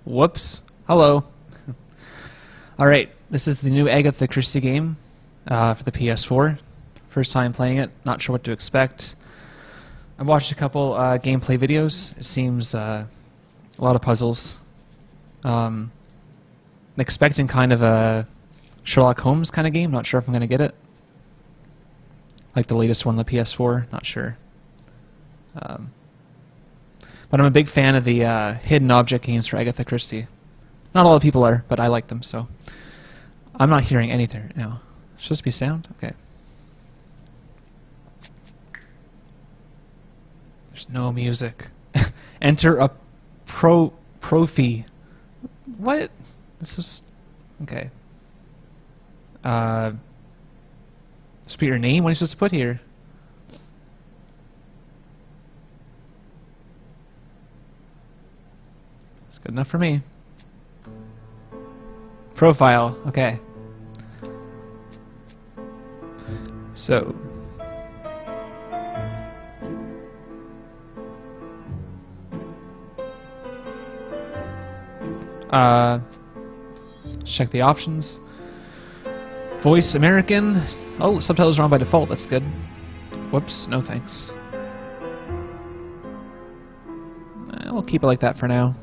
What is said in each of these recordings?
Whoops. Hello. Alright, this is the new Agatha Christie game for the PS4. First time playing it, not sure what to expect. I watched a couple gameplay videos. It seems a lot of puzzles. Expecting kind of a Sherlock Holmes kind of game, not sure if I'm going to get it. Like the latest one on the PS4, not sure. But I'm a big fan of the hidden object games for Agatha Christie. Not a lot of people are, but I like them, so. I'm not hearing anything right now. It's supposed to be sound? Okay. There's no music. Enter a profi. What? This is... Okay. Just put your name? What are you supposed to put here? It's good enough for me. Profile. Okay. So. Check the options. Voice American. Oh, subtitles are on by default. That's good. Whoops. No thanks. We'll keep it like that for now.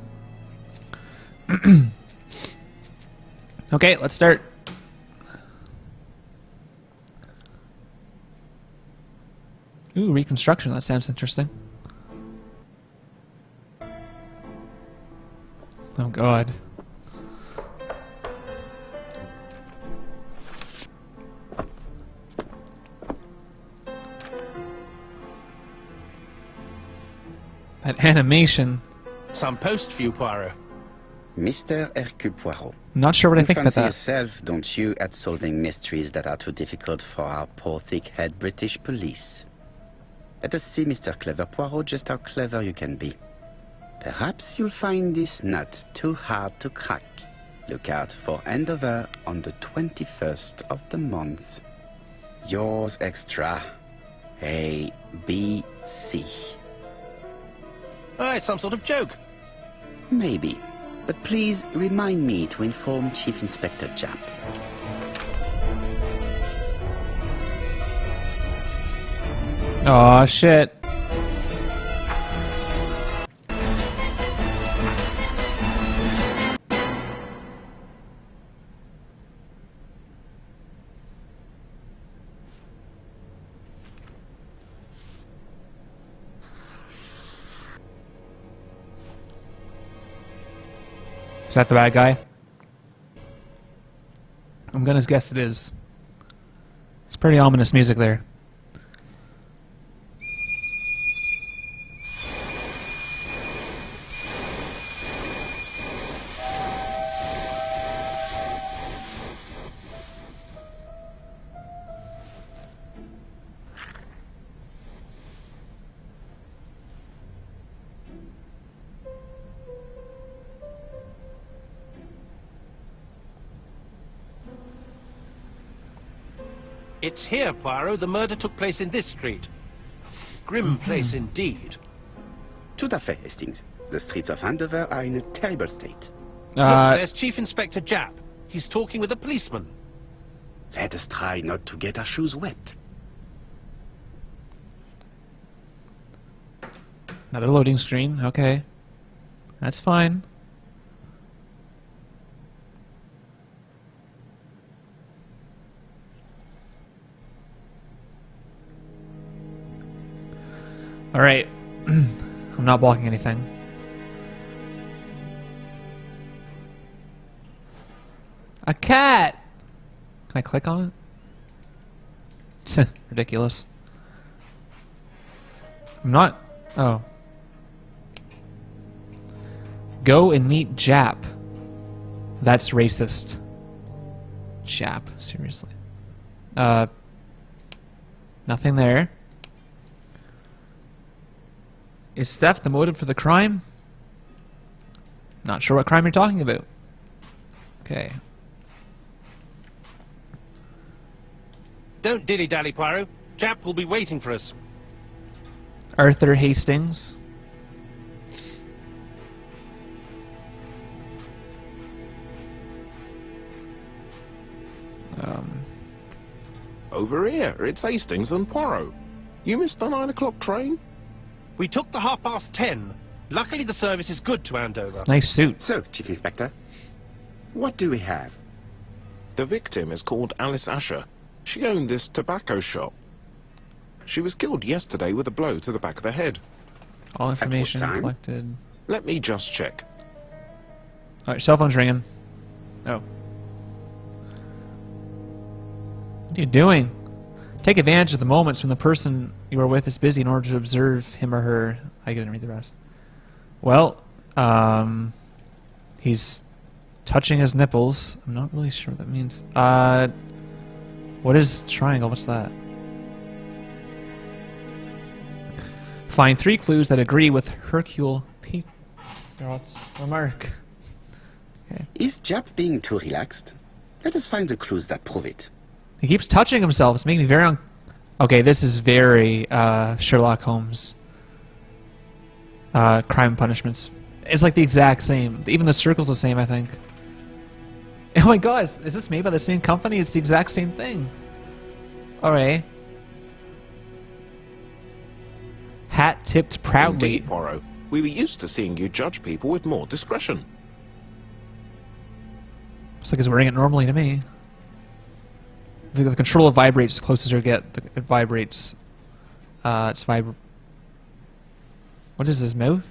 Okay, let's start. Ooh, reconstruction. That sounds interesting. Oh, God. That animation. Some post for you, Poirot. Mr. Hercule Poirot. Not sure what I think about fancy that. yourself, don't you, at solving mysteries that are too difficult for our poor thick-head British police. Let us see, Mr. Clever Poirot, just how clever you can be. Perhaps you'll find this nut too hard to crack. Look out for handover on the 21st of the month. Yours extra. A, B, C. Oh, it's some sort of joke. Maybe. But please remind me to inform Chief Inspector Japp. Aw, shit. Is that the bad guy? I'm gonna guess it is. It's pretty ominous music there. It's here, Poirot. The murder took place in this street. Grim place indeed. Tout à fait, Hastings. The streets of Andover are in a terrible state. Look, there's Chief Inspector Japp. He's talking with a policeman. Let us try not to get our shoes wet. Another loading screen. Okay. That's fine. Alright. I'm not blocking anything. A cat! Can I click on it? Ridiculous. I'm not... Oh. Go and meet Jap. That's racist. Jap, seriously. Nothing there. Is theft the motive for the crime? Not sure what crime you're talking about. Okay. Don't dilly-dally, Poirot. Jap will be waiting for us. Arthur Hastings. Over here, it's Hastings and Poirot. You missed the 9 o'clock train? We took the 10:30. Luckily, the service is good to Andover. Nice suit. So, Chief Inspector, what do we have? The victim is called Alice Asher. She owned this tobacco shop. She was killed yesterday with a blow to the back of the head. All information time? collected. Let me just check. Alright, cell phone's ringing. Oh. What are you doing? Take advantage of the moments when the person you are with is busy in order to observe him or her. I didn't read the rest. Well, he's touching his nipples. I'm not really sure what that means. What is triangle? What's that? Find 3 clues that agree with Hercule Poirot's remark. Okay. Is Jap being too relaxed? Let us find the clues that prove it. He keeps touching himself. It's making me very Okay, this is very Sherlock Holmes. Crime and punishments. It's like the exact same. Even the circle's the same, I think. Oh my god, is this made by the same company? It's the exact same thing. Alright. Hat tipped proudly. Indeed, Poirot. We were used to seeing you judge people with more discretion. Looks like he's wearing it normally to me. The controller vibrates the closer you get. It vibrates. It's What is his mouth?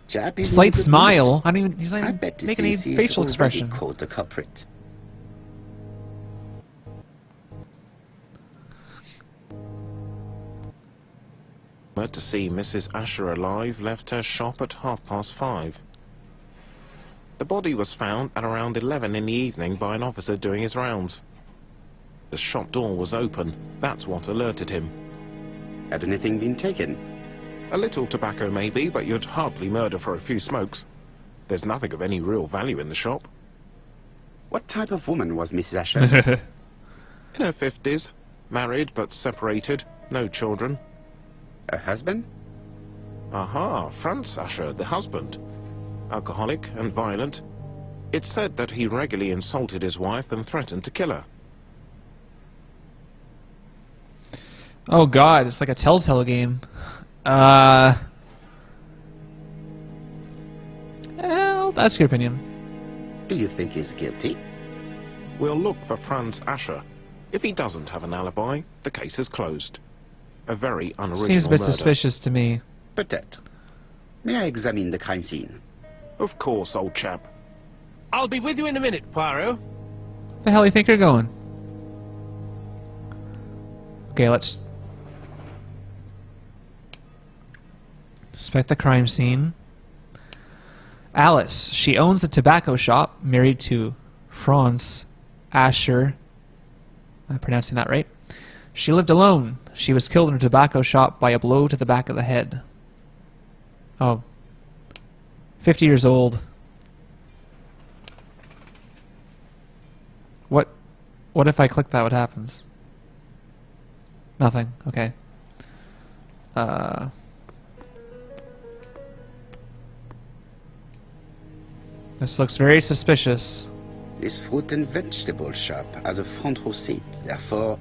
Jap is Slight in a good smile. mood. I don't even. He's not I even bet he making any thinks he's facial already expression. caught the culprit. But to see Mrs. Asher alive left her shop at 5:30. The body was found at around 11 in the evening by an officer doing his rounds. The shop door was open. That's what alerted him. Had anything been taken? A little tobacco maybe, but you'd hardly murder for a few smokes. There's nothing of any real value in the shop. What type of woman was Mrs. Asher? In her 50s, married but separated, no children. Her husband? Aha, Franz Asher, the husband. Alcoholic and violent. It's said that he regularly insulted his wife and threatened to kill her. Oh god, it's like a Telltale game. Well, that's your opinion. Do you think he's guilty? We'll look for Franz Asher. If he doesn't have an alibi, the case is closed. A very unoriginal Seems a bit murder. suspicious to me. Peut-être. May I examine the crime scene? Of course, old chap. I'll be with you in a minute, Poirot. The hell do you think you're going? Okay, let's inspect the crime scene. Alice. She owns a tobacco shop, married to Franz Asher. Am I pronouncing that right? She lived alone. She was killed in her tobacco shop by a blow to the back of the head. Oh. 50 years old. What if I click that? What happens? Nothing. Okay. This looks very suspicious. This fruit and vegetable shop has a front row seat, therefore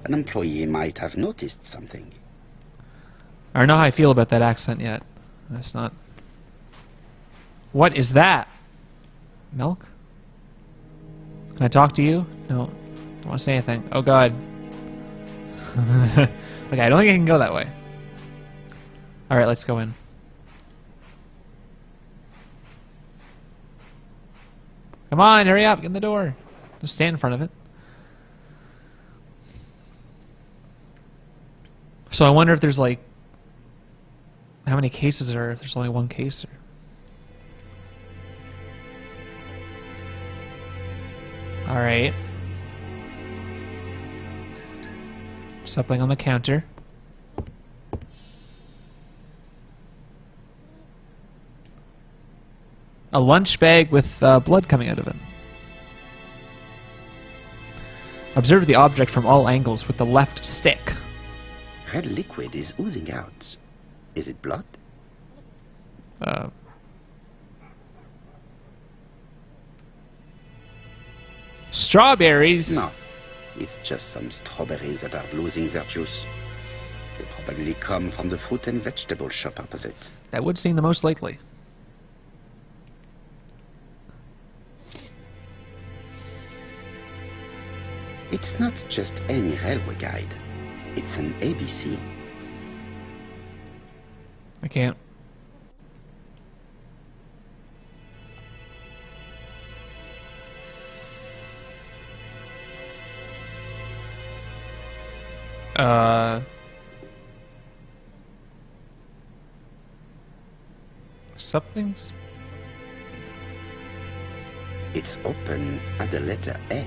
an employee might have noticed something. I don't know how I feel about that accent yet. It's not... What is that? Milk? Can I talk to you? No. Don't want to say anything. Oh god. Okay, I don't think I can go that way. Alright, let's go in. Come on, hurry up, get in the door. Just stand in front of it. So I wonder if there's like how many cases there are if there's only one case. All right. Something on the counter. A lunch bag with blood coming out of it. Observe the object from all angles with the left stick. Red liquid is oozing out. Is it blood? Strawberries? No. It's just some strawberries that are losing their juice. They probably come from the fruit and vegetable shop opposite. That would seem the most likely. It's not just any railway guide. It's an ABC. I can't. Something's... It's open at the letter A.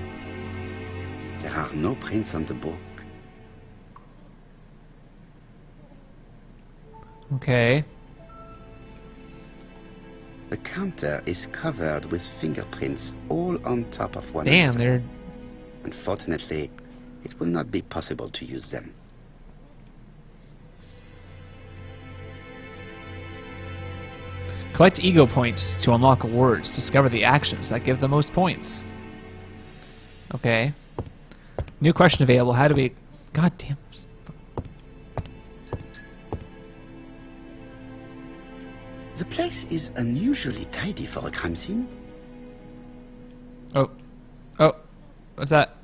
There are no prints on the book. Okay. The counter is covered with fingerprints all on top of one Damn, another. they're... Unfortunately, it will not be possible to use them. Collect ego points to unlock awards. Discover the actions that give the most points. Okay. New question available. How do we... God damn. The place is unusually tidy for a crime scene. Oh. Oh. What's that?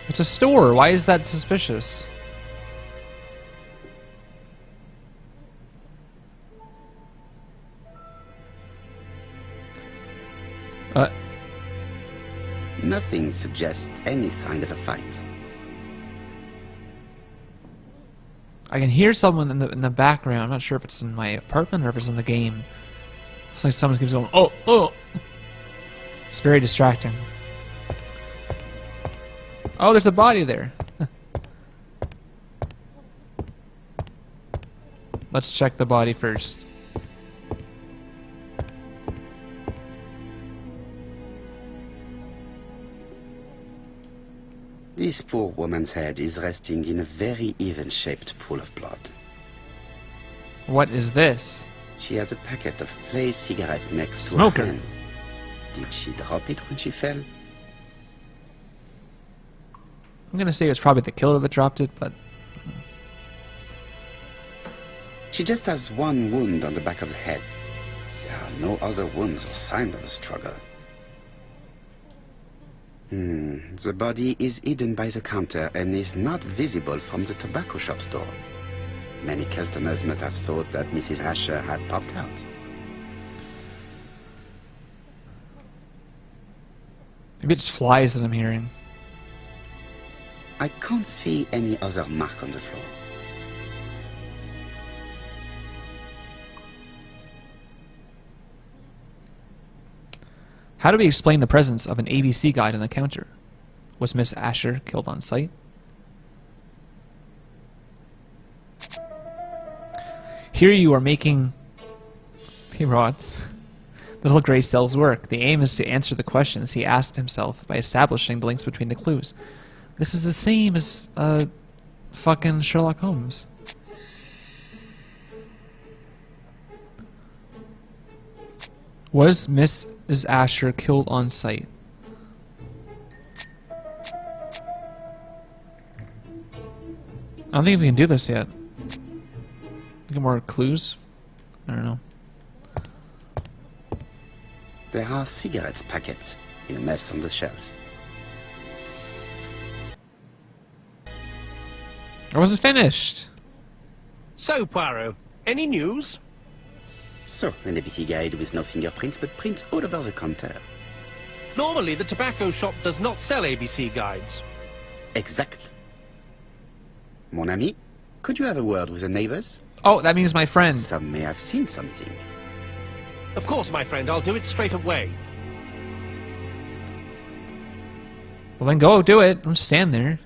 It's a store. Why is that suspicious? Nothing suggests any sign of a fight. I can hear someone in the background. I'm not sure if it's in my apartment or if it's in the game. It's like someone keeps going, oh, oh. It's very distracting. Oh, there's a body there. Let's check the body first. This poor woman's head is resting in a very even-shaped pool of blood. What is this? She has a packet of Play cigarette next Smoker. to her hand. Did she drop it when she fell? I'm gonna say it's probably the killer that dropped it, but... She just has one wound on the back of the head. There are no other wounds or signs of a struggle. The body is hidden by the counter and is not visible from the tobacco shop store. Many customers might have thought that Mrs. Asher had popped out. Maybe it's flies that I'm hearing. I can't see any other mark on the floor. How do we explain the presence of an ABC guide on the counter? Was Miss Asher killed on sight? Here you are making P-Rods. Little Gray Cell's work. The aim is to answer the questions he asked himself by establishing the links between the clues. This is the same as fucking Sherlock Holmes. Was Mrs. Asher killed on sight? I don't think we can do this yet. Get more clues? I don't know. There are cigarettes packets in a mess on the shelf. I wasn't finished. So, Poirot, any news? So, an ABC guide with no fingerprints, but prints all over the counter. Normally, the tobacco shop does not sell ABC guides. Exact. Mon ami, could you have a word with the neighbors? Oh, that means my friend. Some may have seen something. Of course, my friend, I'll do it straight away. Well, then go do it. Don't stand there.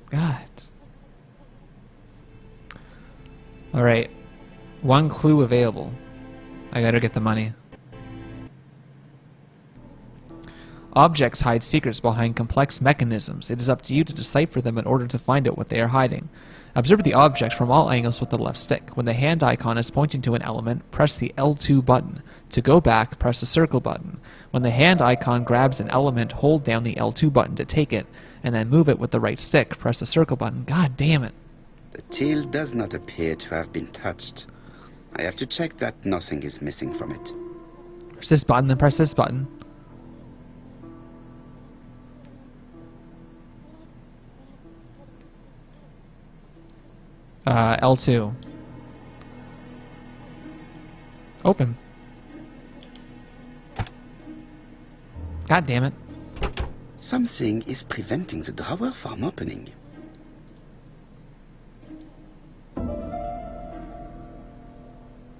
God. Alright. One clue available. I gotta get the money. Objects hide secrets behind complex mechanisms. It is up to you to decipher them in order to find out what they are hiding. Observe the object from all angles with the left stick. When the hand icon is pointing to an element, press the L2 button. To go back, press the circle button. When the hand icon grabs an element, hold down the L2 button to take it, and then move it with the right stick. Press the circle button. God damn it. The till does not appear to have been touched. I have to check that nothing is missing from it. Press this button, then press this button. L2. Open. God damn it. Something is preventing the drawer from opening.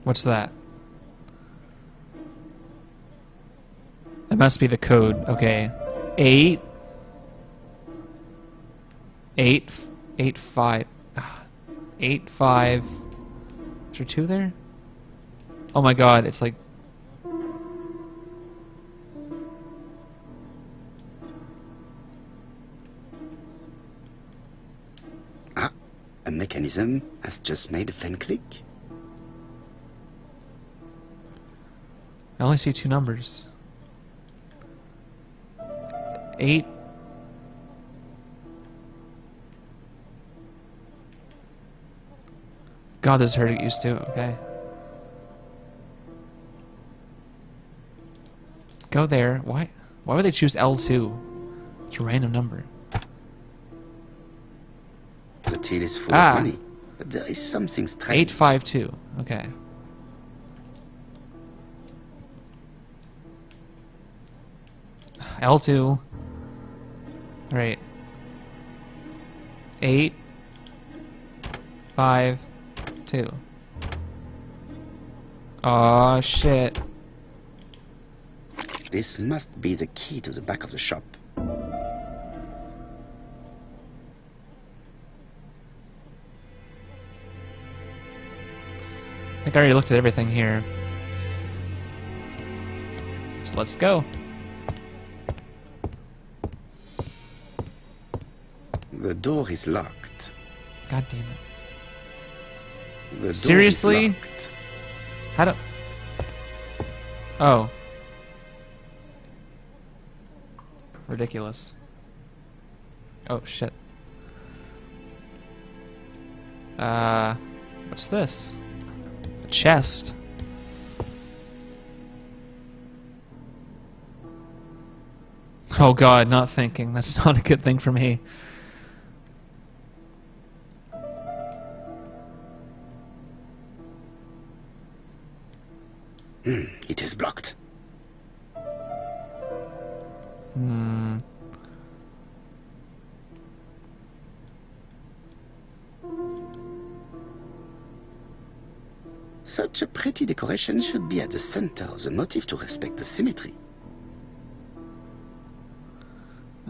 What's that? That must be the code. Okay. 8 5 8 5. Is there 2 there? Oh my god, it's like A mechanism has just made a fan click. I only see 2 numbers. 8. God, this is hard to get used to. Okay. Go there. Why would they choose L2? It's a random number. The till is full of money, but there is something strange. 852. Okay. L2. Right. 8 5 2. Oh shit. This must be the key to the back of the shop. I think I already looked at everything here. So let's go. The door is locked. God damn it. The door Seriously? is locked. How do... Oh. Ridiculous. Oh, shit. What's this? A chest. Oh god, not thinking. That's not a good thing for me. It is blocked. Such a pretty decoration should be at the center of the motif to respect the symmetry.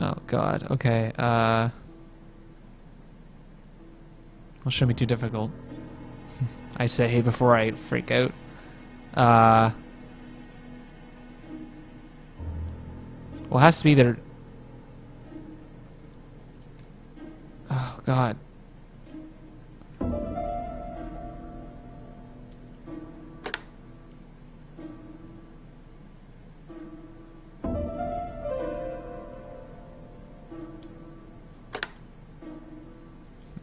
Oh god, okay, well, shouldn't be too difficult. I say before I freak out. Well, it has to be there. Oh god.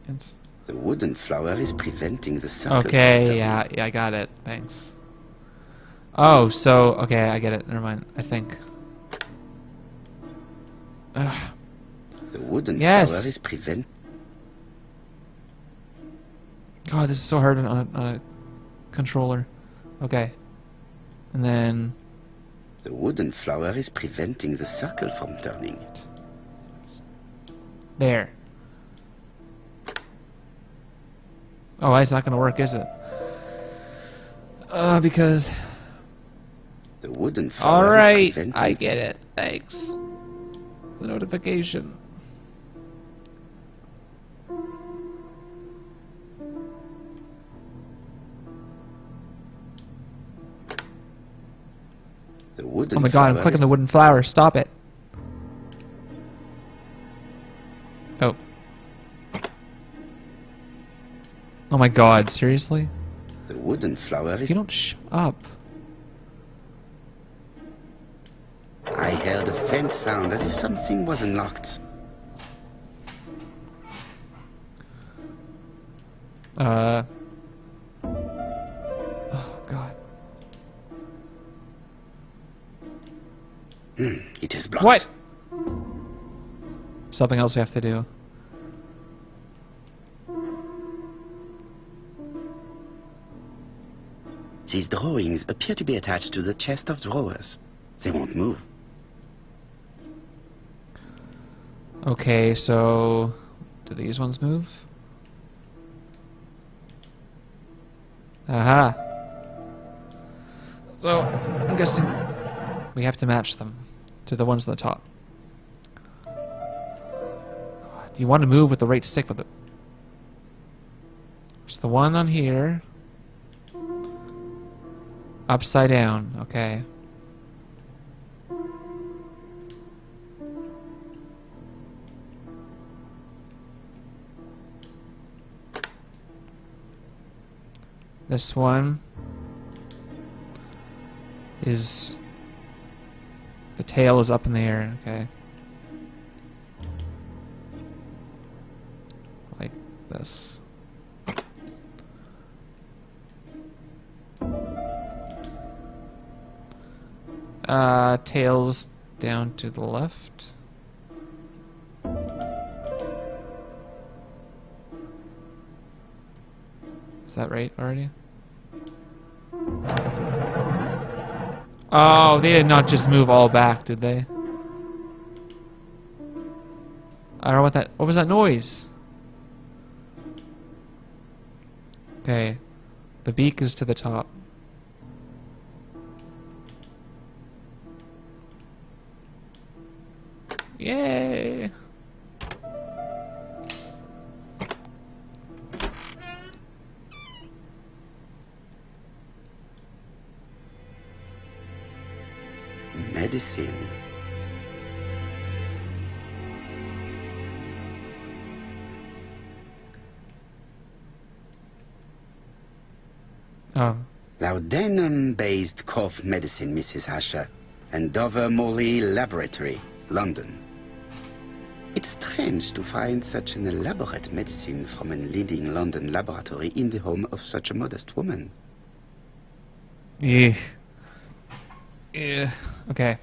It's... The wooden flower is preventing the circle. Okay, yeah, I got it. Thanks. Oh, so okay, I get it. Never mind. I think. Ugh. The wooden Yes. flower is prevent. God, this is so hard on a controller. Okay, and then The wooden flower is preventing the circle from turning. There. Oh, it's not gonna work, is it? Because... The wooden flower is Alright, preventing... I get it. Thanks. The notification. The wooden Oh my god, I'm flower clicking is- the wooden flower. Stop it. Oh. Oh my god, seriously? The wooden flower is... You don't shut up. I heard a faint sound as if something was unlocked. Oh god. It is blocked. What? Something else we have to do. These drawings appear to be attached to the chest of drawers. They won't move. Okay, so... Do these ones move? Aha! So, I'm guessing we have to match them to the ones on the top. Do you want to move with the right stick with it? There's the one on here. Upside down, okay. This one is... The tail is up in the air, okay. Like this. Tails down to the left. Is that right already? Oh, they did not just move all back, did they? I don't know what that... What was that noise? Okay. The beak is to the top. Yay! Medicine. Oh. Laudanum-based cough medicine, Mrs. Asher, and Dover Morley Laboratory, London. It's strange to find such an elaborate medicine from a leading London laboratory in the home of such a modest woman. Yeah. Yeah. Okay.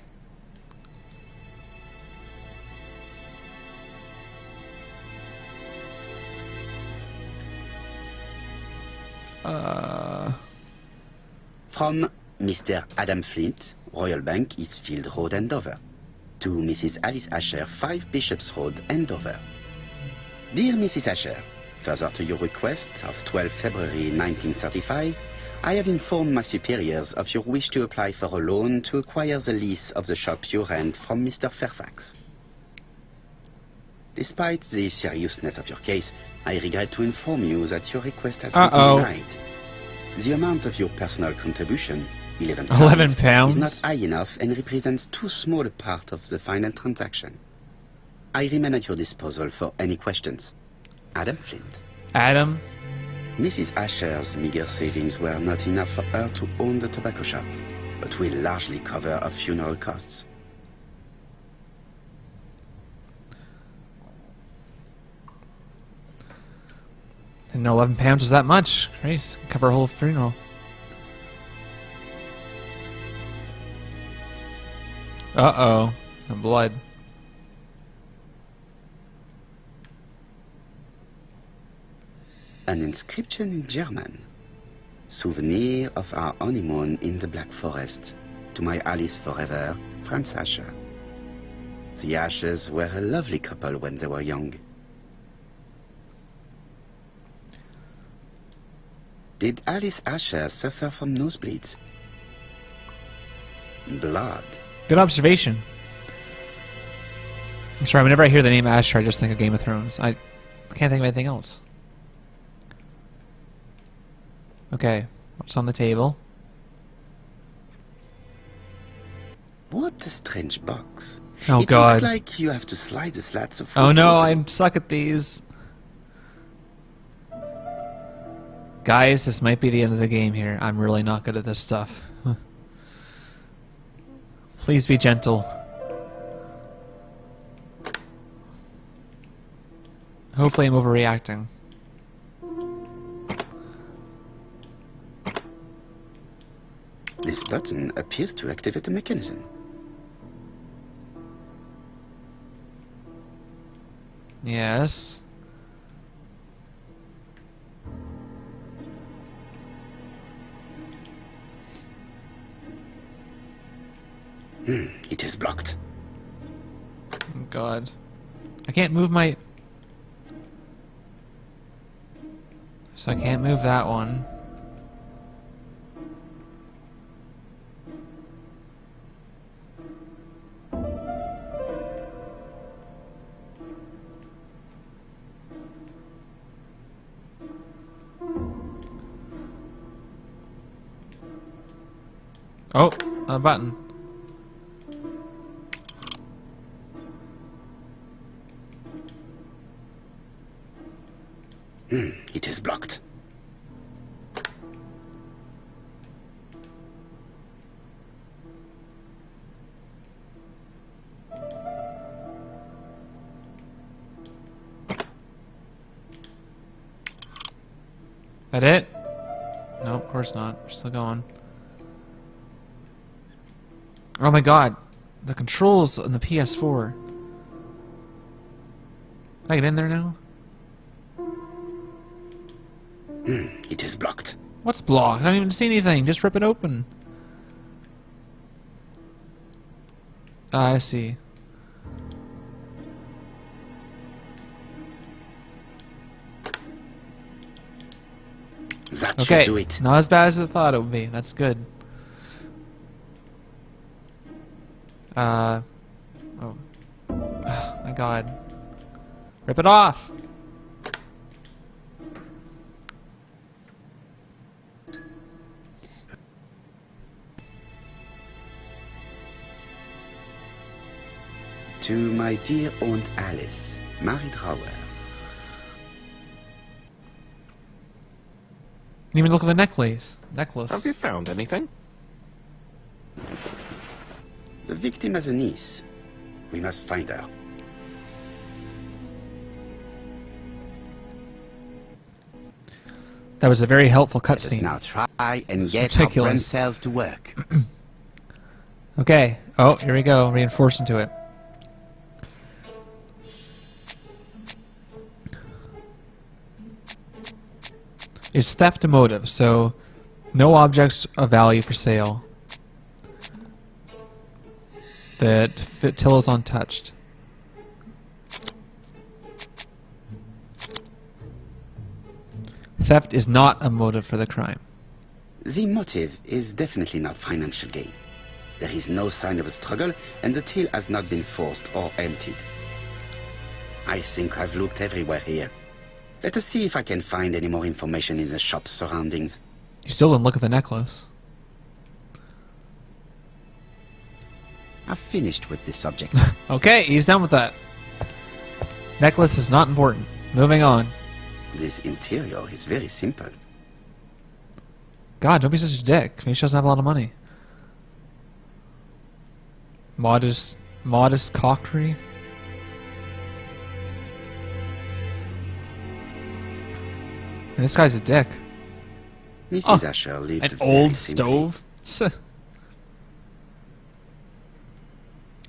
From Mr. Adam Flint, Royal Bank, Eastfield Road, Andover. To Mrs. Alice Asher, 5 Bishops Road, Andover. Dear Mrs. Asher, further to your request of 12 February 1935, I have informed my superiors of your wish to apply for a loan to acquire the lease of the shop you rent from Mr. Fairfax. Despite the seriousness of your case, I regret to inform you that your request has been denied. The amount of your personal contribution, £11, 11 pounds? is not high enough and represents too small a part of the final transaction. I remain at your disposal for any questions. Adam Flint. Adam? Mrs. Asher's meager savings were not enough for her to own the tobacco shop, but will largely cover her funeral costs. And £11 was that much. Great. Cover a whole funeral. Uh-oh. The blood. An inscription in German. Souvenir of our honeymoon in the Black Forest. To my Alice forever, Franz Asher. The Ashers were a lovely couple when they were young. Did Alice Asher suffer from nosebleeds? Blood. Good observation. I'm sorry, whenever I hear the name Asher, I just think of Game of Thrones. I can't think of anything else. Okay, what's on the table? What a strange box. Oh, it God. looks like you have to slide the slats of Oh wood no, open. I'm stuck at these. Guys, this might be the end of the game here. I'm really not good at this stuff. Please be gentle. Hopefully I'm overreacting. This button appears to activate a mechanism. Yes. It is blocked. Oh God. I can't move my... So I can't move that one. Oh, a button. It is blocked. That it? No, of course not. We're still going. Oh my God, the controls on the PS4. Can I get in there now? It is blocked. What's blocked? I don't even see anything. Just rip it open. Ah, I see. That Okay, should do it. not as bad as I thought it would be. That's good. Oh. My God. Rip it off! To my dear Aunt Alice, Marie Drower. Didn't even look at the necklace. Have you found anything? The victim has a niece. We must find her. That was a very helpful Let us cutscene. now try and get our ridiculous. brain cells to work. Okay. Oh, here we go. Reinforce into it. Is theft a motive? So, no objects of value for sale. That fit till is untouched. Theft is not a motive for the crime. The motive is definitely not financial gain. There is no sign of a struggle, and the till has not been forced or emptied. I think I've looked everywhere here. Let us see if I can find any more information in the shop's surroundings. You still didn't look at the necklace. I've finished with this subject. Okay, he's done with that. Necklace is not important. Moving on. This interior is very simple. God, don't be such a dick. Maybe she doesn't have a lot of money. Modest cockery. And this guy's a dick. Mrs. Asher lived An very old simply. stove.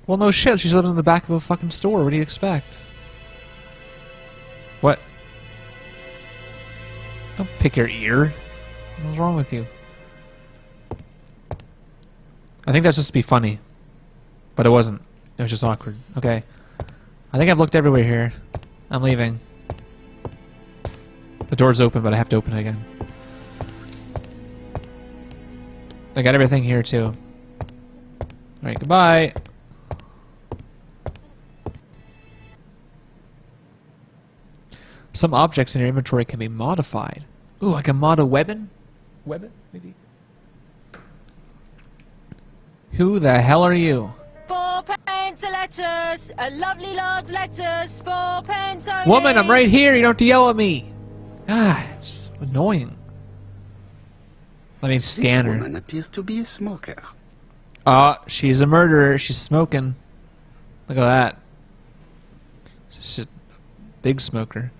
Well, no shit. She's living in the back of a fucking store. What do you expect? What? Don't pick your ear. What's wrong with you? I think that's just to be funny. But it wasn't. It was just awkward. Okay. I think I've looked everywhere here. I'm leaving. The door's open, but I have to open it again. I got everything here, too. Alright, goodbye. Some objects in your inventory can be modified. Ooh, I can mod a weapon? Weapon, maybe? Who the hell are you? 4 pence a letters, a lovely large letters, 4 pence only. Woman, I'm right here. You don't have to yell at me. Ah, it's annoying. Let me scan This her. woman appears to be a smoker. She's a murderer. She's smoking. Look at that. She's a big smoker.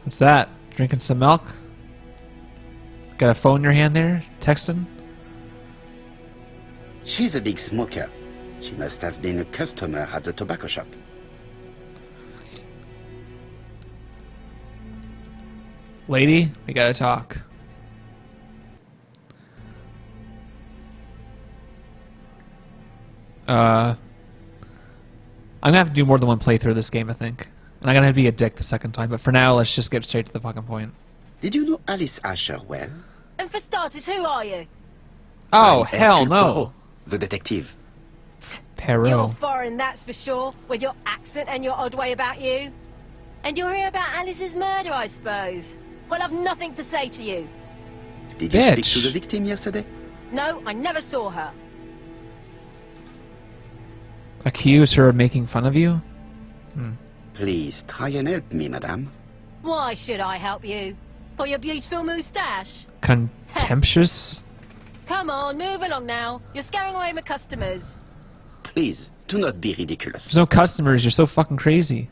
What's that? Drinking some milk? Got a phone in your hand there? Texting? She's a big smoker. She must have been a customer at the tobacco shop. Lady, we gotta talk. I'm gonna have to do more than one playthrough of this game, I think. And I'm gonna have to be a dick the second time, but for now, let's just get straight to the fucking point. Did you know Alice Asher well? And for starters, who are you? Oh, I'm hell Hercule no. Poirot, the detective. You're Perot. foreign, that's for sure, with your accent and your odd way about you. And you're here about Alice's murder, I suppose. Well, I've nothing to say to you. Did you speak Bitch. to the victim yesterday? No, I never saw her. Accuse her of making fun of you? Please try and help me, madame. Why should I help you? For your beautiful moustache? Contemptuous? Come on, move along now. You're scaring away my customers. Please, do not be ridiculous. There's no customers, you're so fucking crazy.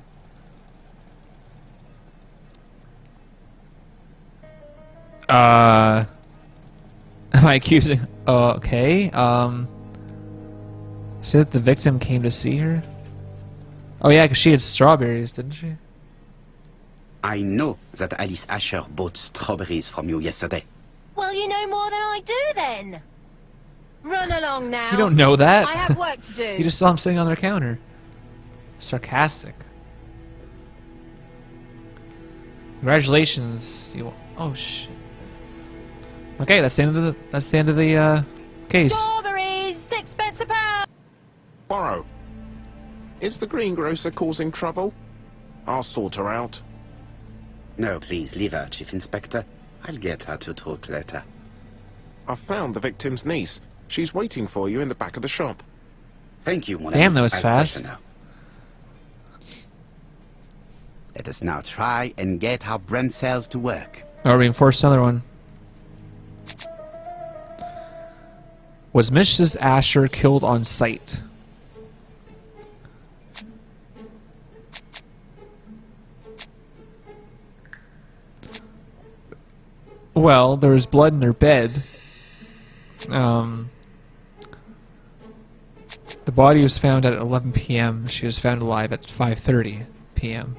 Am I accusing... okay, say that the victim came to see her? Oh yeah, because she had strawberries, didn't she? I know that Alice Asher bought strawberries from you yesterday. Well, you know more than I do then. Run along now. You don't know that. I have work to do. You just saw him sitting on their counter. Sarcastic. Congratulations. You... Oh shit. Okay, that's the end of the case. Strawberries, 6 pence a pound. Poirot, is the greengrocer causing trouble? I'll sort her out. No, please, leave her, Chief Inspector. I'll get her to talk later. I found the victim's niece. She's waiting for you in the back of the shop. Thank you, mon Damn, ami. that was I'll fast. question her. Let us now try and get our brain cells to work. Oh, reinforce another one. Was Mrs. Asher killed on sight? Well, there was blood in her bed. The body was found at 11 p.m. She was found alive at 5:30 p.m.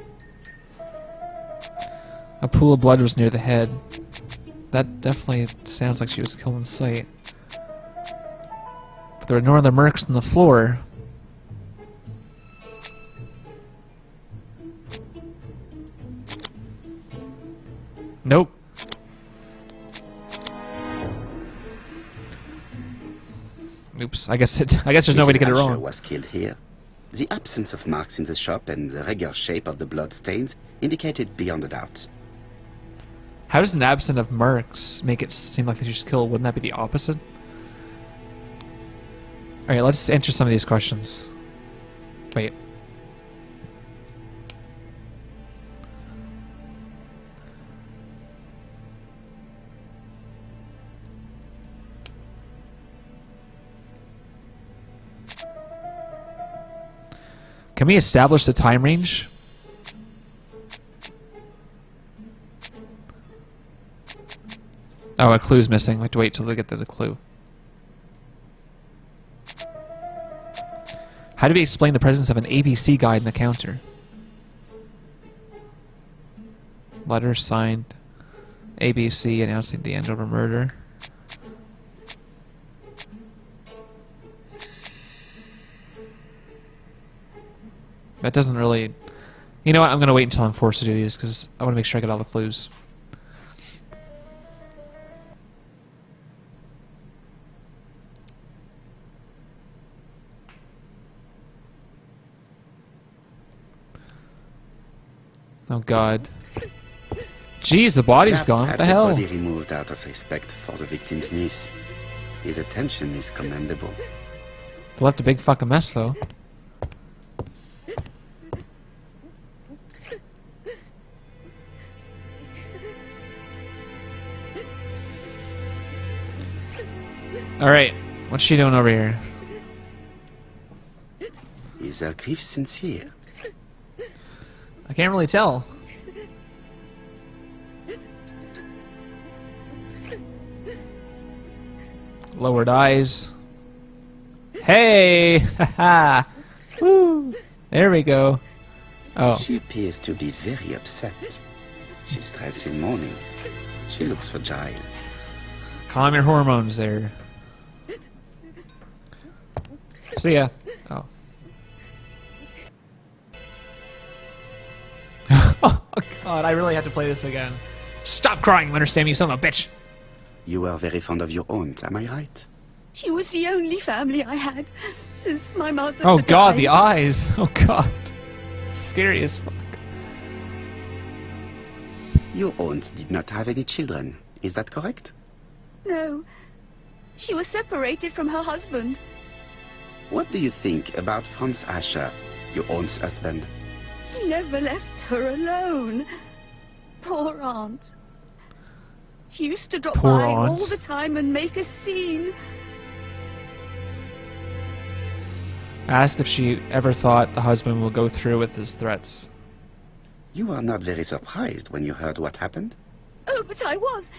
A pool of blood was near the head. That definitely sounds like she was killed on sight. But there were no other marks on the floor. Nope. Oops. I guess there's no way to get it Mrs. Asher wrong. was killed here. The absence of marks in the shop and the regular shape of the blood stains indicated beyond a doubt. How does an absence of marks make it seem like they just killed? Wouldn't that be the opposite? Alright, let's answer some of these questions. Wait. Can we establish the time range? Oh, a clue's missing. We have to wait till they get to the clue. How do we explain the presence of an ABC guide in the counter? Letter signed ABC announcing the end of a murder. That doesn't really... You know what? I'm going to wait until I'm forced to do these because I want to make sure I get all the clues. Oh God. Jeez, the body's Japp gone. What had the hell? body removed out of respect for the victim's niece. His attention is commendable. They left a big fucking mess though. Alright, what's she doing over here? Is her grief sincere? I can't really tell. Lowered eyes. Hey! Haha! Woo! There we go. Oh. She appears to be very upset. She's dressed in mourning. She looks fragile. Calm your hormones there. See ya. Oh. Oh God, I really have to play this again. Stop crying, you understand me, you son of a bitch! You are very fond of your aunt, am I right? She was the only family I had since my mother Oh God, died. the eyes! Oh God. Scary as fuck. Your aunt did not have any children, is that correct? No. She was separated from her husband. What do you think about Franz Asher, your aunt's husband? He never left her alone. Poor aunt. She used to drop Poor by all aunt. the time and make a scene. Asked if she ever thought the husband would go through with his threats. You are not very surprised when you heard what happened? Oh, but I was.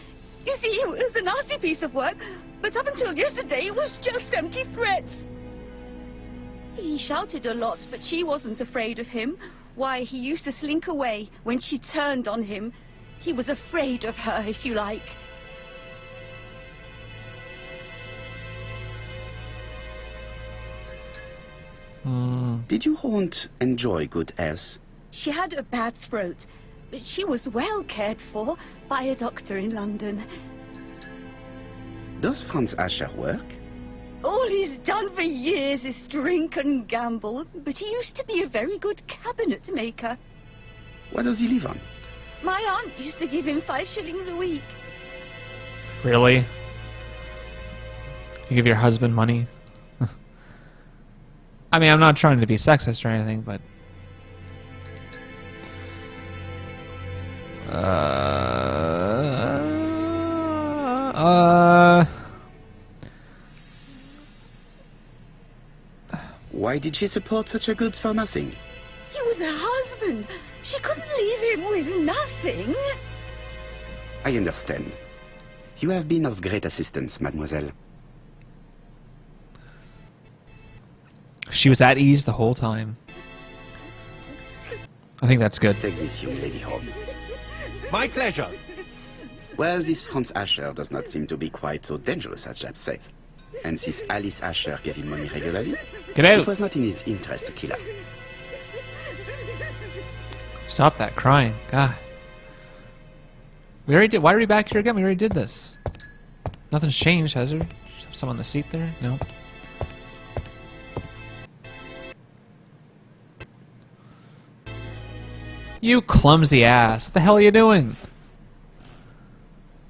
You see, it was a nasty piece of work, but up until yesterday it was just empty threats. He shouted a lot, but she wasn't afraid of him. Why, he used to slink away when she turned on him. He was afraid of her, if you like. Did your aunt enjoy good health? She had a bad throat, but she was well cared for by a doctor in London. Does Franz Asher work? All he's done for years is drink and gamble, but he used to be a very good cabinet maker. What does he live on? My aunt used to give him 5 shillings a week. Really? You give your husband money? I mean, I'm not trying to be sexist or anything, but... Why did she support such a goods for nothing? He was her husband. She couldn't leave him with nothing. I understand. You have been of great assistance, mademoiselle. She was at ease the whole time. I think that's good. Let's take this young lady home. My pleasure. Well, this Franz Asher does not seem to be quite so dangerous as Japp says. And since Alice Asher gave him money regularly, Get it out! was not in his interest to kill her. Stop that crying. God. We already did. Why are we back here again? We already did this. Nothing's changed, has there? Someone on the seat there? No. You clumsy ass. What the hell are you doing?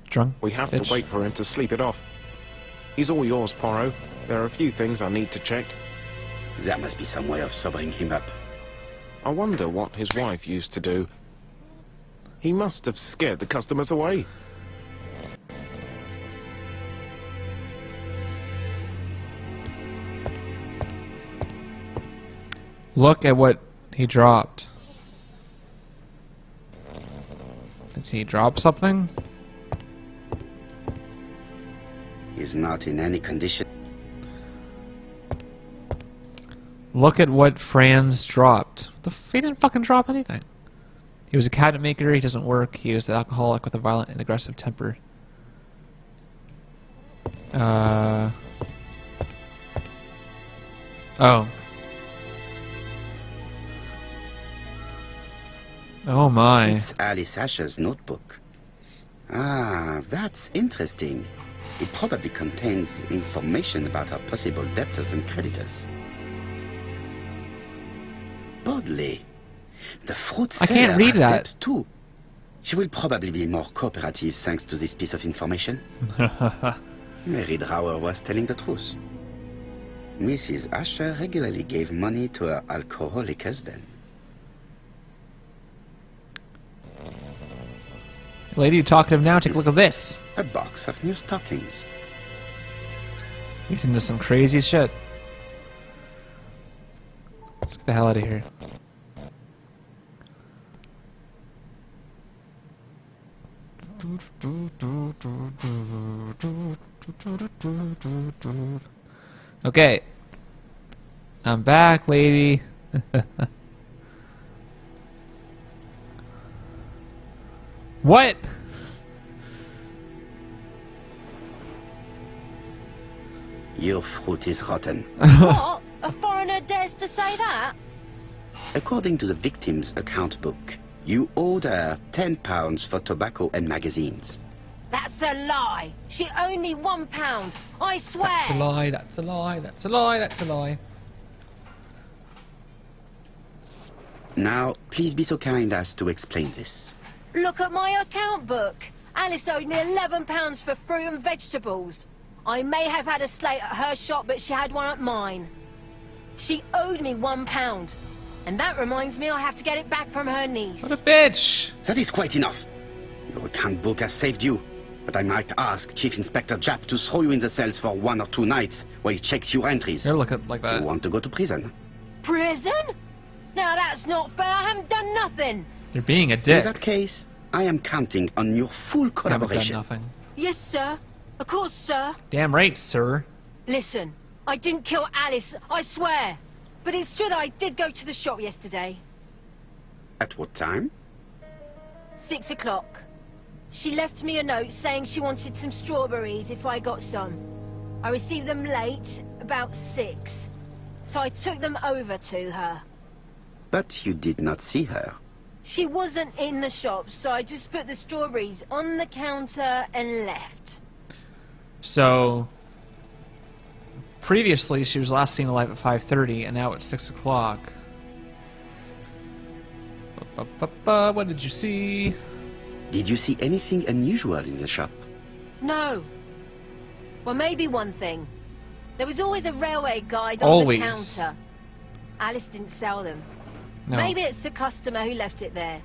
Drunk We have bitch. to wait for him to sleep it off. He's all yours, Poirot. There are a few things I need to check. There must be some way of sobering him up. I wonder what his wife used to do. He must have scared the customers away. Look at what he dropped. Did he drop something? He's not in any condition. Look at what Franz dropped. He didn't fucking drop anything. He was a cabinet maker, he doesn't work, he was an alcoholic with a violent and aggressive temper. Oh. Oh my. It's Alice Asher's notebook. Ah, that's interesting. It probably contains information about her possible debtors and creditors. Bodley. The fruit I seller can't read has that. debts too. She will probably be more cooperative thanks to this piece of information. Mary Drower was telling the truth. Mrs. Asher regularly gave money to her alcoholic husband. Lady, you're talkative now. Take a look at this. A box of new stockings. He's into some crazy shit. Let's get the hell out of here. Okay. I'm back, lady. What? Your fruit is rotten. What? A foreigner dares to say that? According to the victim's account book, you owed her £10 for tobacco and magazines. That's a lie. She owed me £1. I swear. That's a lie, that's a lie, that's a lie, that's a lie. Now, please be so kind as to explain this. Look at my account book. Alice owed me £11 for fruit and vegetables. I may have had a slate at her shop, but she had one at mine. She owed me £1. And that reminds me I have to get it back from her niece. What a bitch! That is quite enough. Your account book has saved you, but I might ask Chief Inspector Japp to throw you in the cells for 1 or 2 nights while he checks your entries. They're looking like You that. want to go to prison? Prison? Now that's not fair. I haven't done nothing. You're being a In dick. that case, I am counting on your full Haven't done collaboration. nothing. Yes, sir. Of course, sir. Damn right, sir. Listen, I didn't kill Alice, I swear. But it's true that I did go to the shop yesterday. At what time? 6 o'clock. She left me a note saying she wanted some strawberries if I got some. I received them late, about 6. So I took them over to her. But you did not see her. She wasn't in the shop, so I just put the strawberries on the counter and left. So, previously she was last seen alive at 5:30, and now it's 6 o'clock. What did you see? Did you see anything unusual in the shop? No. Well, maybe one thing. There was always a railway guide on Always. the counter. Alice didn't sell them. No. Maybe it's the customer who left it there.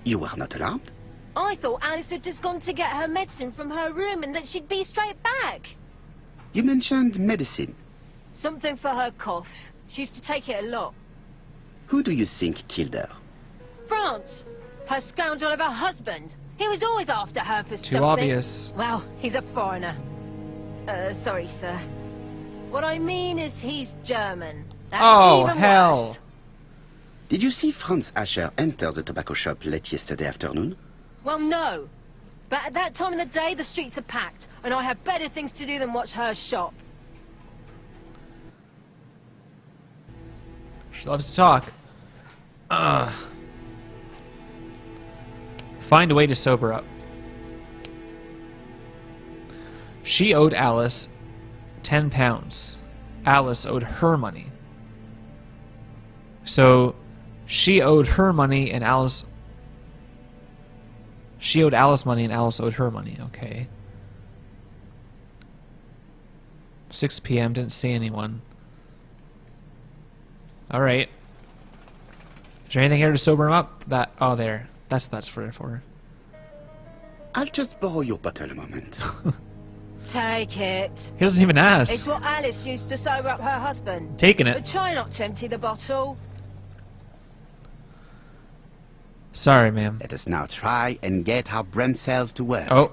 You were not alarmed? I thought Alice had just gone to get her medicine from her room and that she'd be straight back. You mentioned medicine. Something for her cough. She used to take it a lot. Who do you think killed her? France. Her scoundrel of a husband. He was always after her for Too something. obvious. Well, he's a foreigner. Sorry, sir. What I mean is he's German. That's Oh, even hell. worse. Did you see Franz Asher enter the tobacco shop late yesterday afternoon? Well, no. But at that time of the day, the streets are packed, and I have better things to do than watch her shop. She loves to talk. Find a way to sober up. She owed Alice £10. Alice owed her money. So she owed her money and Alice... She owed Alice money and Alice owed her money. Okay. 6 p.m. Didn't see anyone. Alright. Is there anything here to sober him up? That... Oh, there. That's for. I'll just borrow your bottle a moment. Take it. He doesn't even ask. It's what Alice used to sober up her husband. Taking But it. try not to empty the bottle. Sorry, ma'am. Let us now try and get our brain cells to work. Oh.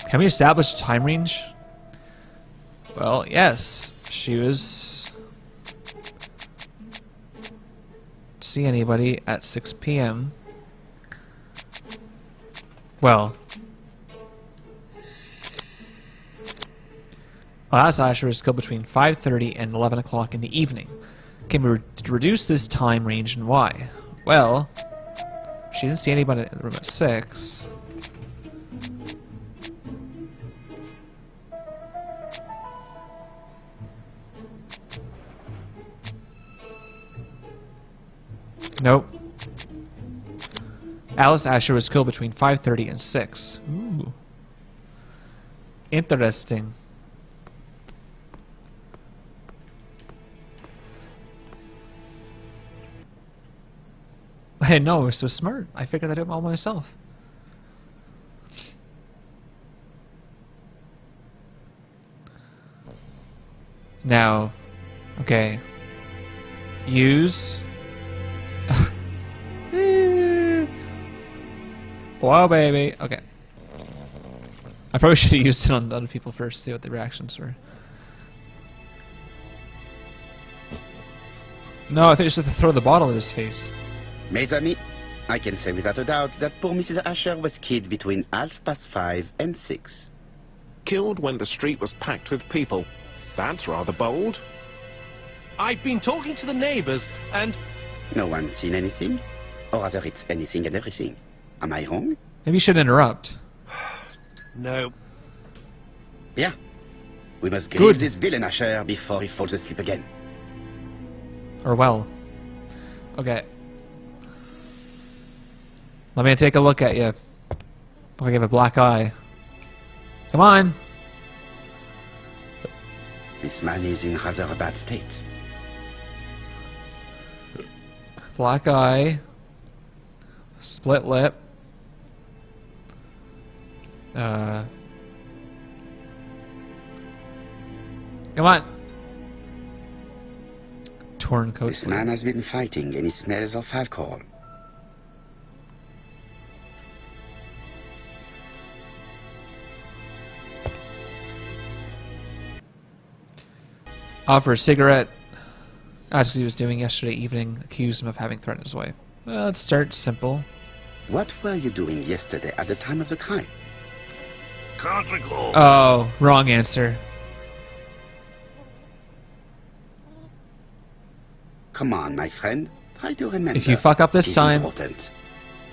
Can we establish a time range? Well, yes. She was... See anybody at 6 p.m. Well... Alice Asher was killed between 5:30 and 11 o'clock in the evening. Can we reduce this time range and why? Well, she didn't see anybody in the room at 6. Nope. Alice Asher was killed between 5:30 and 6. Ooh. Interesting. I know, it was so smart. I figured that out all myself. Now, okay. Use. Wow, baby. Okay. I probably should have used it on the other people first, see what the reactions were. No, I think you just have to throw the bottle at his face. Mes amis, I can say without a doubt that poor Mrs. Asher was killed between 5:30 and 6. Killed when the street was packed with people. That's rather bold. I've been talking to the neighbors, and No one's seen anything? Or rather, it's anything and everything. Am I wrong? Maybe you should interrupt. no. Yeah. We must Good. grill this villain Asher before he falls asleep again. Or well. Okay. Let me take a look at you. Look like you have a black eye. Come on. This man is in rather a bad state. Black eye. Split lip. Come on. Torn coat This sleeve. man has been fighting and he smells of alcohol. Offer a cigarette, as he was doing yesterday evening, accused him of having threatened his wife. Well, let's start simple. What were you doing yesterday at the time of the crime? Can't recall. Oh, wrong answer. Come on, my friend. Try to remember. If you fuck up this It is time- important.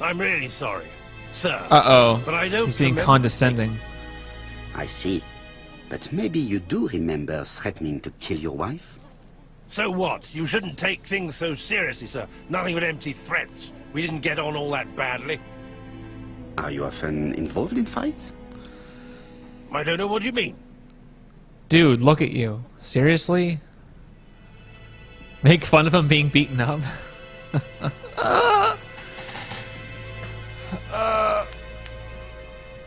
I'm really sorry, sir. Uh-oh. But I don't He's being remember- condescending. I see. But maybe you do remember threatening to kill your wife? So what? You shouldn't take things so seriously, sir. Nothing but empty threats. We didn't get on all that badly. Are you often involved in fights? I don't know what you mean. Dude, look at you. Seriously? Make fun of him being beaten up?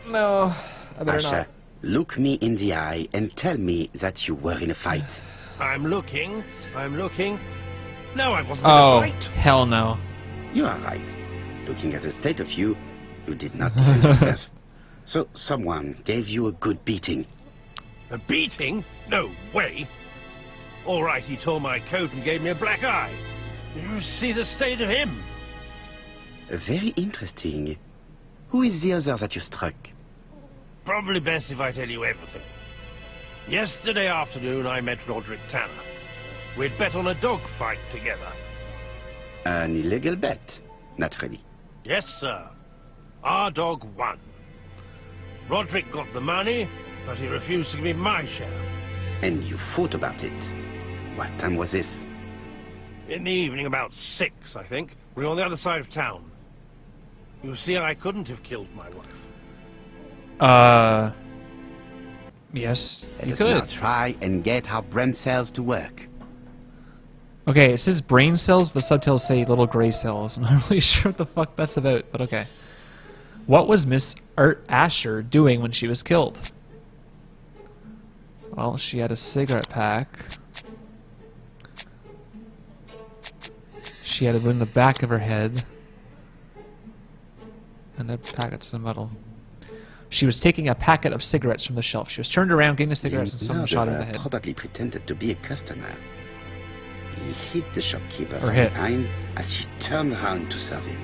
No. I better Asher, not. look me in the eye and tell me that you were in a fight. I'm looking. No, I wasn't Oh, in a fight. hell no. You are right. Looking at the state of you, you did not defend yourself. So someone gave you a good beating. A beating? No way. All right, he tore my coat and gave me a black eye. You see the state of him? Very interesting. Who is the other that you struck? Probably best if I tell you everything. Yesterday afternoon, I met Roderick Tanner. We'd bet on a dog fight together. An illegal bet, naturally. Yes, sir. Our dog won. Roderick got the money, but he refused to give me my share. And you fought about it. What time was this? In the evening, about 6, I think. We were on the other side of town. You see, I couldn't have killed my wife. Yes, Let you us now could. try and get our brain cells to work. Okay, it says brain cells, but the subtitles say little gray cells. I'm not really sure what the fuck that's about, but okay. What was Miss Asher doing when she was killed? Well, she had a cigarette pack. She had a wound in the back of her head. And the packet's in the middle. She was taking a packet of cigarettes from the shelf. She was turned around, getting the cigarettes, and The someone shot her in the murderer head. probably pretended to be a customer. He hit the shopkeeper Or from hit. behind as he turned around to serve him.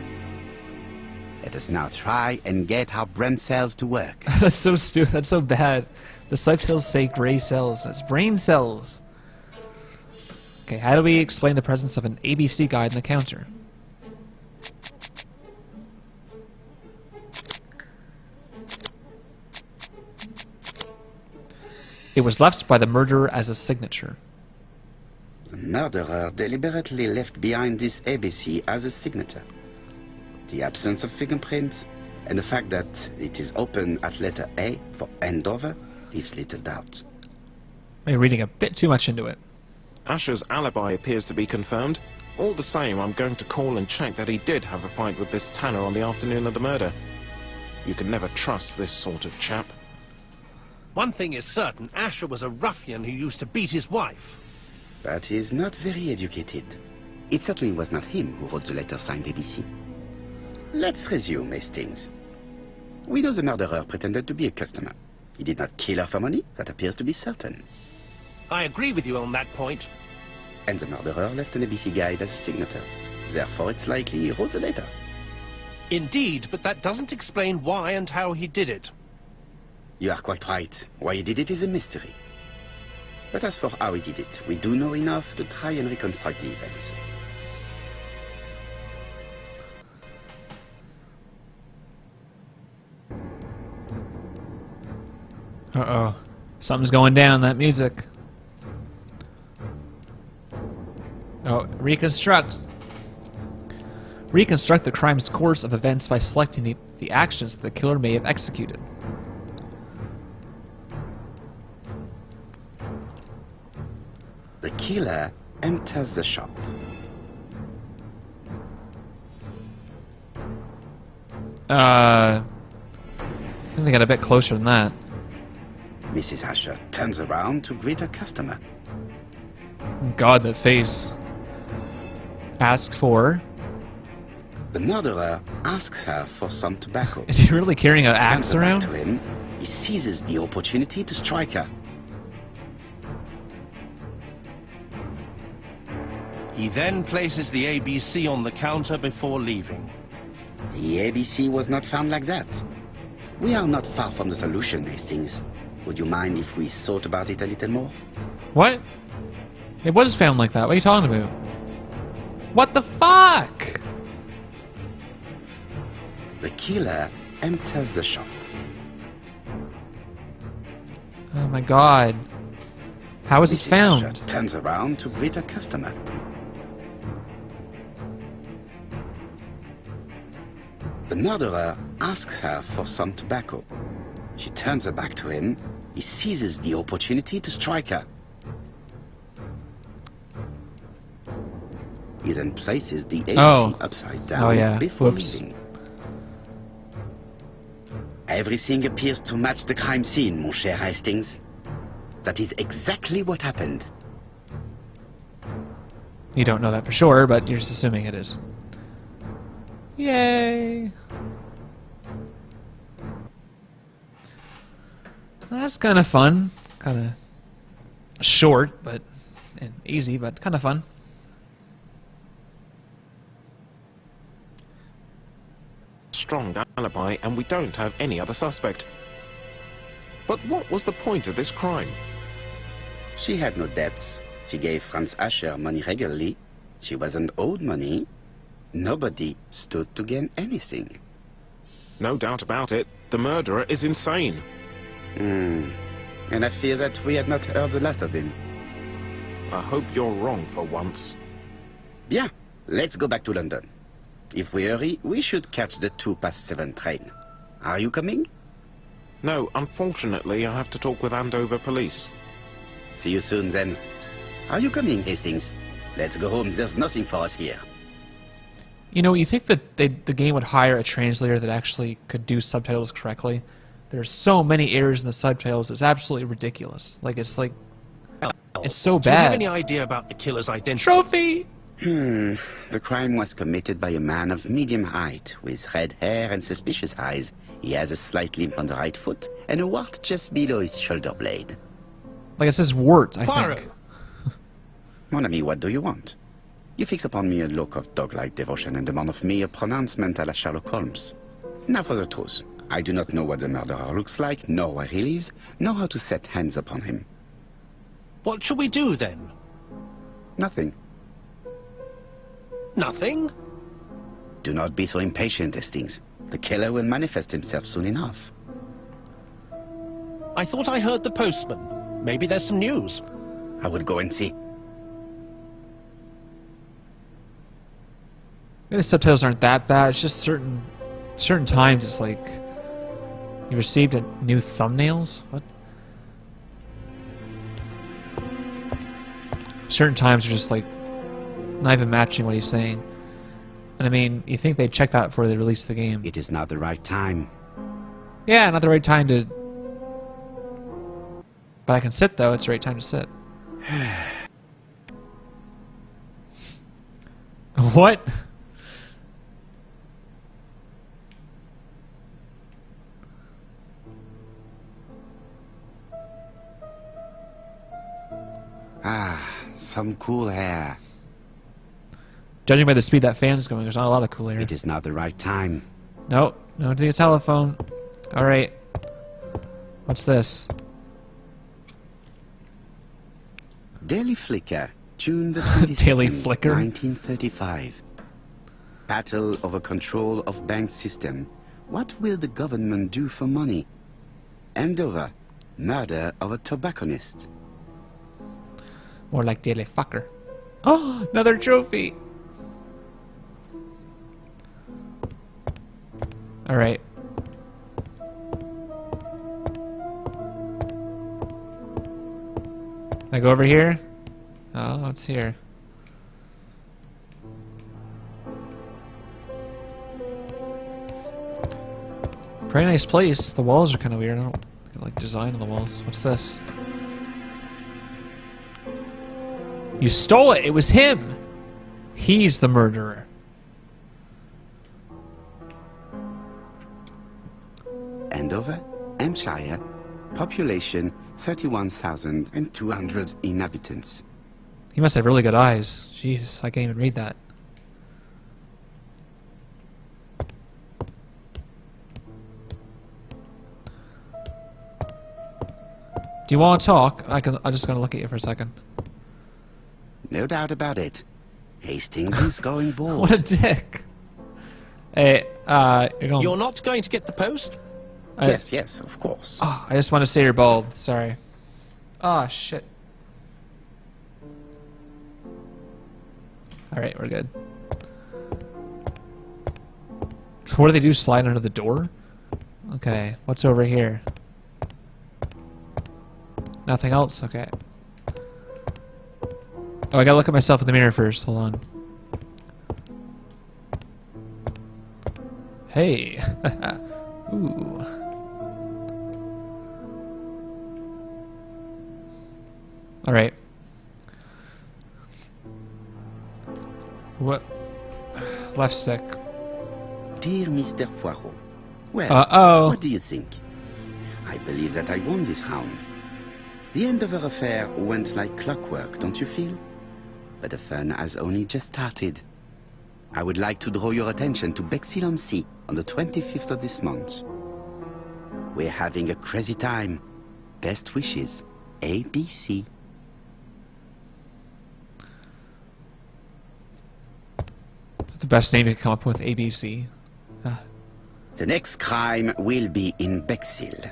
Let us now try and get our brain cells to work. That's so stupid. That's so bad. The subtitles say gray cells. It's brain cells. Okay, how do we explain the presence of an ABC guide on the counter? It was left by the murderer as a signature. The murderer deliberately left behind this ABC as a signature. The absence of fingerprints and the fact that it is open at letter A for Andover leaves little doubt. You're reading a bit too much into it. Asher's alibi appears to be confirmed. All the same, I'm going to call and check that he did have a fight with this Tanner on the afternoon of the murder. You can never trust this sort of chap. One thing is certain, Asher was a ruffian who used to beat his wife. But he is not very educated. It certainly was not him who wrote the letter signed ABC. Let's resume, Hastings. We know the murderer pretended to be a customer. He did not kill her for money, that appears to be certain. I agree with you on that point. And the murderer left an ABC guide as a signature. Therefore, it's likely he wrote the letter. Indeed, but that doesn't explain why and how he did it. You are quite right. Why he did it is a mystery. But as for how he did it, we do know enough to try and reconstruct the events. Uh-oh. Something's going down, that music. Oh, reconstruct. Reconstruct the crime's course of events by selecting the actions that the killer may have executed. The killer enters the shop. I think they got a bit closer than that. Mrs. Asher turns around to greet a customer. God, that face. Ask for... The murderer asks her for some tobacco. Is he really carrying an Turns axe her back around? to him. He seizes the opportunity to strike her. He then places the ABC on the counter before leaving. The ABC was not found like that. We are not far from the solution, Hastings. Would you mind if we thought about it a little more? What? It was found like that. What are you talking about? What the fuck? The killer enters the shop. Oh my god. How is it Mrs. found? Asher turns around to greet a customer. The murderer asks her for some tobacco. She turns her back to him. He seizes the opportunity to strike her. He then places the ABC upside down Oh, yeah. before Whoops. leaving. Everything appears to match the crime scene, mon cher Hastings. That is exactly what happened. You don't know that for sure, but you're just assuming it is. Yay! That's kind of fun. Kind of short, and easy, but kind of fun. Strong alibi, and we don't have any other suspect. But what was the point of this crime? She had no debts. She gave Franz Asher money regularly. She wasn't owed money. Nobody stood to gain anything. No doubt about it, the murderer is insane. And I fear that we had not heard the last of him. I hope you're wrong for once. Bien, let's go back to London. If we hurry, we should catch the 7:02 train. Are you coming? No, unfortunately, I have to talk with Andover police. See you soon then. Are you coming, Hastings? Let's go home, there's nothing for us here. You know, you think that the game would hire a translator that actually could do subtitles correctly? There's so many errors in the subtitles, it's absolutely ridiculous. It's so Do you have bad. any idea about the killer's identity? Trophy! The crime was committed by a man of medium height, with red hair and suspicious eyes. He has a slight limp on the right foot, and a wart just below his shoulder blade. It says wart, I Poirot. think. Mon ami, what do you want? You fix upon me a look of dog-like devotion and demand of me a pronouncement à la Sherlock Holmes. Now for the truth. I do not know what the murderer looks like, nor where he lives, nor how to set hands upon him. What shall we do then? Nothing. Nothing? Do not be so impatient, Hastings. The killer will manifest himself soon enough. I thought I heard the postman. Maybe there's some news. I will go and see. The subtitles aren't that bad. It's just certain times it's like you received a new thumbnails. What? Certain times are just like not even matching what he's saying. And I mean, you think they'd check that before they release the game? It is not the right time. Yeah, not the right time to. But I can sit though. It's the right time to sit. What? Ah, some cool hair. Judging by the speed that fan's going, there's not a lot of cool air. It is not the right time. No, no to the telephone. All right. What's this? Daily Flicker, June the 22nd, Daily Flicker? 1935. Battle over control of bank system. What will the government do for money? Andover, murder of a tobacconist. More like Daily Fucker. Oh, another trophy. All right. Can I go over here? Oh, what's here? Pretty nice place. The walls are kind of weird. I don't like design on the walls. What's this? You stole it. It was him. He's the murderer. Andover, Hampshire, population 31,200 inhabitants. He must have really good eyes. Jeez, I can't even read that. Do you want to talk? I'm just gonna look at you for a second. No doubt about it. Hastings is going bold. What a dick. Hey, you're going. You're not going to get the post? Yes, of course. Oh, I just want to say you're bald. Sorry. Oh shit. All right, we're good. What do they do? Slide under the door? Okay, what's over here? Nothing else? Okay. Oh, I gotta look at myself in the mirror first. Hold on. Hey. Ooh. All right. What? Left stick. Dear Mr. Poirot. Well, Uh-oh. what do you think? I believe that I won this round. The Andover affair went like clockwork, don't you feel? But the fun has only just started. I would like to draw your attention to Bexhill-on-Sea on the 25th of this month. We're having a crazy time. Best wishes, ABC. The best name you could come up with, ABC. The next crime will be in Bexhill.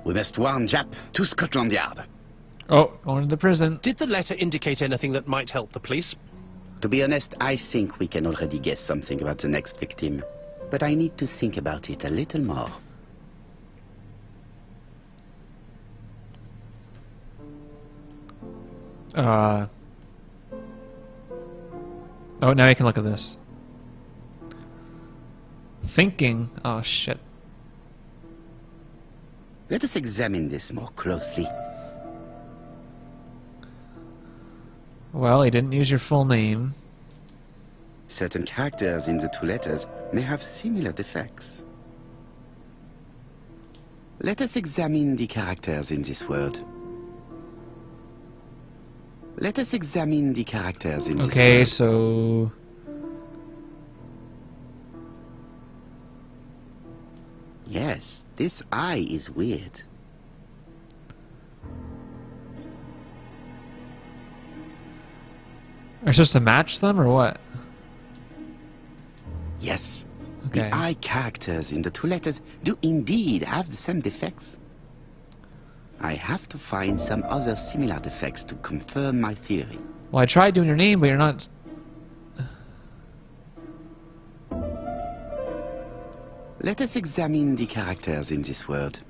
We must warn Jap to Scotland Yard. Oh, going to the prison. Did the letter indicate anything that might help the police? To be honest, I think we can already guess something about the next victim. But I need to think about it a little more. Oh, now I can look at this. Thinking. Oh, shit. Let us examine this more closely. Well, he didn't use your full name. Certain characters in the two letters may have similar defects. Let us examine the characters in this word. Let us examine the characters in this word. Okay, so... Yes, this I is weird. Are you supposed to match them or what? Yes. Okay. The I characters in the two letters do indeed have the same defects. I have to find some other similar defects to confirm my theory. Well, I tried doing your name, but you're not... Let us examine the characters in this word.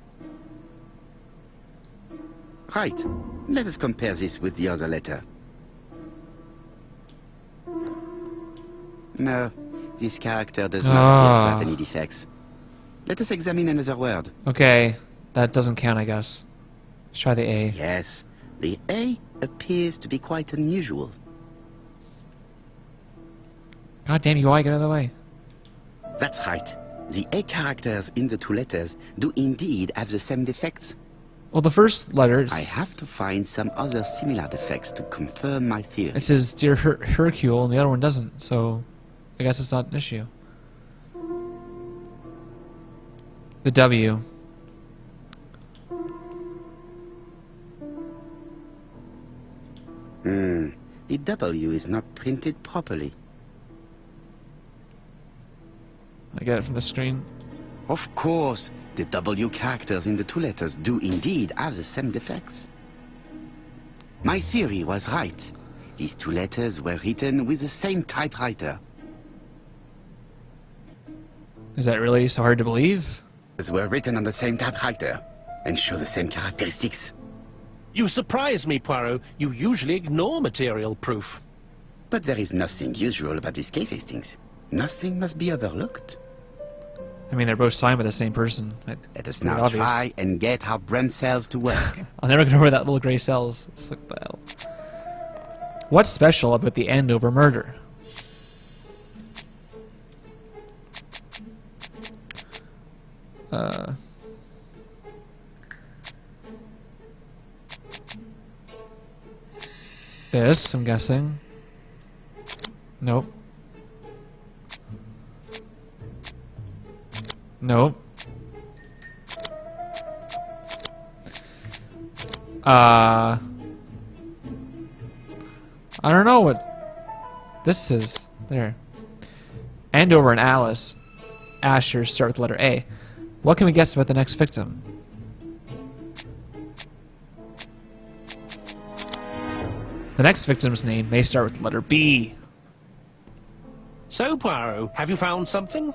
Right. Let us compare this with the other letter. No, this character does not appear to have any defects. Let us examine another word. Okay, that doesn't count, I guess. Let's try the A. Yes, the A appears to be quite unusual. God damn you, why get out of the way? That's right. The A characters in the two letters do indeed have the same defects. Well, the first letters... I have to find some other similar defects to confirm my theory. It says Dear Hercule, and the other one doesn't, so I guess it's not an issue. The W. The W is not printed properly. I get it from the screen. Of course, the W characters in the two letters do indeed have the same defects. My theory was right. These two letters were written with the same typewriter. Is that really so hard to believe? These were written on the same typewriter and show the same characteristics. You surprise me, Poirot. You usually ignore material proof. But there is nothing usual about this case, Hastings. Nothing must be overlooked. I mean, they're both signed by the same person. Let us Pretty now obvious. try and get our brain cells to work. I'll never get over that little gray cells. It's like, well. What's special about the end over murder? This, I'm guessing. Nope. Nope. I don't know what this is. There. Andover and Alice. Asher start with the letter A. What can we guess about the next victim? The next victim's name may start with the letter B. So, Poirot, have you found something?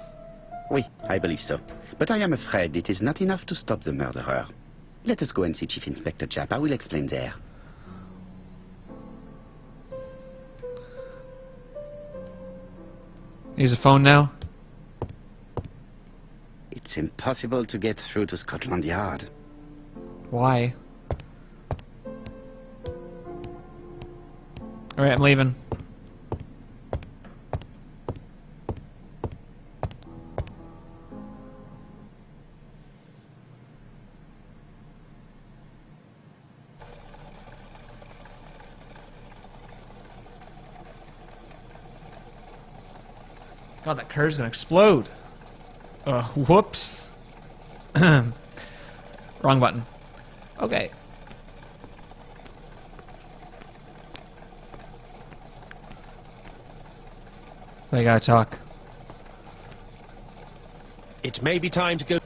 Oui, I believe so. But I am afraid it is not enough to stop the murderer. Let us go and see Chief Inspector Japp. I will explain there. Use a phone now? It's impossible to get through to Scotland Yard. Why? Alright, I'm leaving. God, that car's gonna explode. Whoops. Wrong button. Okay. They gotta talk. It may be time to go.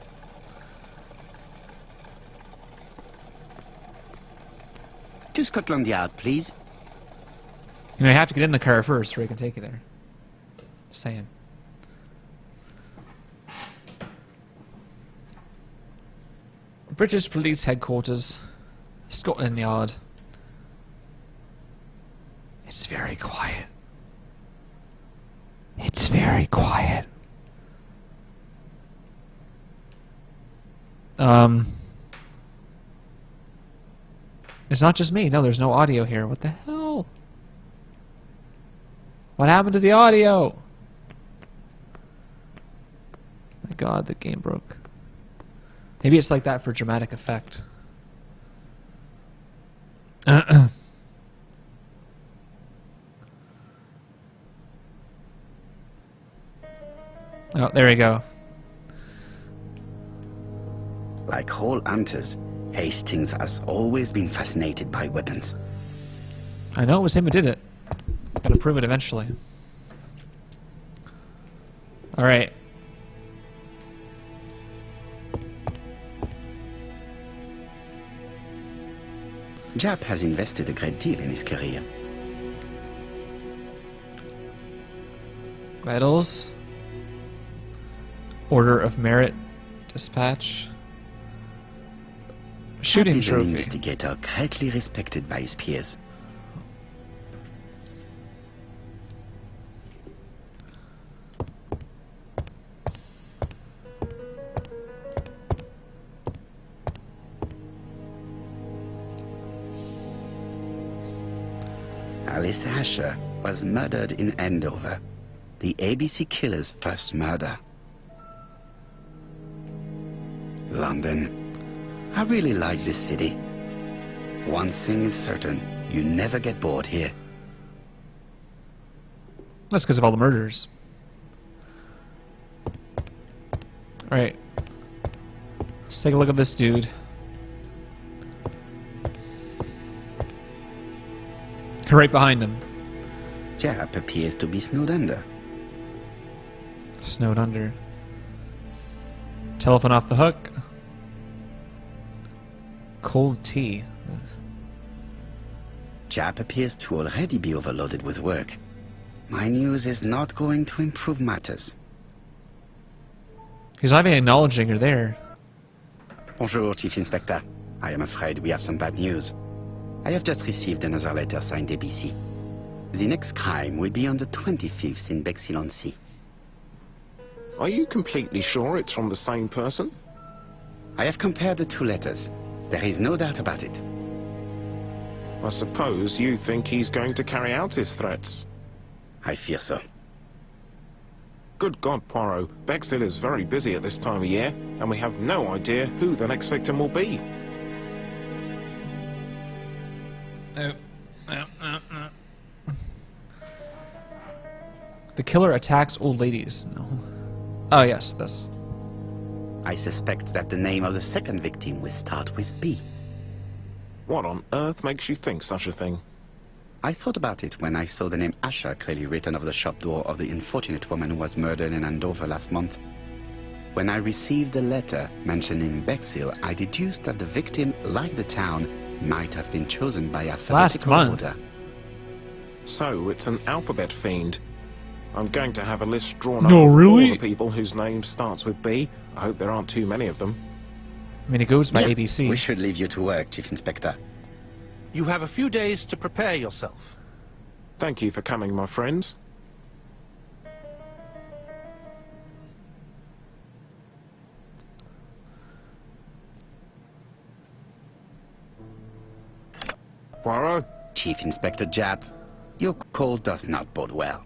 To Scotland Yard, please. You know, you have to get in the car first before you can take you there. Just saying. British Police Headquarters, Scotland Yard. It's very quiet. It's very quiet. It's not just me. No, there's no audio here. What the hell? What happened to the audio? My God, the game broke. Maybe it's like that for dramatic effect. Oh, there we go. Like all hunters, Hastings has always been fascinated by weapons. I know it was him who did it. Got a proof. prove it eventually. Alright. Jap has invested a great deal in his career. Medals. Order of Merit. Dispatch. Shooting Jap is an trophy. investigator greatly respected by his peers. Alice Asher was murdered in Andover, the ABC killer's first murder. London. I really like this city. One thing is certain, you never get bored here. That's because of all the murders. Alright. Let's take a look at this dude. Right behind him. Jap appears to be snowed under. Snowed under. Telephone off the hook. Cold tea. Jap appears to already be overloaded with work. My news is not going to improve matters. He's not even acknowledging her there. Bonjour, Chief Inspector. I am afraid we have some bad news. I have just received another letter signed ABC. The next crime will be on the 25th in Bexhill-on-Sea. Are you completely sure it's from the same person? I have compared the two letters. There is no doubt about it. I suppose you think he's going to carry out his threats. I fear so. Good God, Poirot. Bexhill is very busy at this time of year, and we have no idea who the next victim will be. The killer attacks old ladies. No. Oh yes, this. I suspect that the name of the second victim will start with B. What on earth makes you think such a thing? I thought about it when I saw the name Asher clearly written over the shop door of the unfortunate woman who was murdered in Andover last month. When I received a letter mentioning Bexhill, I deduced that the victim, like the town, might have been chosen by alphabetical month. order. So, it's an alphabet fiend. I'm going to have a list drawn No, up of really? all the people whose name starts with B. I hope there aren't too many of them. I mean, it goes by Yeah, ABC. We should leave you to work, Chief Inspector. You have a few days to prepare yourself. Thank you for coming, my friends. Poirot? Chief Inspector Jap, your call does not bode well.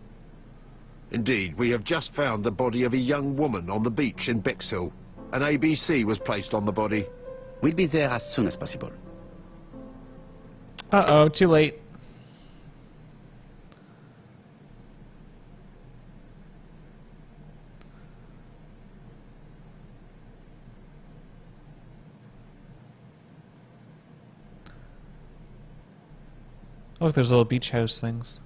Indeed, we have just found the body of a young woman on the beach in Bexhill. An ABC was placed on the body. We'll be there as soon as possible. Uh-oh, too late. Oh, look, there's little beach house things.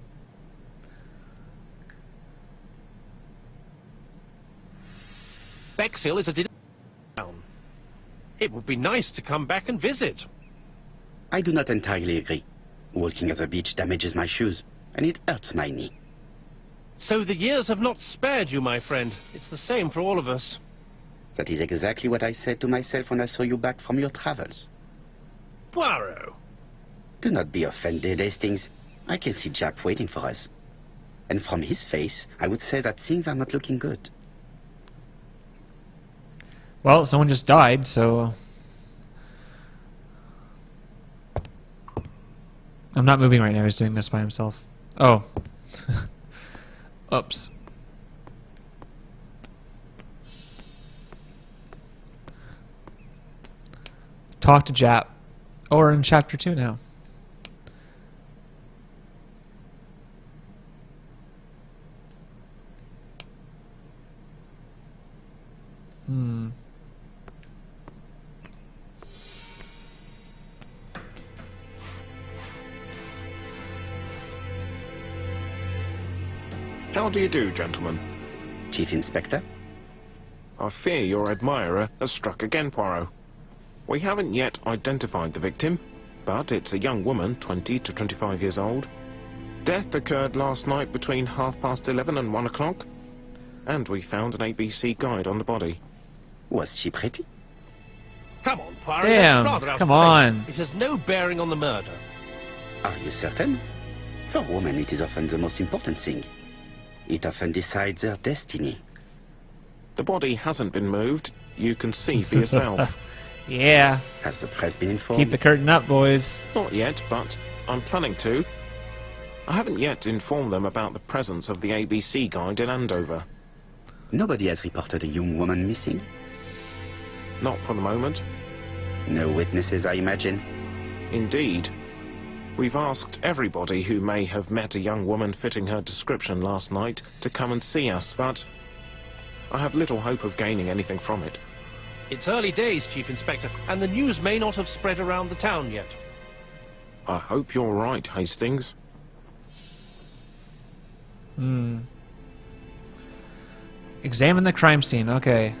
Bexhill is a town. It would be nice to come back and visit. I do not entirely agree. Walking at the beach damages my shoes, and it hurts my knee. So the years have not spared you, my friend. It's the same for all of us. That is exactly what I said to myself when I saw you back from your travels. Poirot. Do not be offended, Hastings. I can see Jap waiting for us. And from his face, I would say that things are not looking good. Well, someone just died, so... I'm not moving right now, he's doing this by himself. Oh. Oops. Talk to Jap. Oh, we're in chapter 2 now. Hmm. How do you do, gentlemen? Chief Inspector? I fear your admirer has struck again, Poirot. We haven't yet identified the victim, but it's a young woman, 20 to 25 years old. Death occurred last night between 11:30 and 1 o'clock, and we found an ABC guide on the body. Was she pretty? Come on, Poirot, Damn, that's rather out come of place. on. It has no bearing on the murder. Are you certain? For women, it is often the most important thing. It often decides their destiny. The body hasn't been moved. You can see for yourself. Yeah. Has the press been informed? Keep the curtain up, boys. Not yet, but I'm planning to. I haven't yet informed them about the presence of the ABC guide in Andover. Nobody has reported a young woman missing? Not for the moment. No witnesses, I imagine? Indeed. We've asked everybody who may have met a young woman fitting her description last night to come and see us, but I have little hope of gaining anything from it. It's early days, Chief Inspector, and the news may not have spread around the town yet. I hope you're right, Hastings. Examine the crime scene. Okay.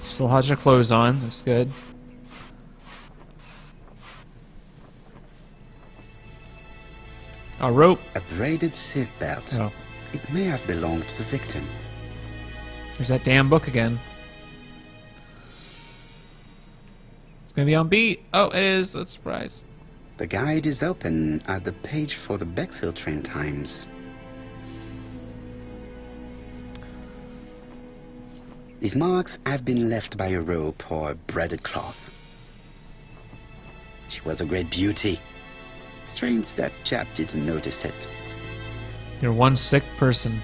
Still has your clothes on. That's good. A rope. A braided silk belt. Oh. It may have belonged to the victim. There's that damn book again. It's gonna be on beat. Oh, it is. That's a surprise. The guide is open at the page for the Bexhill train times. These marks have been left by a rope or a braided cloth. She was a great beauty. Strange that chap didn't notice it. You're one sick person.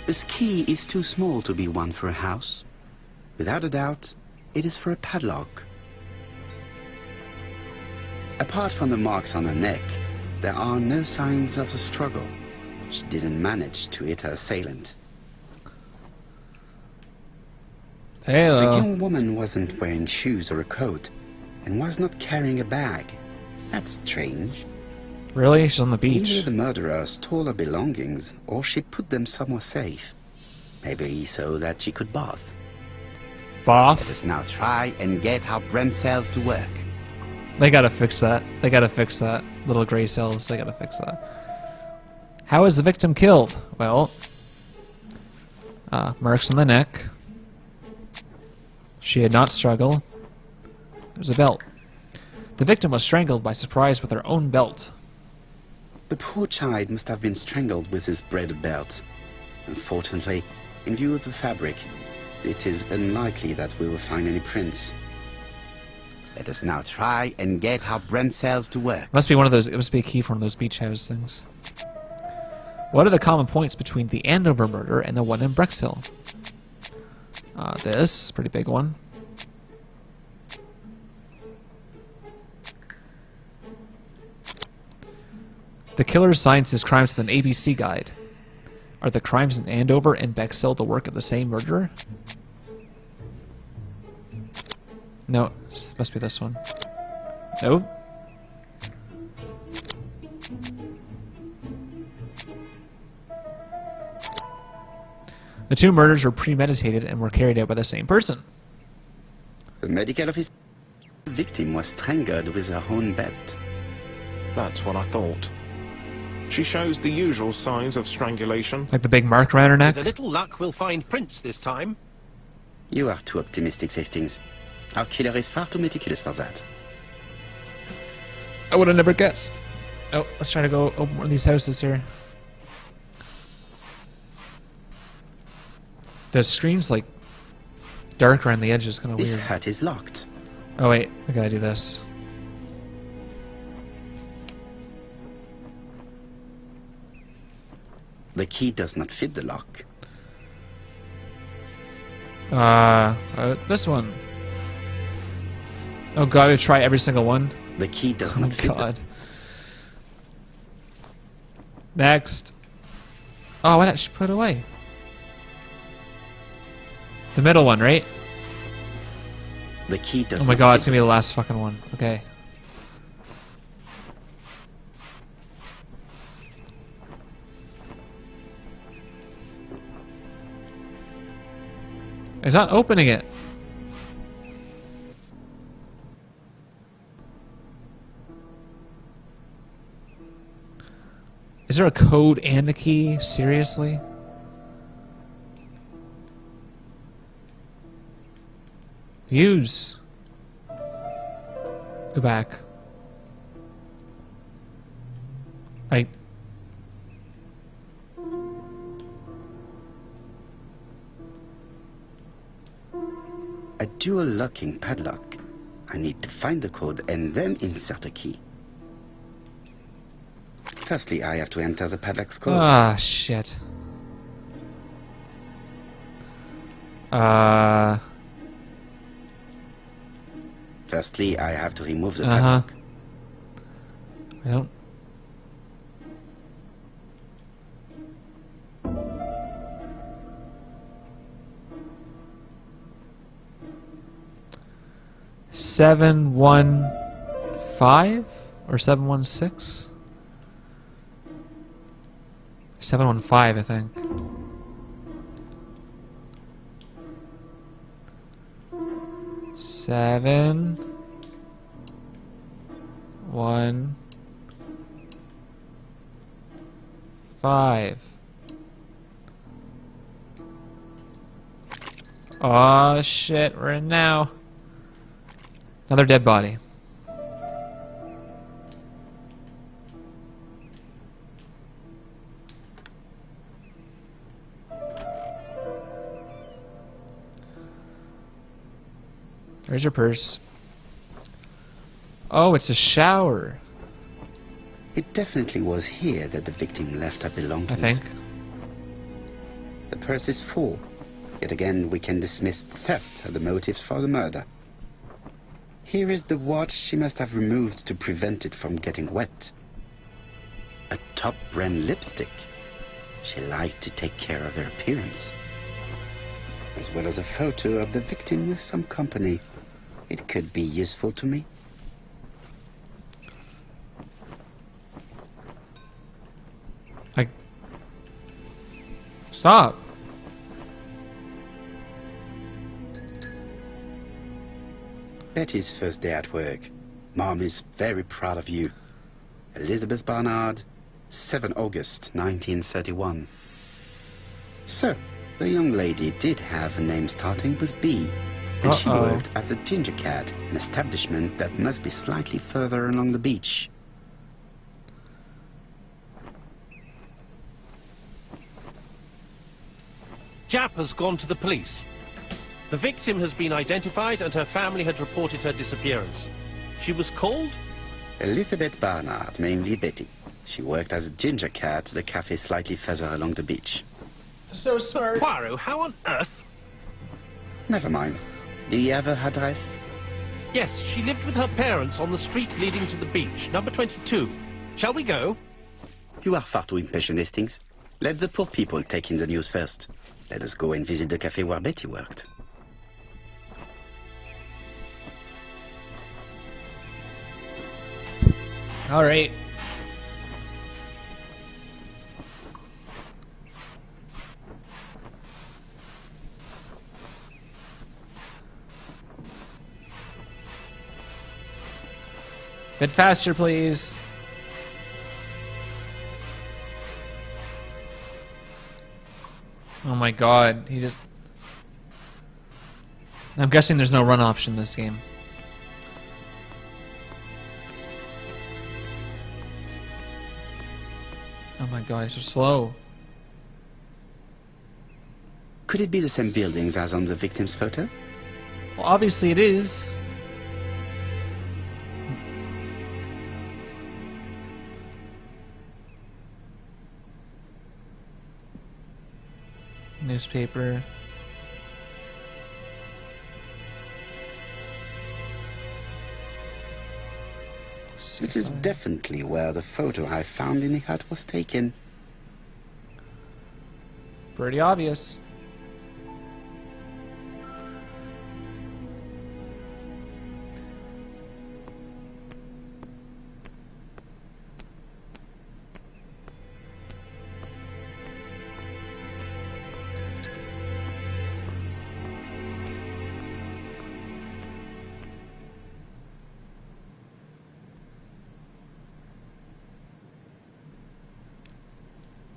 This key is too small to be one for a house. Without a doubt, it is for a padlock. Apart from the marks on her neck, there are no signs of the struggle. She didn't manage to hit her assailant. The Hello. young woman wasn't wearing shoes or a coat, and was not carrying a bag. That's strange. Really? She's on the Either beach. the murderer stole her belongings, or she put them somewhere safe. Maybe so that she could bath. Let Bath. us now try and get our brain cells to work. They gotta fix that. They gotta fix that. Little gray cells. They gotta fix that. How is the victim killed? Well, marks on the neck. She did not struggle. There's a belt. The victim was strangled by surprise with her own belt. The poor child must have been strangled with his braided belt. Unfortunately, in view of the fabric, it is unlikely that we will find any prints. Let us now try and get our brain cells to work. Must be one of those. It must be a key for one of those beach house things. What are the common points between the Andover murder and the one in Brexhill? This pretty big one. The killer assigns his crimes with an ABC guide. Are the crimes in Andover and Bexhill the work of the same murderer? No, this must be this one. Nope. The two murders were premeditated and were carried out by the same person. The medical officer the victim was strangled with her own belt. That's what I thought. She shows the usual signs of strangulation. Like the big mark around her neck? With a little luck, we'll find prints this time. You are too optimistic, Hastings. Our killer is far too meticulous for that. I would have never guessed. Oh, let's try to go open one of these houses here. The screen's like dark around the edges, kind of This weird. hut is locked. Oh wait, I gotta do this. The key does not fit the lock. This one. Oh god, I would try every single one. The key does Oh not fit god. Next. Oh, why not just put it away? The middle one, right? the key does Oh my not god, fit it's gonna be the last fucking one. Okay. It's not opening it. Is there a code and a key? Seriously? Use. Go back. I A dual locking padlock. I need to find the code and then insert a key. Firstly, I have to enter the padlock's code. Ah, shit. Firstly, I have to remove the Uh-huh. padlock. I don't. Seven, 1, 5 or 716? 715, I think. Seven, 1, 5. Oh shit, we're in now. Another dead body. There's your purse. Oh, it's a shower. It definitely was here that the victim left her I belongings. think. The purse is full. Yet again, we can dismiss theft as the motive for the murder. Here is the watch she must have removed to prevent it from getting wet. A top-brand lipstick. She liked to take care of her appearance. As well as a photo of the victim with some company. It could be useful to me. Like, stop. Betty's first day at work. Mom is very proud of you. Elizabeth Barnard, 7 August 1931. So, the young lady did have a name starting with B, and she Uh-oh. worked as a ginger cat, an establishment that must be slightly further along the beach. Jap has gone to the police. The victim has been identified and her family had reported her disappearance. She was called? Elizabeth Barnard, mainly Betty. She worked as a ginger cat at the cafe slightly further along the beach. So smart. Poirot, how on earth? Never mind. Do you have her address? Yes, she lived with her parents on the street leading to the beach, number 22. Shall we go? You are far too impatient, Hastings. Let the poor people take in the news first. Let us go and visit the cafe where Betty worked. All right. Bit faster, please. Oh my god, he just... I'm guessing there's no run option in this game. Oh my god, he's so slow. Could it be the same buildings as on the victim's photo? Well, obviously it is. Newspaper. This is definitely where the photo I found in the hut was taken. Pretty obvious.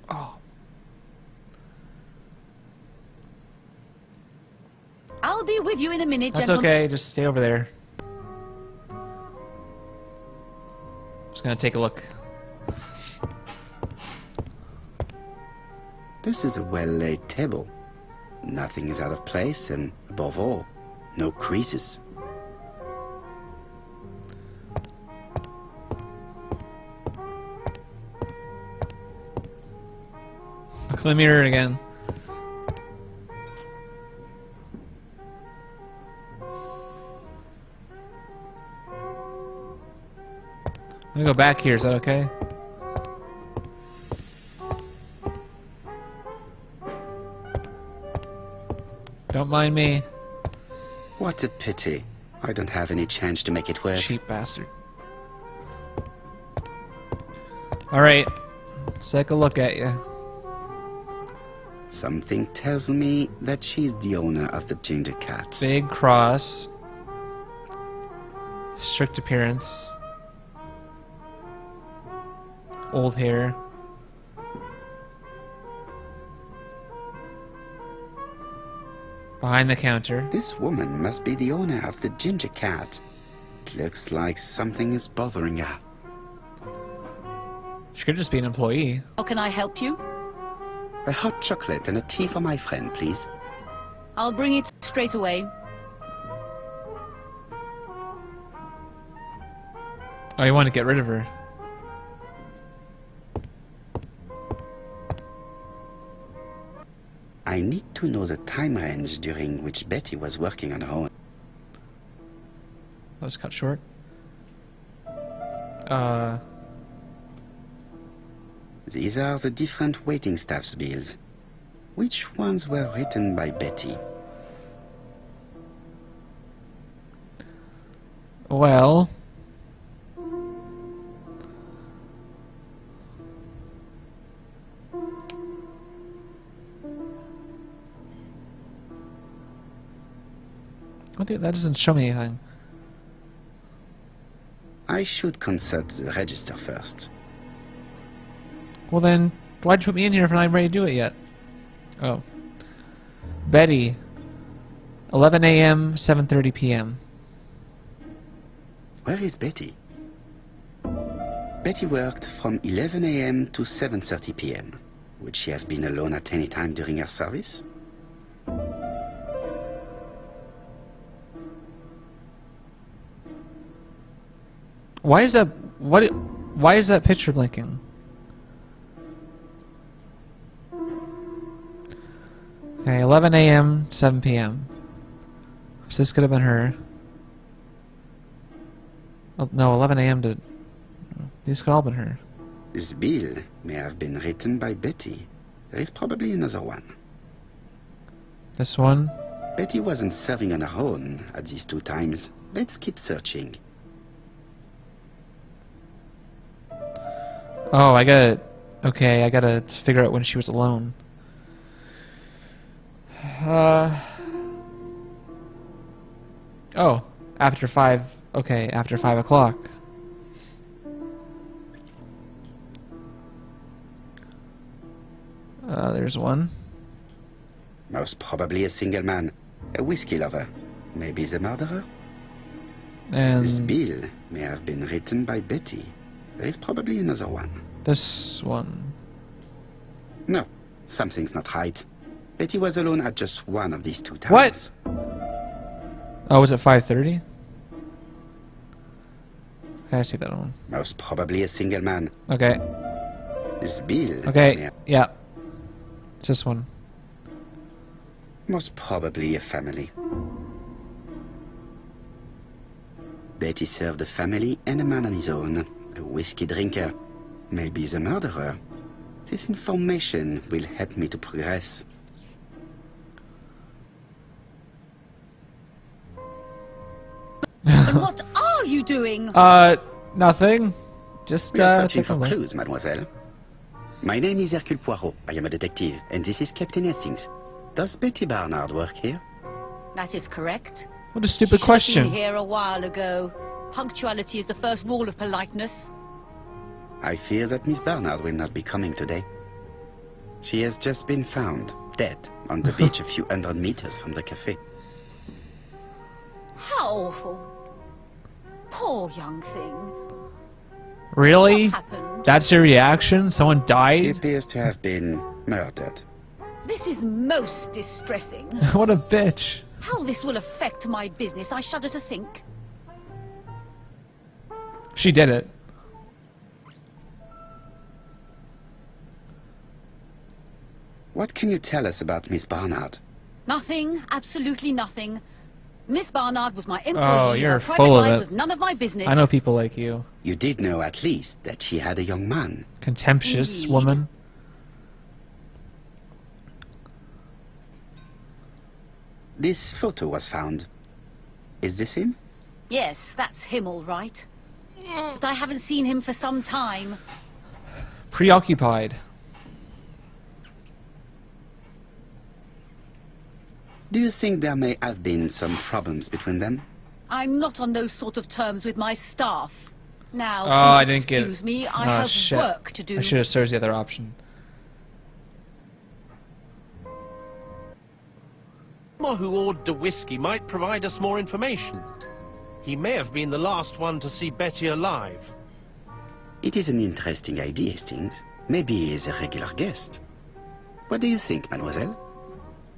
I'll be with you in a minute, That's gentlemen. okay, just stay over there. Just gonna take a look. This is a well-laid table. Nothing is out of place, and above all, no creases. Look in the mirror again. I'm gonna go back here, is that okay? Don't mind me. What a pity. I don't have any change to make it work. Cheap bastard. Alright. Let's take a look at you. Something tells me that she's the owner of the ginger cat. Big cross. Strict appearance. Old hair. Behind the counter. This woman must be the owner of the ginger cat. It looks like something is bothering her. She could just be an employee. How can I help you? A hot chocolate and a tea for my friend, please. I'll bring it straight away. Oh, you want to get rid of her? I need to know the time range during which Betty was working on her own. That was cut short. These are the different waiting staff's bills. Which ones were written by Betty? Well... I think that doesn't show me anything. I should consult the register first. Well then, why'd you put me in here if I'm not ready to do it yet? Oh. Betty. 11 a.m., 7:30 p.m. Where is Betty? Betty worked from 11 a.m. to 7:30 p.m. Would she have been alone at any time during her service? Why is that picture blinking? Okay, 11 a.m., 7 p.m. So this could have been her. Oh, no, 11 a.m. to... These could all have been her. This bill may have been written by Betty. There is probably another one. This one? Betty wasn't serving on her own at these two times. Let's keep searching. Oh, I gotta... Okay, I gotta figure out when she was alone. Oh, after 5... Okay, after 5 o'clock. There's one. Most probably a single man. A whiskey lover. Maybe the murderer? And This bill may have been written by Betty. There is probably another one. this one. No, something's not right. Betty was alone at just one of these two What? times. Oh, was it 5:30? Okay, I see that one. Most probably a single man. Okay. This bill... Okay, yeah. It's this one. Most probably a family. Betty served a family and a man on his own. A whiskey drinker. Maybe the murderer. This information will help me to progress. And what are you doing? Nothing. Just, We are searching taking a for look. clues, mademoiselle. My name is Hercule Poirot. I am a detective, and this is Captain Hastings. Does Betty Barnard work here? That is correct. What a She stupid should have question. been here a while ago. Punctuality is the first rule of politeness. I fear that Miss Barnard will not be coming today. She has just been found, dead, on the beach a few hundred meters from the cafe. How awful. Poor young thing. Really? What happened? That's your reaction? Someone She died? appears to have been murdered. This is most distressing. What a bitch. How this will affect my business, I shudder to think. She did it. What can you tell us about Miss Barnard? Nothing, absolutely nothing. Miss Barnard was my employee. Oh, you're Her private full of life it. was none of my business. I know people like you. You did know at least that she had a young man. Contemptuous Indeed. woman. This photo was found. Is this him? Yes, that's him all right. But I haven't seen him for some time. Preoccupied. Do you think there may have been some problems between them? I'm not on those sort of terms with my staff. Now, Oh, I please didn't get it. excuse me, I Oh, have shit. work to do. I should have searched the other option. Someone who ordered the whiskey might provide us more information. He may have been the last one to see Betty alive. It is an interesting idea, Hastings. Maybe he is a regular guest. What do you think, mademoiselle?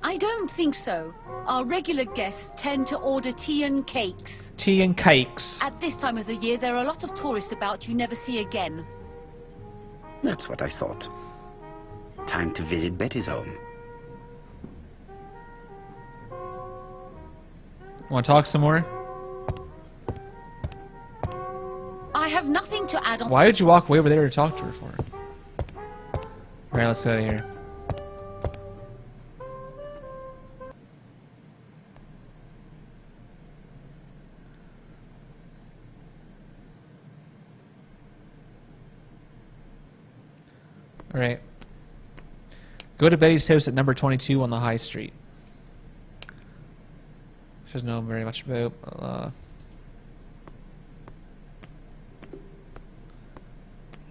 I don't think so. Our regular guests tend to order tea and cakes. Tea and cakes. At this time of the year, there are a lot of tourists about you never see again. That's what I thought. Time to visit Betty's home. Want to talk some more? I have nothing to add on. Why did you walk way over there to talk to her for? Alright, let's get out of here. Alright. Go to Betty's house at number 22 on the High Street. She doesn't know very much about.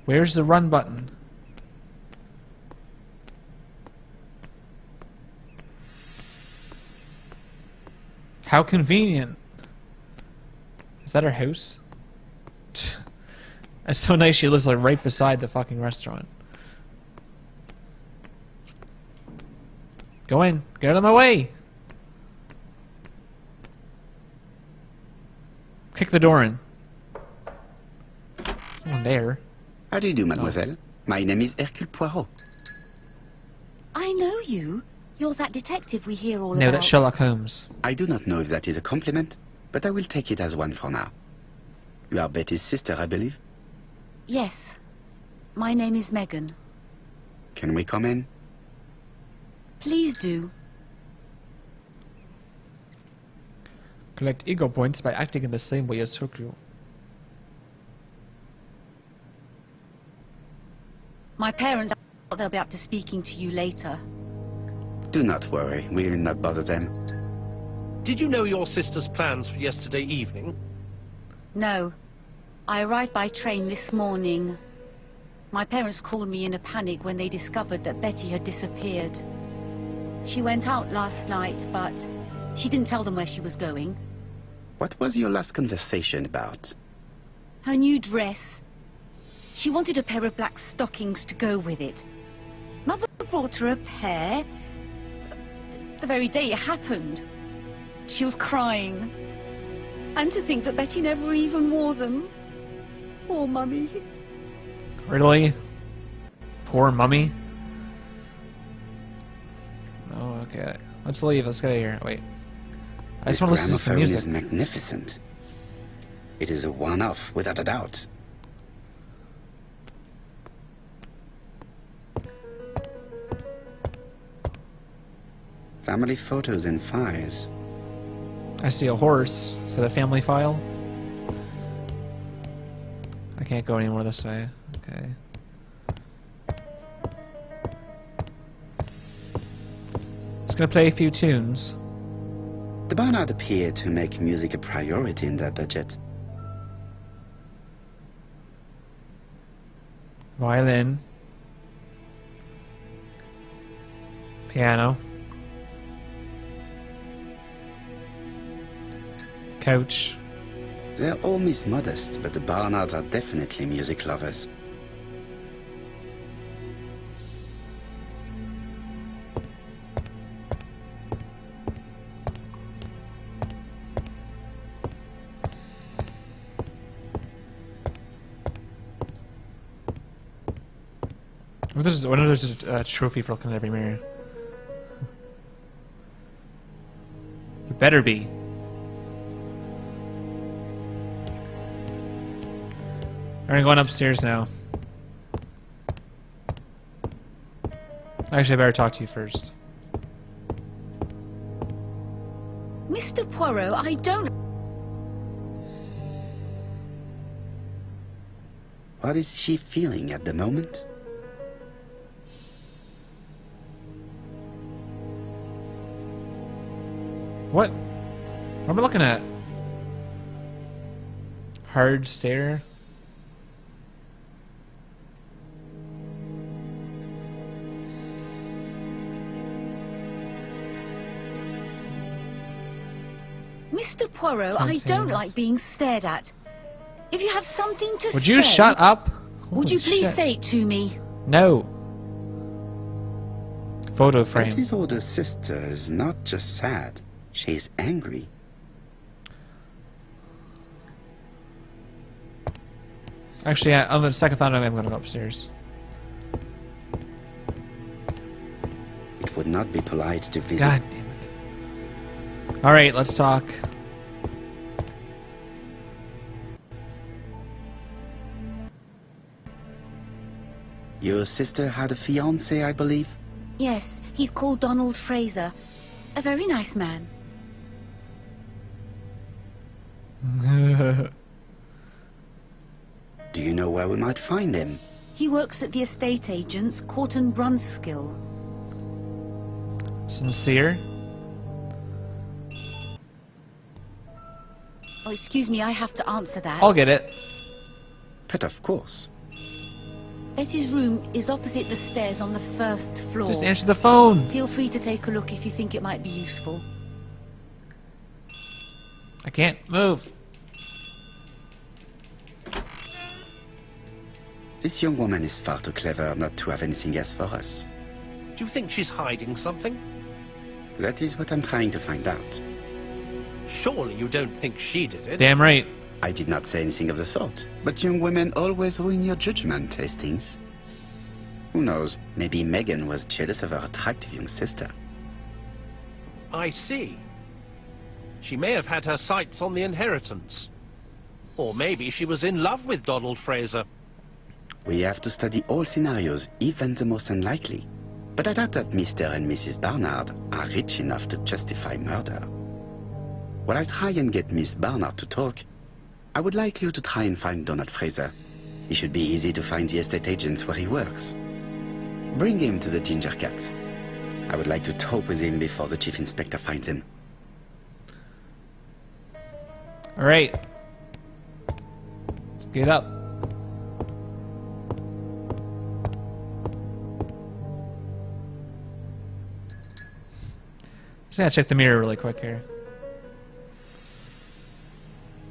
Where's the run button? How convenient. Is that her house? That's so nice she lives like right beside the fucking restaurant. Go in. Get out of my way. Kick the door in. Someone there. How do you do, mademoiselle? My name is Hercule Poirot. I know you. You're that detective we hear all about. No, that's Sherlock Holmes. I do not know if that is a compliment, but I will take it as one for now. You are Betty's sister, I believe? Yes. My name is Megan. Can we come in? Please do. Collect ego points by acting in the same way as Hercule. My parents, they'll be up to speaking to you later. Do not worry, we will not bother them. Did you know your sister's plans for yesterday evening? No. I arrived by train this morning. My parents called me in a panic when they discovered that Betty had disappeared. She went out last night, but she didn't tell them where she was going. What was your last conversation about? Her new dress. She wanted a pair of black stockings to go with it. Mother brought her a pair. The very day it happened. She was crying. And to think that Betty never even wore them. Poor Mummy. Really? Poor mummy? Oh, okay. Let's leave. Let's get out of here. Wait. I just This want to listen to some gramophone music. is magnificent. It is a one-off, without a doubt. Family photos and files. I see a horse. Is that a family file? I can't go anymore this way. Okay. It's gonna play a few tunes. The Barnard appeared to make music a priority in their budget. Violin. Piano. Couch. They're all Miss Modest, but the Barnards are definitely music lovers. I wonder if there's a trophy for looking at every mirror. You better be. Alright, going upstairs now. Actually, I better talk to you first. Mr. Poirot, I don't... What is she feeling at the moment? What? What am I looking at? Hard stare? Mr. Poirot, I don't like being stared at. If you have something to say... Would you shut up? Would you Holy please shit. say it to me? No. Photo frame. Betty's older sister is not just sad. She's angry. Actually, yeah, on the second thought, I'm going to go upstairs. It would not be polite to visit. God damn it. Alright, let's talk. Your sister had a fiancé, I believe? Yes, he's called Donald Fraser. A very nice man. Do you know where we might find him? He works at the estate agent's, Corton Brunskill. Sincere? Oh, excuse me, I have to answer that. I'll get it. But of course. Betty's room is opposite the stairs on the first floor. Just answer the phone. Feel free to take a look if you think it might be useful. I can't move. This young woman is far too clever not to have anything else for us. Do you think she's hiding something? That is what I'm trying to find out. Surely you don't think she did it? Damn right. I did not say anything of the sort. But young women always ruin your judgment, Hastings. Who knows, maybe Megan was jealous of her attractive young sister. I see. She may have had her sights on the inheritance. Or maybe she was in love with Donald Fraser. We have to study all scenarios, even the most unlikely. But I doubt that Mr. and Mrs. Barnard are rich enough to justify murder. While I try and get Miss Barnard to talk, I would like you to try and find Donald Fraser. It should be easy to find the estate agents where he works. Bring him to the Ginger Cat. I would like to talk with him before the Chief Inspector finds him. Alright. Let's get up. Just gotta check the mirror really quick here.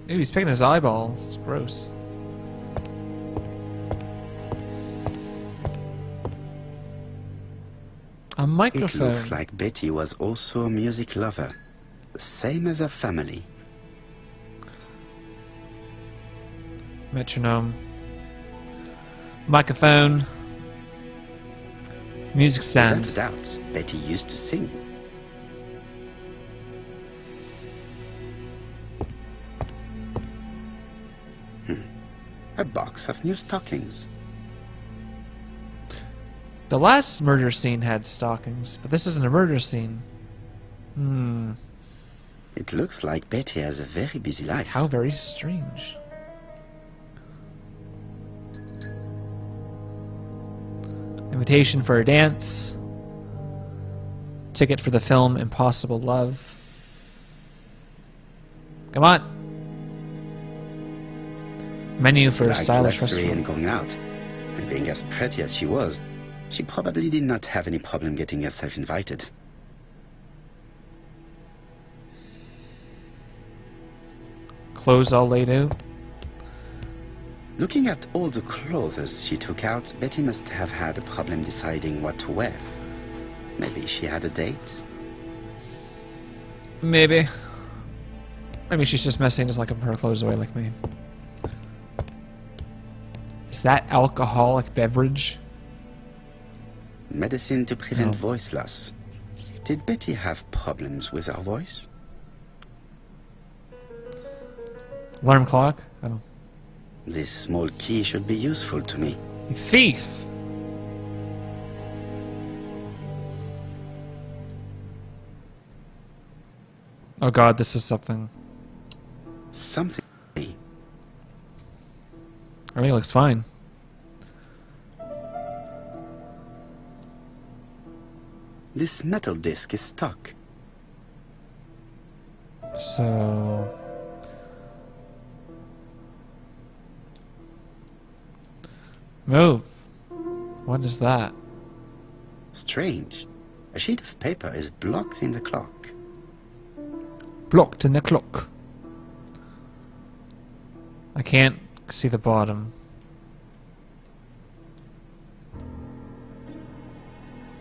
Ooh, he's picking his eyeballs. It's gross. A It microphone. looks like Betty was also a music lover, the same as her family. Metronome. Microphone. Music stand. Without doubt, Betty used to sing. A box of new stockings. The last murder scene had stockings, but this isn't a murder scene. It looks like Betty has a very busy life. How very strange. Invitation for a dance. Ticket for the film Impossible Love. Come on. Menu for a Like stylish luxury restaurant. and going out. And being as pretty as she was, She probably did not have any problem getting herself invited. Clothes all laid out. Looking at all the clothes she took out, Betty must have had a problem deciding what to wear. Maybe she had a date? Maybe. Maybe she's just messing just like her clothes away like me. Is that alcoholic beverage? Medicine to prevent No. voice loss. Did Betty have problems with her voice? Alarm clock? Oh. This small key should be useful to me. You thief! Oh god, this is something. Something. Everything looks fine. This metal disc is stuck. So... Move. What is that? Strange. A sheet of paper is blocked in the clock. Blocked in the clock. I can't see the bottom.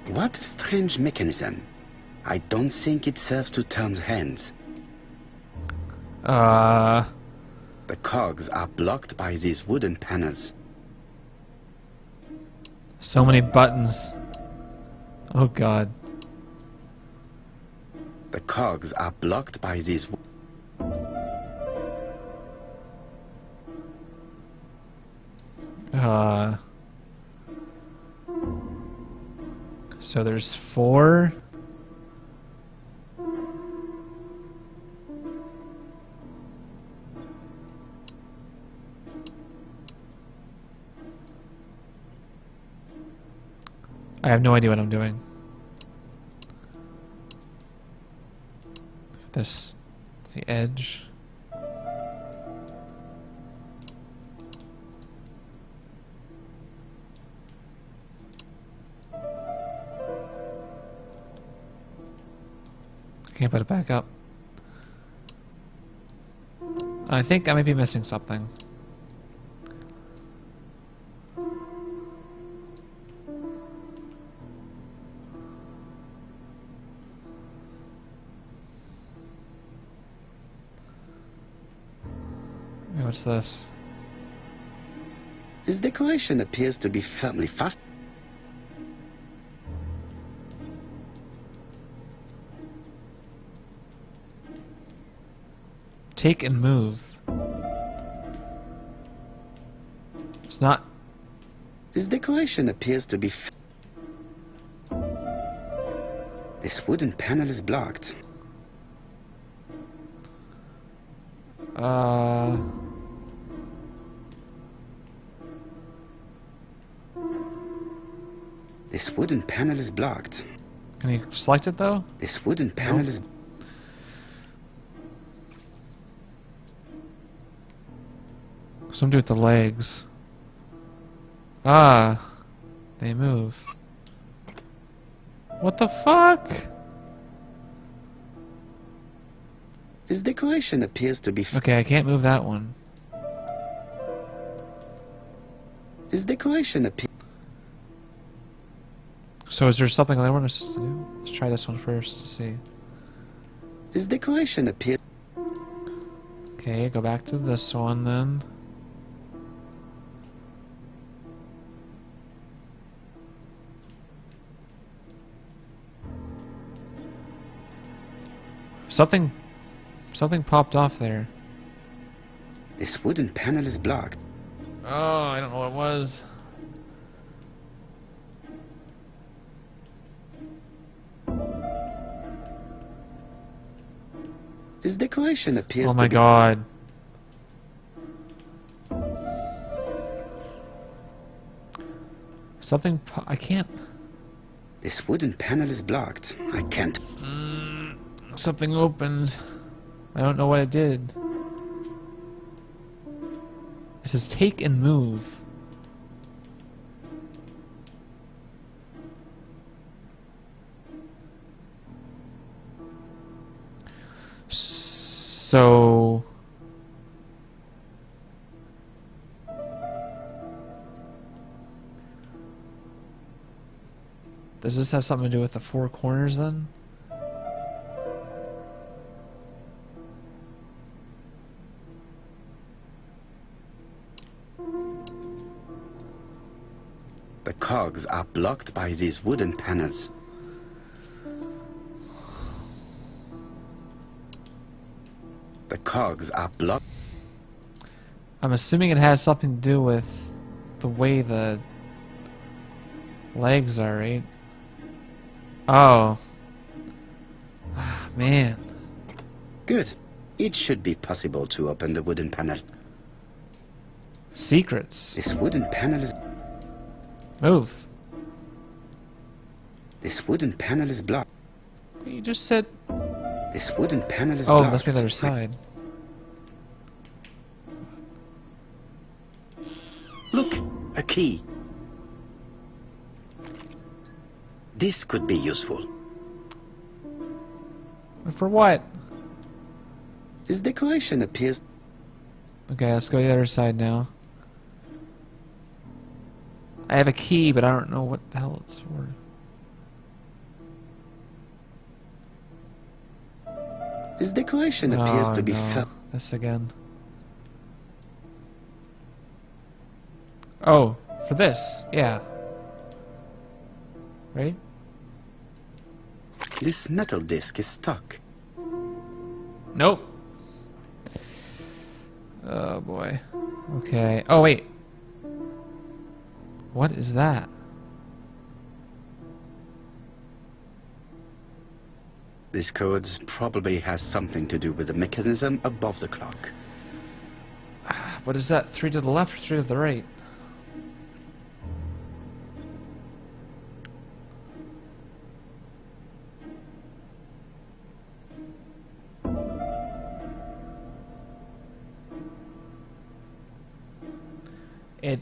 What a strange mechanism. I don't think it serves to turn hands. The cogs are blocked by these wooden panels. So many buttons. Oh god. The cogs are blocked by these... So there's 4. I have no idea what I'm doing. This, the edge. Can't put it back up. I think I might be missing something. What's this? This decoration appears to be firmly fastened. Take and move. It's not. This decoration appears to be... This wooden panel is blocked. This wooden panel is blocked. Can you select it though? This wooden panel Nope. is... Something with the legs. Ah, they move. What the fuck? This decoration appears to be... Okay, I can't move that one. This decoration appears... So is there something other one I'm supposed to do? Let's try this one first to see. This decoration appears... Okay, go back to this one then. Something popped off there. This wooden panel is blocked. Oh, I don't know what it was. This decoration appears Oh to my be... god. I can't. This wooden panel is blocked. I can't... Something opened. I don't know what it did. It says take and move. So... Does this have something to do with the four corners then? The cogs are blocked by these wooden panels. The cogs are blocked. I'm assuming it has something to do with the way the legs are, right? Oh. Ah, man. Good. It should be possible to open the wooden panel. Secrets. This wooden panel is... Move. This wooden panel is blocked. You just said... This wooden panel is Oh, blocked. must be the other side. Look, a key. This could be useful. For what? This decoration appears... Okay, let's go to the other side now. I have a key, but I don't know what the hell it's for. This decoration appears to be... no. This again. Oh, for this, yeah. Right? This metal disc is stuck. Nope. Oh boy. Okay. Oh wait. What is that? This code probably has something to do with the mechanism above the clock. What is that? 3 to the left or 3 to the right? It...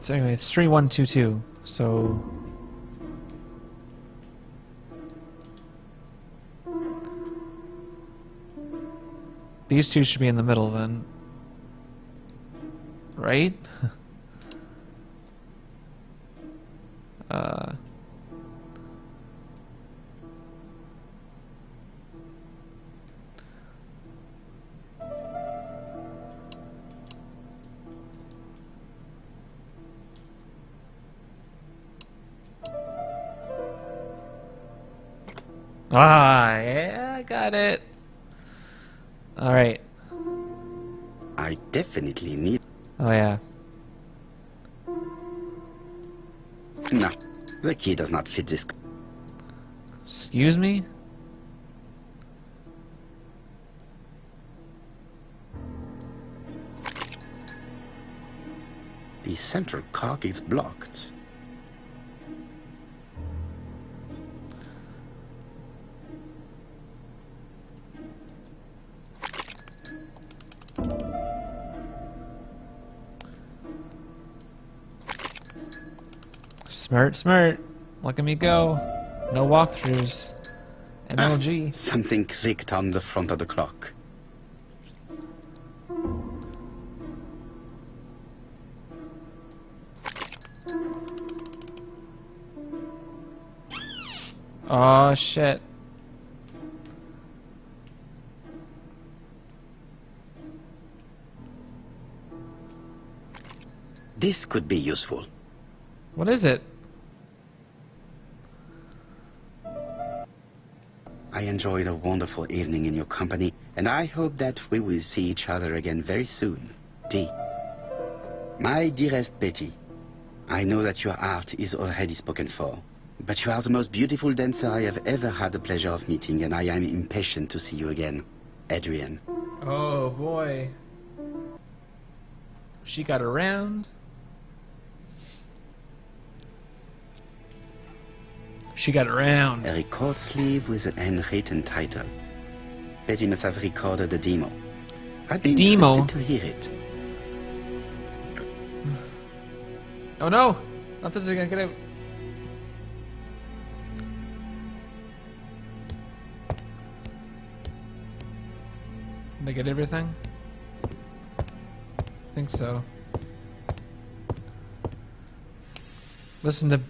So anyway, it's 3122, so... These two should be in the middle then. Right? Ah, yeah, I got it. Alright. I definitely need... Oh, yeah. No, the key does not fit this... Excuse me? The central cog is blocked. Smart, smart. Look at me go. No walkthroughs. MLG. Something clicked on the front of the clock. Oh, shit. This could be useful. What is it? I enjoyed a wonderful evening in your company, and I hope that we will see each other again very soon. D. My dearest Betty, I know that your art is already spoken for, but you are the most beautiful dancer I have ever had the pleasure of meeting, and I am impatient to see you again. Adrian. Oh, boy. She got around. She got around. A record sleeve with an handwritten title. Betty must have recorded the demo. I'd be interested to hear it. Oh no! Not this is gonna get out. get everything? I think so. Listen to...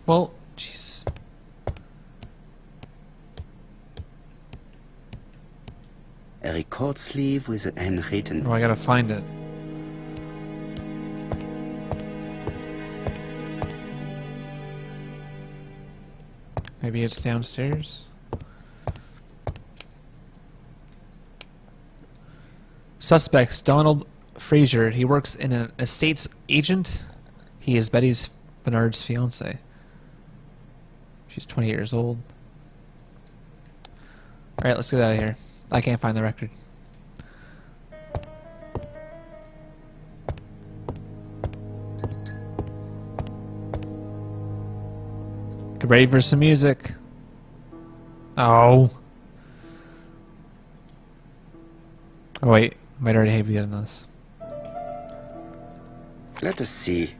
Well, jeez. A record sleeve with an handwritten. Oh, I gotta find it. Maybe it's downstairs? Suspects, Donald Fraser. He works in an estates agent. He is Betty's Bernard's fiance. She's 20 years old. Alright, let's get out of here. I can't find the record. Get ready for some music. Oh. Oh wait, might already have you done this. Let us see.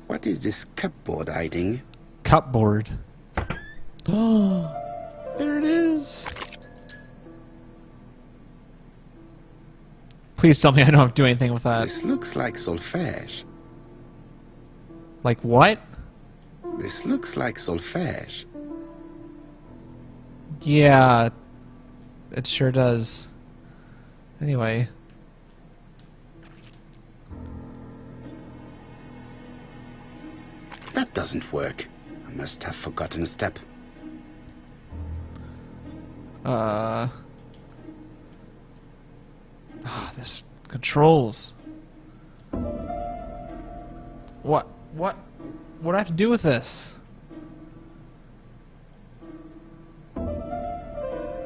What is this cupboard hiding? Cupboard. Oh, there it is. Please tell me I don't have to do anything with that. This looks like solfège. Like what? This looks like solfège. Yeah, it sure does. Anyway. That doesn't work. I must have forgotten a step. This controls. What do I have to do with this?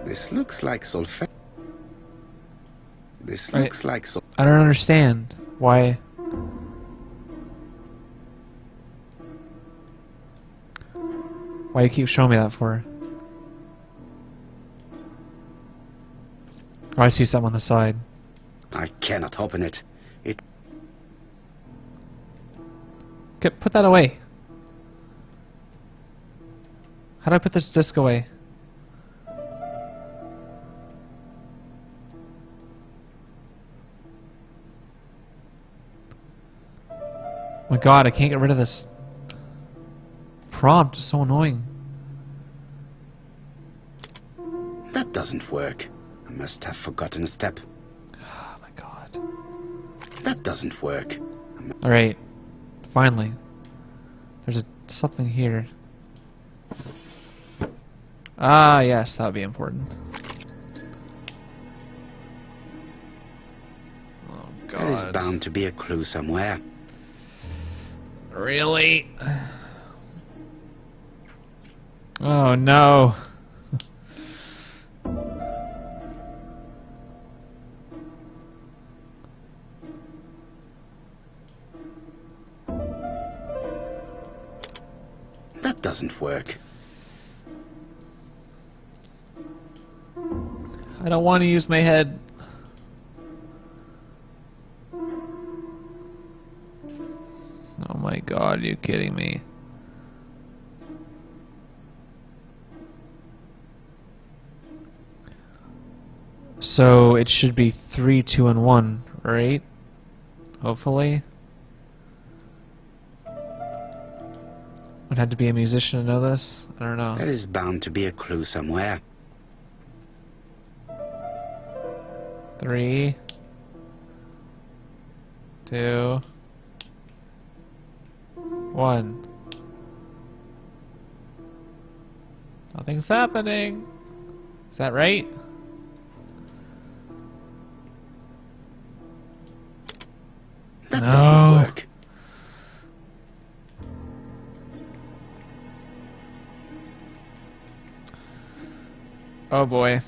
This looks like solfège. This Right. looks like sol. I don't understand. Why? Why you keep showing me that for? Oh, I see something on the side. I cannot open it. It. Okay, put that away. How do I put this disc away? My god, I can't get rid of this prompt. It's so annoying. That doesn't work. I must have forgotten a step. Oh my god. That doesn't work. Alright. Finally. There's something here. Ah, yes, that would be important. Oh god. There is bound to be a clue somewhere. Really? Oh no. That doesn't work. I don't want to use my head. Oh my god, are you kidding me? So it should be 3, 2, and 1, right? Hopefully. Would have to be a musician to know this? I don't know. There is bound to be a clue somewhere. 3, 2, 1. Nothing's happening. Is that right? That No. doesn't work. Oh boy.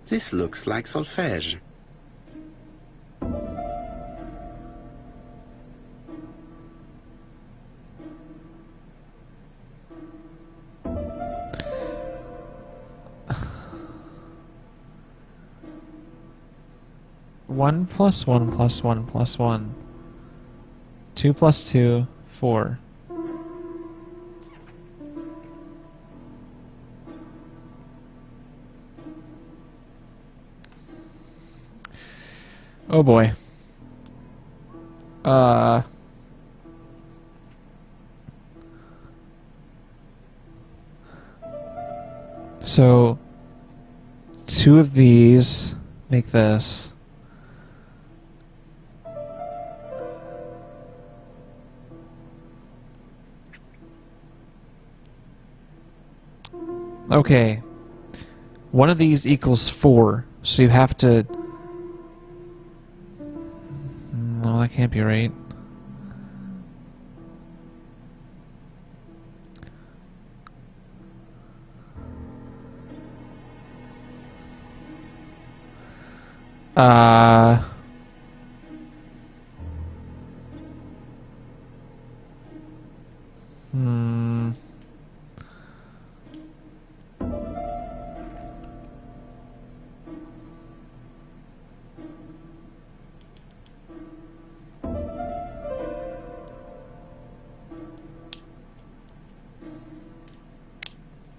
This looks like solfège. One plus one plus one plus one. 2 plus 2, 4. Oh boy. So 2 of these make this. Okay. 1 of these equals 4, so you have to... No, that can't be right. Hmm.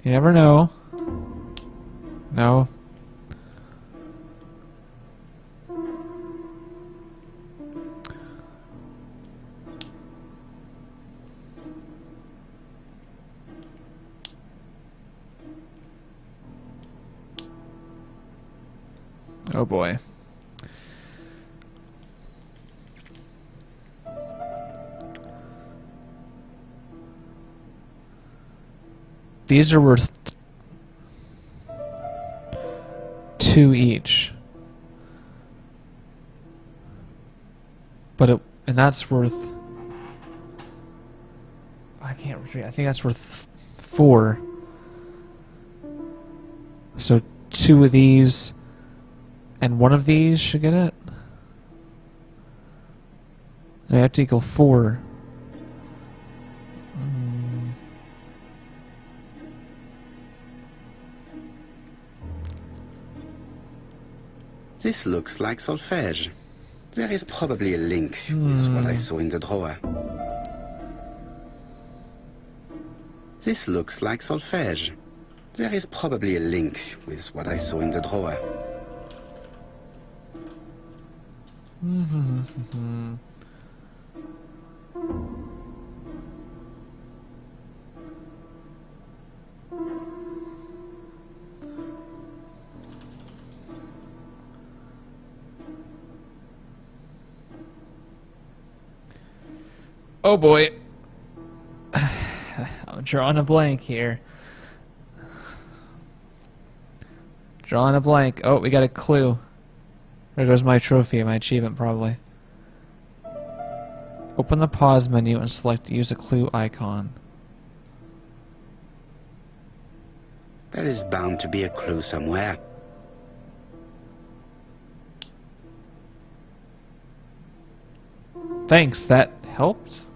You never know. No. Oh boy. These are worth 2 each. But and that's worth... I can't retrieve. I think that's worth 4. So 2 of these and 1 of these should get it. They have to equal 4. This looks like solfège. There is probably a link with what I saw in the drawer. This looks like solfège. There is probably a link with what I saw in the drawer. Oh boy. I'm drawing a blank here. Drawing a blank. Oh, we got a clue. There goes my trophy, my achievement probably. Open the pause menu and select use a clue icon. There is bound to be a clue somewhere. Thanks, that helped.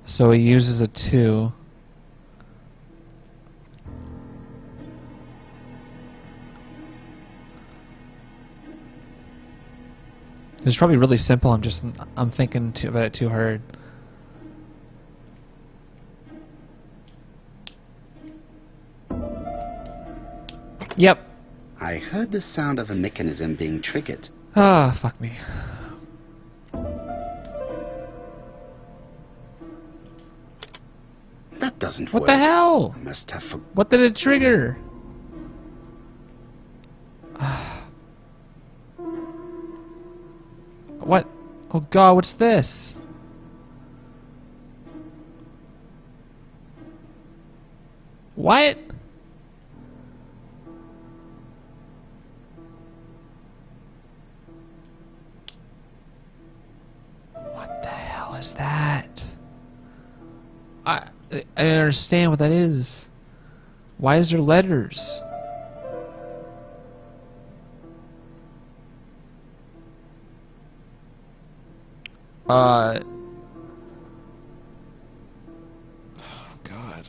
So he uses a 2. It's probably really simple. I'm thinking about it too hard. Yep. I heard the sound of a mechanism being triggered. Ah, fuck me. That doesn't What work. the hell? Must have What did it trigger? What? Oh god, what's this? What? What the hell is that? I don't understand what that is. Why is there letters? Oh, God.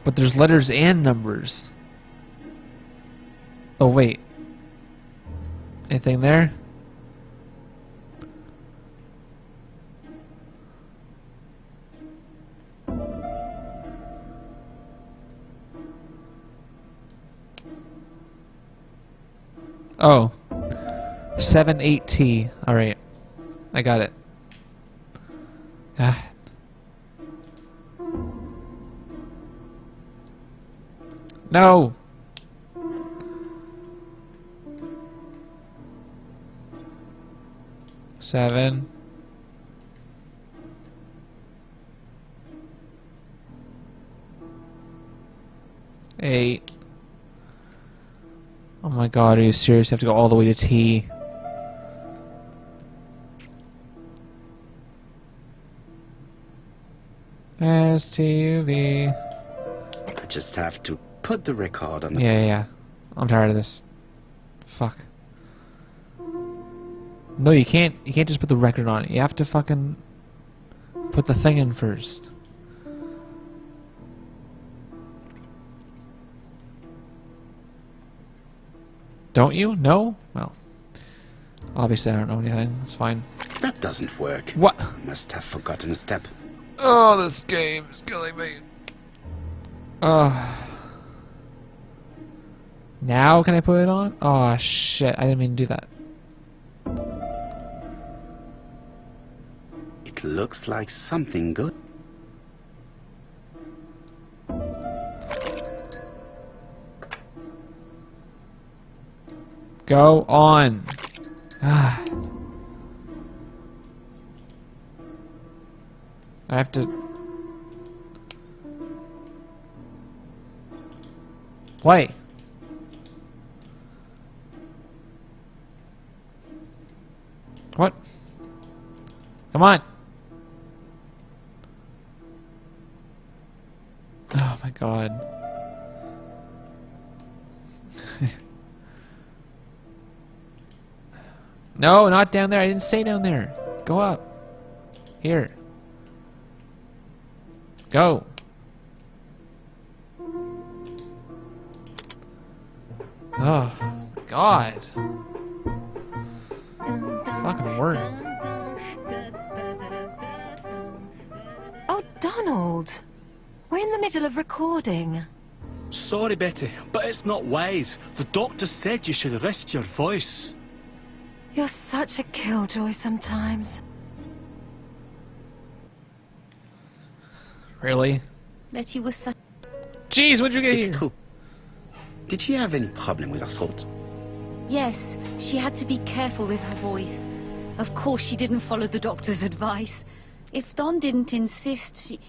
But there's letters and numbers. Oh, wait. Anything there? Oh. 78T. Alright. I got it. Ah. No! Seven. Eight. Oh my god, are you serious? You have to go all the way to T. S-T-U-V. I just have to put the record on the... Yeah. I'm tired of this. Fuck. No, you can't just put the record on it. You have to fucking put the thing in first. Don't you? No? Well, obviously I don't know anything. It's fine. That doesn't work. What? Must have forgotten a step. Oh, this game is killing me. Now can I put it on? Oh shit, I didn't mean to do that. It looks like something good. Go on. Ah. I have to... Play. What? Come on. Oh my god. No, not down there. I didn't say down there. Go up. Here. Go. Oh, God. Fucking word. Oh, Donald. We're in the middle of recording. Sorry, Betty, but it's not wise. The doctor said you should rest your voice. You're such a killjoy sometimes. Really? Betty was such... Jeez, when'd you get It's here? true. Did she have any problem with her throat? Yes, she had to be careful with her voice. Of course she didn't follow the doctor's advice. If Don didn't insist, she...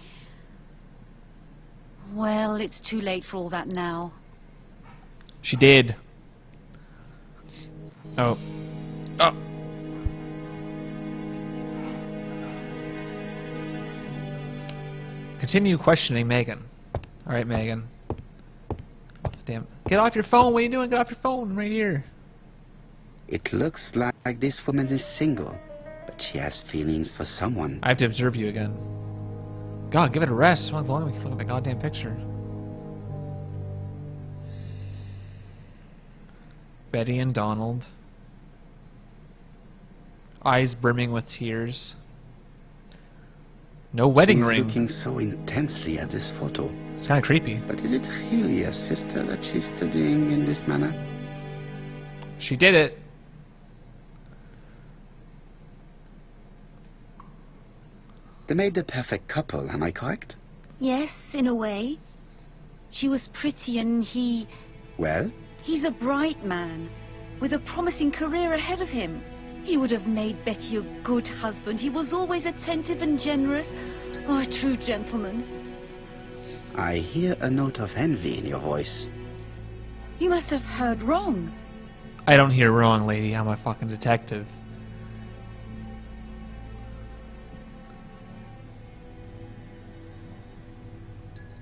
Well, it's too late for all that now. She did. Oh. Oh. Continue questioning Megan. Alright, Megan. Damn. Get off your phone. What are you doing? Get off your phone right here. It looks like this woman is single, but she has feelings for someone. I have to observe you again. God, give it a rest. How long we can look at that goddamn picture? Betty and Donald. Eyes brimming with tears. No wedding She's ring. looking so intensely at this photo. It's kind of creepy. But is it really her sister that she's studying in this manner? She did it. They made the perfect couple, am I correct? Yes, in a way. She was pretty and he... Well, He's a bright man, with a promising career ahead of him. He would have made Betty a good husband. He was always attentive and generous. Oh, a true gentleman. I hear a note of envy in your voice. You must have heard wrong. I don't hear wrong, lady. I'm a fucking detective.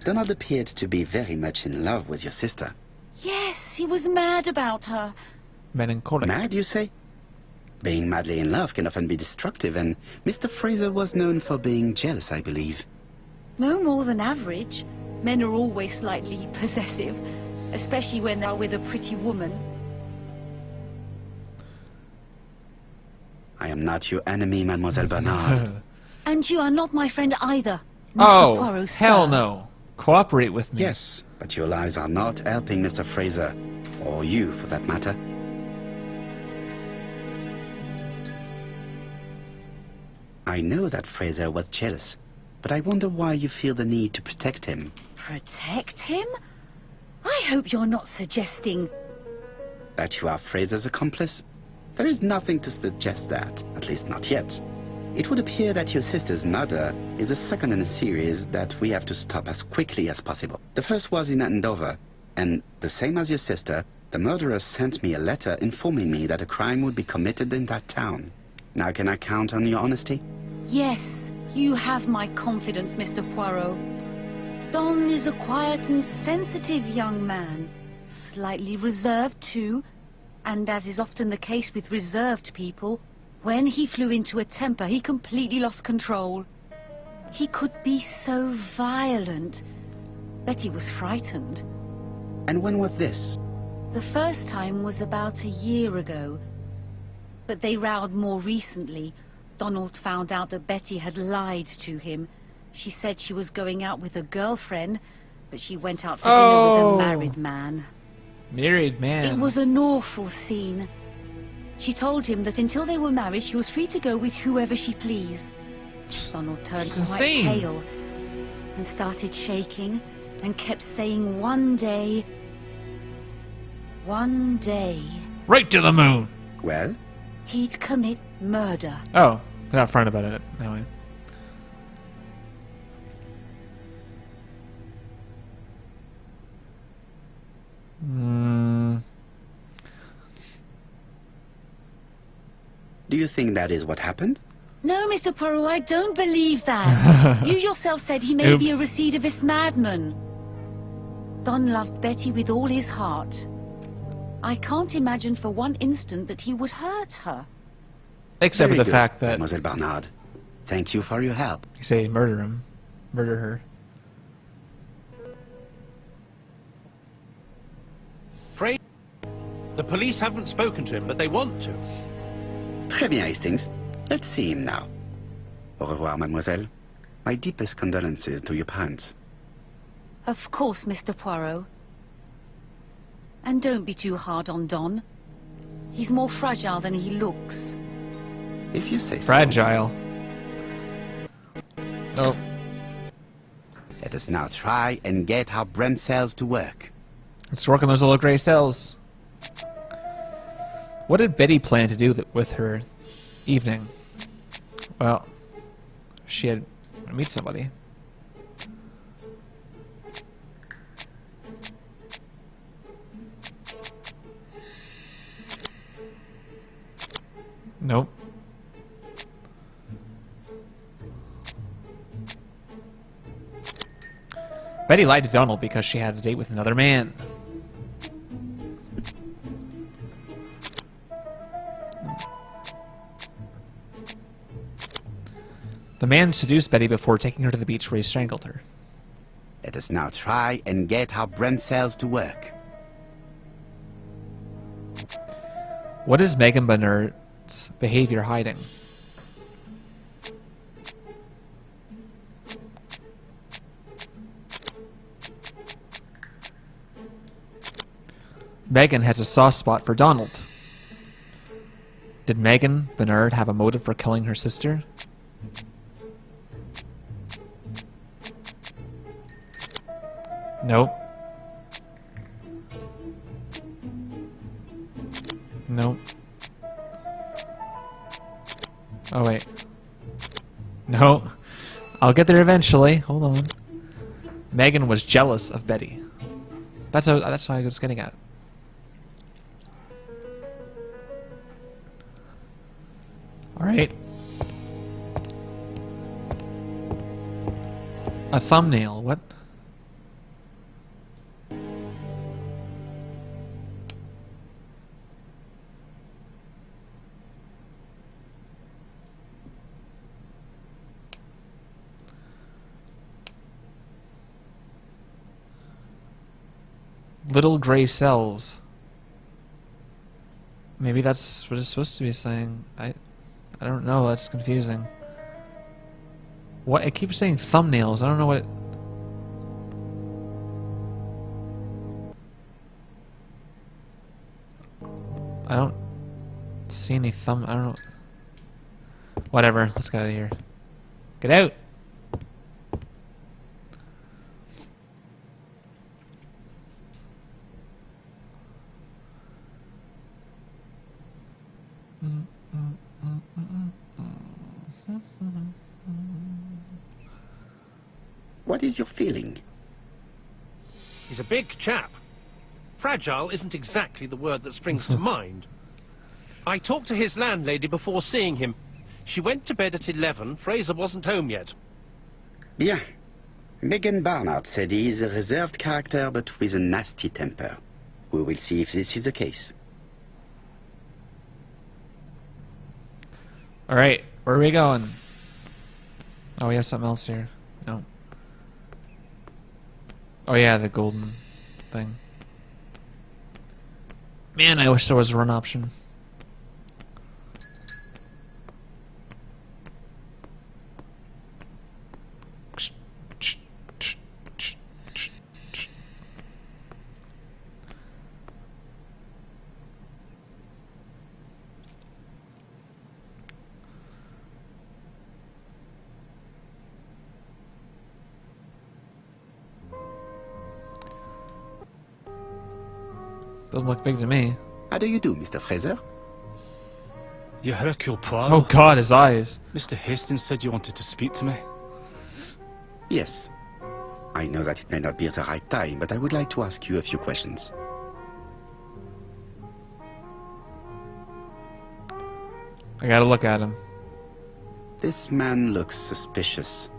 Donald appeared to be very much in love with your sister. Yes, he was mad about her. Melancholic. Mad, you say? Being madly in love can often be destructive, and Mr. Fraser was known for being jealous, I believe. No more than average. Men are always slightly possessive, especially when they're with a pretty woman. I am not your enemy, Mademoiselle Bernard. And you are not my friend either, Mr. Poirot, sir. Hell no. Cooperate with me. Yes, but your lies are not helping Mr. Fraser, or you for that matter. I know that Fraser was jealous, but I wonder why you feel the need to protect him. Protect him? I hope you're not suggesting... That you are Fraser's accomplice? There is nothing to suggest that, at least not yet. It would appear that your sister's murder is the second in a series that we have to stop as quickly as possible. The first was in Andover, and the same as your sister, the murderer sent me a letter informing me that a crime would be committed in that town. Now can I count on your honesty? Yes, you have my confidence, Mr. Poirot. Don is a quiet and sensitive young man. Slightly reserved, too. And as is often the case with reserved people, when he flew into a temper, he completely lost control. He could be so violent. Betty was frightened. And when was this? The first time was about a year ago. But they rowed more recently. Donald found out that Betty had lied to him. She said she was going out with a girlfriend, but she went out for dinner with a married man. Married man. It was an awful scene. She told him that until they were married, she was free to go with whoever she pleased. Donald turned She's quite insane. pale and started shaking and kept saying one day... Right to the moon. Well? he'd commit murder. Oh, they're not front about it now. Do you think that is what happened? No, Mr. Poirot, I don't believe that. You yourself said he may be a Oops. recidivist madman. Don loved Betty with all his heart. I can't imagine for one instant that he would hurt her. Except Very for the good, fact that Mademoiselle Barnard. Thank you for your help. you say murder him, murder her. Fraser, the police haven't spoken to him, but they want to. Très bien, Hastings. Let's see him now. Au revoir, mademoiselle. My deepest condolences to your parents. Of course, Mr. Poirot. And don't be too hard on Don. He's more fragile than he looks. If you say so. Fragile. Oh, Let us now try and get our brain cells to work. let's work on those little gray cells. What did Betty plan to do with her evening? Well, she had to meet somebody. Nope. Betty lied to Donald because she had a date with another man. The man seduced Betty before taking her to the beach where he strangled her. Let us now try and get our brain cells to work. What is Megan Bernard's behavior hiding? Megan has a soft spot for Donald. Did Megan Bernard have a motive for killing her sister? Nope. Nope. Oh, wait. No. I'll get there eventually. Hold on. Megan was jealous of Betty. That's what I was getting at. Alright. A thumbnail. What? Little gray cells. Maybe that's what it's supposed to be saying. I don't know. That's confusing. What? It keeps saying thumbnails. I don't know what. I don't see any thumb. I don't know. Whatever. Let's get out of here. Get out. What is your feeling? He's a big chap. Fragile isn't exactly the word that springs to mind. I talked to his landlady before seeing him. She went to bed at 11. Fraser wasn't home yet. Bien. Megan Barnard said he is a reserved character but with a nasty temper. We will see if this is the case. Alright, where are we going? Oh, we have something else here. No. Oh yeah, the golden thing. Man, I wish there was a run option. Doesn't look big to me. How do you do, Mr. Fraser? You Hercule Poirot. Oh god, his eyes. Mr. Hastings said you wanted to speak to me. Yes. I know that it may not be the right time, but I would like to ask you a few questions. I gotta look at him. This man looks suspicious.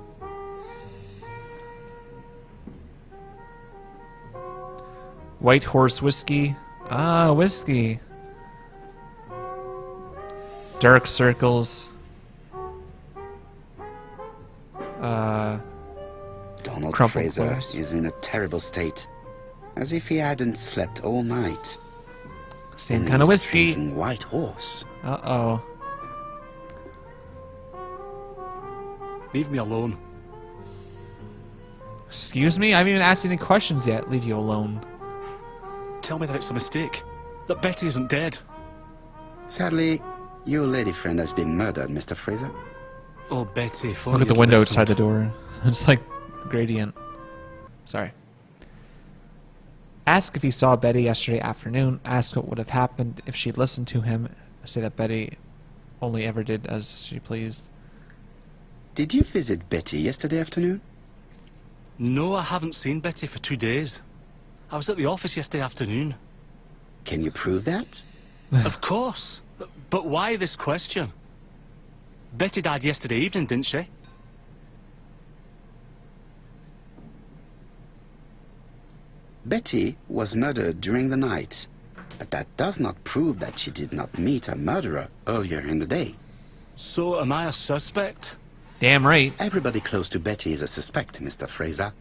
White Horse Whiskey. Ah, whiskey. Dark Circles. Donald Crumpled Fraser clothes. is in a terrible state. As if he hadn't slept all night. Same And kind of he's whiskey. drinking White Horse. Uh-oh. Leave me alone. Excuse me? I haven't even asked any questions yet. Leave you alone. Tell me that it's a mistake. That Betty isn't dead. Sadly, your lady friend has been murdered, Mr. Fraser. Oh, Betty, if Look only at the you'd window listened. outside the door. It's like gradient. Sorry. Ask if he saw Betty yesterday afternoon. Ask what would have happened if she'd listened to him. Say that Betty only ever did as she pleased. Did you visit Betty yesterday afternoon? No, I haven't seen Betty for 2 days. I was at the office yesterday afternoon. Can you prove that? Of course. But why this question? Betty died yesterday evening, didn't she? Betty was murdered during the night, but that does not prove that she did not meet her murderer earlier in the day. So am I a suspect? Damn right. Everybody close to Betty is a suspect, Mr. Fraser.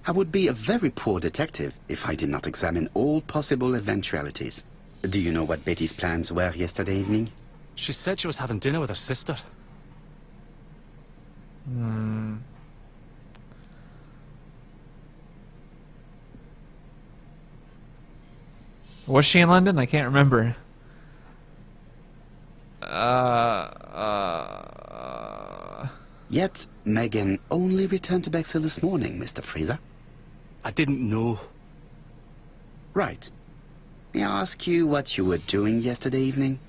I would be a very poor detective if I did not examine all possible eventualities. Do you know what Betty's plans were yesterday evening? She said she was having dinner with her sister. Was she in London? I can't remember. Yet, Megan only returned to Bexhill this morning, Mr. Fraser. I didn't know. Right. May I ask you what you were doing yesterday evening?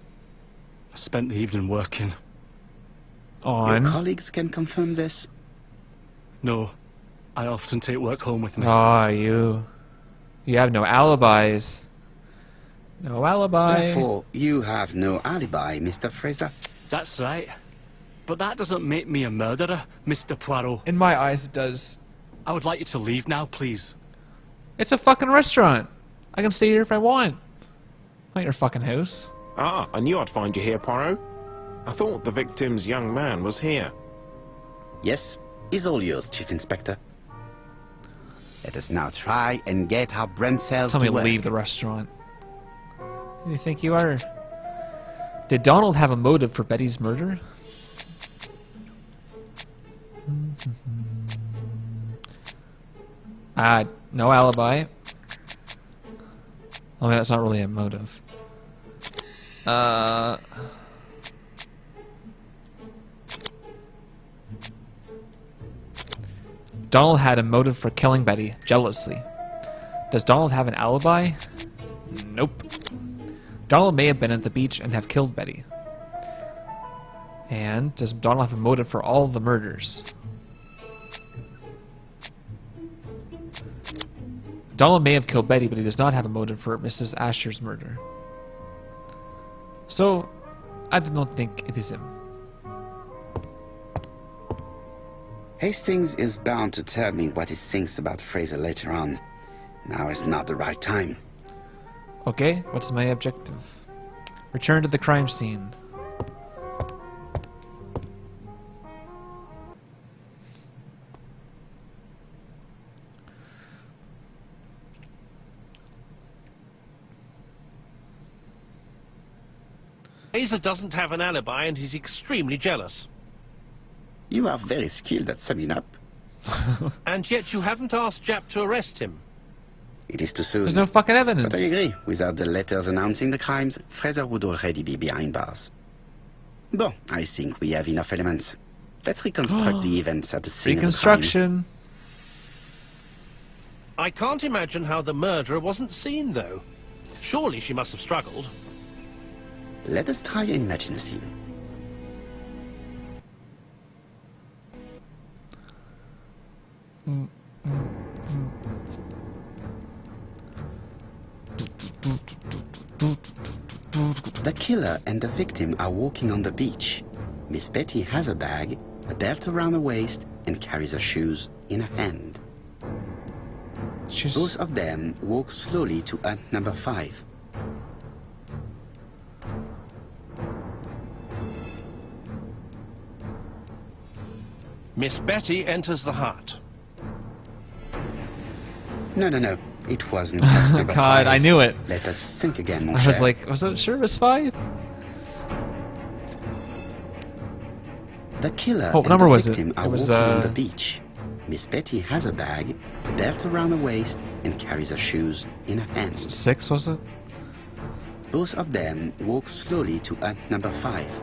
I spent the evening working. Your On. colleagues can confirm this? No, I often take work home with me. Ah, you have no alibis. No alibi. Therefore, you have no alibi, Mr. Fraser. That's right. But that doesn't make me a murderer, Mr. Poirot. In my eyes, it does. I would like you to leave now, please. It's a fucking restaurant. I can stay here if I want. Not your fucking house. Ah, I knew I'd find you here, Poirot. I thought the victim's young man was here. Yes, is all yours, Chief Inspector. Let us now try and get our brain cells Tell me to to work. leave the restaurant. Who do you think you are? Did Donald have a motive for Betty's murder? No alibi. Oh, that's not really a motive. Donald had a motive for killing Betty, jealousy. Does Donald have an alibi? Nope. Donald may have been at the beach and have killed Betty. And does Donald have a motive for all the murders? Donald may have killed Betty, but he does not have a motive for Mrs. Asher's murder. So, I do not think it is him. Hastings is bound to tell me what he thinks about Fraser later on. Now is not the right time. Okay, what's my objective? Return to the crime scene. Fraser doesn't have an alibi and he's extremely jealous. You are very skilled at summing up. And yet you haven't asked Jap to arrest him. It is too soon. There's no fucking evidence. But I agree. Without the letters announcing the crimes, Fraser would already be behind bars. Bon, I think we have enough elements. Let's reconstruct the events at the scene of the crime. Reconstruction. I can't imagine how the murderer wasn't seen, though. Surely she must have struggled. Let us try and imagine the scene. The killer and the victim are walking on the beach. Miss Betty has a bag, a belt around her waist, and carries her shoes in her hand. Both of them walk slowly to hut number 5. Miss Betty enters the hut. No. It wasn't hut number God, 5. I knew it. Let us think again, mon I was cher. like, was it sure it was 5? The killer What and number the was it? victim are It was, walking on the beach. Miss Betty has a bag, a belt around her waist, and carries her shoes in her hand. 6, was it? Both of them walk slowly to hut number 5.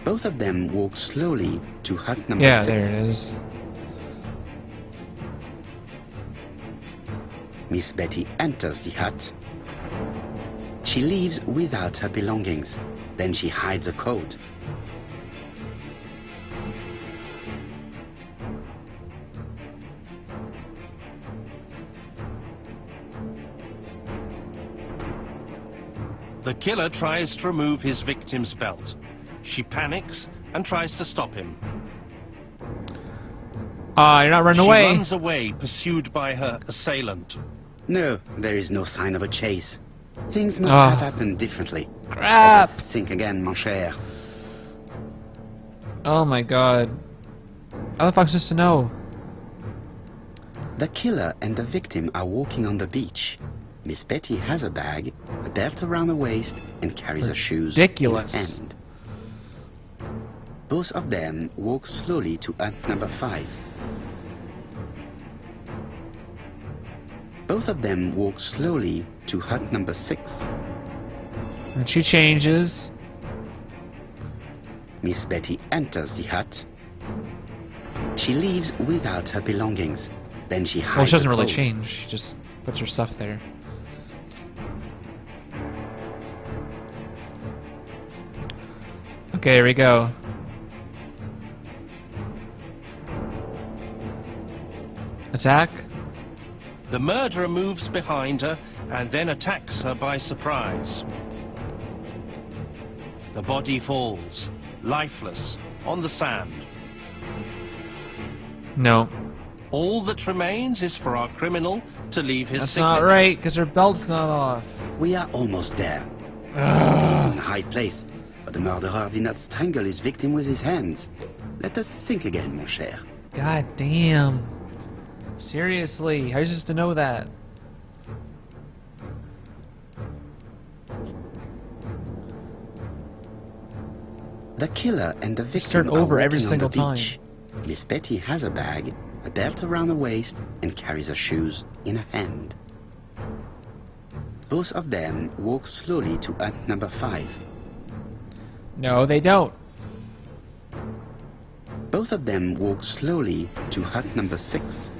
Both of them walk slowly to hut number 6. Yeah, there it is. Miss Betty enters the hut. She leaves without her belongings. Then she hides a coat. The killer tries to remove his victim's belt. She panics and tries to stop him. You're not running away. She runs away, pursued by her assailant. No, there is no sign of a chase. Things must have happened differently. Let Crap! us think again, mon cher. Oh my god. How the fuck's supposed to know? The killer and the victim are walking on the beach. Miss Betty has a bag, a belt around her waist, and carries her shoes Ridiculous. in her hand. Both of them walk slowly to hut number 5. Both of them walk slowly to hut number 6. And she changes. Miss Betty enters the hut. She leaves without her belongings. Then she hides Well, she doesn't a really coat. change. She just puts her stuff there. Okay, here we go. Attack. The murderer moves behind her and then attacks her by surprise. The body falls, lifeless, on the sand. No. All that remains is for our criminal to leave his That's signature. not right, because her belt's not off. We are almost there. He is in a high place, but the murderer did not strangle his victim with his hands. Let us think again, mon cher. God damn. Seriously, how are you supposed to know that? The killer and the victim Start are over walking every on single the time. beach. Miss Betty has a bag, a belt around her waist, and carries her shoes in her hand. Both of them walk slowly to hut number 5. No, they don't. Both of them walk slowly to hut number 6.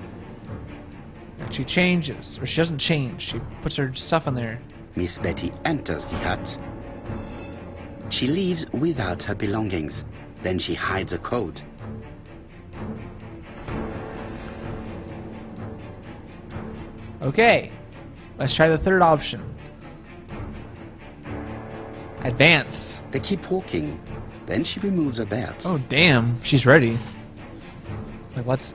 And she changes, or she doesn't change. She puts her stuff in there. Miss Betty enters the hut. She leaves without her belongings. Then she hides a code. Okay, let's try the third option. Advance. They keep walking. Then she removes her belt. Oh damn, she's ready. Like let's.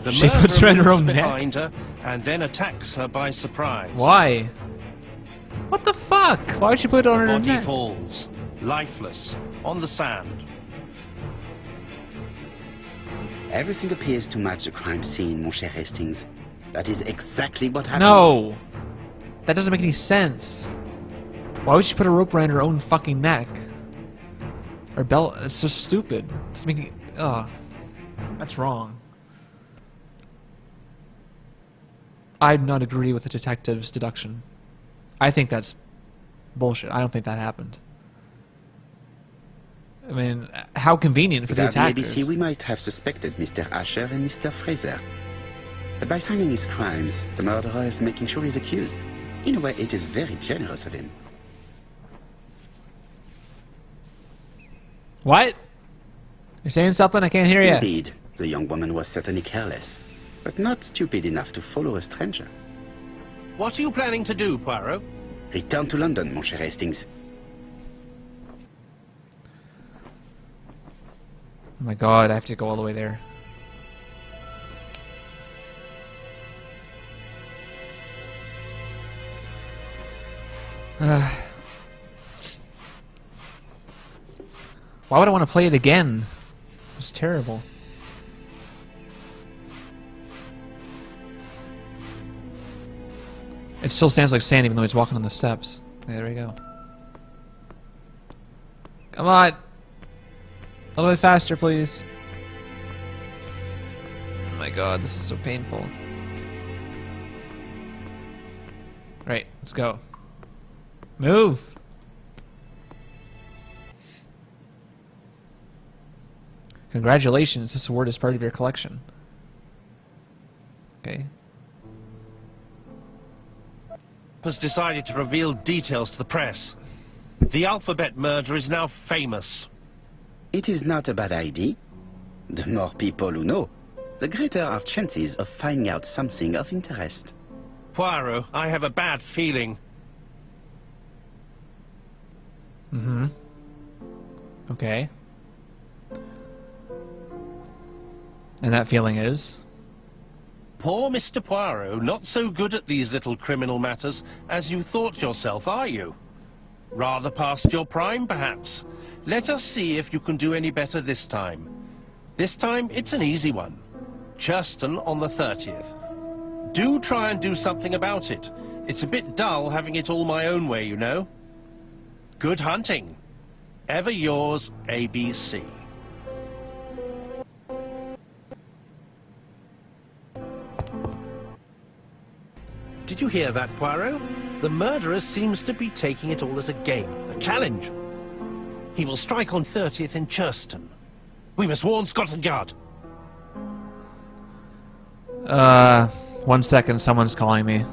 The She puts her in her murderer own moves neck? behind her and then attacks her by surprise. Why? What the fuck? Why would she put it on The her body neck? falls, lifeless, on the sand. Everything appears to match the crime scene, mon cher Hastings. That is exactly what happened. No, that doesn't make any sense. Why would she put a rope around her own fucking neck? Or belt? It's so stupid. It's making. Ugh, that's wrong. I do not agree with the detective's deduction. I think that's bullshit. I don't think that happened. I mean, how convenient for the Without the attackers. ABC, we might have suspected Mr. Asher and Mr. Fraser. But by signing his crimes, the murderer is making sure he's accused. In a way, it is very generous of him. What? You're saying something? I can't hear you. Indeed, the young woman was certainly careless, but not stupid enough to follow a stranger. What are you planning to do, Poirot? Return to London, mon cher Hastings. Oh my god, I have to go all the way there. Why would I want to play it again? It was terrible. It still sounds like sand even though he's walking on the steps. Okay, there we go. Come on! A little bit faster, please. Oh my god, this is so painful. Right, let's go. Move! Congratulations, this award is part of your collection. Okay. Has decided to reveal details to the press. The alphabet murder is now famous. It is not a bad idea. The more people who know, the greater our chances of finding out something of interest. Poirot, I have a bad feeling. Mm-hmm. Okay. And that feeling is? Poor Mr. Poirot, not so good at these little criminal matters as you thought yourself, are you? Rather past your prime, perhaps. Let us see if you can do any better this time. This time, it's an easy one. Churston on the 30th. Do try and do something about it. It's a bit dull having it all my own way, you know. Good hunting. Ever yours, ABC. Did you hear that, Poirot? The murderer seems to be taking it all as a game, a challenge. He will strike on 30th in Churston. We must warn Scotland Yard. 1 second, someone's calling me.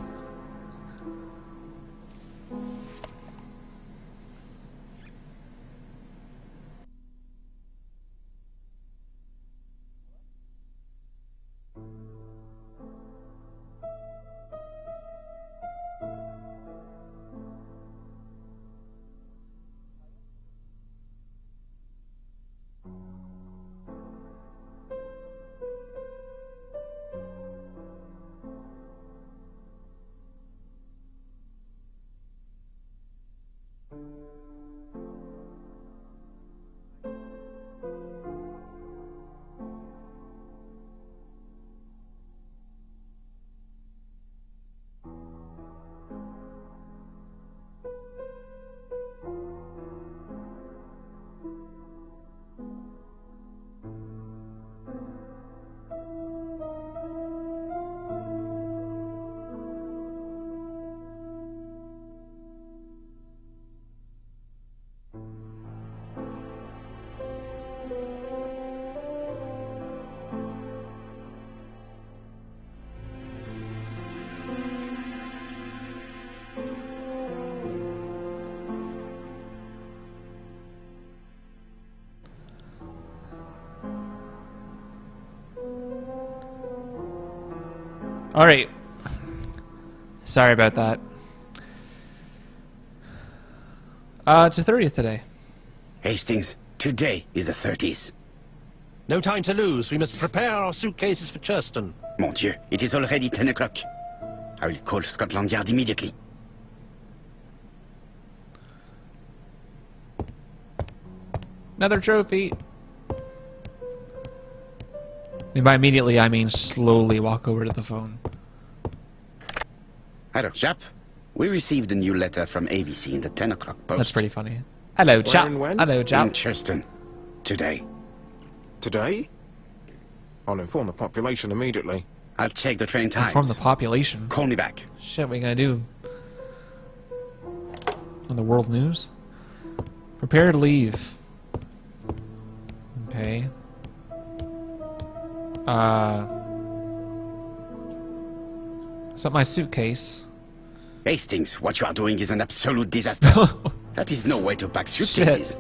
Alright. Sorry about that. It's the 30th today. Hastings, today is the 30th. No time to lose. We must prepare our suitcases for Churston. Mon Dieu, it is already 10 o'clock. I will call Scotland Yard immediately. Another trophy. And by immediately, I mean slowly walk over to the phone. Hello, chap. We received a new letter from ABC in the 10 o'clock post. That's pretty funny. Hello, chap. and when? Hello, In chap. Churston. Today. Today? I'll inform the population immediately. I'll check the train times. Inform the population. Call me back. Shit, what are you gonna do? On the world news? Prepare to leave. Okay. Is that my suitcase? Hastings, what you are doing is an absolute disaster. That is no way to pack suitcases.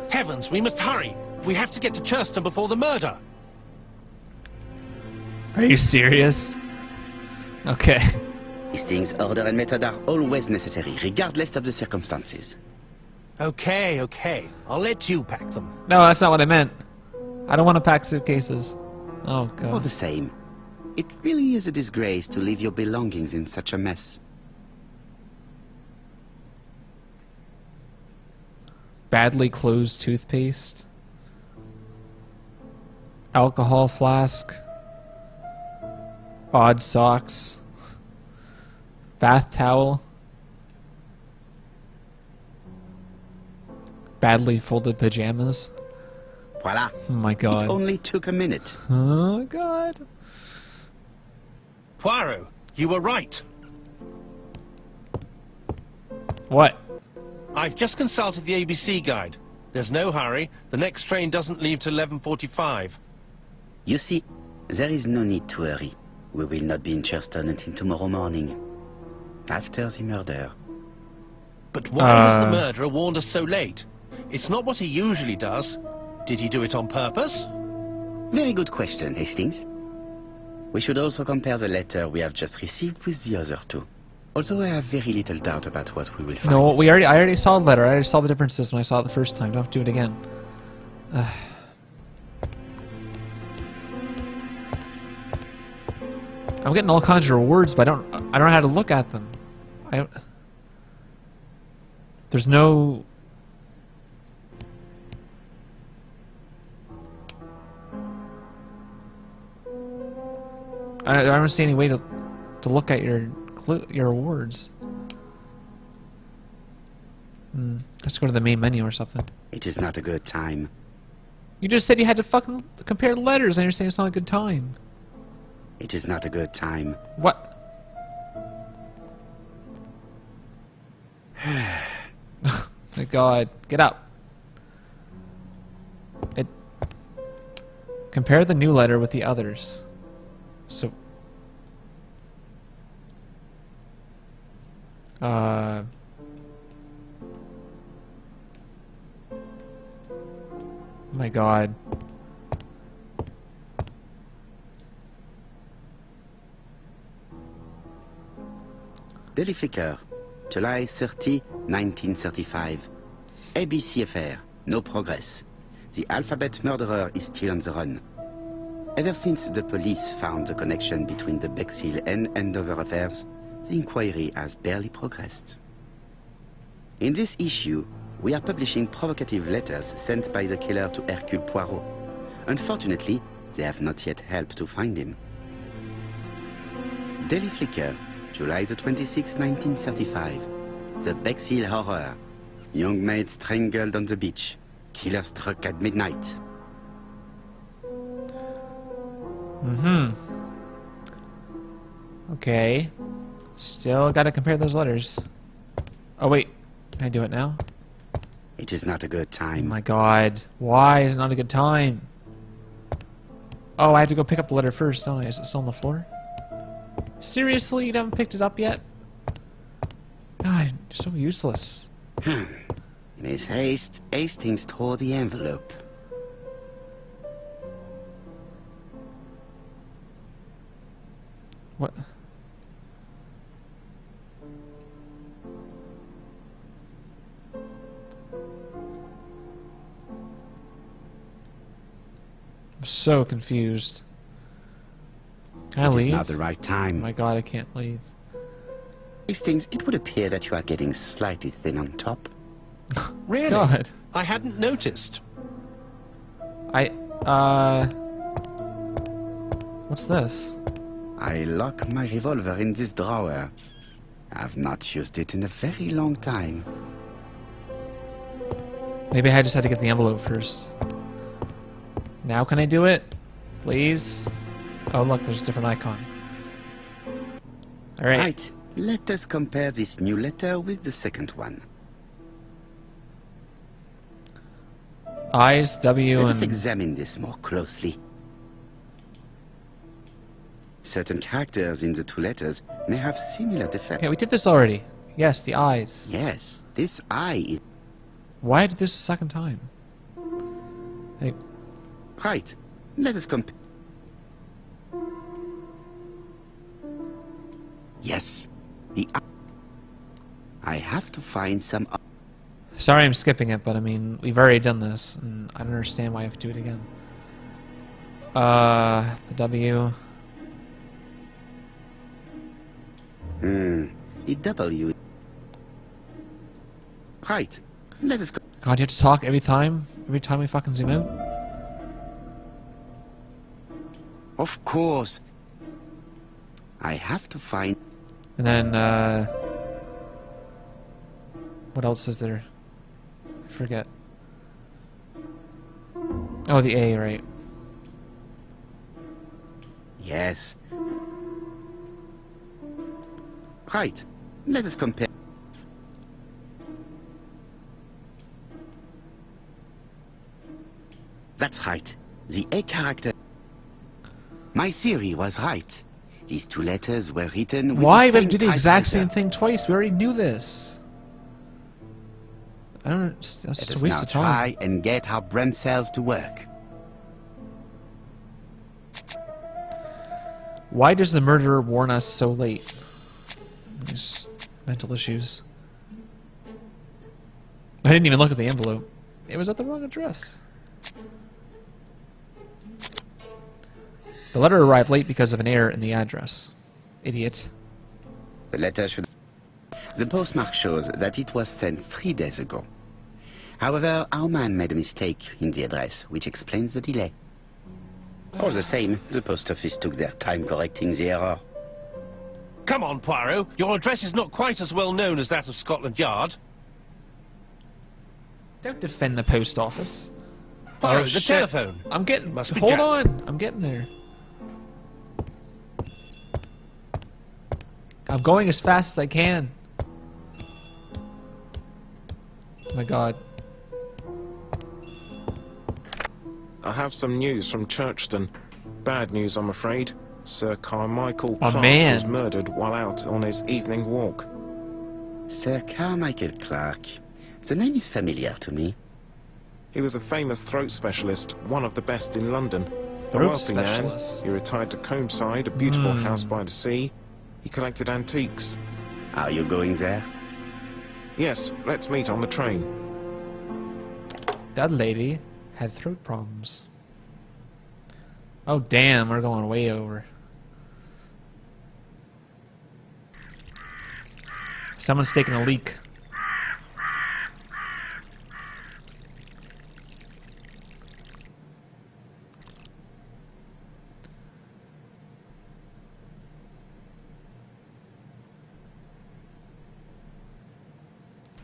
Heavens, we must hurry. We have to get to Churston before the murder. Are you serious? Okay. Hastings' order and method are always necessary, regardless of the circumstances. Okay, okay. I'll let you pack them. No, that's not what I meant. I don't want to pack suitcases. Oh, All God. the same, it really is a disgrace to leave your belongings in such a mess. Badly closed toothpaste. Alcohol flask. Odd socks. Bath towel. Badly folded pajamas. Voila. Oh my God. It only took a minute. Oh my God. Poirot, you were right. What? I've just consulted the ABC guide. There's no hurry. The next train doesn't leave till 11:45. You see, there is no need to hurry. We will not be in Churston until tomorrow morning. After the murder. But why has the murderer warned us so late? It's not what he usually does. Did he do it on purpose? Very good question, Hastings. We should also compare the letter we have just received with the other two. Although I have very little doubt about what we will find. No, I already saw the letter. I already saw the differences when I saw it the first time. Don't have to do it again. I'm getting all kinds of rewards, but I don't know how to look at them. There's no. I don't see any way to look at your rewards. Let's go to the main menu or something. It is not a good time. You just said you had to fucking compare letters, and you're saying it's not a good time. It is not a good time. What? My God, get up. Compare the new letter with the others. So. My God. Daily Flicker, July 30, 1935. ABC affair, no progress. The alphabet murderer is still on the run. Ever since the police found the connection between the Bexhill and Andover affairs, the inquiry has barely progressed. In this issue, we are publishing provocative letters sent by the killer to Hercule Poirot. Unfortunately, they have not yet helped to find him. Daily Flicker, July the 26th, 1935. The Bexhill Horror. Young maid strangled on the beach. Killer struck at midnight. Okay. Still gotta compare those letters. Oh, wait. Can I do it now? It is not a good Oh time. my God. Why is it not a good time? Oh, I have to go pick up the letter first, don't I? Is it still on the floor? Seriously? You haven't picked it up yet? God, you're so useless. Miss Hastings tore the envelope. I'm so confused. Can I It is leave? not the right Oh time. my god, I can't leave. Hastings, it would appear that you are getting slightly thin on top. Really? God. I hadn't noticed. What's this? I lock my revolver in this drawer. I've not used it in a very long time. Maybe I just had to get the envelope first. Now can I do it? Please? Oh look, there's a different icon. Alright. Right, let us compare this new letter with the second one. I's, W, Let us and... examine this more closely. Certain characters in the two letters may have similar defects. Okay, we did this already. Yes, the I's. Yes, this I is Why did this a second time? Hey, right. Let us compare. Yes, the I have to find some. sorry I'm skipping it, but I mean, we've already done this, and I don't understand why I have to do it again. The W. The W. Right. Let us go. God, you have to talk every time? Every time we fucking zoom out? Of course. I have to find. And then, what else is there? I forget. Oh, the A, right. Yes. Right. Let us compare. That's right. The A character. My theory was right. These two letters were written with Why the would same do the exact same typewriter. thing twice? We already knew this. I don't. That's Let just us a waste now of time. try and get our brain cells to work. Why does the murderer warn us so late? Just mental issues. I didn't even look at the envelope. It was at the wrong address. The letter arrived late because of an error in the address. Idiot. The letter should. The postmark shows that it was sent 3 days ago. However, our man made a mistake in the address, which explains the delay. All the same, the post office took their time correcting the error. Come on, Poirot. Your address is not quite as well known as that of Scotland Yard. Don't defend the post office. Poirot, the shit. telephone. I'm getting. Must be Hold Jack. on. I'm getting there. I'm going as fast as I can. Oh my god. I have some news from Churchton. Bad news, I'm afraid. Sir Carmichael Oh, Clark man. was murdered while out on his evening walk. Sir Carmichael Clark. The name is familiar to me. He was a famous throat specialist, one of the best in London. Throat a wealthy specialist. man. He retired to Comeside, a beautiful house by the sea. He collected antiques. Are you going there? Yes, let's meet on the train. That lady had throat problems. Oh damn, we're going way over. Someone's taking a leak.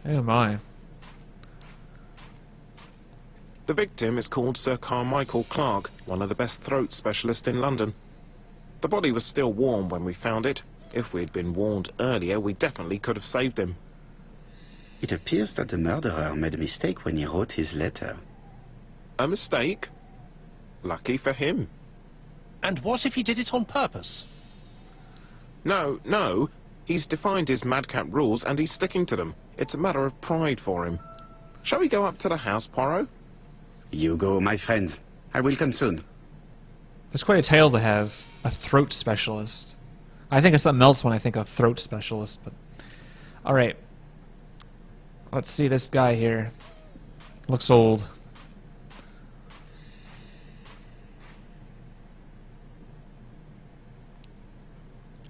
Oh my. The victim is called Sir Carmichael Clark, one of the best throat specialists in London. The body was still warm when we found it. If we'd been warned earlier, we definitely could have saved him. It appears that the murderer made a mistake when he wrote his letter. A mistake? Lucky for him. And what if he did it on purpose? No, no. He's defined his madcap rules and he's sticking to them. It's a matter of pride for him. Shall we go up to the house, Poirot? You go, my friends. I will come soon. That's quite a title to have. A throat specialist. I think of something else when I think of throat specialist, but... Alright. Let's see this guy here. Looks old.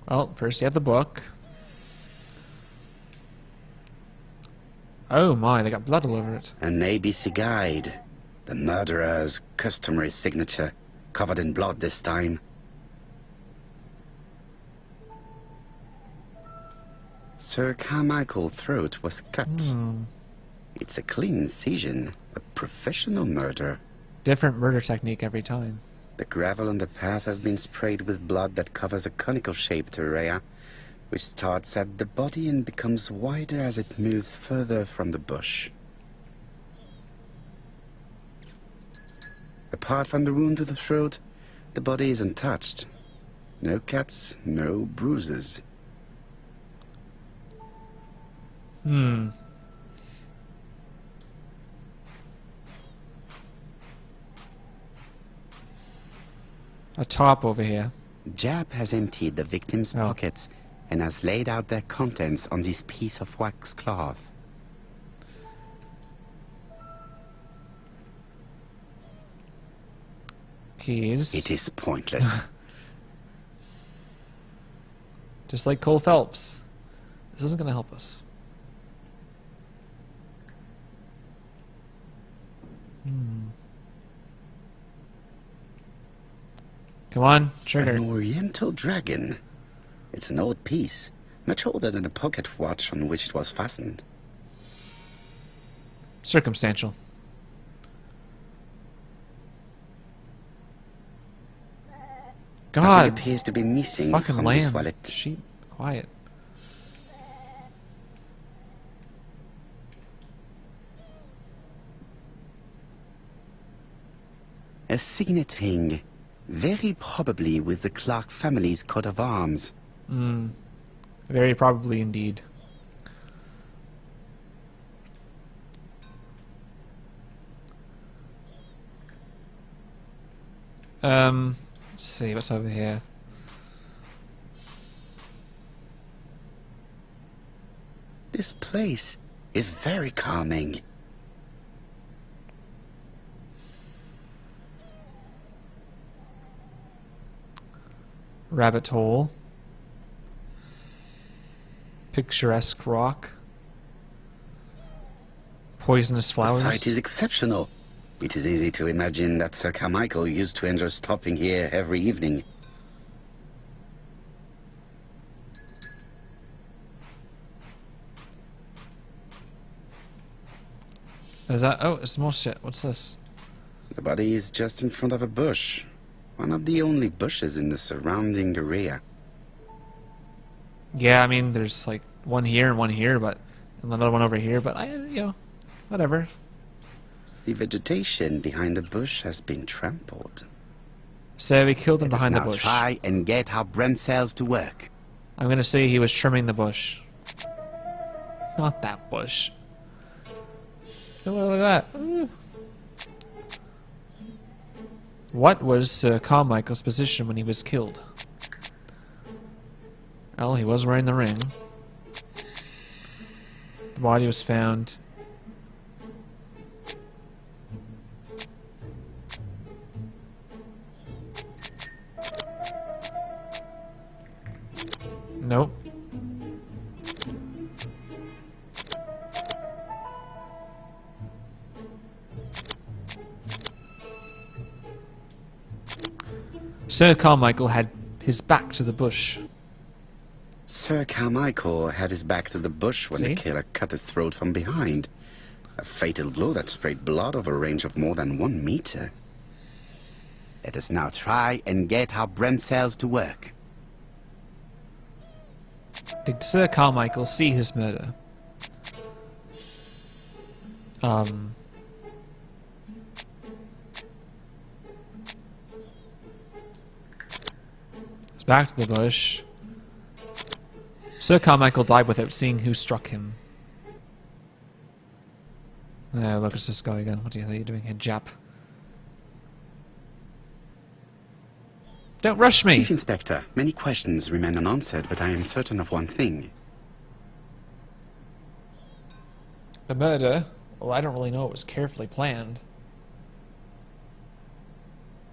Well, first you have the book. Oh my, they got blood all over it. An ABC guide. The murderer's customary signature, covered in blood this time. Sir Carmichael's throat was cut. It's a clean incision, a professional murder. Different murder technique every time. The gravel on the path has been sprayed with blood that covers a conical-shaped area, which starts at the body and becomes wider as it moves further from the bush. Apart from the wound to the throat, the body is untouched. No cuts, no bruises. A top over here. Jap has emptied the victim's pockets and has laid out their contents on this piece of wax cloth. Keys. It is pointless. Just like Cole Phelps. This isn't going to help us. Come on, trigger. An oriental dragon. It's an old piece, much older than the pocket watch on which it was fastened. Circumstantial. Nothing God, appears to be missing fucking from this lamb. wallet. Sheep, quiet. A signet ring, very probably with the Clark family's coat of arms. Very probably indeed. Let's see what's over here. This place is very calming. Rabbit hole. Picturesque rock. Poisonous The flowers. site is exceptional. It is easy to imagine that Sir Carmichael used to enjoy stopping here every evening. Is that? Oh, it's more shit. What's this? The body is just in front of a bush. One of the only bushes in the surrounding area. Yeah, I mean, there's like one here and one here, but another one over here. But whatever. The vegetation behind the bush has been trampled. So we killed him Let us behind the now bush. try and get our brain cells to work. I'm gonna say he was trimming the bush. Not that bush. Oh, look at that. Ooh. What was Carmichael's position when he was killed? Well, he was wearing the ring. The body was found. Nope. Sir Carmichael had his back to the bush. Sir Carmichael had his back to the bush when See? the killer cut his throat from behind. A fatal blow that sprayed blood over a range of more than 1 meter. Let us now try and get our brain cells to work. Did Sir Carmichael see his murder? He's back to the bush. Sir Carmichael died without seeing who struck him. Look, it's this guy again. What the hell are you doing here, Jap? Don't rush me! Chief Inspector, many questions remain unanswered, but I am certain of one thing. The murder? Well, I don't really know. It was carefully planned.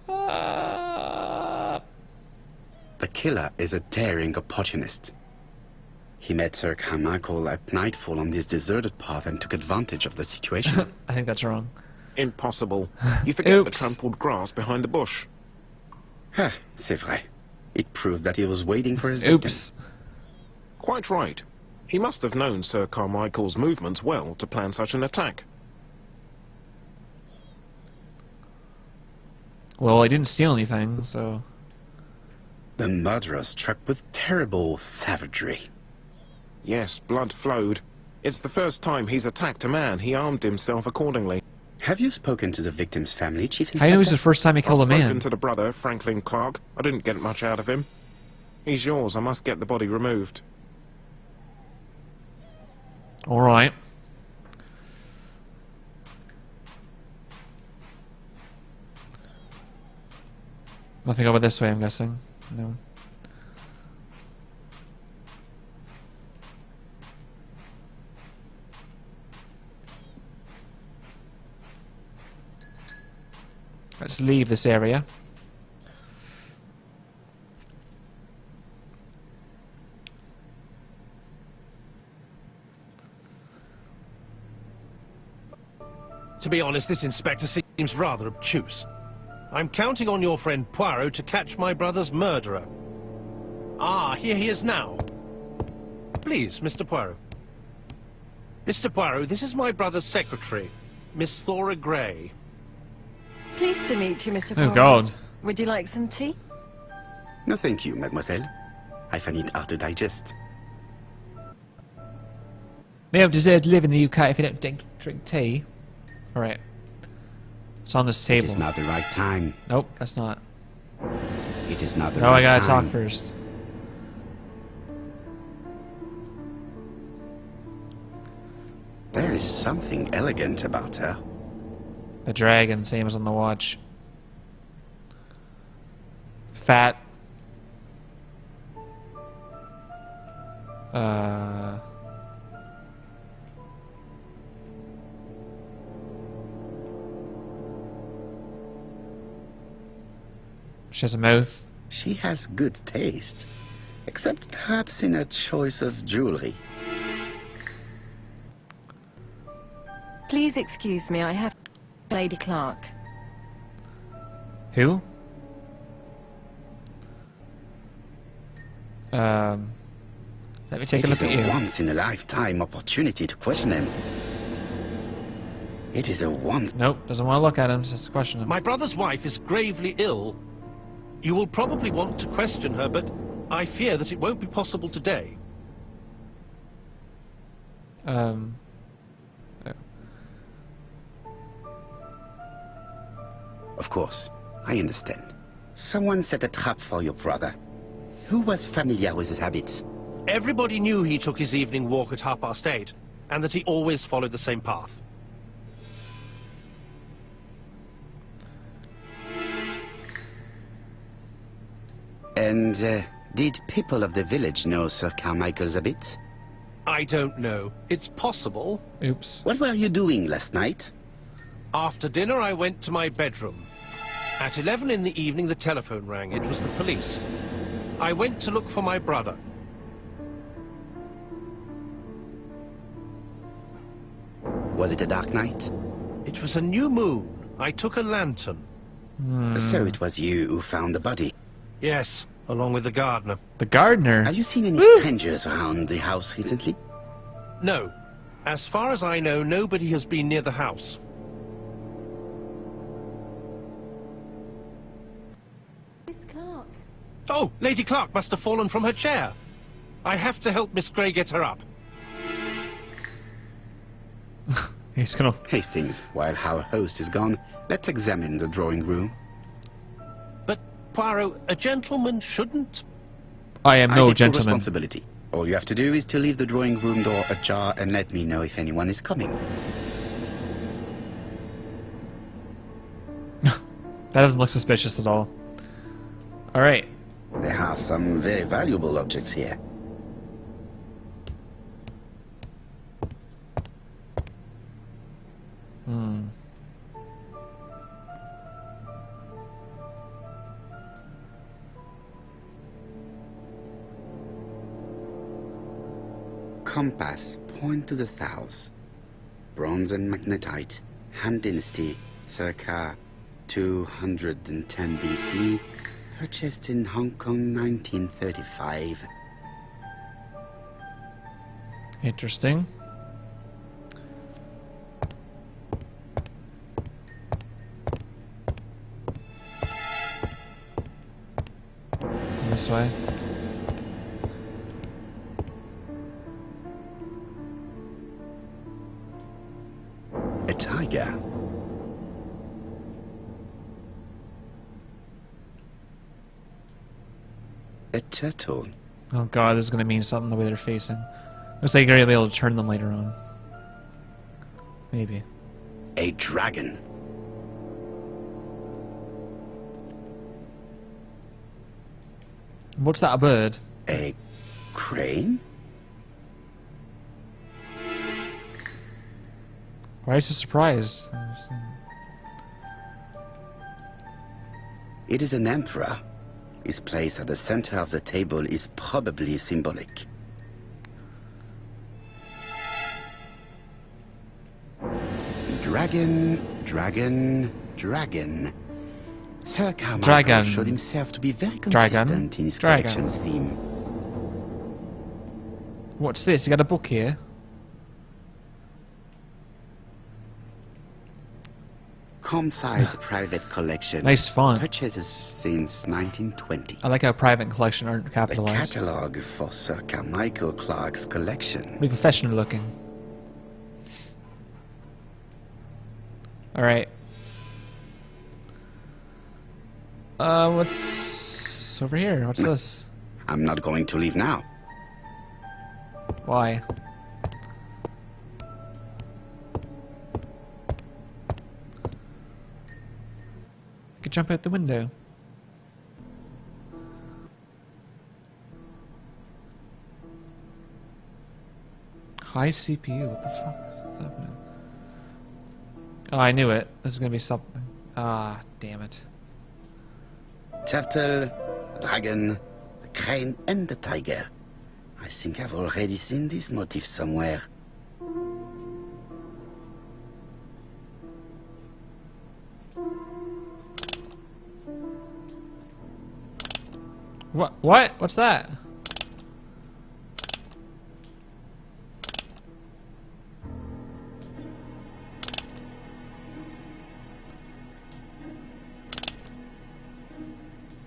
The killer is a daring opportunist. He met Sir Carmichael at nightfall on this deserted path and took advantage of the situation. I think that's wrong. Impossible. You forget the Oops. trampled grass behind the bush. Ah, c'est vrai. It proved that he was waiting for his victim. Oops. Quite right. He must have known Sir Carmichael's movements well to plan such an attack. Well, I didn't steal anything, so... The murderer struck with terrible savagery. Yes, blood flowed. It's the first time he's attacked a man. He armed himself accordingly. Have you spoken to the victim's family, Chief I know it's Inspector? the first time he I've killed a spoken man. to the brother, Franklin Clark. I didn't get much out of him. He's yours. I must get the body removed. Alright. Nothing over this way, I'm guessing. No. Let's leave this area. To be honest, this inspector seems rather obtuse. I'm counting on your friend Poirot to catch my brother's murderer. Ah, here he is now. Please, Mr. Poirot. Mr. Poirot, this is my brother's secretary, Miss Thora Gray. Pleased to meet you, Mr. Oh Poirot. god. Would you like some tea? No, thank you, mademoiselle. I find it hard to digest. You don't deserve to live in the UK if you don't drink tea. Alright. It's on this It table. is not the right time. Nope, that's not. It is not the No, right I gotta time. talk first. There is something elegant about her. The dragon, same as on the watch. Fat. She has a mouth. She has good taste. Except perhaps in her choice of jewelry. Please excuse me, I have Lady Clark. Who? Let me take a It look is at a you. once-in-a-lifetime opportunity to question him. It is a once... Nope, doesn't want to look at him, just question him. My brother's wife is gravely ill. You will probably want to question her, but I fear that it won't be possible today. Of course, I understand. Someone set a trap for your brother. Who was familiar with his habits? Everybody knew he took his evening walk at 8:30, and that he always followed the same path. And did people of the village know Sir Carmichael's habits? I don't know. It's possible. Oops. What were you doing last night? After dinner, I went to my bedroom. At 11 in the evening, the telephone rang. It was the police. I went to look for my brother. Was it a dark night? It was a new moon. I took a lantern. So it was you who found the body. Yes, along with the gardener. The gardener. Have you seen any strangers around the house recently? No. As far as I know, nobody has been near the house. Miss Clark. Oh, Lady Clark must have fallen from her chair. I have to help Miss Gray get her up. He's gonna... Hastings, while our host is gone, let's examine the drawing room. But, Poirot, a gentleman shouldn't... I am I no take full gentleman. responsibility. All you have to do is to leave the drawing room door ajar and let me know if anyone is coming. That doesn't look suspicious at all. Alright. There are some very valuable objects here. Compass point to the south. Bronze and magnetite, Han Dynasty, circa 210 BC, purchased in Hong Kong 1935. Interesting. This way. A tiger. A turtle. Oh god, this is gonna mean something the way they're facing. Looks like you're gonna be able to turn them later on. Maybe. A dragon. What's that, a bird? A crane? Why are you so surprised? It is an emperor. His place at the center of the table is probably symbolic. Dragon, dragon, dragon. Sir Carmichael Dragon. showed himself to be very Dragon. consistent in his Dragon. collection's theme. What's this? You got a book here? Comside's private collection. Nice font. Purchases since 1920. I like how private and collection aren't The capitalized. catalogue for Sir Carmichael Clark's collection. Be professional looking. Alright. What's over here? What's this? I'm not going to leave now. Why? You could jump out the window. High CPU, what the fuck is happening? Oh, I knew it. This is gonna be something. Ah, damn it. Turtle, the dragon, the crane, and the tiger. I think I've already seen this motif somewhere. What? What? What's that?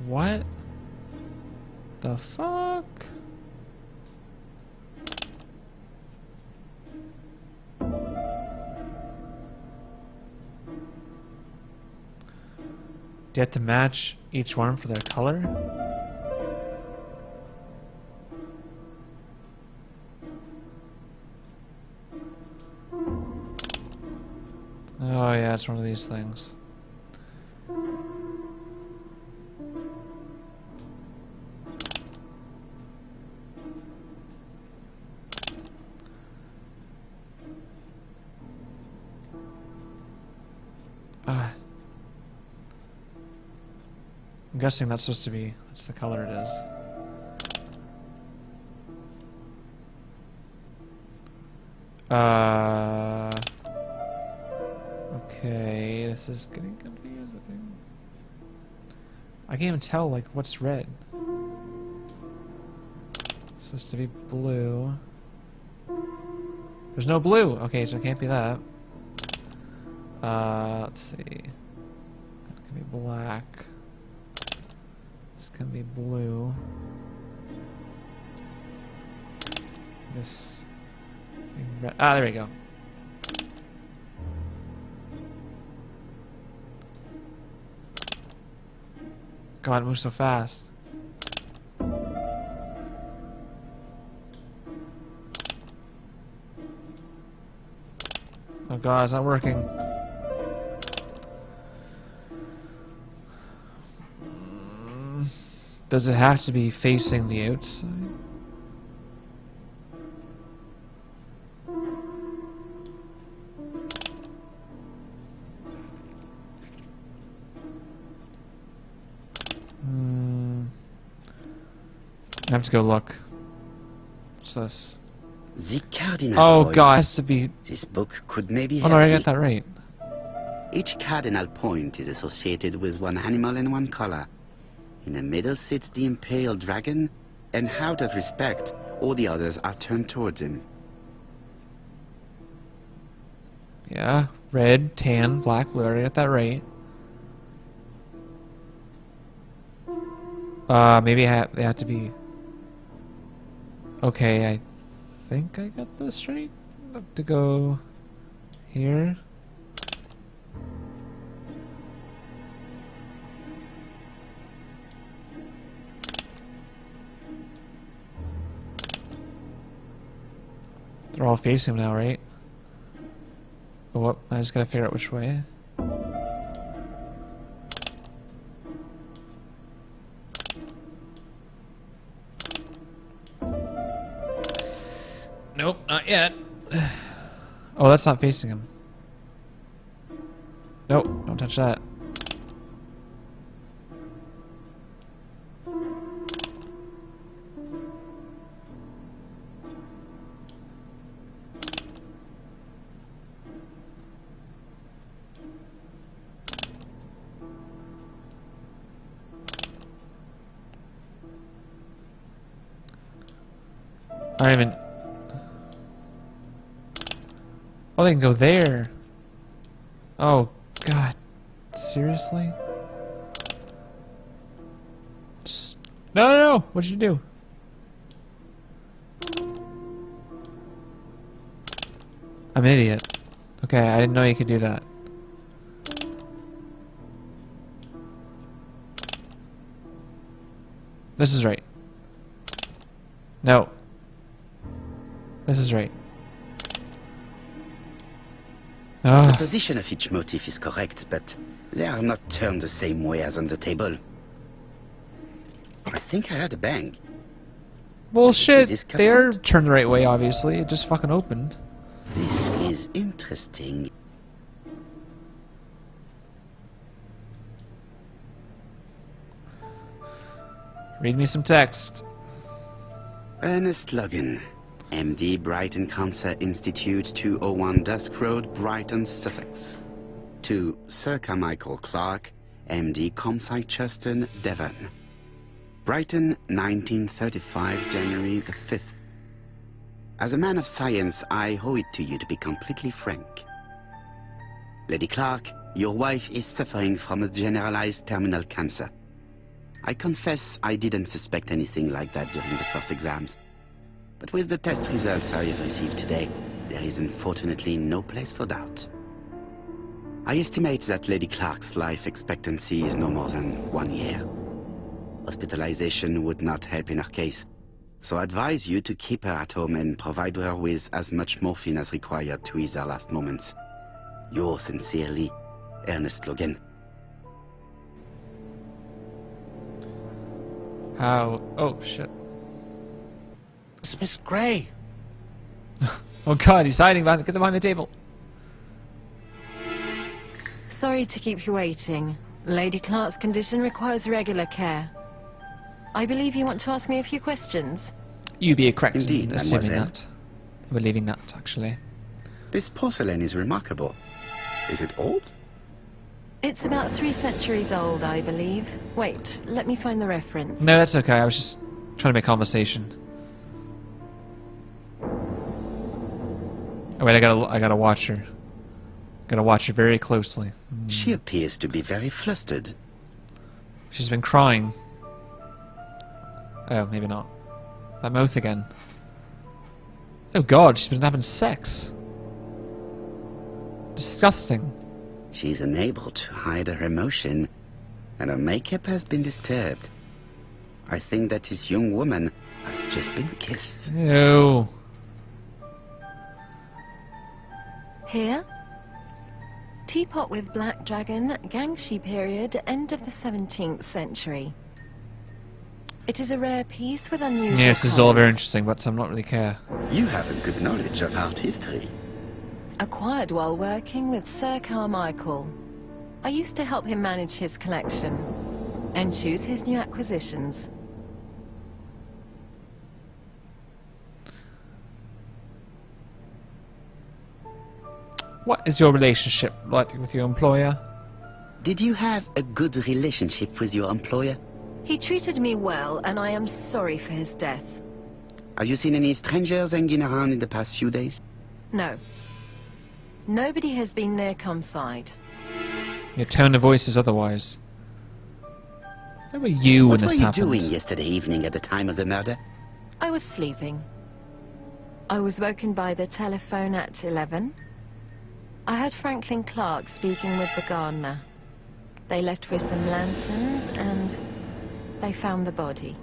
What the fuck? Do you have to match each one for their color? Oh yeah, it's one of these things. Ah. I'm guessing that's supposed to be, that's the color it is. Okay, this is getting confusing. I can't even tell, like, what's red. It's supposed to be blue. There's no blue! Okay, so it can't be that. Let's see. That can be black. This can be blue. This... red. Ah, there we go. God, it moves so fast. Oh god, it's not working. Does it have to be facing the outside? I have to go look. What's this? The cardinal Oh points. god, it has to be... This book could maybe Oh help no, I me. got that right. Each cardinal point is associated with one animal and one color. In the middle sits the imperial dragon, and out of respect, all the others are turned towards him. Yeah, red, tan, black, blue, I got that right. Maybe they have to be... Okay, I think I got this right. I have to go here. They're all facing him now, right? Oh, I just gotta figure out which way. Nope, not yet. Oh, that's not facing him. Nope, don't touch that. I don't even... Oh, they can go there. Oh, God. Seriously? No, no, no! What'd you do? I'm an idiot. Okay, I didn't know you could do that. This is right. No. This is right. The Ah, position of each motif is correct, but they are not turned the same way as on the table. I think I heard a bang. bullshit! Is this They're covered? turned the right way, obviously. It just fucking opened. This is interesting. Read me some text. Ernest Logan, MD, Brighton Cancer Institute, 201 Dusk Road, Brighton, Sussex. To Sir Carmichael Clark, MD, Comsite Churton, Devon. Brighton, 1935, January the 5th. As a man of science, I owe it to you to be completely frank. Lady Clark, your wife is suffering from a generalized terminal cancer. I confess I didn't suspect anything like that during the first exams. But with the test results I have received today, there is unfortunately no place for doubt. I estimate that Lady Clark's life expectancy is no more than 1 year. Hospitalization would not help in her case, so I advise you to keep her at home and provide her with as much morphine as required to ease her last moments. Yours sincerely, Ernest Logan. How? Oh, shit. It's Miss Grey. Oh god, he's hiding behind, get behind the table. Sorry to keep you waiting. Lady Clark's condition requires regular care. I believe you want to ask me a few questions. You'd be correct Indeed, in assuming mademoiselle. that. Believing that, actually. This porcelain is remarkable. Is it old? It's about 3 centuries old, I believe. Wait, let me find the reference. No, that's okay. I was just trying to make conversation. Oh wait, I gotta watch her. Gotta watch her very closely. She appears to be very flustered. She's been crying. Oh, maybe not. That mouth again. Oh god, she's been having sex. Disgusting. She's unable to hide her emotion, and her makeup has been disturbed. I think that this young woman has just been kissed. Ew. Here? Teapot with black dragon, Gangshi period, end of the 17th century. It is a rare piece with unusual Yes, this is all very colours. interesting, but I'm not really care. You have a good knowledge of art history. Acquired while working with Sir Carmichael. I used to help him manage his collection and choose his new acquisitions. What is your relationship like with your employer? Did you have a good relationship with your employer? He treated me well, and I am sorry for his death. Have you seen any strangers hanging around in the past few days? No. Nobody has been near Cumside. Your tone of voice is otherwise. Where were you when What were this you happened? doing yesterday evening at the time of the murder? I was sleeping. I was woken by the telephone at 11. I heard Franklin Clark speaking with the gardener. They left with some lanterns and they found the body.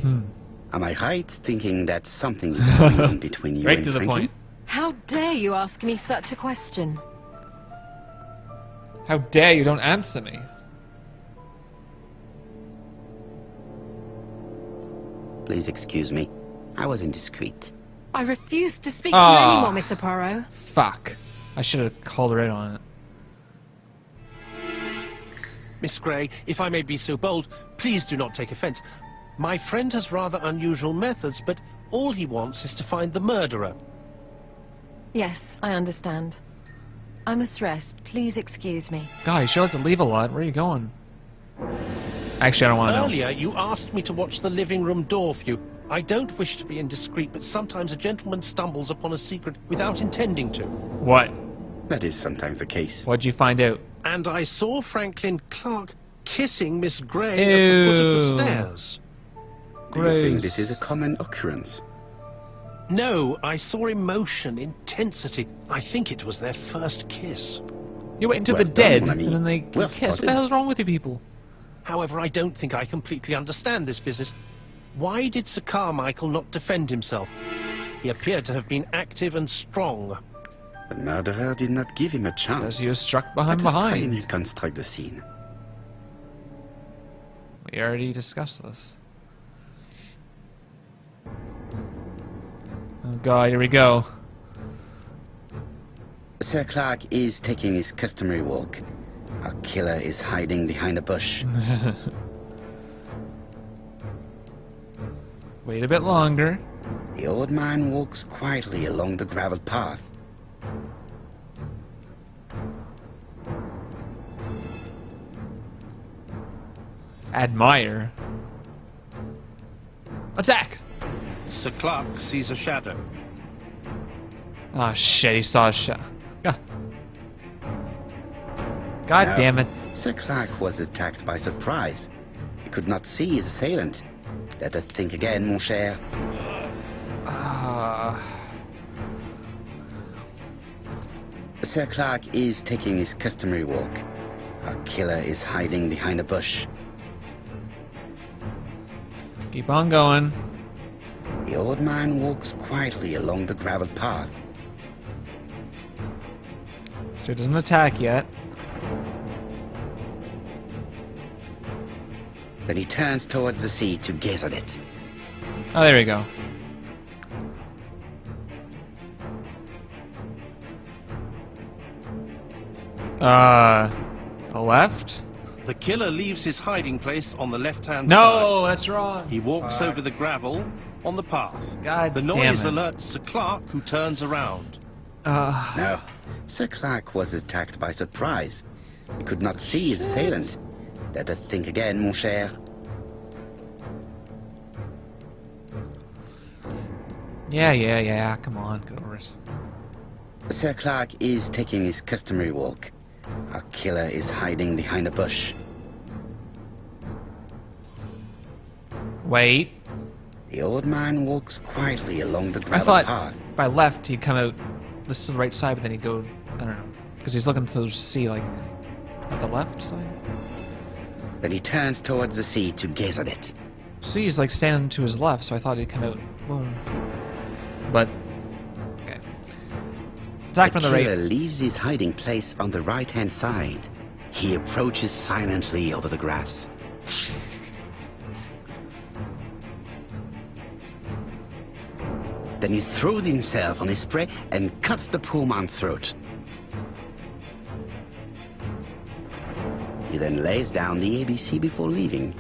Am I right thinking that something is going on between you Right and to the Franklin? point. How dare you ask me such a question? How dare you don't answer me? Please excuse me. I was indiscreet. I refuse to speak to you Ah. anymore, Mr. Poirot. Fuck. I should have called her in on it. Miss Gray, if I may be so bold, please do not take offense. My friend has rather unusual methods, but all he wants is to find the murderer. Yes, I understand. I must rest. Please excuse me. Guys, you have to leave a lot. Where are you going? Actually, I don't want to know. Earlier, you asked me to watch the living room door for you. I don't wish to be indiscreet, but sometimes a gentleman stumbles upon a secret without intending to. What? That is sometimes the case. What'd you find out? And I saw Franklin Clark kissing Miss Gray at the foot of the Ew. stairs. Do you think Gross. this is a common occurrence? No, I saw emotion, intensity. I think it was their first kiss. You wait until Well they're done, dead, mon ami. and then they Well kiss. What the spotted. hell's wrong with you people? However, I don't think I completely understand this business. Why did Sir Carmichael not defend himself? He appeared to have been active and strong. The murderer did not give him a chance. Because he was struck Let us try and behind. reconstruct the scene. We already discussed this. Oh god, here we go. Sir Clark is taking his customary walk. Our killer is hiding behind a bush. Wait a bit longer. The old man walks quietly along the gravel path. Admire. Attack! Sir Clark sees a shadow. Ah, shit, he saw a shot. God No. damn it. Sir Clark was attacked by surprise. He could not see his assailant. Let us think again, mon cher. Sir Clark is taking his customary walk. Our killer is hiding behind a bush. Keep on going. The old man walks quietly along the gravel path. So he doesn't attack yet. Then he turns towards the sea to gaze at it. Oh, there we go. The left? The killer leaves his hiding place on the left-hand No, side. that's wrong. He walks over the gravel on the path. God the damn noise it. alerts Sir Clark, who turns around. No. Sir Clark was attacked by surprise. He could not see his assailant. Let us think again, mon cher. Yeah. Come on, get over it. Sir Clark is taking his customary walk. Our killer is hiding behind a bush. Wait. The old man walks quietly along the I gravel thought path. by left he'd come out this is the right side, but then he'd go, I don't know. Because he's looking to the sea, like, at the left side? Then he turns towards the sea to gaze at it. Sea is like standing to his left, so I thought he'd come out, boom. But, okay. Attack from the killer right. leaves his hiding place on the right-hand side. He approaches silently over the grass. Then he throws himself on his prey and cuts the poor man's throat. He then lays down the ABC before leaving.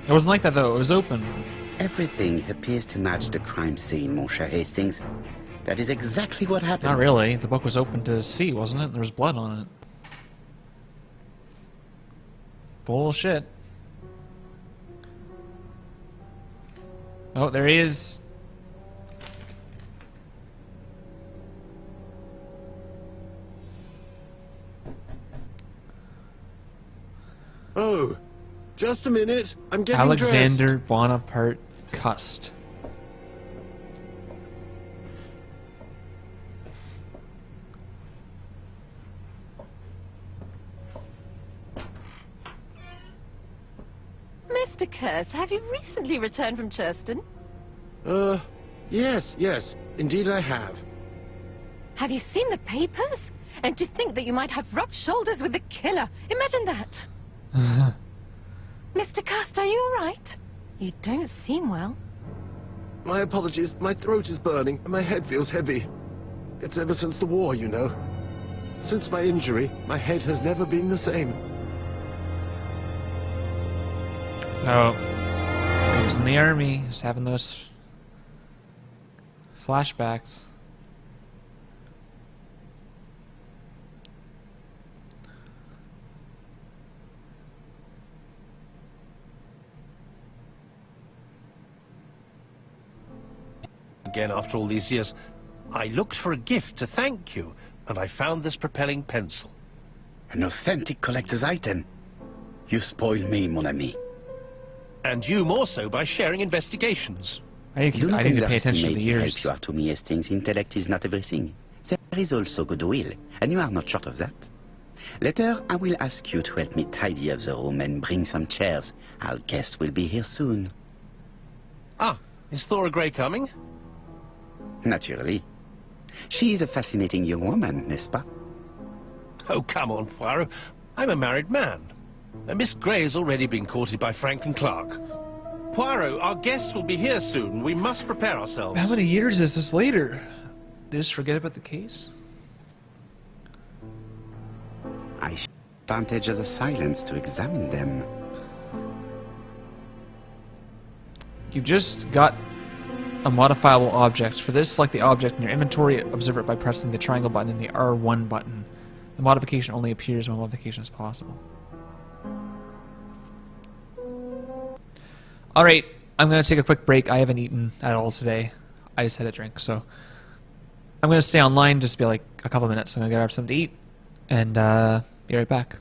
It wasn't like that, though. It was open. Everything appears to match the crime scene, mon cher Hastings. That is exactly what happened. Not really. The book was open to see, wasn't it? There was blood on it. Bullshit. Oh, there he is. Oh, just a minute. I'm getting Alexander dressed. Bonaparte Cust. Mr. Kirst, have you recently returned from Churston? Yes. Indeed I have. Have you seen the papers? And to think that you might have rubbed shoulders with the killer. Imagine that. Mr. Cust, are you all right? You don't seem well. My apologies. My throat is burning and my head feels heavy. It's ever since the war, you know. Since my injury, my head has never been the same. Oh. He was in the army. He's having those flashbacks. Again, after all these years, I looked for a gift to thank you, and I found this propelling pencil. An authentic collector's item. You spoil me, mon ami. And you more so by sharing investigations. I Do not need to pay attention to the underestimate how years. you are to me, Hastings. Intellect is not everything. There is also goodwill, and you are not short of that. Later, I will ask you to help me tidy up the room and bring some chairs. Our guest will be here soon. Ah, is Thora Grey coming? Naturally. She is a fascinating young woman, n'est-ce pas? Oh, come on, Poirot. I'm a married man. And Miss Grey has already been courted by Franklin Clark. Poirot, our guests will be here soon. We must prepare ourselves. How many years is this later? Did just forget about the case? I should take advantage of the silence to examine them. You just got a modifiable object. For this, select the object in your inventory, observe it by pressing the triangle button and the R1 button. The modification only appears when modification is possible. Alright, I'm going to take a quick break. I haven't eaten at all today. I just had a drink, so I'm going to stay online, just be like a couple minutes. I'm going to go grab something to eat, and be right back.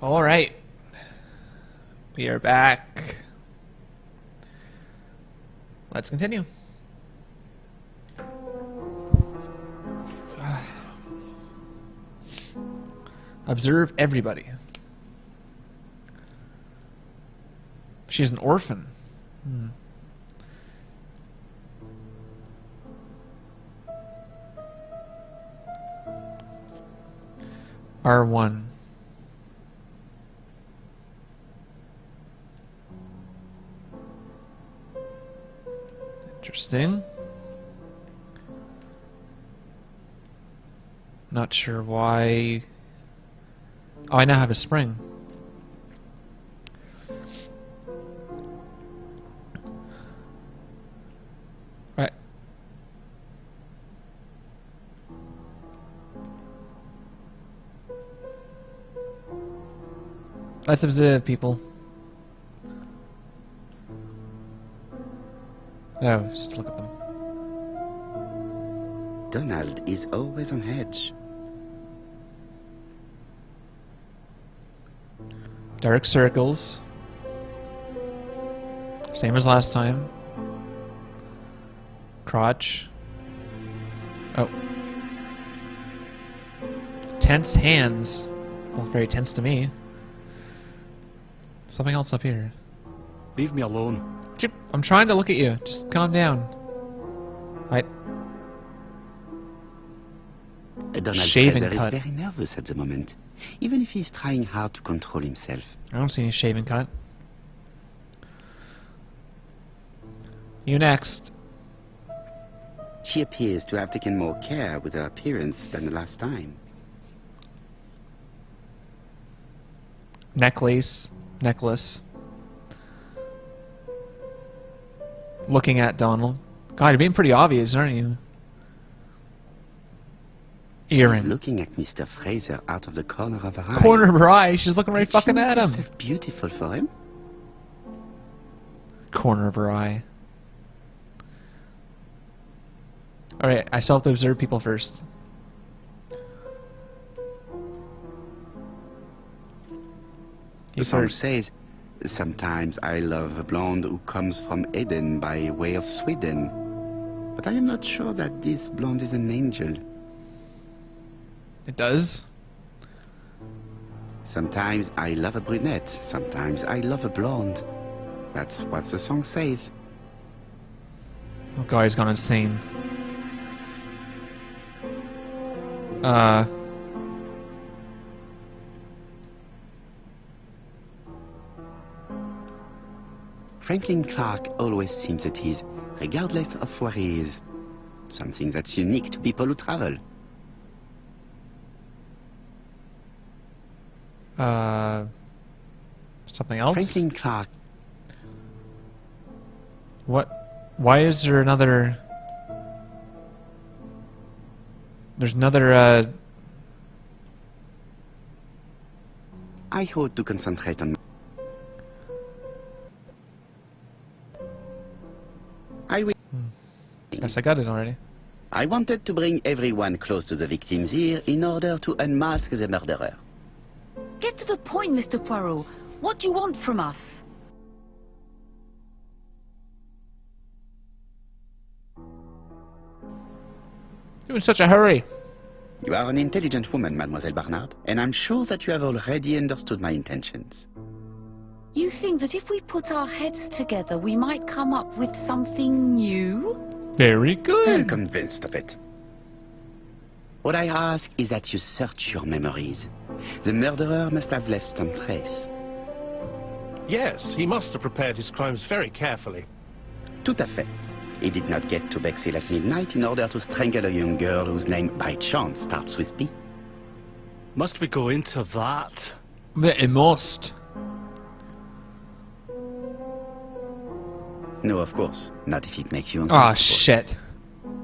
All right. We are back. Let's continue. Observe everybody. She's an orphan. R1. Interesting. Not sure why. Oh, I now have a spring. Right. Let's observe people. Oh, just look at them. Donald is always on edge. Dark circles. Same as last time. Crotch. Oh. Tense hands. Well, very tense to me. Something else up here. Leave me alone. Chip, I'm trying to look at you. Just calm down. Right. Donald Shaven Fraser cut. is very nervous at the moment, even if he's trying hard to control himself. I don't see any shaven cut. You next. She appears to have taken more care with her appearance than the last time. Necklace. Looking at Donald. God, you're being pretty obvious, aren't you? She's Earring. looking at Mr. Fraser out of the corner of her eye. Corner of her eye. She's looking right Did fucking she at make him. herself beautiful for him? Corner of her eye. Alright, I still have to observe people first. The song says, "Sometimes I love a blonde who comes from Eden by way of Sweden. But I am not sure that this blonde is an angel. It does. Sometimes I love a brunette, sometimes I love a blonde. That's what the song says." Oh god, he's gone insane. Franklin Clark always seems at ease, regardless of where he is. Something that's unique to people who travel. Something else? Franklin Clark. What? Why is there another... There's another, I hope to concentrate on... I will... Guess I got it already. I wanted to bring everyone close to the victims here in order to unmask the murderer. Get to the point, Mr. Poirot. What do you want from us? You're in such a hurry. You are an intelligent woman, Mademoiselle Barnard, and I'm sure that you have already understood my intentions. You think that if we put our heads together, we might come up with something new? Very I'm good. convinced of it. What I ask is that you search your memories. The murderer must have left some trace. Yes, he must have prepared his crimes very carefully. Tout à fait. He did not get to Bexhill at midnight in order to strangle a young girl whose name by chance starts with B. Must we go into that? It must. No, of course. Not if it makes you Ah, uncomfortable. shit.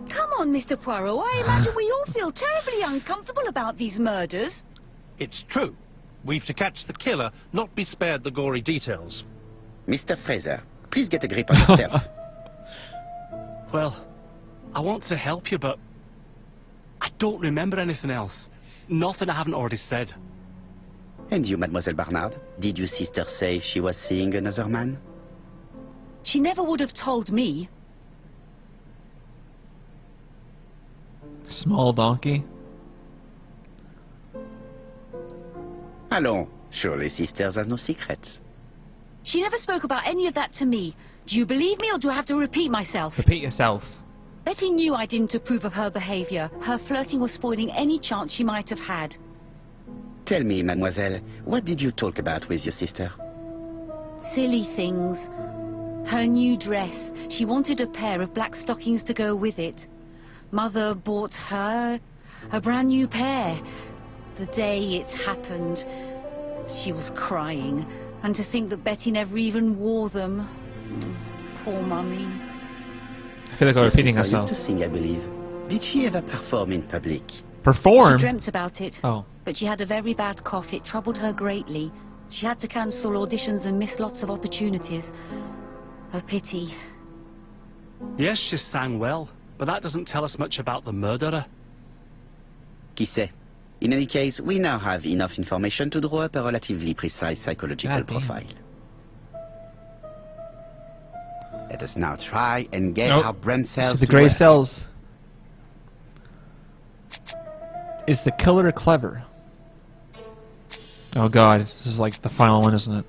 Come on, Mr. Poirot. I imagine we all feel terribly uncomfortable about these murders. It's true. We've to catch the killer, not be spared the gory details. Mr. Fraser, please get a grip on yourself. Well, I want to help you, but I don't remember anything else. Nothing I haven't already said. And you, Mademoiselle Barnard? Did your sister say she was seeing another man? She never would have told me. Small donkey. Allons, surely sisters have no secrets. She never spoke about any of that to me. Do you believe me, or do I have to repeat myself? Repeat yourself. Betty knew I didn't approve of her behavior. Her flirting was spoiling any chance she might have had. Tell me, mademoiselle, what did you talk about with your sister? Silly things. Her new dress. She wanted a pair of black stockings to go with it. Mother bought her a brand new pair. The day it happened, she was crying. And to think that Betty never even wore them. Poor Mummy. I feel like I'm Your repeating sister myself. used to sing, I believe. Did she ever perform in public? Perform? She dreamt about it. Oh. But she had a very bad cough. It troubled her greatly. She had to cancel auditions and miss lots of opportunities. A pity. Yes, she sang well, but that doesn't tell us much about the murderer. Qui sait? In any case, we now have enough information to draw up a relatively precise psychological God damn. profile. Let us now try and get Nope. our brain cells To the to gray work. cells. Is the killer clever? Oh god, this is like the final one, isn't it?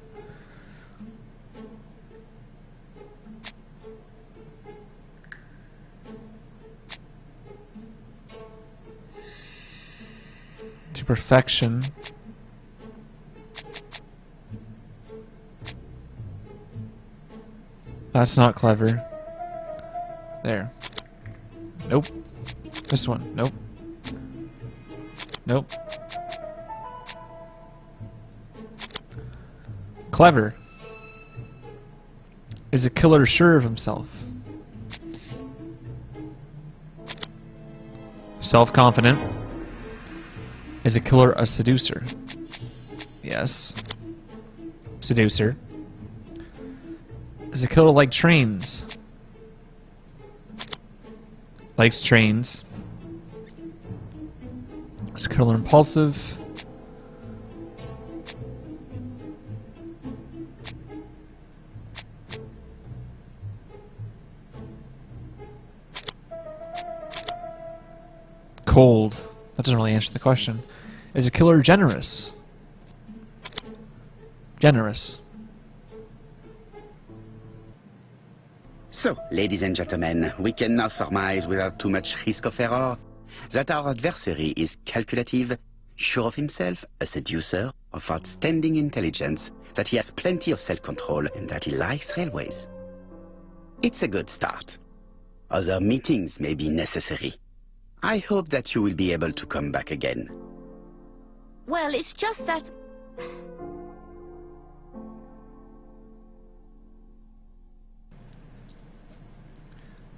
To perfection. That's not clever. There. Nope. This one. Nope. Nope. Clever. Is a killer sure of himself? Self-confident. Is a killer a seducer? Yes. Seducer. Is a killer like trains? Likes trains. Is a killer impulsive? Cold. That doesn't really answer the question. Is a killer generous? Generous. So, ladies and gentlemen, we can now surmise without too much risk of error that our adversary is calculative, sure of himself, a seducer, of outstanding intelligence, that he has plenty of self-control, and that he likes railways. It's a good start. Other meetings may be necessary. I hope that you will be able to come back again. Well, it's just that...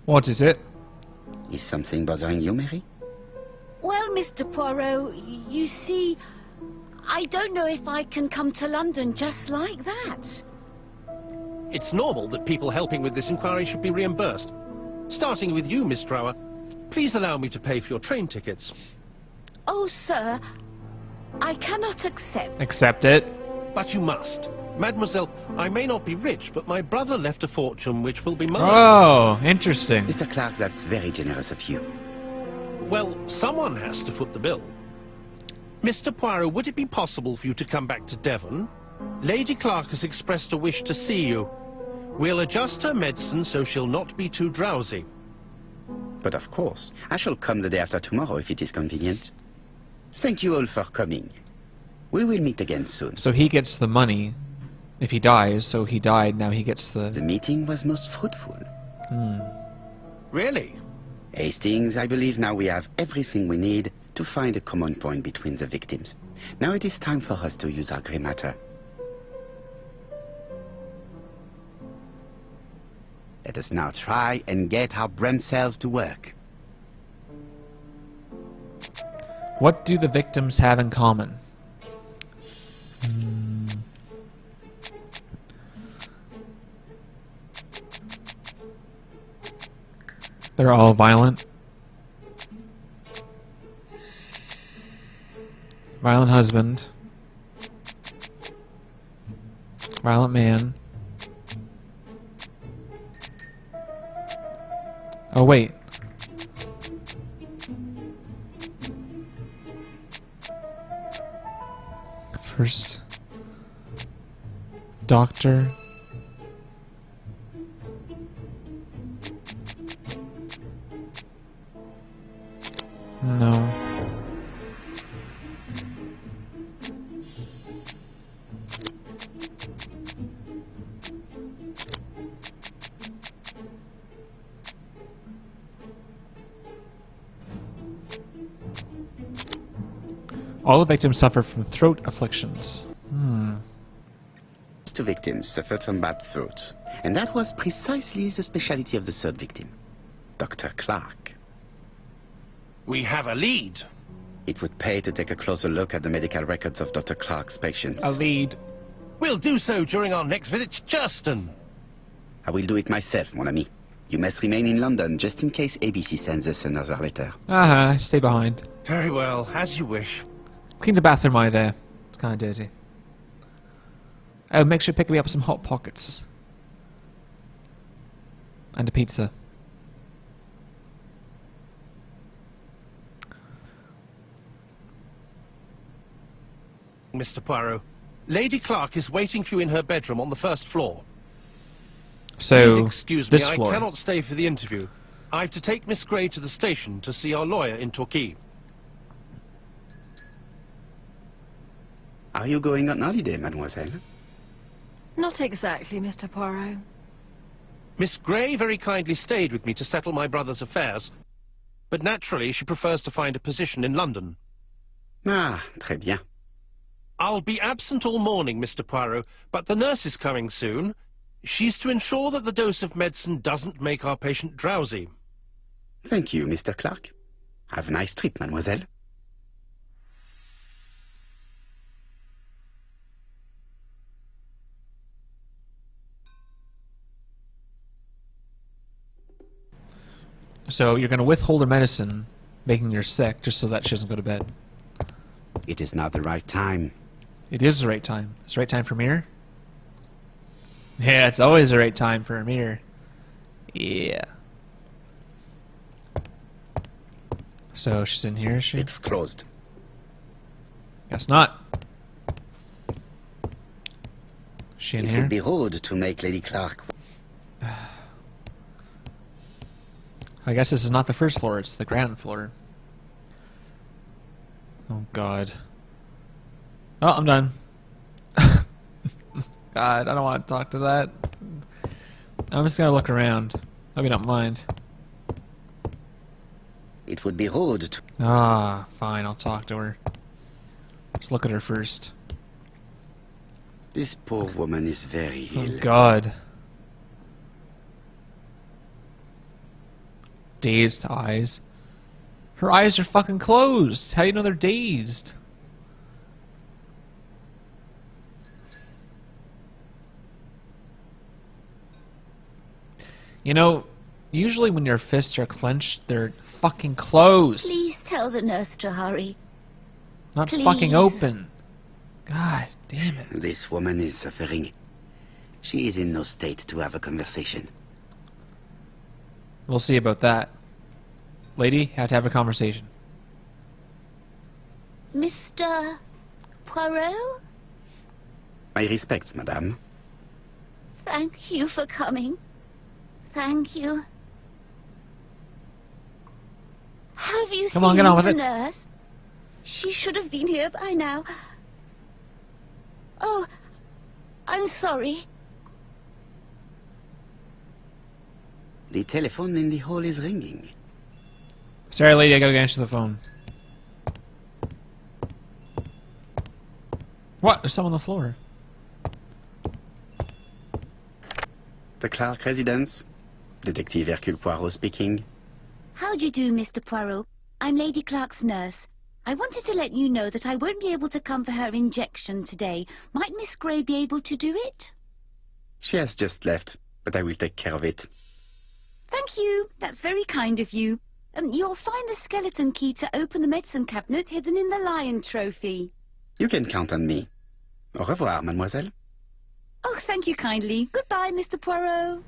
What is it? Is something bothering you, Mary? Well, Mr. Poirot, you see, I don't know if I can come to London just like that. It's normal that people helping with this inquiry should be reimbursed. Starting with you, Miss Trower. Please allow me to pay for your train tickets. Oh, sir, I cannot accept. Accept it. But you must. Mademoiselle, I may not be rich, but my brother left a fortune which will be mine. Oh, interesting. Mr. Clark, that's very generous of you. Well, someone has to foot the bill. Mr. Poirot, would it be possible for you to come back to Devon? Lady Clark has expressed a wish to see you. We'll adjust her medicine so she'll not be too drowsy. But of course, I shall come the day after tomorrow if it is convenient. Thank you all for coming. We will meet again soon. So he gets the money if he dies, so he died, now he gets The the... meeting was most fruitful. Really? Hastings, I believe now we have everything we need to find a common point between the victims. Now it is time for us to use our grey matter. Let us now try and get our brain cells to work. What do the victims have in common? They're all violent. Violent husband. Violent man. Oh, wait. First. Doctor. No. All the victims suffer from throat afflictions. Two victims suffered from bad throat, and that was precisely the specialty of the third victim, Dr. Clark. We have a lead. It would pay to take a closer look at the medical records of Dr. Clark's patients. A lead. We'll do so during our next visit to Churston. I will do it myself, mon ami. You must remain in London just in case ABC sends us another letter. Stay behind. Very well, as you wish. Clean the bathroom eye there. It's kind of dirty. Oh, make sure to pick me up some Hot Pockets. And a pizza. Mr. Poirot, Lady Clark is waiting for you in her bedroom on the first floor. So, Please excuse me, this floor. I cannot stay for the interview. I have to take Miss Gray to the station to see our lawyer in Torquay. Are you going on holiday, mademoiselle? Not exactly, Mr. Poirot. Miss Gray very kindly stayed with me to settle my brother's affairs, but naturally she prefers to find a position in London. Ah, très bien. I'll be absent all morning, Mr. Poirot, but the nurse is coming soon. She's to ensure that the dose of medicine doesn't make our patient drowsy. Thank you, Mr. Clark. Have a nice trip, mademoiselle. So you're going to withhold her medicine, making her sick, just so that she doesn't go to bed. It is not the right time. It is the right time. It's the right time for Amir? Yeah, it's always the right time for Amir. Yeah. So she's in here, is she? It's closed. Guess not. Is she in It here? would be rude to make Lady Clark... I guess this is not the first floor, it's the ground floor. Oh, God. Oh, I'm done. God, I don't want to talk to that. I'm just going to look around. Hope you don't mind. It would be rude to... Ah, fine, I'll talk to her. Let's look at her first. This poor woman is very Oh, ill. God. Dazed eyes. Her eyes are fucking closed. How do you know they're dazed? You know, usually when your fists are clenched, they're fucking closed. Please tell the nurse to hurry. Not please. fucking open. God damn it. This woman is suffering. She is in no state to have a conversation. We'll see about that. Lady, have to have a conversation. Mr. Poirot? My respects, madame. Thank you for coming. Thank you. Have you Come seen on, get on with the it. nurse? She should have been here by now. Oh, I'm sorry. The telephone in the hall is ringing. Sorry, lady, I gotta go answer the phone. What? There's someone on the floor. The Clark residence. Detective Hercule Poirot speaking. How do you do, Mr. Poirot? I'm Lady Clark's nurse. I wanted to let you know that I won't be able to come for her injection today. Might Miss Gray be able to do it? She has just left, but I will take care of it. Thank you. That's very kind of you. You'll find the skeleton key to open the medicine cabinet hidden in the lion trophy. You can count on me. Au revoir, mademoiselle. Oh, thank you kindly. Goodbye, Mr. Poirot.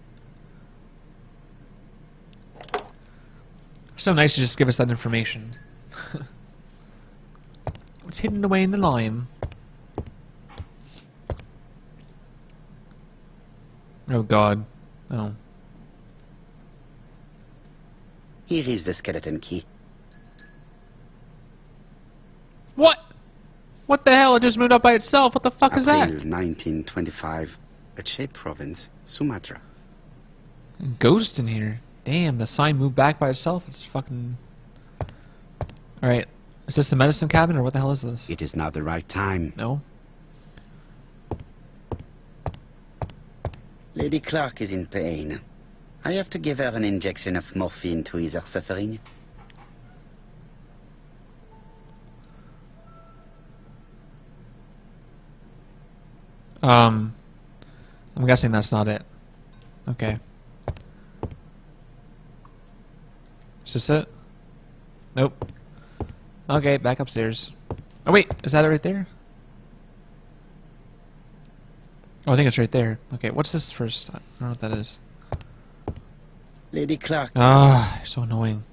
So nice to just give us that information. It's hidden away in the lime. Oh god. Oh. Here is the skeleton key. What? What the hell? It just moved up by itself. What the fuck is April that? 1925. Aceh Province, Sumatra. Ghost in here. Damn, the sign moved back by itself. It's fucking... Alright. Is this the medicine cabinet or what the hell is this? It is now the right time. No? Lady Clark is in pain. I have to give her an injection of morphine to ease her suffering. I'm guessing that's not it. Okay. Is this it? Nope. Okay, back upstairs. Oh wait, is that it right there? Oh, I think it's right there. Okay, what's this first? I don't know what that is. Lady Clark. Ah, you're so annoying.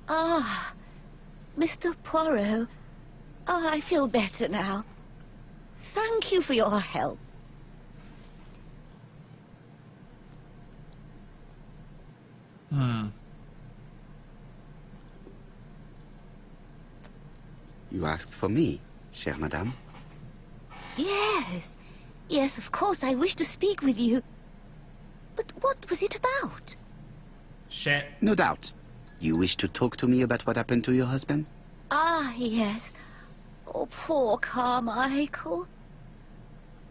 Ah, Mr. Poirot. Oh, I feel better now. Thank you for your help. You asked for me, chère madame. Yes. Yes, of course, I wish to speak with you. But what was it about? Shit. No doubt. You wish to talk to me about what happened to your husband? Ah, yes. Oh, poor Carmichael.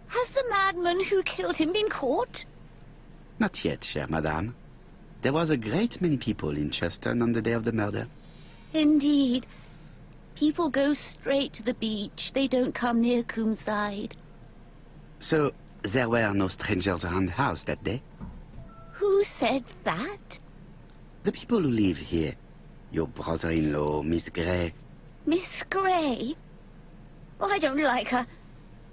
Has the madman who killed him been caught? Not yet, chère madame. There was a great many people in Cheston on the day of the murder. Indeed. People go straight to the beach. They don't come near Coomside. So, there were no strangers around the house that day? Who said that? The people who live here. Your brother-in-law, Miss Gray. Miss Gray? Oh, I don't like her.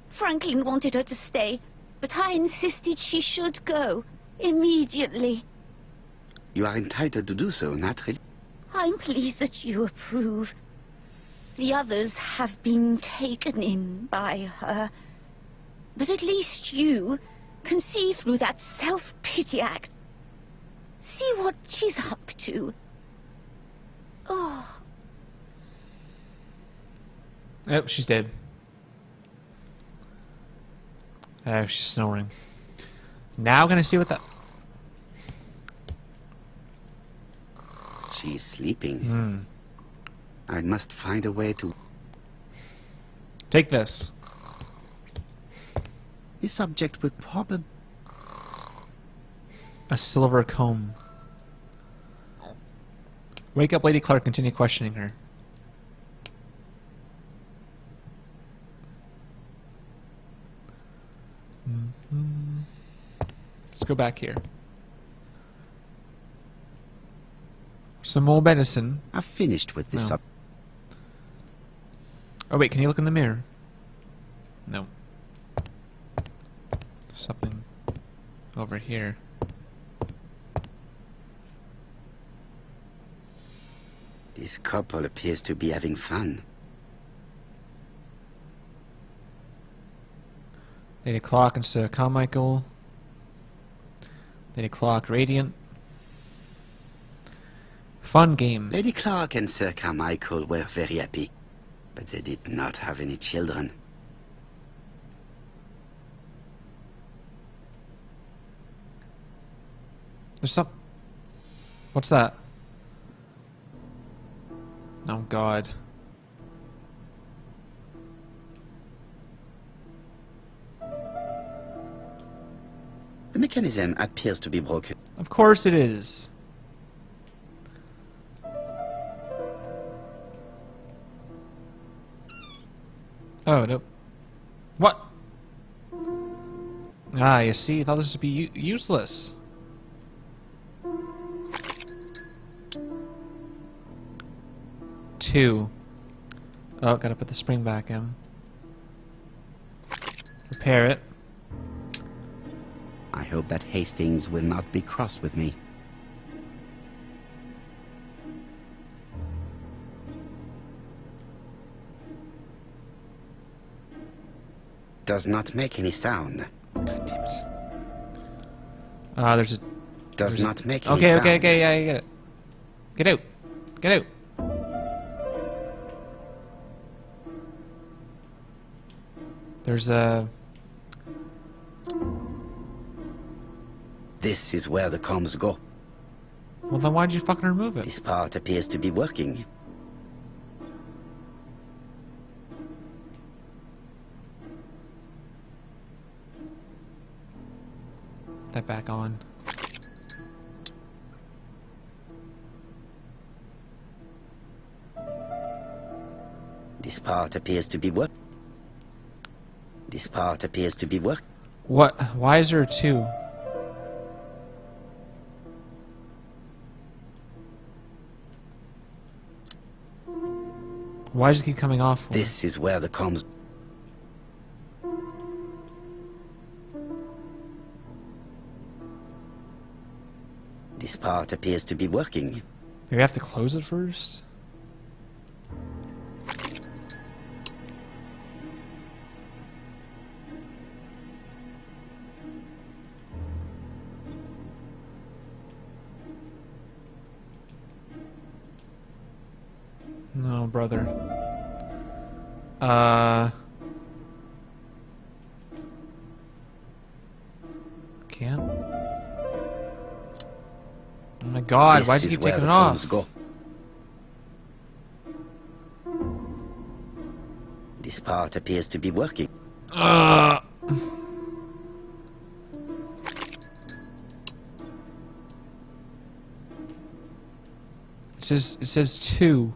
Franklin wanted her to stay, but I insisted she should go. Immediately. You are entitled to do so, naturally. I'm pleased that you approve. The others have been taken in by her. But at least you can see through that self-pity act. See what she's up to. Oh. Yep, she's dead. Oh, she's snoring. Now gonna see what that... She is sleeping. I must find a way to... Take this. This object would probably... A silver comb. Wake up, Lady Clark. Continue questioning her. Let's go back here. Some more medicine. I've finished with this No. Oh wait, can you look in the mirror? No. Something over here. This couple appears to be having fun. Lady Clark and Sir Carmichael. Lady Clark, Radiant. Fun game. Lady Clark and Sir Carmichael were very happy, but they did not have any children. There's some... What's that? Oh god. The mechanism appears to be broken. Of course it is. Oh, nope. What? Ah, you see, I thought this would be useless. Two. Oh, gotta put the spring back in. Repair it. I hope that Hastings will not be cross with me. Does not make any sound. God damn it. There's a... Does there's not a, make any okay, sound. okay, okay, yeah, you get it. Get out. Get out. There's a... This is where the comms go. Well, then why'd you fucking remove it? This part appears to be working. Put that back on. This part appears to be work. This part appears to be work. What? Why is there a 2? Why does it keep coming off? For? This is where the comms. This part appears to be working. Do we have to close it first? No, brother. Can't. Oh my god, why does he keep taking it off? Go. This part appears to be working. It says 2.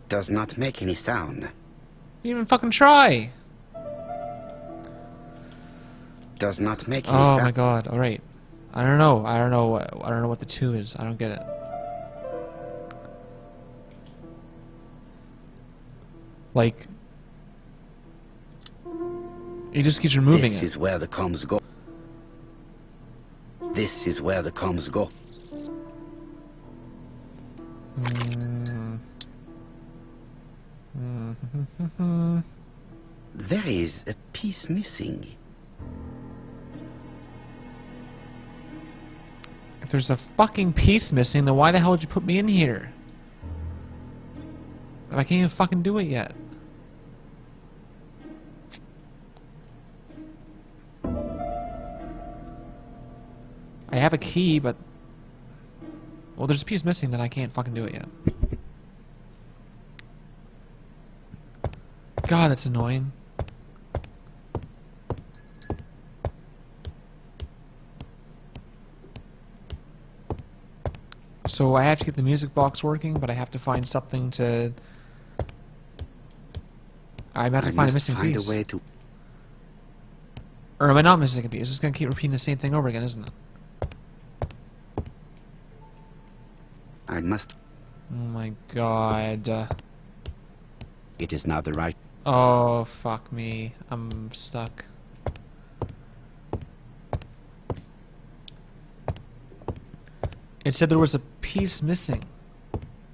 Does not make any sound. You didn't even fucking try. Does not make any Oh sound. my god, alright. I don't know what the 2 is. I don't get it. Like, he just keeps removing This it. is where the comms go. This is where the comms go. There is a piece missing. If there's a fucking piece missing, then why the hell did you put me in here? If I can't even fucking do it yet. I have a key, but... Well, there's a piece missing, then I can't fucking do it yet. God, that's annoying. So I have to get the music box working, but I have to find something to... I have to find a missing piece. A way to... Or am I not missing a piece? It's just going to keep repeating the same thing over again, isn't it? I must... Oh my god. It is not the right... Oh, fuck me. I'm stuck. It said there was a piece missing.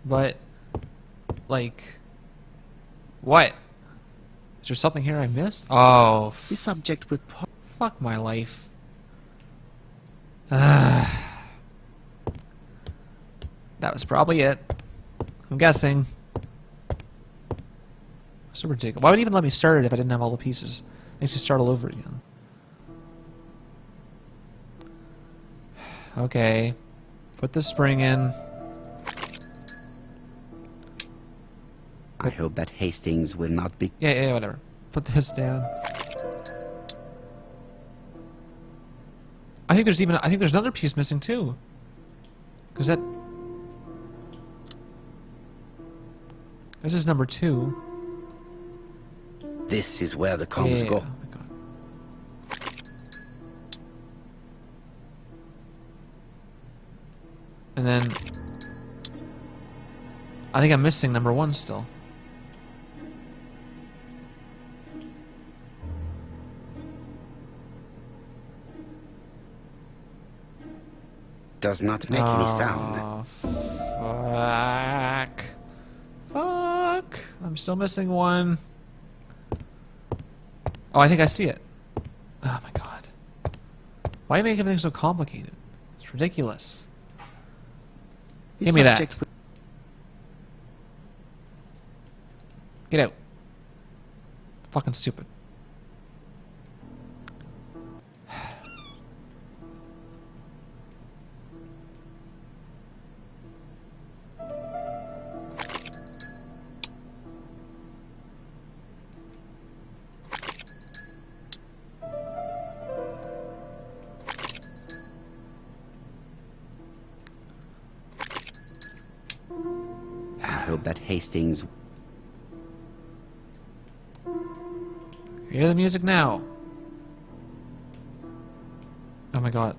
But, like... What? Is there something here I missed? Oh, The subject will... fuck my life. That was probably it. I'm guessing. So ridiculous. Why would it even let me start it if I didn't have all the pieces? Makes you start all over again. Okay. Put the spring in. I hope that Hastings will not be... Yeah, whatever. Put this down. I think there's another piece missing too. Cause that... This is number 2. This is where the combs go. Oh my god. And then I think I'm missing number 1 still. Does not make any sound. Oh, fuck. Fuck. I'm still missing 1. Oh, I think I see it. Oh my god. Why do you make everything so complicated? It's ridiculous. The Give me that. subject- Get out. Fucking stupid. I hope that Hastings... Hear the music now. Oh my god.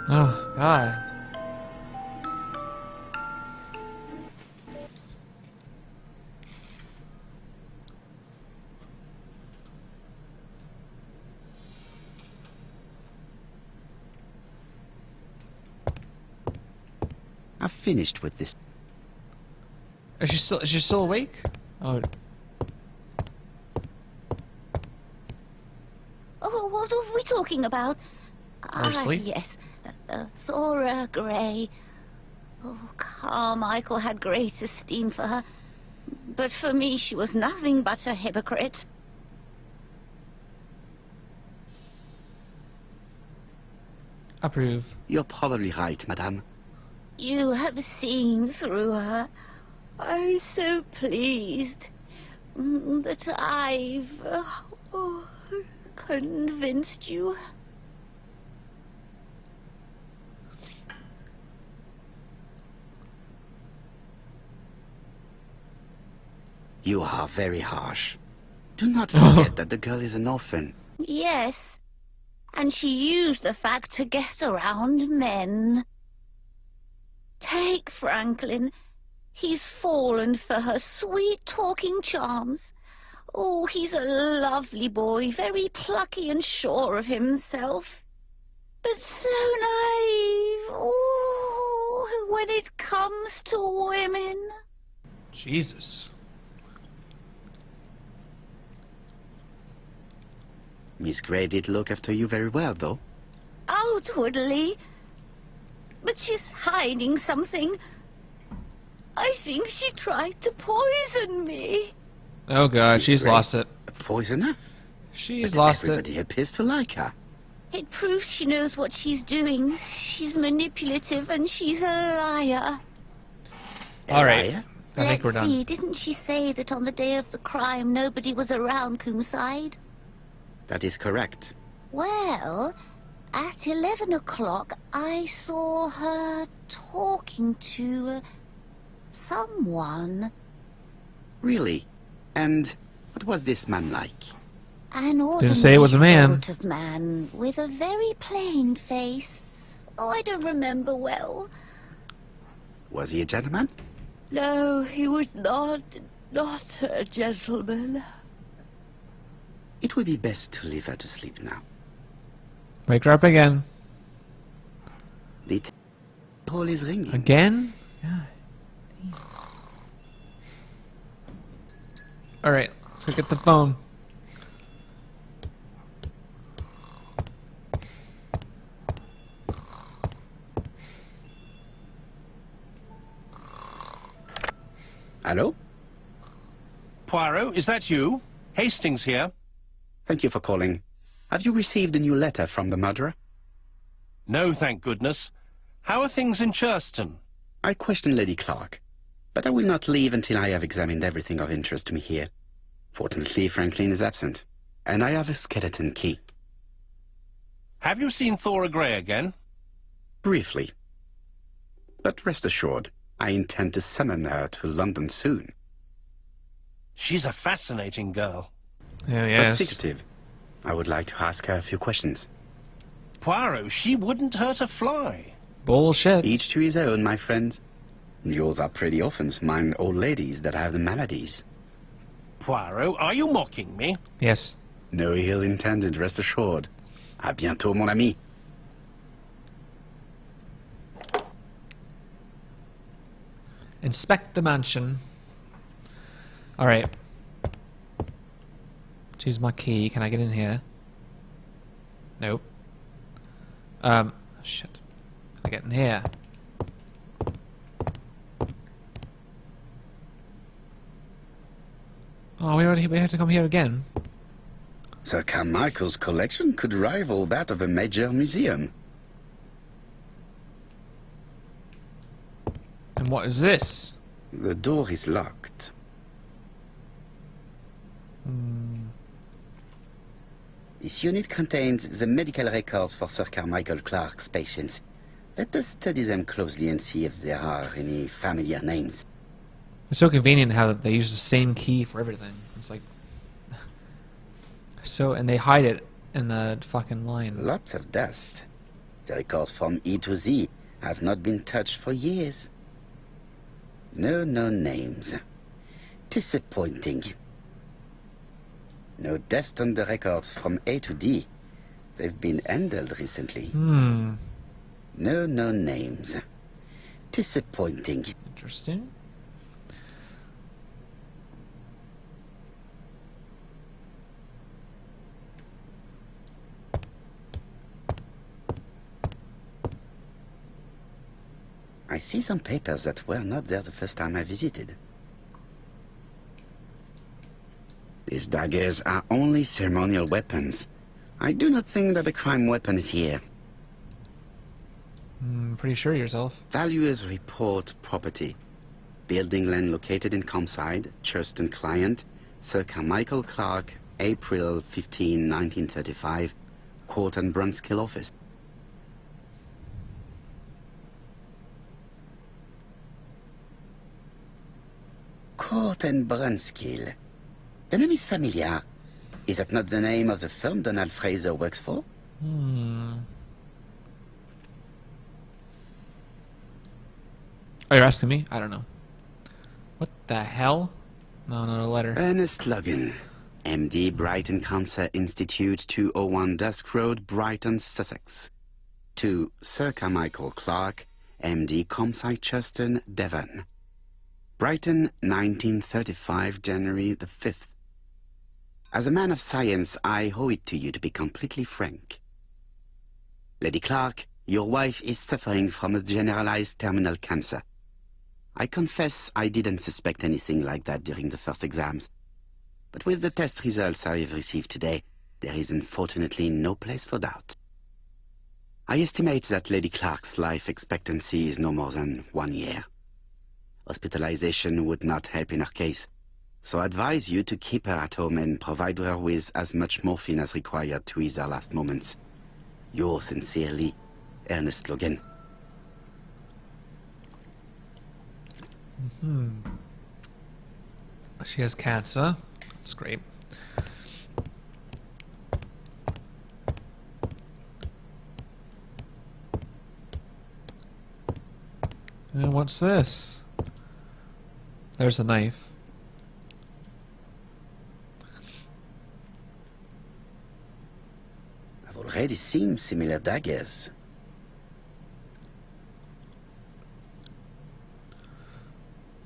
Oh god. I've finished with this. Is she still awake? Oh. Oh, what are we talking about? Asleep? Yes. Thora Grey. Oh, Carmichael had great esteem for her. But for me, she was nothing but a hypocrite. Approve. You're probably right, madame. You have seen through her. I'm so pleased that I've convinced you. You are very harsh. Do not forget that the girl is an orphan. Yes, and she used the fact to get around men. Take Franklin. He's fallen for her sweet-talking charms. Oh, he's a lovely boy, very plucky and sure of himself. But so naive. Oh, when it comes to women. Jesus. Miss Grey did look after you very well, though. Outwardly. But she's hiding something. I think she tried to poison me. Oh god, Miss she's Grey, lost it. A poisoner? She's But lost everybody it. appears to like her. It proves she knows what she's doing. She's manipulative and she's a liar. Alright. Liar? I think we're Let's done. see, didn't she say that on the day of the crime nobody was around Coomside? That is correct. Well, at 11 o'clock I saw her talking to someone. Really? And what was this man like? An ordinary Didn't say it was a man. sort of man with a very plain face. Oh, I don't remember well. Was he a gentleman? No, he was not a gentleman. It would be best to leave her to sleep now. Wake her up again. The hall is ringing. Again? Yeah. Alright, let's go get the phone. Hello? Poirot, is that you? Hastings here. Thank you for calling. Have you received a new letter from the murderer? No, thank goodness. How are things in Churston? I questioned Lady Clark, but I will not leave until I have examined everything of interest to me here. Fortunately, Franklin is absent, and I have a skeleton key. Have you seen Thora Grey again? Briefly. But rest assured, I intend to summon her to London soon. She's a fascinating girl. Yeah, But yes. secretive. I would like to ask her a few questions. Poirot, she wouldn't hurt a fly. Bullshit. Each to his own, my friend. Yours are pretty often mine old ladies that have the maladies. Poirot, are you mocking me? Yes. No ill intended, rest assured. À bientôt, mon ami. Inspect the mansion. Alright. Choose my key. Can I get in here? Nope. Shit. Can I get in here? Oh, we have to come here again. Sir Carmichael's collection could rival that of a major museum. And what is this? The door is locked. This unit contains the medical records for Sir Carmichael Clark's patients. Let us study them closely and see if there are any familiar names. It's so convenient how they use the same key for everything. It's like... So, and they hide it in the fucking line. Lots of dust. The records from E to Z have not been touched for years. No names. Disappointing. No dust on the records from A to D. They've been handled recently. No names. Disappointing. Interesting. I see some papers that were not there the first time I visited. These daggers are only ceremonial weapons. I do not think that a crime weapon is here. Pretty sure of yourself. Valuers report property. Building land located in Comside, Churston client, Sir Carmichael Clark, April 15, 1935, Court and Brunskill office. Court and Brunskill. The name is familiar. Is that not the name of the firm Donald Fraser works for? Oh, you're asking me? I don't know. What the hell? No, not a letter. Ernest Logan, MD, Brighton Cancer Institute, 201 Dusk Road, Brighton, Sussex. To Sir Carmichael Clark, MD, Comside, Churston, Devon. Brighton, 1935, January the 5th. As a man of science, I owe it to you to be completely frank. Lady Clark, your wife is suffering from a generalized terminal cancer. I confess I didn't suspect anything like that during the first exams. But with the test results I have received today, there is unfortunately no place for doubt. I estimate that Lady Clark's life expectancy is no more than 1 year. Hospitalization would not help in her case, so I advise you to keep her at home and provide her with as much morphine as required to ease her last moments. Yours sincerely, Ernest Logan. She has cancer. That's great. And what's this? There's a knife. I've already seen similar daggers.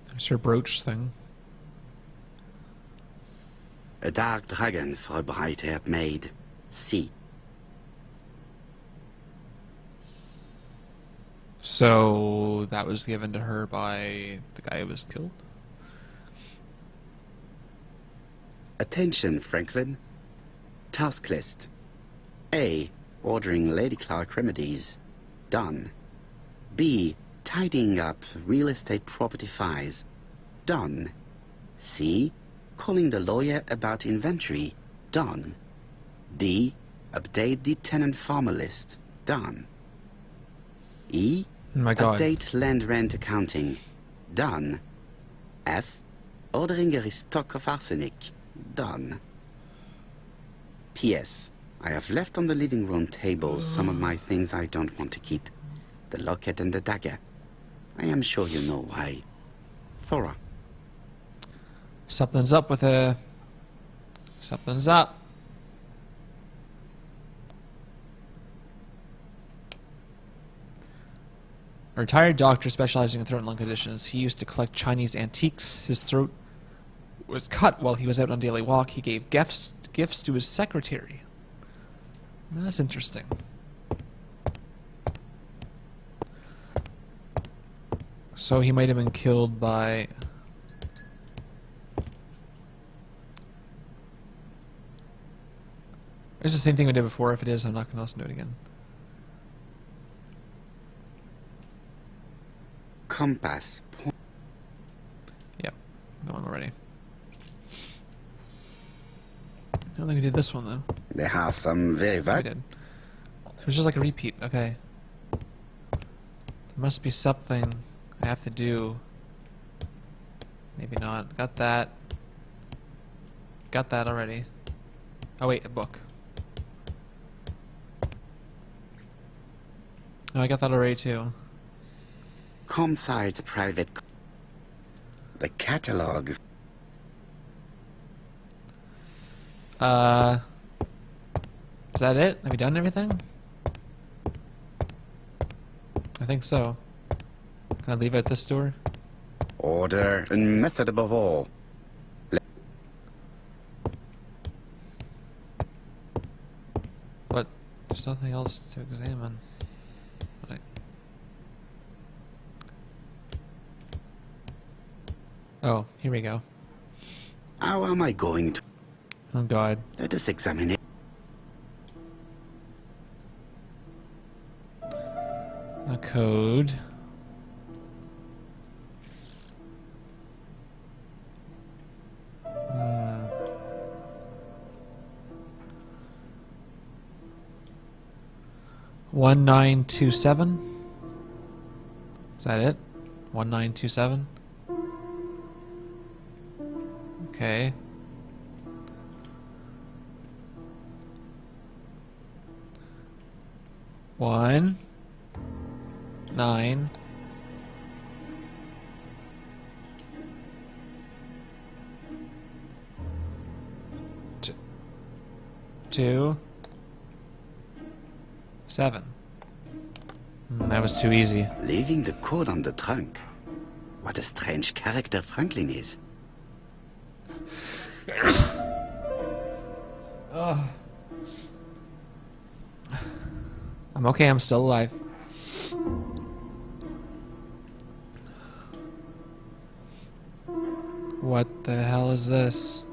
There's her brooch thing. A dark dragon for a bright-haired maid. See. So that was given to her by the guy who was killed? Attention, Franklin. Task list. A. Ordering Lady Clark remedies. Done. B. Tidying up real estate property files. Done. C. Calling the lawyer about inventory. Done. D. Update the tenant farmer list. Done. E. Oh my God. Update land rent accounting. Done. F. Ordering a restock of arsenic. Done. P.S. I have left on the living room table some of my things I don't want to keep. The locket and the dagger. I am sure you know why. Thora. Something's up with her. Something's up. A retired doctor specializing in throat and lung conditions. He used to collect Chinese antiques. His throat was cut while he was out on daily walk. He gave gifts to his secretary. That's interesting. So he might have been killed by... It's the same thing we did before. If it is, I'm not going to listen to it again. Compass. Yep, that one already. I don't think we did this one, though. There are some very We valuable. did. It was just like a repeat. Okay. There must be something I have to do. Maybe not. Got that. Got that already. Oh wait, a book. No, I got that already too. Comside's private. The catalog. Is that it? Have you done everything? I think so. Can I leave out this door? Order and method above all. But there's nothing else to examine. Right. Oh, here we go. How am I going to? Oh God. Let us examine it. A code. Hmm. One 1927. Is that it? 1927. Okay. One. 9. Two. 7. That was too easy. Leaving the code on the trunk. What a strange character Franklin is. I'm okay, I'm still alive. What the hell is this?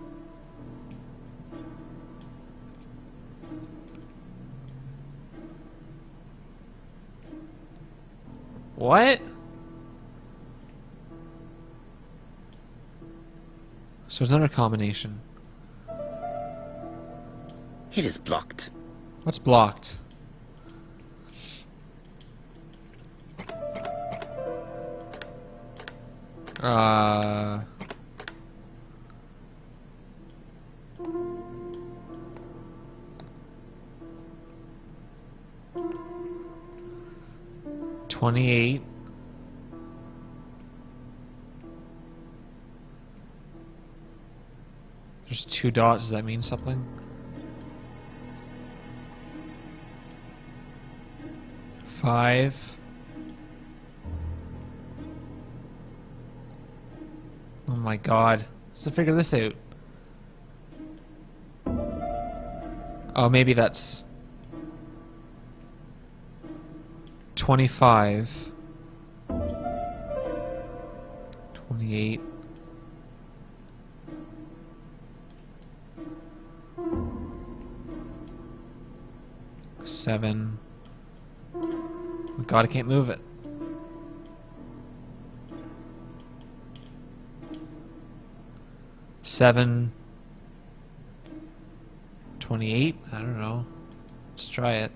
What? So it's another combination. It is blocked. What's blocked? Uh... $28. There's 2 dots. Does that mean something? 5. Oh my God! So figure this out. Oh, maybe that's 25. 28. Seven. Oh God, I can't move it. Seven. 28? I don't know. Let's try it.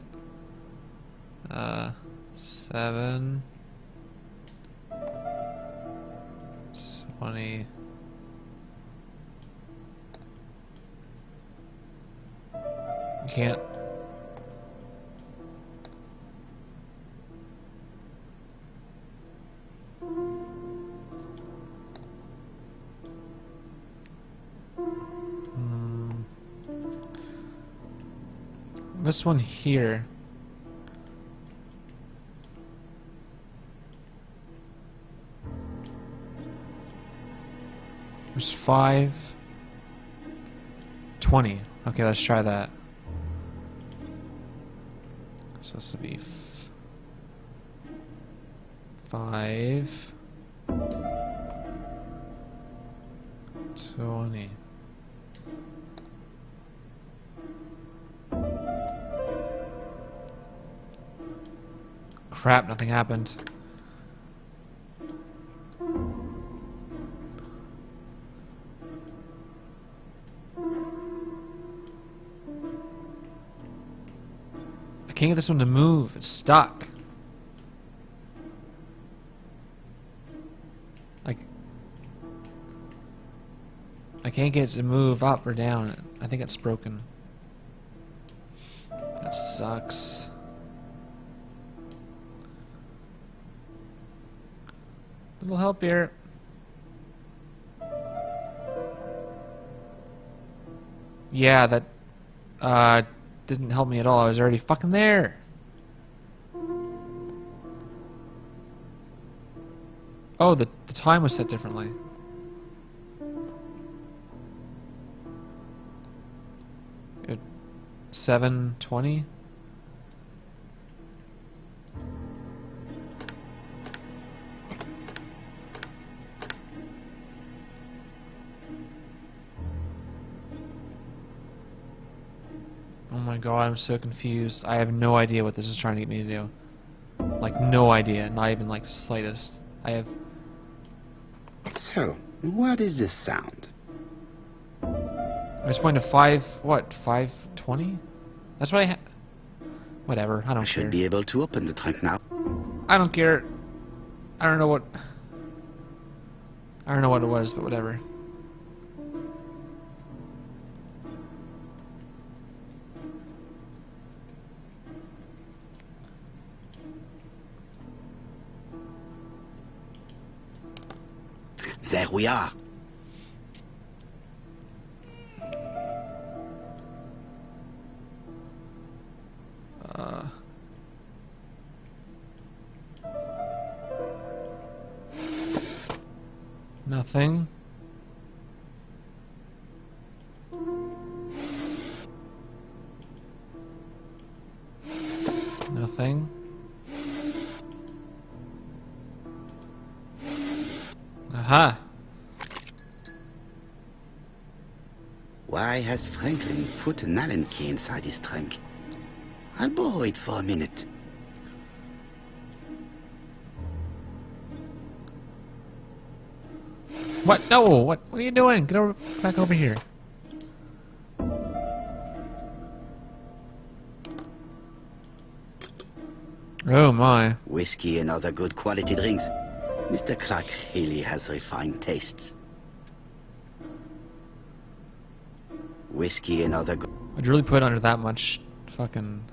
7. 20. You can't. This one here. There's 5. 20. Okay, let's try that. So this will be 5. 20. Crap, nothing happened. I can't get this one to move. It's stuck. Like, I can't get it to move up or down. I think it's broken. That sucks. Little help here. Yeah, that didn't help me at all. I was already fucking there. Oh, the time was set differently. It 7:20. Oh my god, I'm so confused. I have no idea what this is trying to get me to do. Like, no idea. Not even, like, the slightest. I have... So, what is this sound? I was pointing to 5:20? That's what I whatever, I I don't should care. be able to open the trunk now. I don't care. I don't know what it was, but whatever. There we are. Nothing. Nothing. Aha. Why has Franklin put an Allen key inside his trunk? I'll borrow it for a minute. What? No! What are you doing? Get over, back over here. Oh my. Whiskey and other good quality drinks. Mr. Clark really has refined tastes. Whiskey and other good... I'd really put under that much fucking...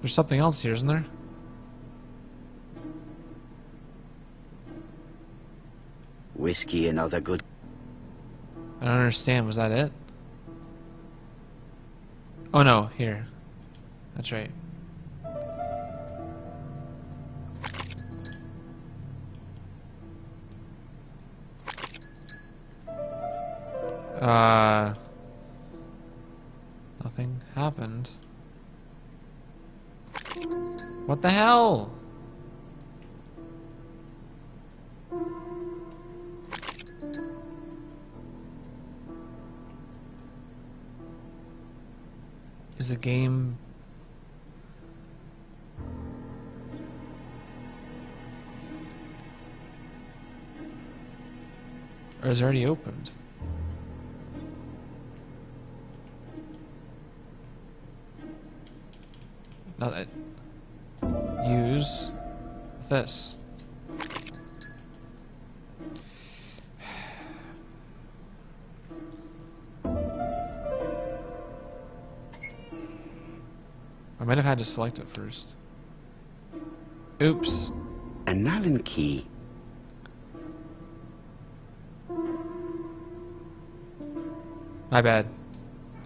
There's something else here, isn't there? Whiskey and other good... I don't understand. Was that it? Oh no, here. That's right. Nothing happened. What the hell? Is the game... Or is it already opened? No, that... Use... with this? I might have had to select it first. Oops. An Allen key. My bad.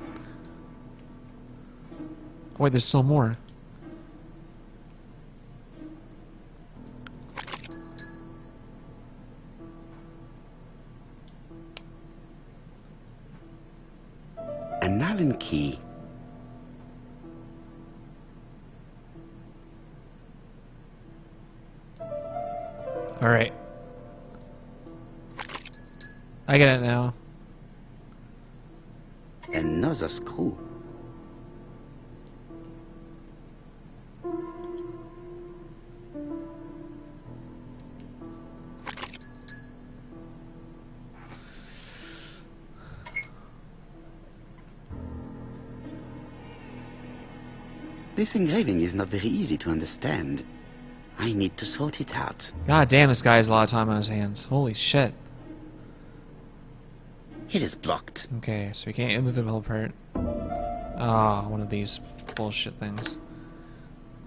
Oh, wait, there's still more. An Allen key. Alright. I get it now. Another screw. This engraving is not very easy to understand. I need to sort it out. God damn, this guy has a lot of time on his hands. Holy shit. It is blocked. Okay, so we can't move the whole part. Ah, one of these bullshit things.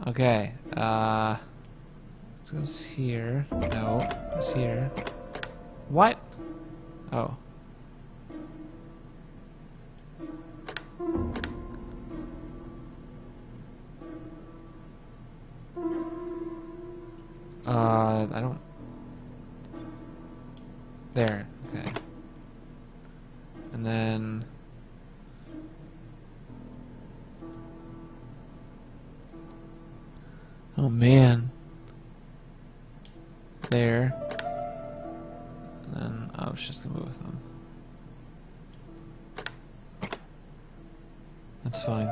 Okay, this goes here. No, goes here. What? Oh. I don't... There, okay. And then... Oh man. There. And then I was just gonna move with them. That's fine.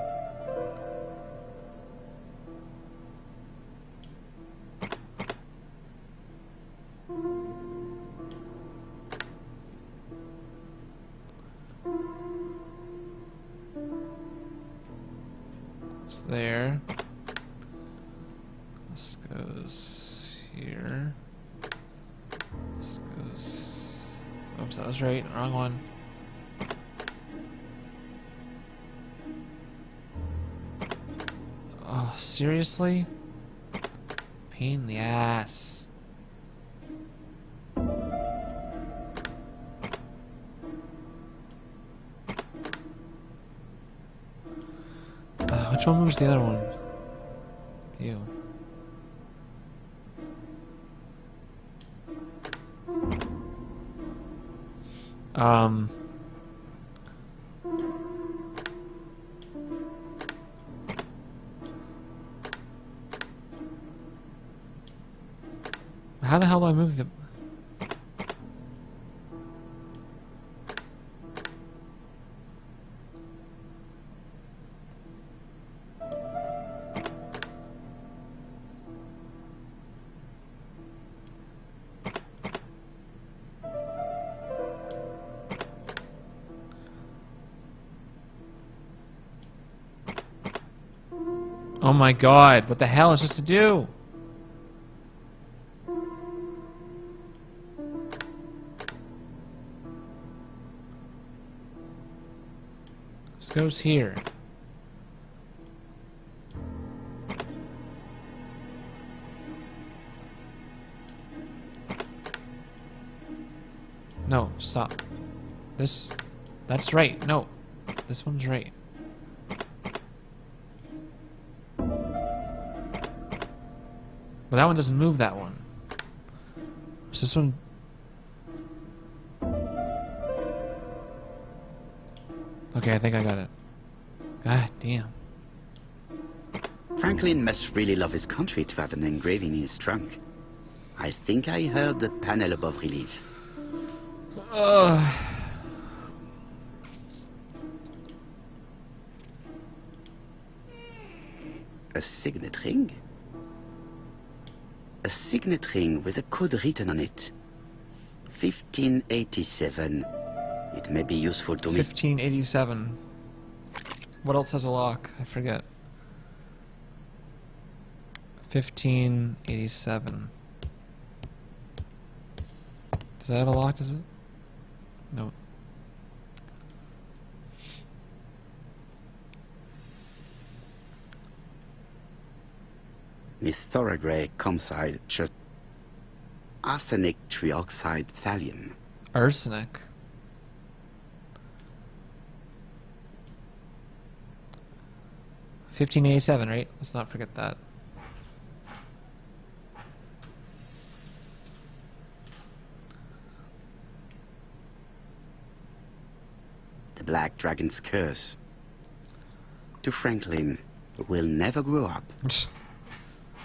It's there. This goes here. This goes... Oops, that was right. Wrong one. Oh, seriously? Pain in the ass. Which one moves the other one? Ew. How the hell do I move the... Oh my god, what the hell is this to do? This goes here. No, stop. This... That's right. No. This one's right. But that one doesn't move that one. Is this one... Okay, I think I got it. God damn. Franklin must really love his country to have an engraving in his trunk. I think I heard the panel above release. A signet ring? A signet ring with a code written on it. 1587. It may be useful to me. 1587. What else has a lock? I forget. 1587. Does that have a lock, does it? No. With Thorogray comside just arsenic trioxide thallium. Arsenic. $15.87, right? Let's not forget that. The Black Dragon's Curse. To Franklin, who will never grow up.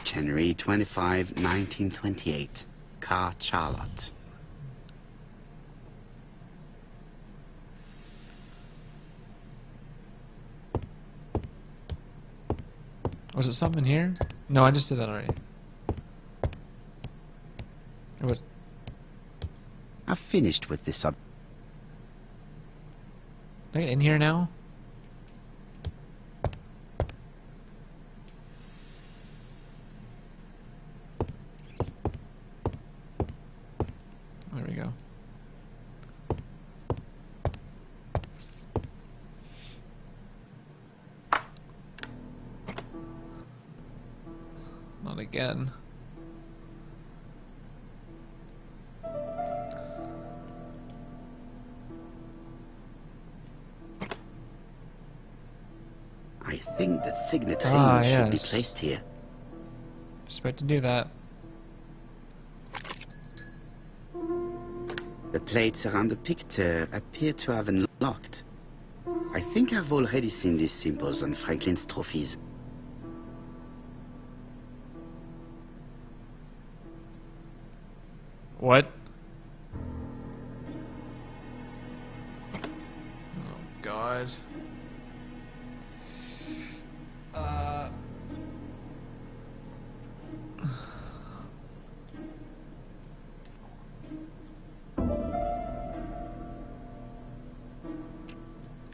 January 25, 1928. Car Charlotte. Was it something here? No, I just did that already. What? I've finished with this sub. Can I get in here now? There we go. Not again. I think that signet ring Ah, should be yes. placed here. Just about to do that. The plates around the picture appear to have unlocked. I think I've already seen these symbols on Franklin's trophies. What? Oh, God.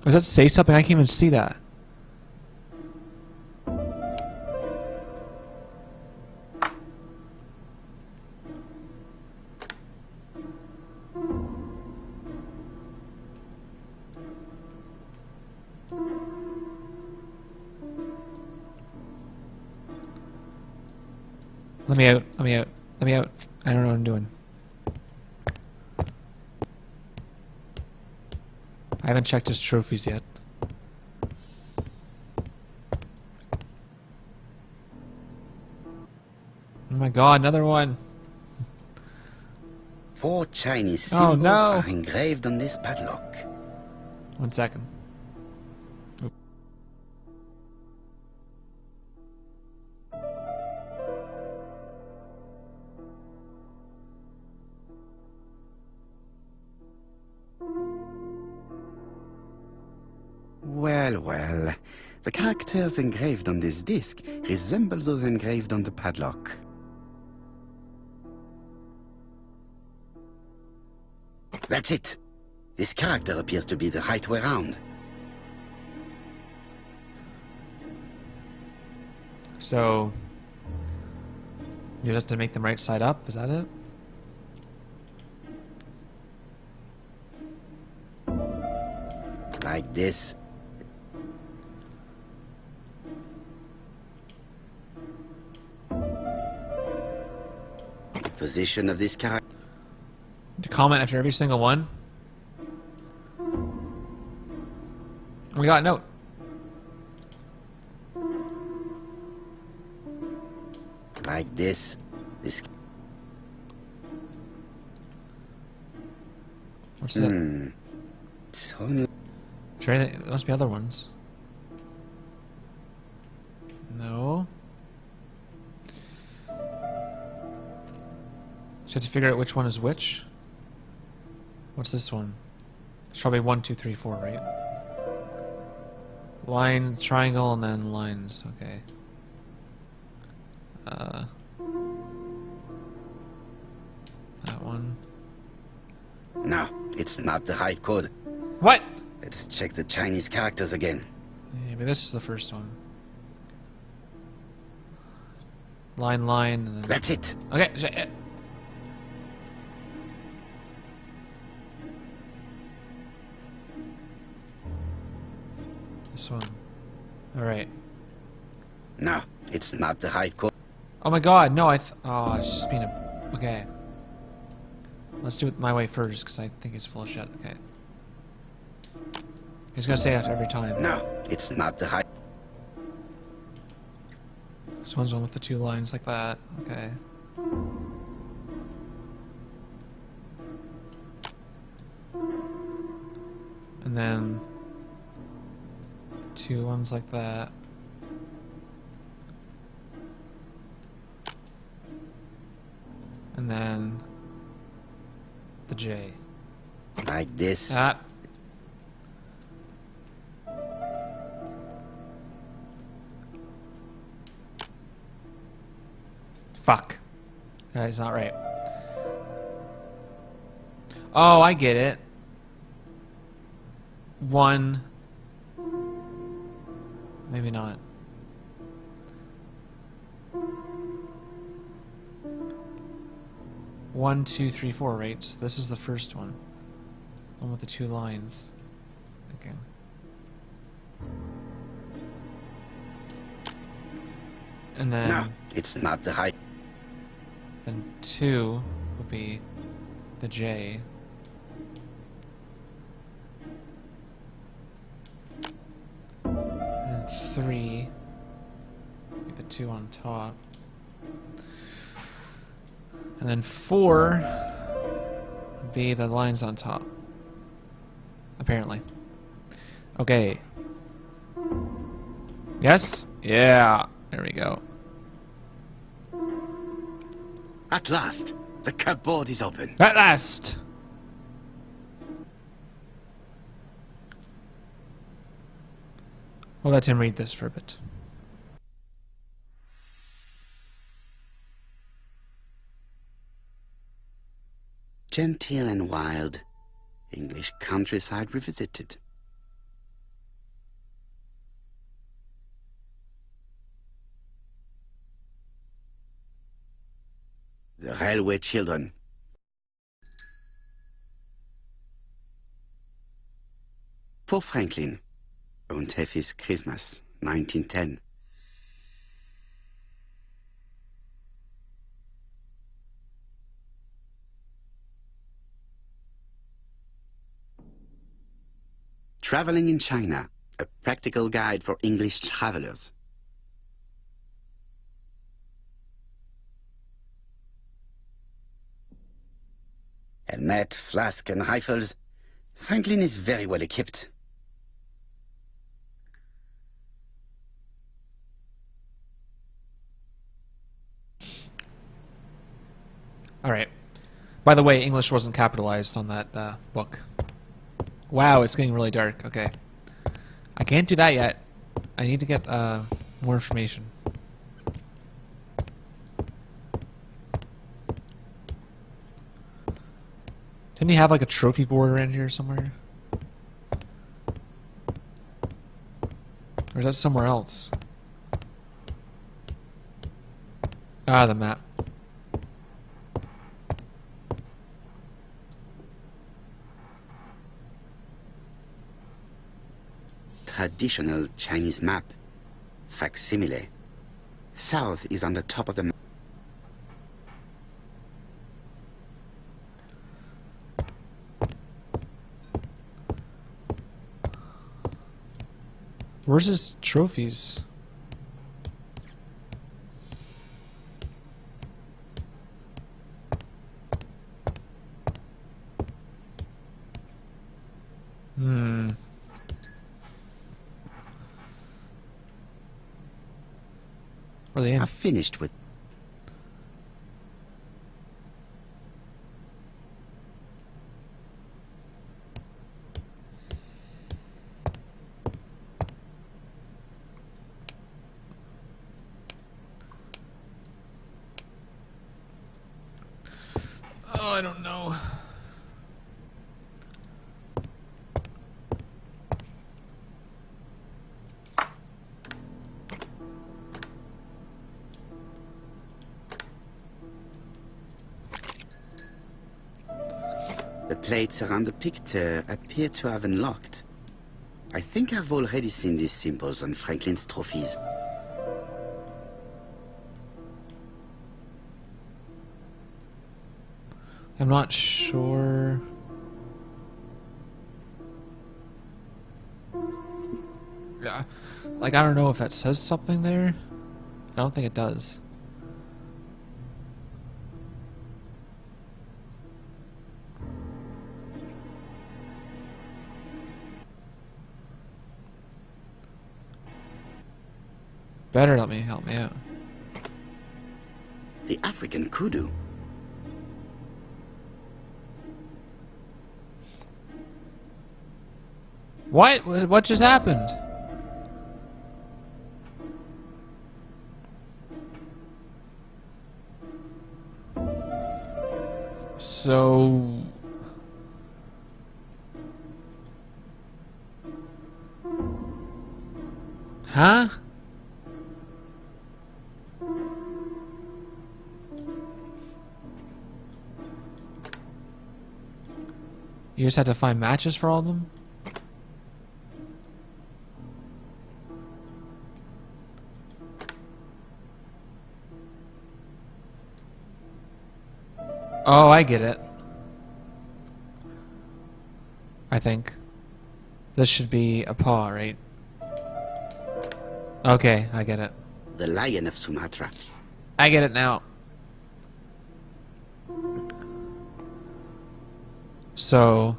Does that say something? I can't even see that. Let me out. Let me out. Let me out. I don't know what I'm doing. I haven't checked his trophies yet. Oh my God, another one. 4 Chinese Oh, symbols no. are engraved on this padlock. 1 second. Oop. Well, well. The characters engraved on this disc resemble those engraved on the padlock. That's it. This character appears to be the right way round. So, you have to make them right side up, is that it? Like this. The position of this character. To comment after every single one. We got a note. Like this. This. What's that? It's only. Sure, there must be other ones. No. So to figure out which one is which. What's this one? It's probably 1, 2, 3, 4, right? Line, triangle, and then lines. Okay. That one. No, it's not the right code. What? Let's check the Chinese characters again. Yeah, maybe this is the first one. line, line, and then... That's it. Okay. This one. Alright. No, it's not the right course. Oh my god, no, oh, it's just being a... Okay. Let's do it my way first, because I think he's full of shit. Okay. He's gonna say that every time. No, it's not the right... This one's one with the two lines like that. Okay. And then... two ones like that. And then... the J. Like this. That. Fuck. That is not right. Oh, I get it. One. Maybe not. One, two, three, four, right? So this is the first one. One with the two lines. Okay. And then... No, it's not the right... Then two would be the J. And three would be the two on top. And then four would be the lines on top. Apparently. Okay. Yes? Yeah. There we go. At last, the cupboard is open. At last! We'll let him read this for a bit. Genteel and wild. English countryside revisited. The railway children. For Franklin. Und Effie's Christmas, 1910. Traveling in China, a practical guide for English travelers. Helmet, flask, and rifles. Franklin is very well equipped. Alright. By the way, English wasn't capitalized on that book. Wow, it's getting really dark. Okay. I can't do that yet. I need to get more information. Didn't he have like a trophy board around here somewhere? Or is that somewhere else? Ah, the map. Traditional Chinese map. Facsimile. South is on the top of the map. Where's his trophies? Where are they in? I've finished with... Oh, I don't know. The plates around the picture appear to have unlocked. I think I've already seen these symbols on Franklin's trophies. I'm not sure. Yeah, like I don't know if that says something there. I don't think it does. Better help me out. The African kudu. What? What just happened? So... Huh? You just had to find matches for all of them? Oh, I get it. I think. This should be a paw, right? Okay, I get it. The lion of Sumatra. I get it now. So...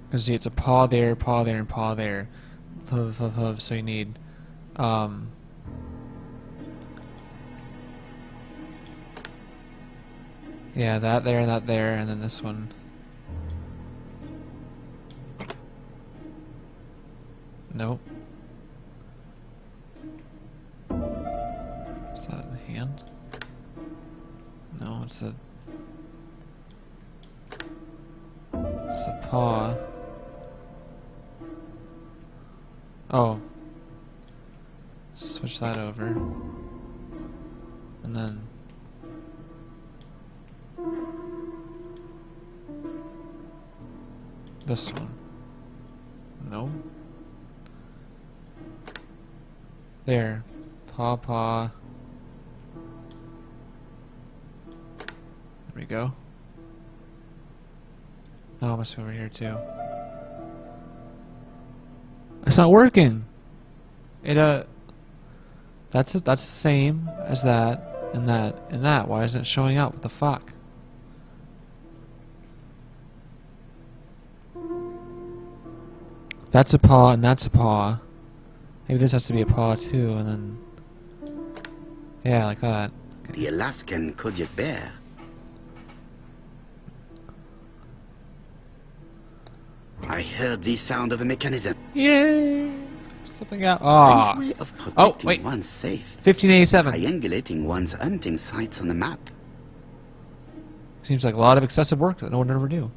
Because see, it's a paw there, and paw there. Hoof, hoof, hoof. So you need... Yeah, that there, and then this one. Nope. Is that a hand? No, it's a paw. Oh. Switch that over. And then this one. No. There. Paw, paw. There we go. Oh, it must be over here too. It's not working. It that's the same as that and that and that. Why isn't it showing up? What the fuck? That's a paw and that's a paw. Maybe this has to be a paw too, and then yeah, like that. Okay. The Alaskan Kodiak bear. I heard the sound of a mechanism. Yay! Something out. Ah. Way of protecting Oh, wait. one's safe. 1587. Triangulating one's hunting sites on the map. Seems like a lot of excessive work that no one ever do.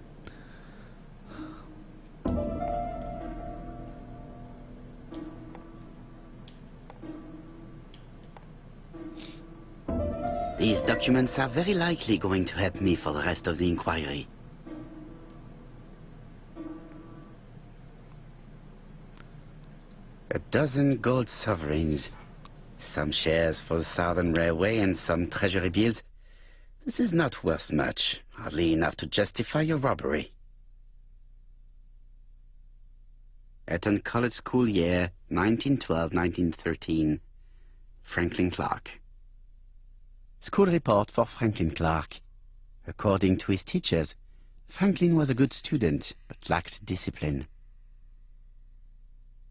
These documents are very likely going to help me for the rest of the inquiry. A dozen gold sovereigns. Some shares for the Southern Railway and some treasury bills. This is not worth much. Hardly enough to justify your robbery. Eton College School year 1912-1913. Franklin Clark. School report for Franklin Clark. According to his teachers, Franklin was a good student, but lacked discipline.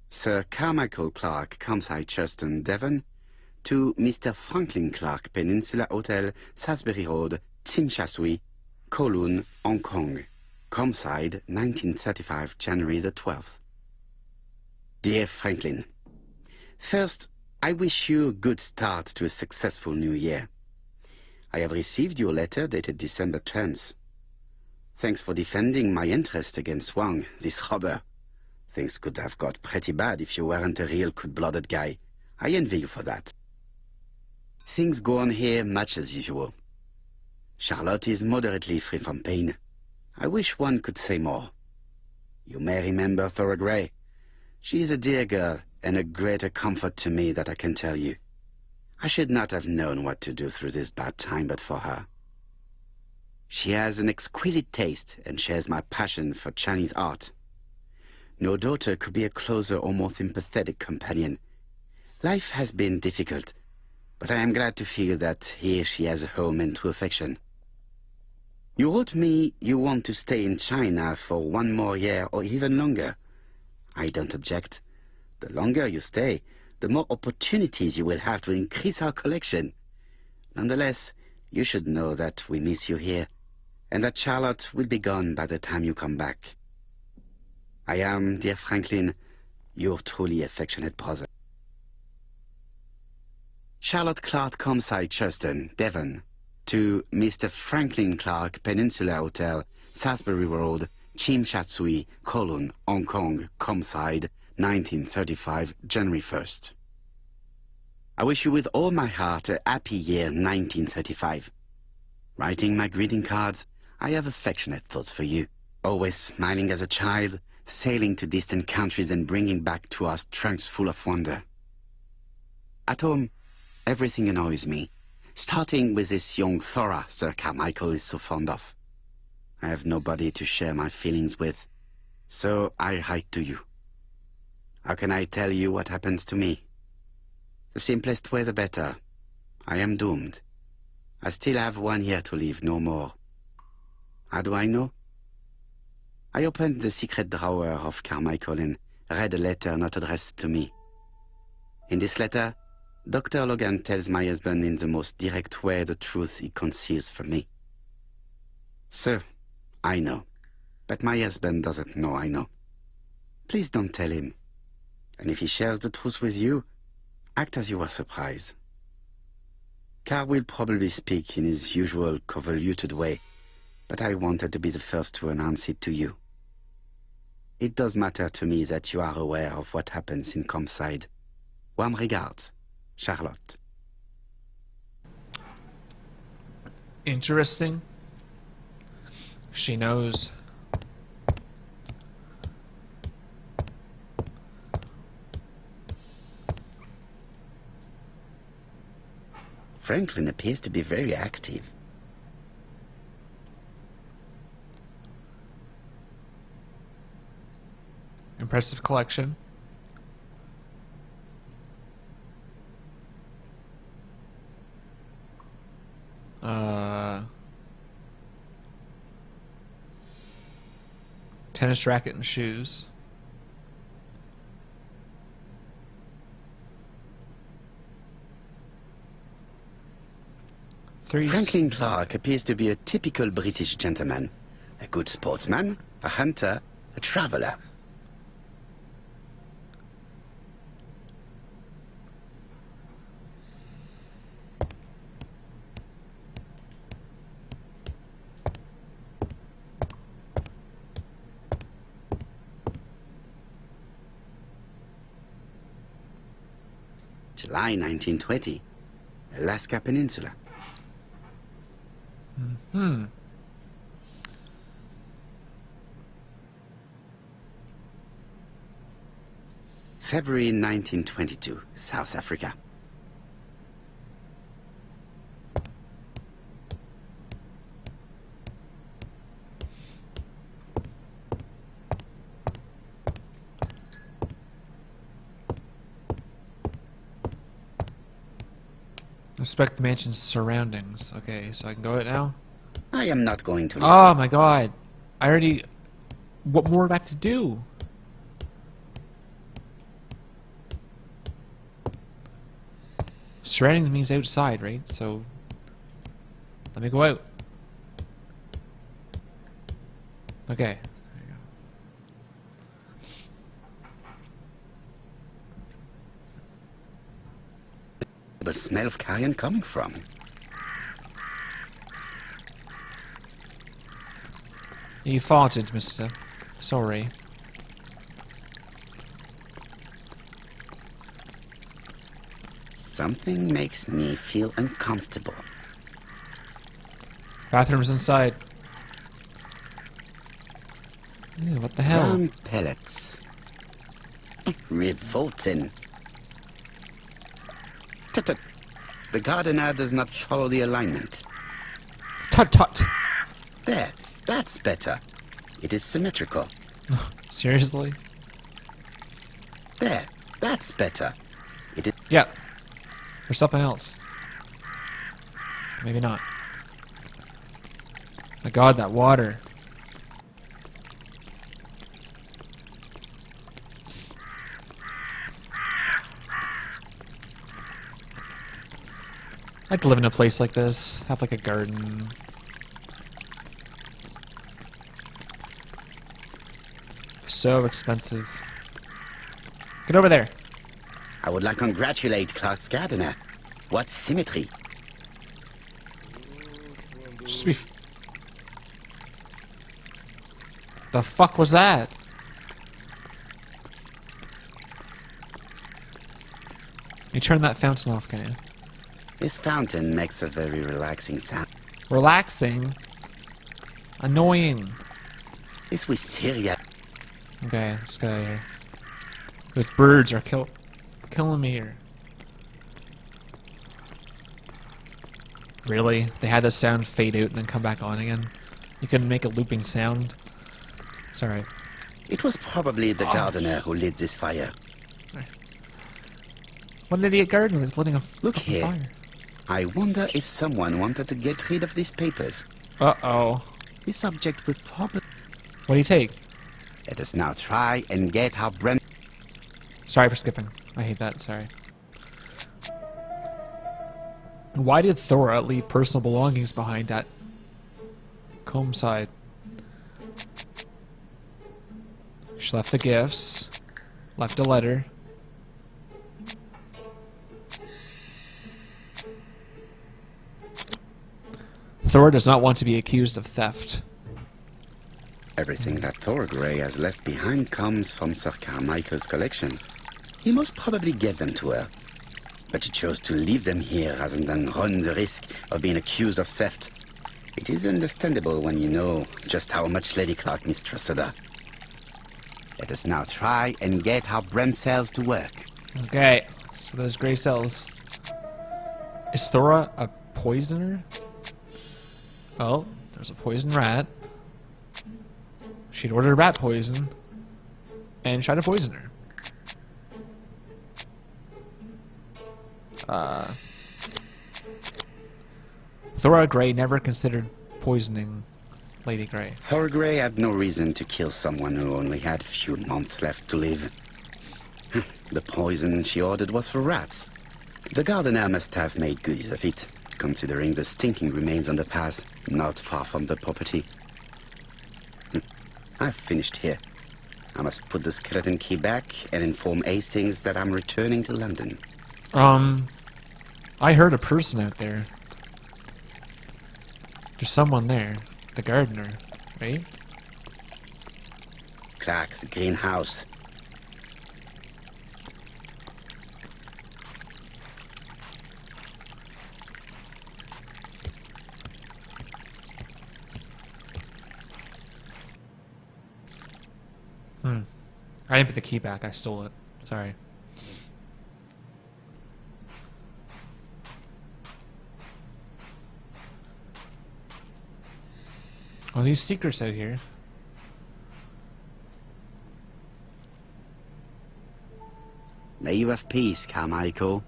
Sir Carmichael Clark, Campsite Churston, Devon, to Mr. Franklin Clark, Peninsula Hotel, Salisbury Road, Tsinchasui, Kowloon, Hong Kong. Campsite, 1935, January the 12th. Dear Franklin, first, I wish you a good start to a successful new year. I have received your letter dated December 10th. Thanks for defending my interest against Wang, this robber. Things could have got pretty bad if you weren't a real cold-blooded guy. I envy you for that. Things go on here much as usual. Charlotte is moderately free from pain. I wish one could say more. You may remember Thora Gray. She is a dear girl and a greater comfort to me that I can tell you. I should not have known what to do through this bad time but for her. She has an exquisite taste and shares my passion for Chinese art. No daughter could be a closer or more sympathetic companion. Life has been difficult, but I am glad to feel that here she has a home and true affection. You wrote me you want to stay in China for 1 more year or even longer. I don't object. The longer you stay, the more opportunities you will have to increase our collection. Nonetheless, you should know that we miss you here, and that Charlotte will be gone by the time you come back. I am, dear Franklin, your truly affectionate brother. Charlotte Clark, Comside, Churston, Devon, to Mr. Franklin Clark, Peninsula Hotel, Salisbury Road, Chim Sha Tsui, Kowloon, Hong Kong, Comside, 1935, January 1st. I wish you with all my heart a happy year 1935. Writing my greeting cards, I have affectionate thoughts for you. Always smiling as a child, sailing to distant countries and bringing back to us trunks full of wonder. At home, everything annoys me, starting with this young Thora Sir Carmichael is so fond of. I have nobody to share my feelings with, so I write to you. How can I tell you what happens to me? The simplest way the better. I am doomed. I still have 1 year to live, no more. How do I know? I opened the secret drawer of Carmichael and read a letter not addressed to me. In this letter, Dr. Logan tells my husband in the most direct way the truth he conceals from me. So, I know. But my husband doesn't know I know. Please don't tell him. And if he shares the truth with you, act as you were surprised. Carl will probably speak in his usual convoluted way, but I wanted to be the first to announce it to you. It does matter to me that you are aware of what happens in Comside. Warm regards, Charlotte. Interesting. She knows. Franklin appears to be very active. Impressive collection. Tennis racket and shoes. Franklin Clark appears to be a typical British gentleman. A good sportsman, a hunter, a traveler. July 1920, Alaska Peninsula. February 1922, South Africa. Inspect the mansion's surroundings. Okay, so I can go out now? I am not going to... Oh my god. I already... What more do I have to do? Surrounding means outside, right? So... Let me go out. Okay. There you go. The smell of carrion coming from? You farted, mister. Sorry. Something makes me feel uncomfortable. Bathroom's inside. Ew, what the hell? Brown pellets. Revolting. Tut-tut. The gardener does not follow the alignment. Tut tut. There, that's better. It is symmetrical. Seriously? There, that's better. It is... Yeah. There's something else. Maybe not. My god, that water. I'd like to live in a place like this. Have like a garden. So expensive. Get over there. I would like to congratulate Clark's gardener. What symmetry. Just be. The fuck was that? You turn that fountain off, can you? This fountain makes a very relaxing sound. Relaxing. Annoying. This wisteria. Okay, let's get out of here. Those birds are killing me here. Really? They had the sound fade out and then come back on again? You couldn't make a looping sound? It's alright. It was probably the gardener who lit this fire. What an idiot gardener is lighting a Look fucking here. fire. I wonder if someone wanted to get rid of these papers. Uh-oh. This object would probably... What do you take? Let us now try and get our brand... Sorry for skipping. I hate that, sorry. Why did Thora leave personal belongings behind at comb side? She left the gifts. Left a letter. Thora does not want to be accused of theft. Everything that Thor Grey has left behind comes from Sir Carmichael's collection. He most probably gave them to her. But she chose to leave them here rather than run the risk of being accused of theft. It is understandable when you know just how much Lady Clark mistrusted her. Let us now try and get our brain cells to work. Okay, so those gray cells. Is Thora a poisoner? Well, there's a poison rat. She'd ordered rat poison and tried to poison her. Thora Grey never considered poisoning Lady Grey. Thor Grey had no reason to kill someone who only had few months left to live. The poison she ordered was for rats. The gardener must have made good use of it, considering the stinking remains on the path, not far from the property. I've finished here. I must put the skeleton key back and inform Hastings that I'm returning to London. I heard a person out there. There's someone there. The gardener, right? Clark's greenhouse. I didn't put the key back. I stole it. Sorry. Oh, these secrets out here. May you have peace, Carmichael.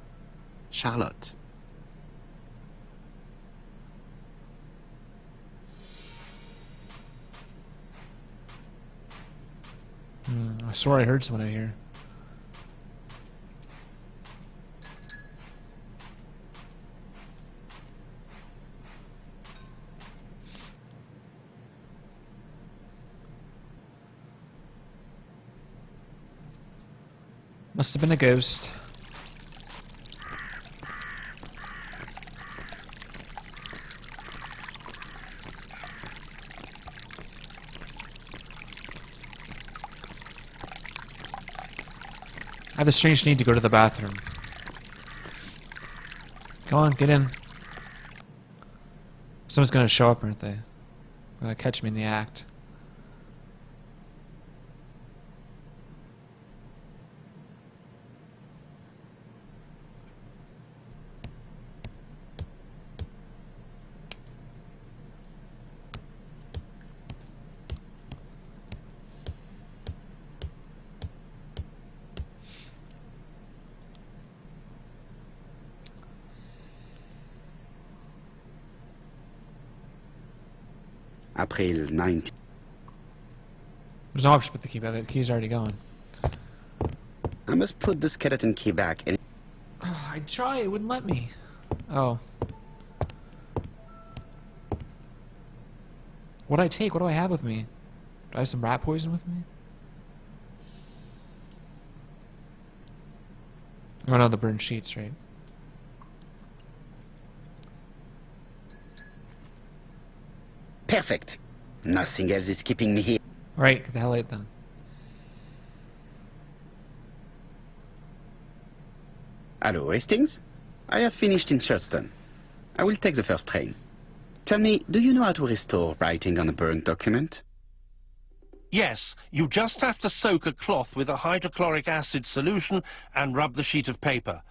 Charlotte. I swore I heard someone out here. Must have been a ghost. I have a strange need to go to the bathroom. Go on, get in. Someone's gonna show up, aren't they? Gonna catch me in the act. April 19. There's no option to put the key back. The key's already going. I must put the skeleton key back and... Oh, I try, it wouldn't let me. Oh. What'd I take? What do I have with me? Do I have some rat poison with me? Oh no, the burned sheets, right? Perfect. Nothing else is keeping me here. Right, get the hell out then. Hello, Hastings? I have finished in Sherdston. I will take the first train. Tell me, do you know how to restore writing on a burned document? Yes, you just have to soak a cloth with a hydrochloric acid solution and rub the sheet of paper.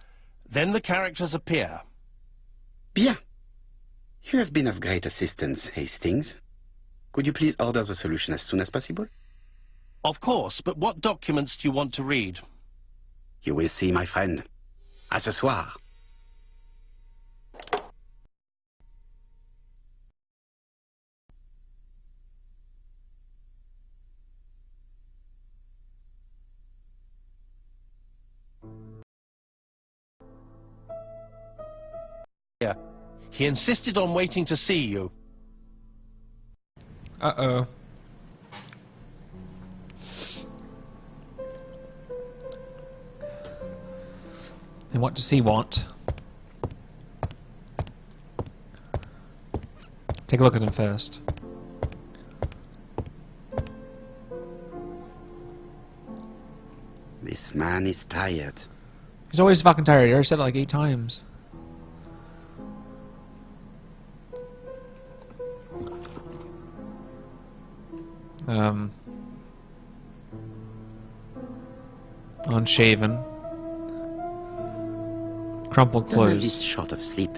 Then the characters appear. Bien. You have been of great assistance, Hastings. Could you please order the solution as soon as possible? Of course, but what documents do you want to read? You will see, my friend. À ce soir. Yeah. He insisted on waiting to see you. Uh-oh. And what does he want? Take a look at him first. This man is tired. He's always fucking tired. I already said it like 8 times. Unshaven. Crumpled Donald clothes. is short of sleep,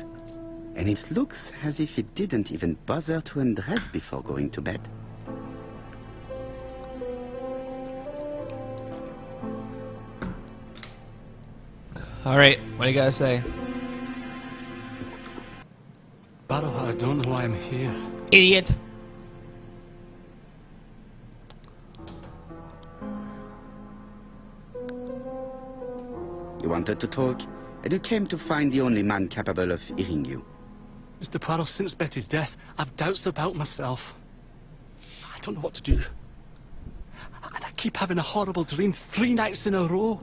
and it looks as if he didn't even bother to undress before going to bed. Alright, what do you gotta say? Barrow, I don't know why I'm here. Idiot! You wanted to talk, and you came to find the only man capable of hearing you. Mr. Poirot, since Betty's death, I've doubts about myself. I don't know what to do. And I keep having a horrible dream 3 nights in a row.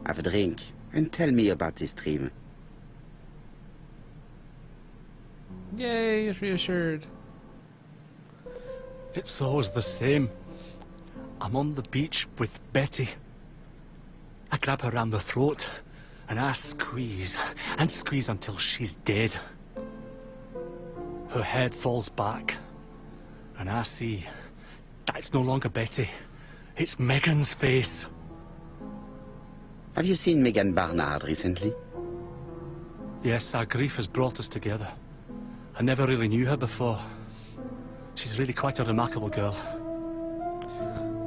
Have a drink, and tell me about this dream. Yay, you're reassured. It's always the same. I'm on the beach with Betty. I grab her round the throat, and I squeeze, and squeeze until she's dead. Her head falls back, and I see that it's no longer Betty. It's Megan's face. Have you seen Megan Barnard recently? Yes, our grief has brought us together. I never really knew her before. She's really quite a remarkable girl.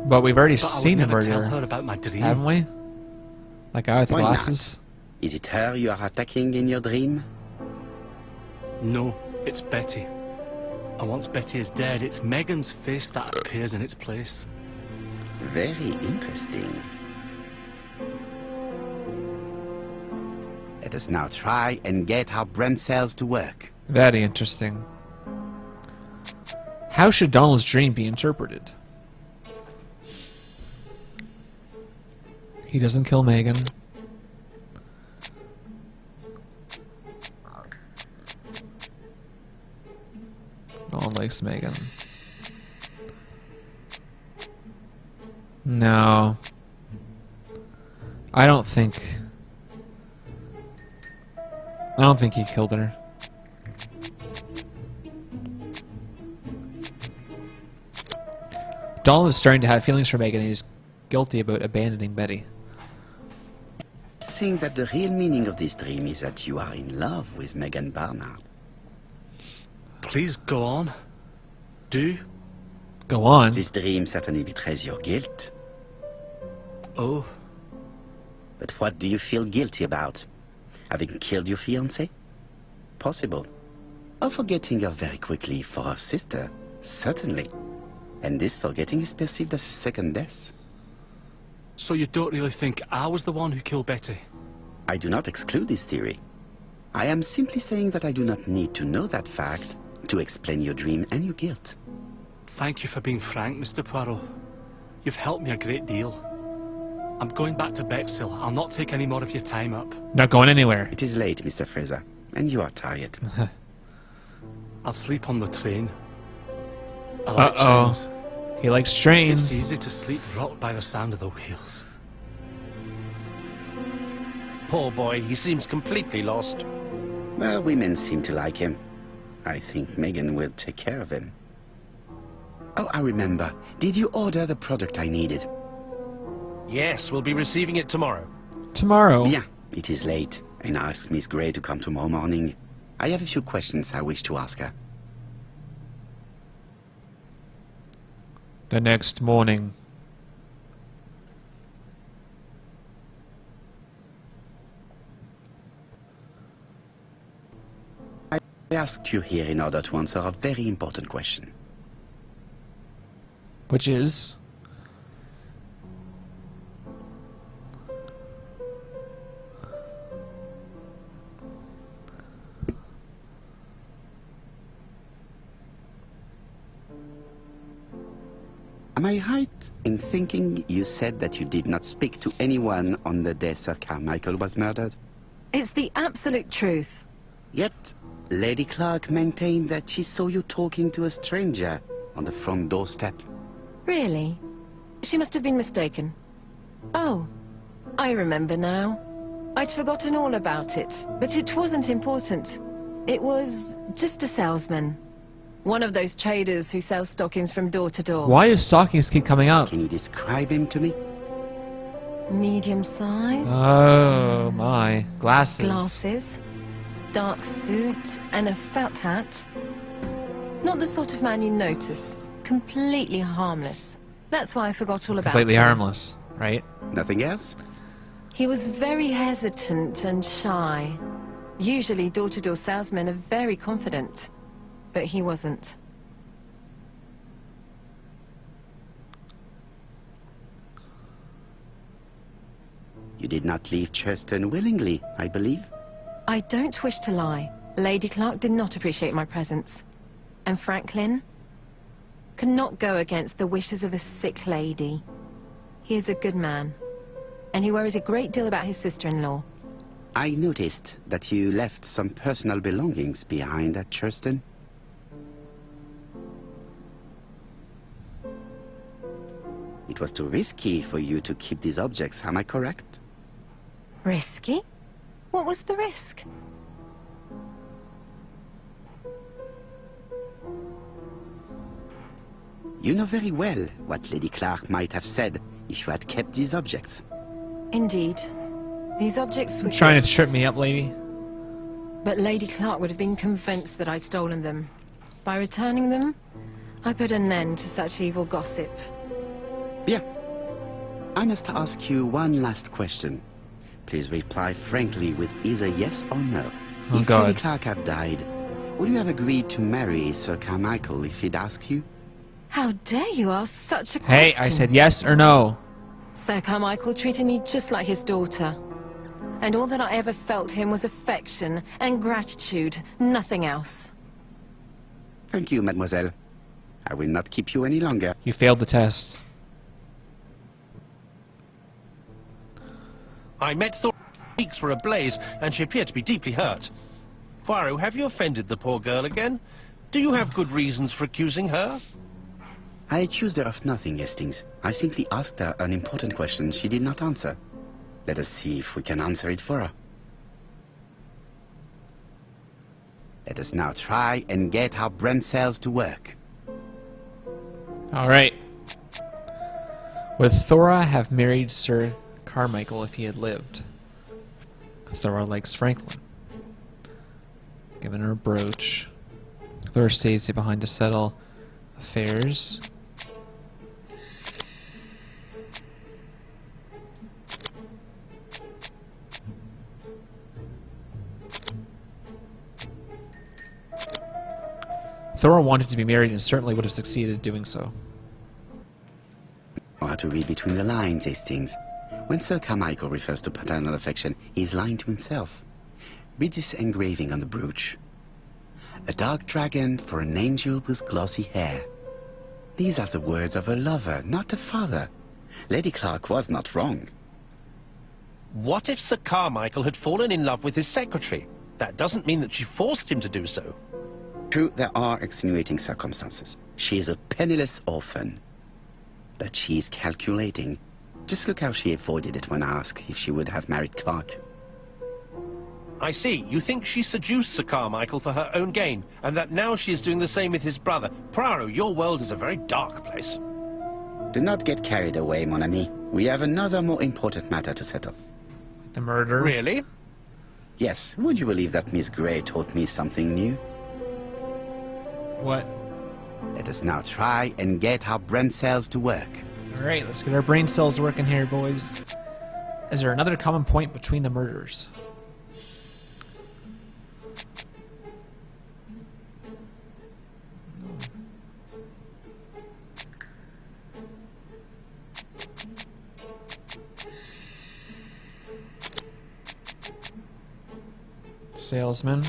But we've already But I seen would him never tell earlier, her about my dream. haven't we? Like guy with the Why glasses? not? Is it her you are attacking in your dream? No, it's Betty. And once Betty is dead, it's Megan's face that appears in its place. Very interesting. Let us now try and get our brain cells to work. Very interesting. How should Donald's dream be interpreted? He doesn't kill Megan. No one likes Megan. No. I don't think he killed her. Donald is starting to have feelings for Megan and he's guilty about abandoning Betty. Think that the real meaning of this dream is that you are in love with Megan Barnard. Please go on. Do. Go on. This dream certainly betrays your guilt. Oh. But what do you feel guilty about? Having killed your fiancée? Possible. Or forgetting her very quickly for her sister? Certainly. And this forgetting is perceived as a second death. So you don't really think I was the one who killed Betty? I do not exclude this theory. I am simply saying that I do not need to know that fact to explain your dream and your guilt. Thank you for being frank, Mr. Poirot. You've helped me a great deal. I'm going back to Bexhill. I'll not take any more of your time up. Not going anywhere. It is late, Mr. Fraser, and you are tired. I'll sleep on the train. I like Uh-oh. trains. He likes trains. It's easy to sleep rocked by the sound of the wheels. Poor boy, he seems completely lost. Well, women seem to like him. I think Megan will take care of him. Oh, I remember. Did you order the product I needed? Yes, we'll be receiving it tomorrow. Tomorrow. Yeah, it is late, and I asked Miss Gray to come tomorrow morning. I have a few questions I wish to ask her. The next morning. I asked you here in order to answer a very important question. Which is? Am I right in thinking you said that you did not speak to anyone on the day Sir Carmichael was murdered? It's the absolute truth. Yet, Lady Clark maintained that she saw you talking to a stranger on the front doorstep. Really? She must have been mistaken. Oh, I remember now. I'd forgotten all about it, but it wasn't important. It was just a salesman. One of those traders who sell stockings from door to door. Why does stockings keep coming up? Can you describe him to me? Medium size, Oh my. Glasses. glasses, dark suit, and a felt hat. Not the sort of man you notice. Completely harmless. That's why I forgot all about Completely him. harmless, right? Nothing else? He was very hesitant and shy. Usually door-to-door salesmen are very confident. But he wasn't. You did not leave Churston willingly, I believe. I don't wish to lie. Lady Clark did not appreciate my presence. And Franklin could not go against the wishes of a sick lady. He is a good man. And he worries a great deal about his sister-in-law. I noticed that you left some personal belongings behind at Churston. It was too risky for you to keep these objects, am I correct? Risky? What was the risk? You know very well what Lady Clark might have said if you had kept these objects. Indeed. These objects were Trying to gifts. trip me up, lady. But Lady Clark would have been convinced that I'd stolen them. By returning them, I put an end to such evil gossip. Bien. I must ask you one last question. Please reply frankly with either yes or no. Oh, if God. Lady Clark had died, would you have agreed to marry Sir Carmichael if he'd asked you? How dare you ask such a Hey, question? I said yes or no. Sir Carmichael treated me just like his daughter. And all that I ever felt him was affection and gratitude, nothing else. Thank you, mademoiselle. I will not keep you any longer. You failed the test. I met Thor. Her cheeks were ablaze, and she appeared to be deeply hurt. Poirot, have you offended the poor girl again? Do you have good reasons for accusing her? I accused her of nothing, Hastings. I simply asked her an important question she did not answer. Let us see if we can answer it for her. Let us now try and get our brain cells to work. All right. Would Thora have married Sir Carmichael if he had lived? Thora likes Franklin. Giving her a brooch. Thora stays behind to settle affairs. Thora wanted to be married and certainly would have succeeded in doing so. Know how to read between the lines, Hastings. When Sir Carmichael refers to paternal affection, he's lying to himself. Read this engraving on the brooch. A dark dragon for an angel with glossy hair. These are the words of a lover, not a father. Lady Clark was not wrong. What if Sir Carmichael had fallen in love with his secretary? That doesn't mean that she forced him to do so. True, there are extenuating circumstances. She is a penniless orphan. But she is calculating. Just look how she avoided it when asked if she would have married Clark. I see. You think she seduced Sir Carmichael for her own gain, and that now she is doing the same with his brother. Poirot, your world is a very dark place. Do not get carried away, mon ami. We have another more important matter to settle. The murder. Really? Yes, would you believe that Miss Grey taught me something new? What? Let us now try and get our brain cells to work. Alright, let's get our brain cells working here, boys. Is there another common point between the murders? Salesman.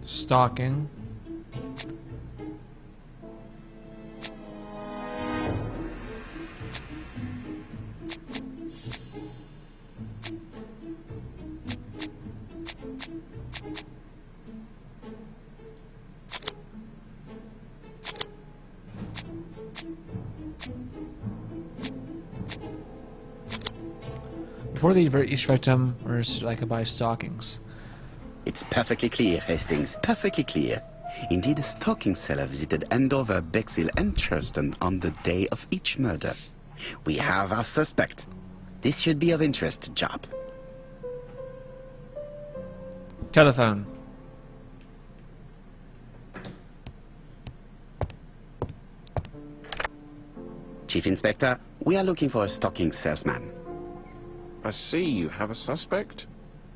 Stalking. Before they avert each victim, or like by stalkings. It's perfectly clear, Hastings, perfectly clear. Indeed, a stalking seller visited Andover, Bexhill, and Churston on the day of each murder. We have our suspect. This should be of interest to Job. Telephone. Chief Inspector, we are looking for a stalking salesman. I see you have a suspect.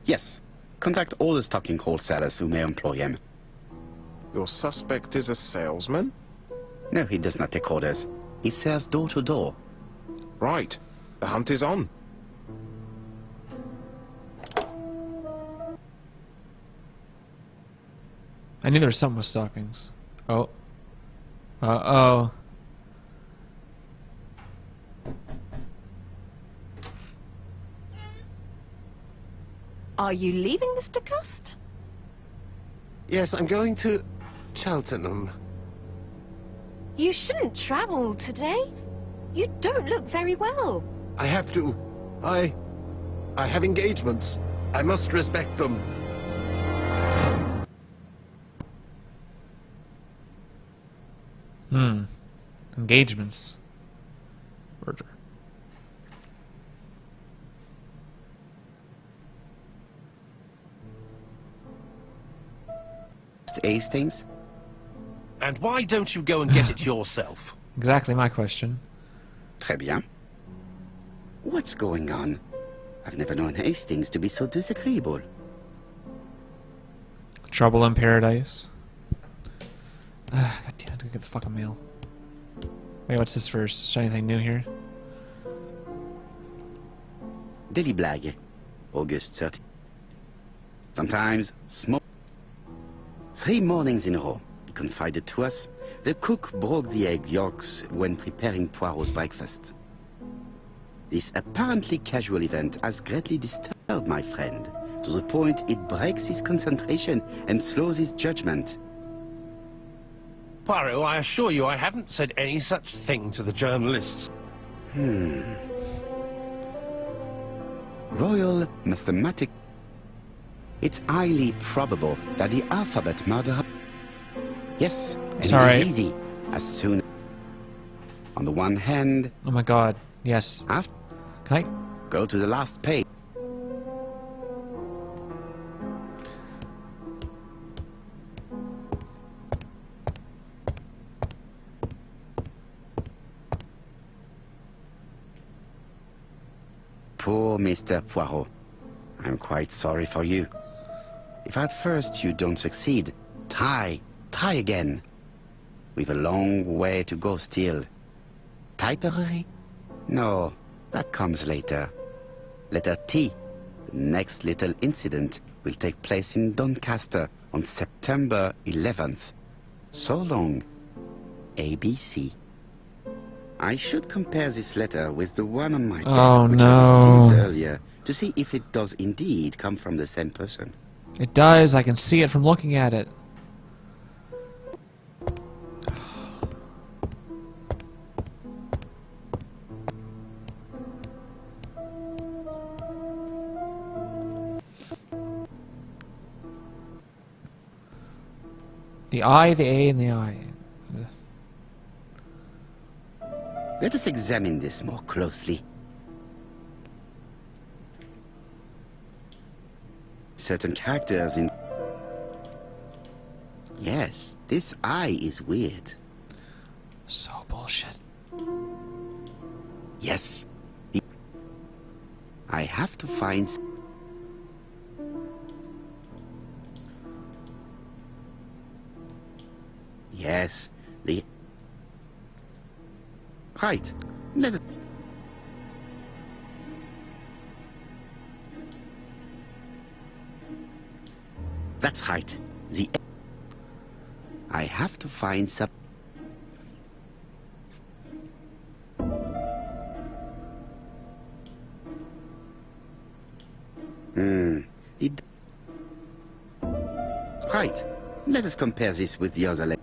Yes. Contact all the stalking wholesalers who may employ him. Your suspect is a salesman? No, he does not take orders. He sells door to door. Right. The hunt is on. I knew there was something with stockings. Oh. Uh-oh. Are you leaving, Mr. Cust? Yes, I'm going to Cheltenham. You shouldn't travel today. You don't look very well. I have to. I have engagements. I must respect them. Engagements. Murder. Hastings? And why don't you go and get it yourself? Exactly my question. Très bien. What's going on? I've never known Hastings to be so disagreeable. Trouble in Paradise. God damn, I gotta get the fucking mail. Wait, what's this first? Is there anything new here? Daily Blague, August 30. Sometimes smoke. 3 mornings in a row. confided to us, the cook broke the egg yolks when preparing Poirot's breakfast. This apparently casual event has greatly disturbed my friend, to the point it breaks his concentration and slows his judgment. Poirot, I assure you I haven't said any such thing to the journalists. Royal mathematic. It's highly probable that the alphabet murderer. Yes, and Sorry. it is easy. As soon. On the one hand, Oh my god. Yes. after Can I? go to the last page. Poor Mr. Poirot. I'm quite sorry for you. If at first you don't succeed, try again. We've a long way to go still. Typery? No, that comes later. Letter T. The next little incident will take place in Doncaster on September 11th. So long. ABC. I should compare this letter with the one on my desk, Oh, which I no. received earlier, to see if it does indeed come from the same person. It does. I can see it from looking at it. The I, the A, and the I. Let us examine this more closely. Certain characters in... Yes, this I is weird. So bullshit. Yes. I have to find... Yes, the... Right. Let us... That's right. The... I have to find some... It... Right. Let us compare this with the other...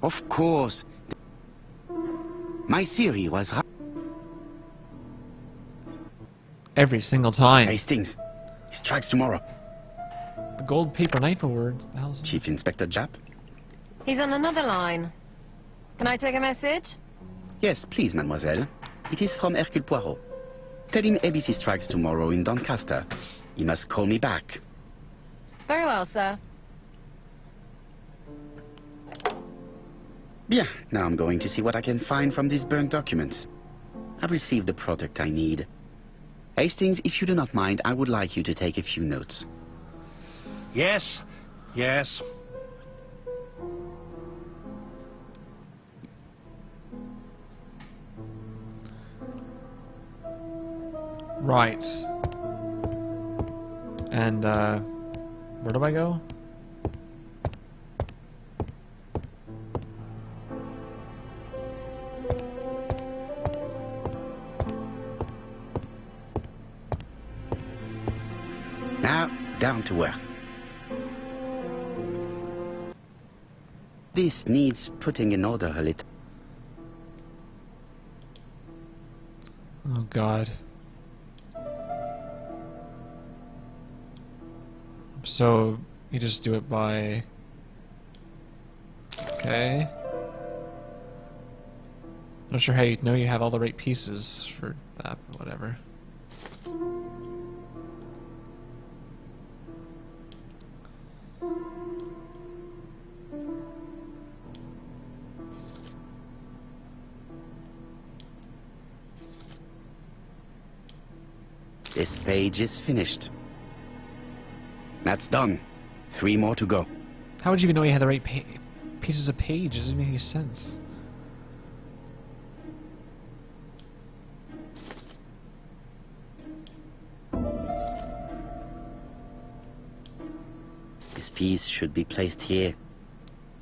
Of course. My theory was right. Every single time. Hastings. He strikes tomorrow. The gold paper knife award. What the hell's that? Chief Inspector Japp? He's on another line. Can I take a message? Yes, please, mademoiselle. It is from Hercule Poirot. Tell him ABC strikes tomorrow in Doncaster. He must call me back. Very well, sir. Bien, now I'm going to see what I can find from these burnt documents. I've received the product I need. Hastings, if you do not mind, I would like you to take a few notes. Yes, yes. Right. And, where do I go? Now, down to work. This needs putting in order a little. Oh, God. So, you just do it by... Okay. Not sure how you know you have all the right pieces for that, but whatever. This page is finished. That's done. 3 more to go. How would you even know you had the right pieces of page? It doesn't make any sense. piece should be placed here.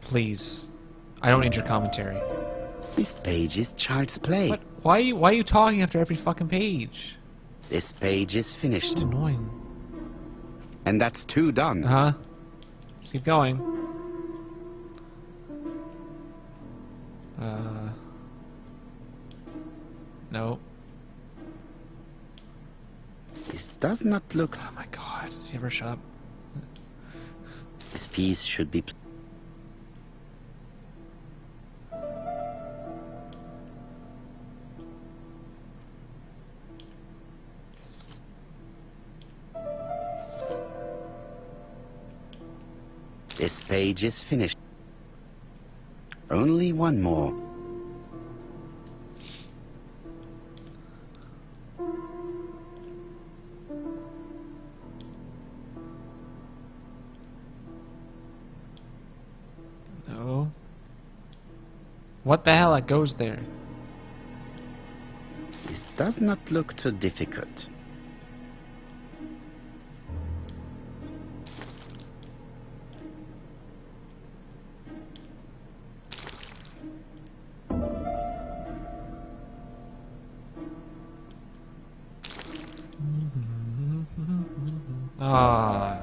Please. I don't need your commentary. This page is child's play. What? Why are you talking after every fucking page? This page is finished. So annoying. And that's 2 done. Uh-huh. Let's keep going. No. This does not look... Oh my god. Does he ever shut up? This piece should be... This page is finished. Only 1 more. No. What the hell? It goes there. This does not look too difficult. Ah.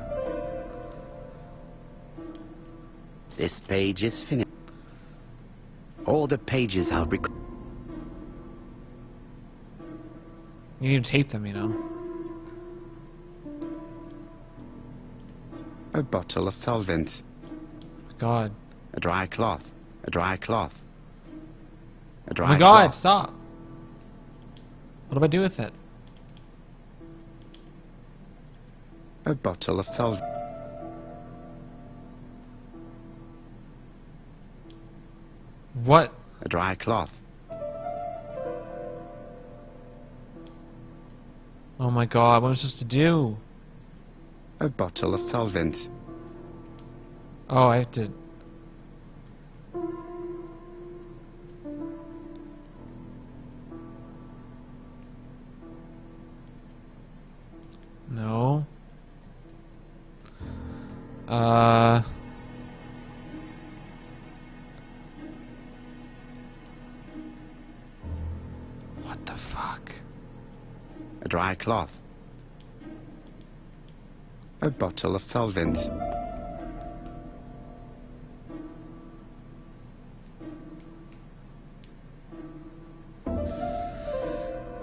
This page is finished. All the pages are You need to tape them, you know. a bottle of solvent, God. a dry cloth, a dry cloth, a Oh dry my god, cloth, stop. What do I do with it? a bottle of solvent, What? a dry cloth, Oh my god, what am I supposed to do? a bottle of solvent, Oh, I have to... No. What the fuck? a dry cloth, a bottle of solvent,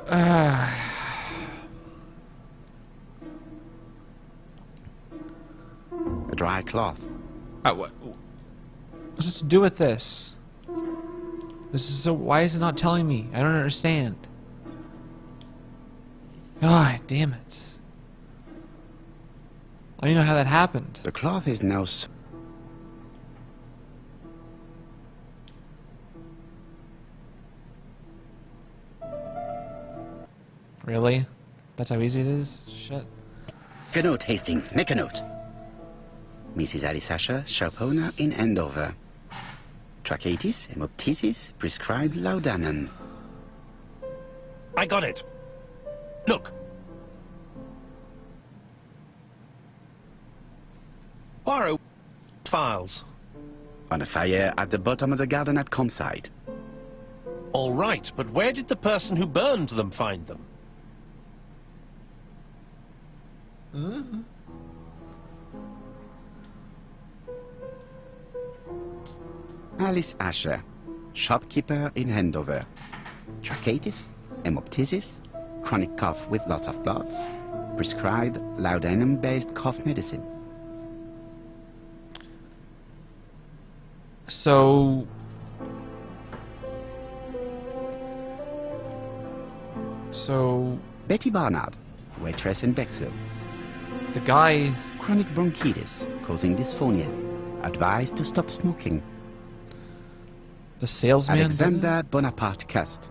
a dry cloth, What's this to do with this? This is so... Why is it not telling me? I don't understand. God damn it. I don't even know how that happened. the cloth is now Really? That's how easy it is? Shit. Make a note, Hastings, make a note. Mrs. Alice Asher, shop owner in Andover. Tracheitis, hemoptysis, prescribed laudanum. I got it. Look. Poirot files. On a fire at the bottom of the garden at campsite. All right, but where did the person who burned them find them? Alice Asher, shopkeeper in Andover. Tracheitis, hemoptysis, chronic cough with loss of blood. Prescribed laudanum-based cough medicine. So... Betty Barnard, waitress in Bexhill. The guy... Chronic bronchitis, causing dysphonia. Advised to stop smoking. The salesman... Alexander Bonaparte Cust.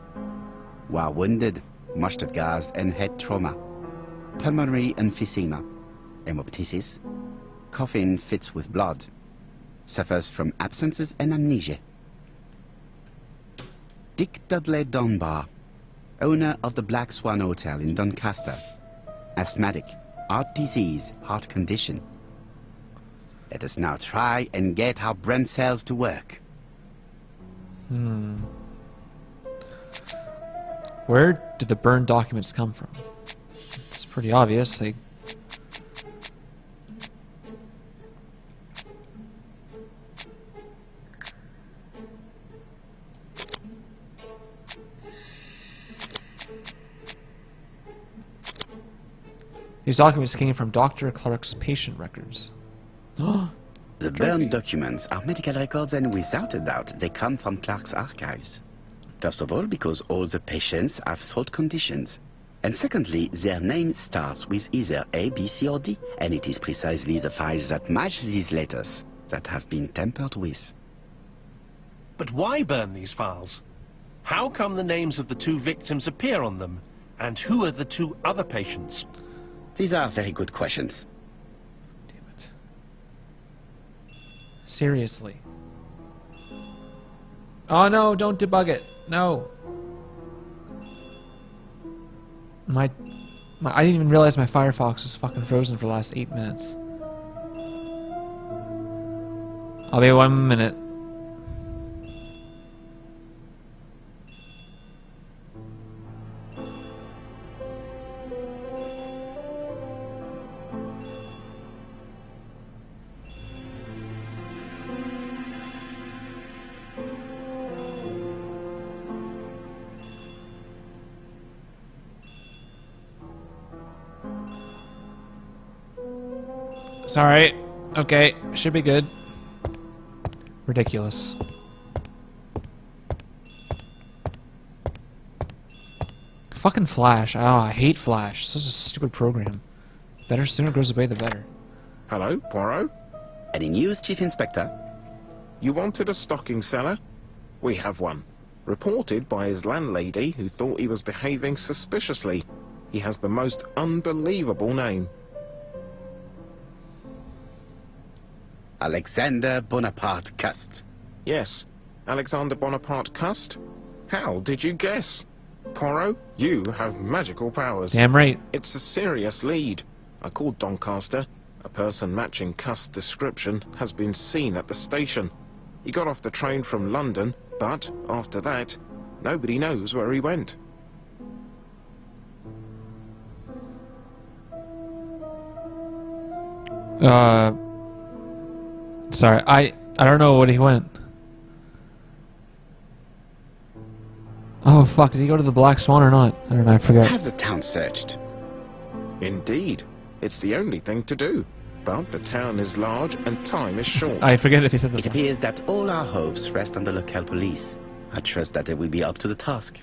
While wounded, mustard gas and head trauma. Pulmonary emphysema. Hemoptysis. Coughing fits with blood. Suffers from absences and amnesia. Dick Dudley Dunbar, owner of the Black Swan Hotel in Doncaster. Asthmatic, heart disease, heart condition. Let us now try and get our brain cells to work. Where did the burned documents come from? It's pretty obvious. These documents came from Dr. Clark's patient records. The burned documents are medical records, and without a doubt, they come from Clark's archives. First of all, because all the patients have throat conditions. And secondly, their name starts with either A, B, C, or D, and it is precisely the files that match these letters that have been tampered with. But why burn these files? How come the names of the 2 victims appear on them? And who are the 2 other patients? These are very good questions. Damn it. Seriously. Oh no, don't debug it. No. I didn't even realize my Firefox was fucking frozen for the last 8 minutes. I'll be 1 minute. Sorry. Okay, should be good. Ridiculous. Fucking Flash. Oh, I hate Flash. Such a stupid program. Better sooner goes away, the better. Hello, Poirot? Any news, Chief Inspector? You wanted a stocking seller? We have one. Reported by his landlady, who thought he was behaving suspiciously. He has the most unbelievable name. Alexander Bonaparte Cust. Yes, Alexander Bonaparte Cust? How did you guess? Poirot, you have magical powers. Damn right. It's a serious lead. I called Doncaster. A person matching Cust's description has been seen at the station. He got off the train from London, but after that, nobody knows where he went. Sorry, I don't know where he went. Oh fuck, did he go to the Black Swan or not? I don't know, I forgot. Have the town searched? Indeed. It's the only thing to do. But the town is large and time is short. I forget if he said It this. appears that all our hopes rest on the local police. I trust that they will be up to the task.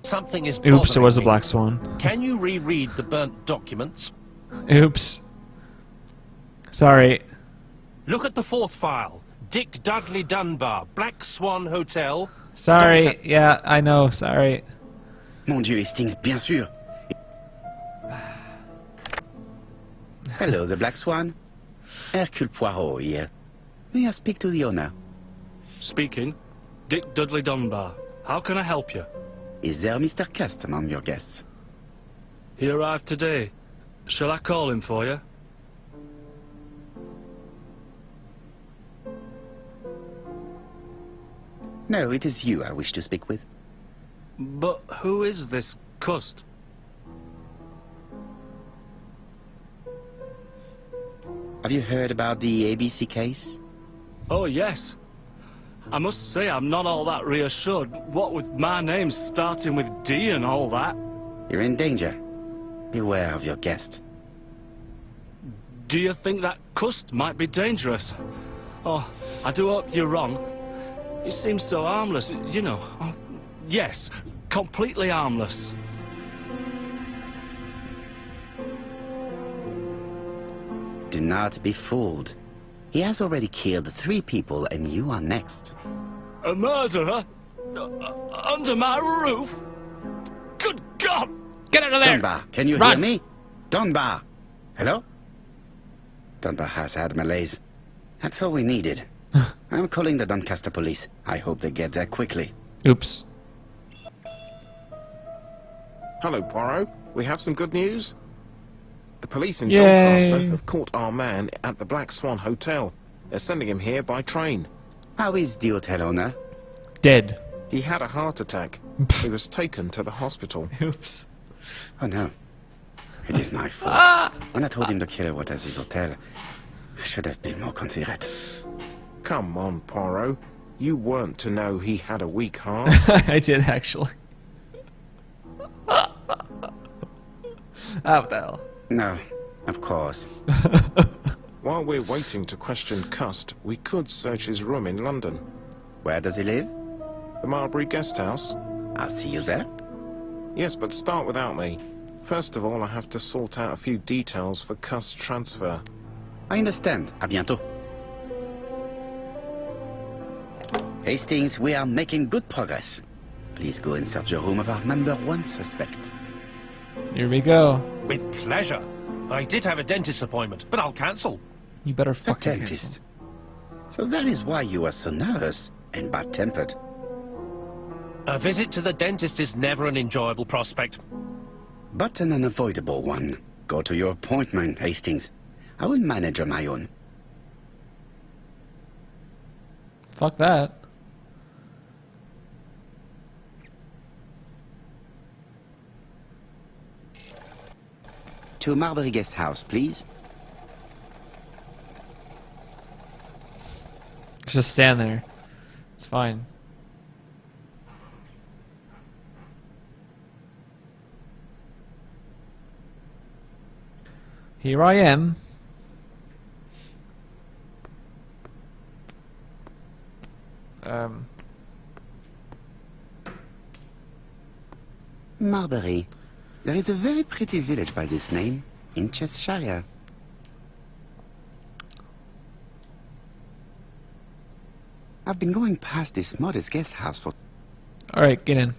Something is Oops, it was a bothering me. Black Swan. Can you reread the burnt documents? Oops. Sorry. Look at the 4th file. Dick Dudley Dunbar, Black Swan Hotel. Sorry. Yeah, I know. Sorry. Mon Dieu, Hastings, bien sûr. Hello, the Black Swan. Hercule Poirot here. May I speak to the owner? Speaking. Dick Dudley Dunbar. How can I help you? Is there Mr. Cust among your guests? He arrived today. Shall I call him for you? No, it is you I wish to speak with. But who is this Cust? Have you heard about the ABC case? Oh, yes. I must say I'm not all that reassured. What with my name starting with D and all that. You're in danger. Beware of your guest. Do you think that Cust might be dangerous? Oh, I do hope you're wrong. He seems so harmless, you know. Oh, yes, completely harmless. Do not be fooled. He has already killed 3 people and you are next. A murderer? Under my roof? Good God! Get out of there! Dunbar, can you Run. hear me? Dunbar! Hello? Dunbar has had malaise. That's all we needed. I'm calling the Doncaster police. I hope they get there quickly. Oops. Hello, Poirot. We have some good news. The police in Yay. Doncaster have caught our man at the Black Swan Hotel. They're sending him here by train. How is the hotel owner? Dead. He had a heart attack. He was taken to the hospital. Oops. Oh no. It is my fault. When I told him the killer was at his hotel, I should have been more considerate. Come on, Poirot. You weren't to know he had a weak heart. I did actually. What the hell? No, of course. While we're waiting to question Cust, we could search his room in London. Where does he live? The Marbury Guest House? I'll see you there. Yes, but start without me. First of all, I have to sort out a few details for Cust's transfer. I understand. À bientôt. Hastings, we are making good progress. Please go and search the room of our number one suspect. Here we go. With pleasure. I did have a dentist appointment, but I'll cancel. You better A fucking dentist. So that is why you are so nervous and bad-tempered. A visit to the dentist is never an enjoyable prospect. But an unavoidable one. Go to your appointment, Hastings. I will manage on my own. Fuck that. To Marbury Guest House, please. Just stand there. It's fine. Here I am. Marbury. There is a very pretty village by this name, in Cheshire. I've been going past this modest guest house for... Alright, get in.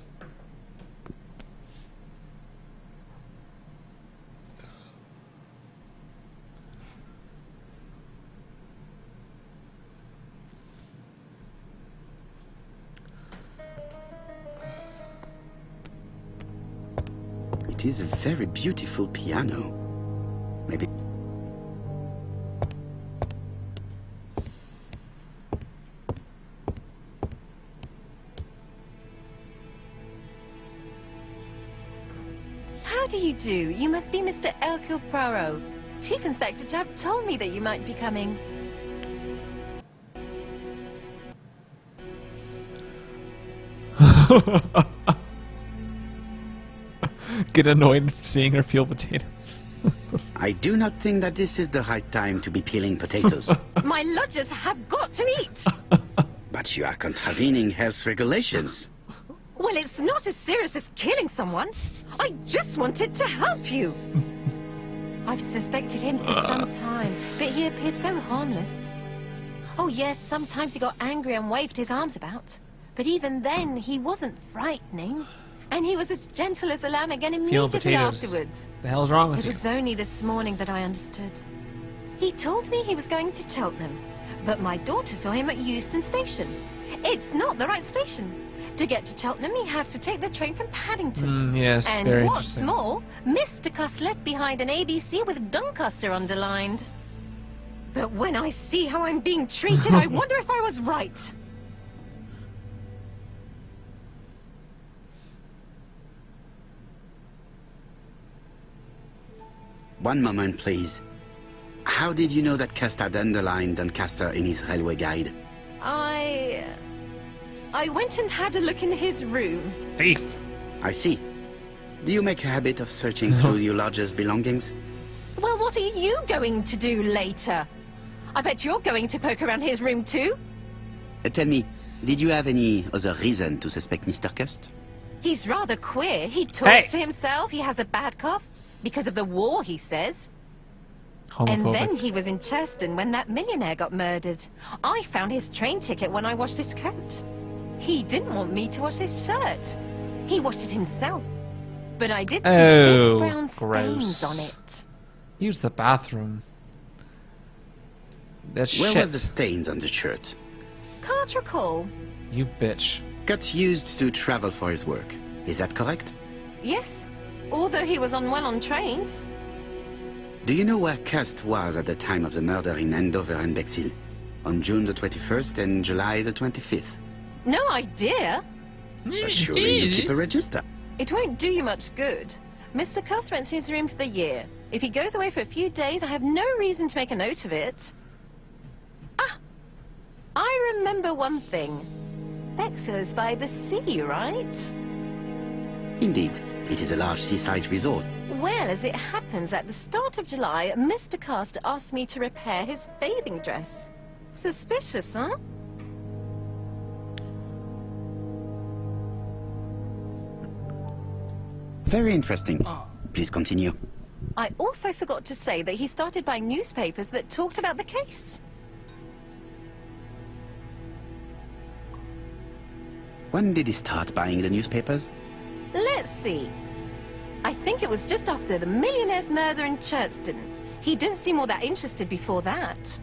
It is a very beautiful piano. Maybe... How do you do? You must be Mr. Hercule Poirot. Chief Inspector Jubb told me that you might be coming. Get annoyed seeing her peel potatoes. I do not think that this is the right time to be peeling potatoes. My lodgers have got to eat! But you are contravening health regulations. Well, it's not as serious as killing someone. I just wanted to help you. I've suspected him for some time, but he appeared so harmless. Oh yes, sometimes he got angry and waved his arms about. But even then, he wasn't frightening. And he was as gentle as a lamb again Peeling immediately potatoes. afterwards. The hell's wrong with It you? was only this morning that I understood. He told me he was going to Cheltenham, but my daughter saw him at Euston Station. It's not the right station. To get to Cheltenham, you have to take the train from Paddington. Yes, And very what's interesting. more, Mr. Cuss left behind an ABC with Doncaster underlined. But when I see how I'm being treated, I wonder if I was right. One moment, please. How did you know that Cust had underlined Doncaster in his railway guide? I went and had a look in his room. Thief! I see. Do you make a habit of searching through your lodger's belongings? Well, what are you going to do later? I bet you're going to poke around his room too. Tell me, did you have any other reason to suspect Mr. Cust? He's rather queer. He talks Hey. to himself. He has a bad cough. Because of the war, he says. And Homophobic. then he was in Churston when that millionaire got murdered. I found his train ticket when I washed his coat. He didn't want me to wash his shirt. He washed it himself. But I did see Oh, big brown stains gross. on it. Use the bathroom. That's Where shit. was the stains on the shirt? Can't recall. You bitch. Cut used to travel for his work. Is that correct? Yes, although he was unwell on trains. Do you know where Cust was at the time of the murder in Andover and Bexhill? On June the 21st and July the 25th? No idea. But surely you keep a register. It won't do you much good. Mr. Cuss rents his room for the year. If he goes away for a few days, I have no reason to make a note of it. Ah! I remember one thing. Bexhill is by the sea, right? Indeed, it is a large seaside resort. Well, as it happens, at the start of July, Mr. Cast asked me to repair his bathing dress. Suspicious, huh? Very interesting. Please continue. I also forgot to say that he started buying newspapers that talked about the case. When did he start buying the newspapers? Let's see. I think it was just after the millionaire's murder in Churchton. He didn't seem all that interested before that.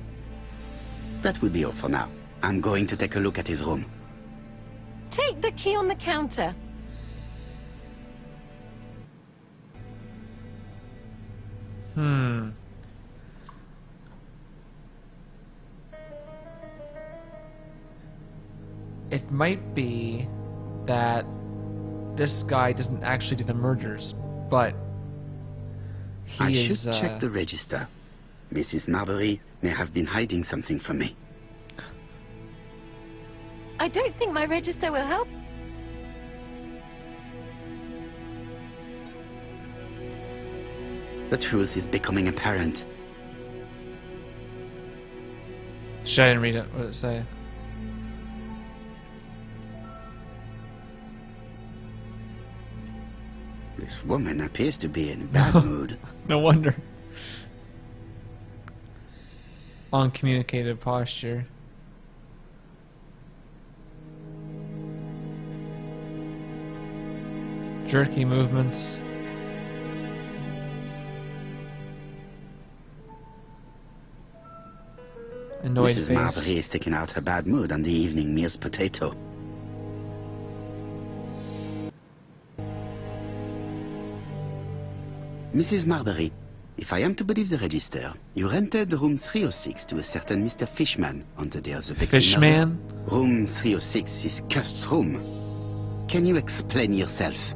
That will be all for now. I'm going to take a look at his room. Take the key on the counter. It might be that this guy doesn't actually do the murders, but I he should is. check the register. Mrs. Marbury may have been hiding something from me. I don't think my register will help. The truth is becoming apparent. Shit, I didn't read it. What did it say? This woman appears to be in a bad mood. No wonder. Uncommunicated posture. Jerky movements. Annoyed Mrs. face. Marbury is taking out her bad mood on the evening meal's potato. Mrs. Marbury, if I am to believe the register, you rented room 306 to a certain Mr. Fishman on the day of the Bexhill murder. Fishman? Room 306 is Cust's room. Can you explain yourself?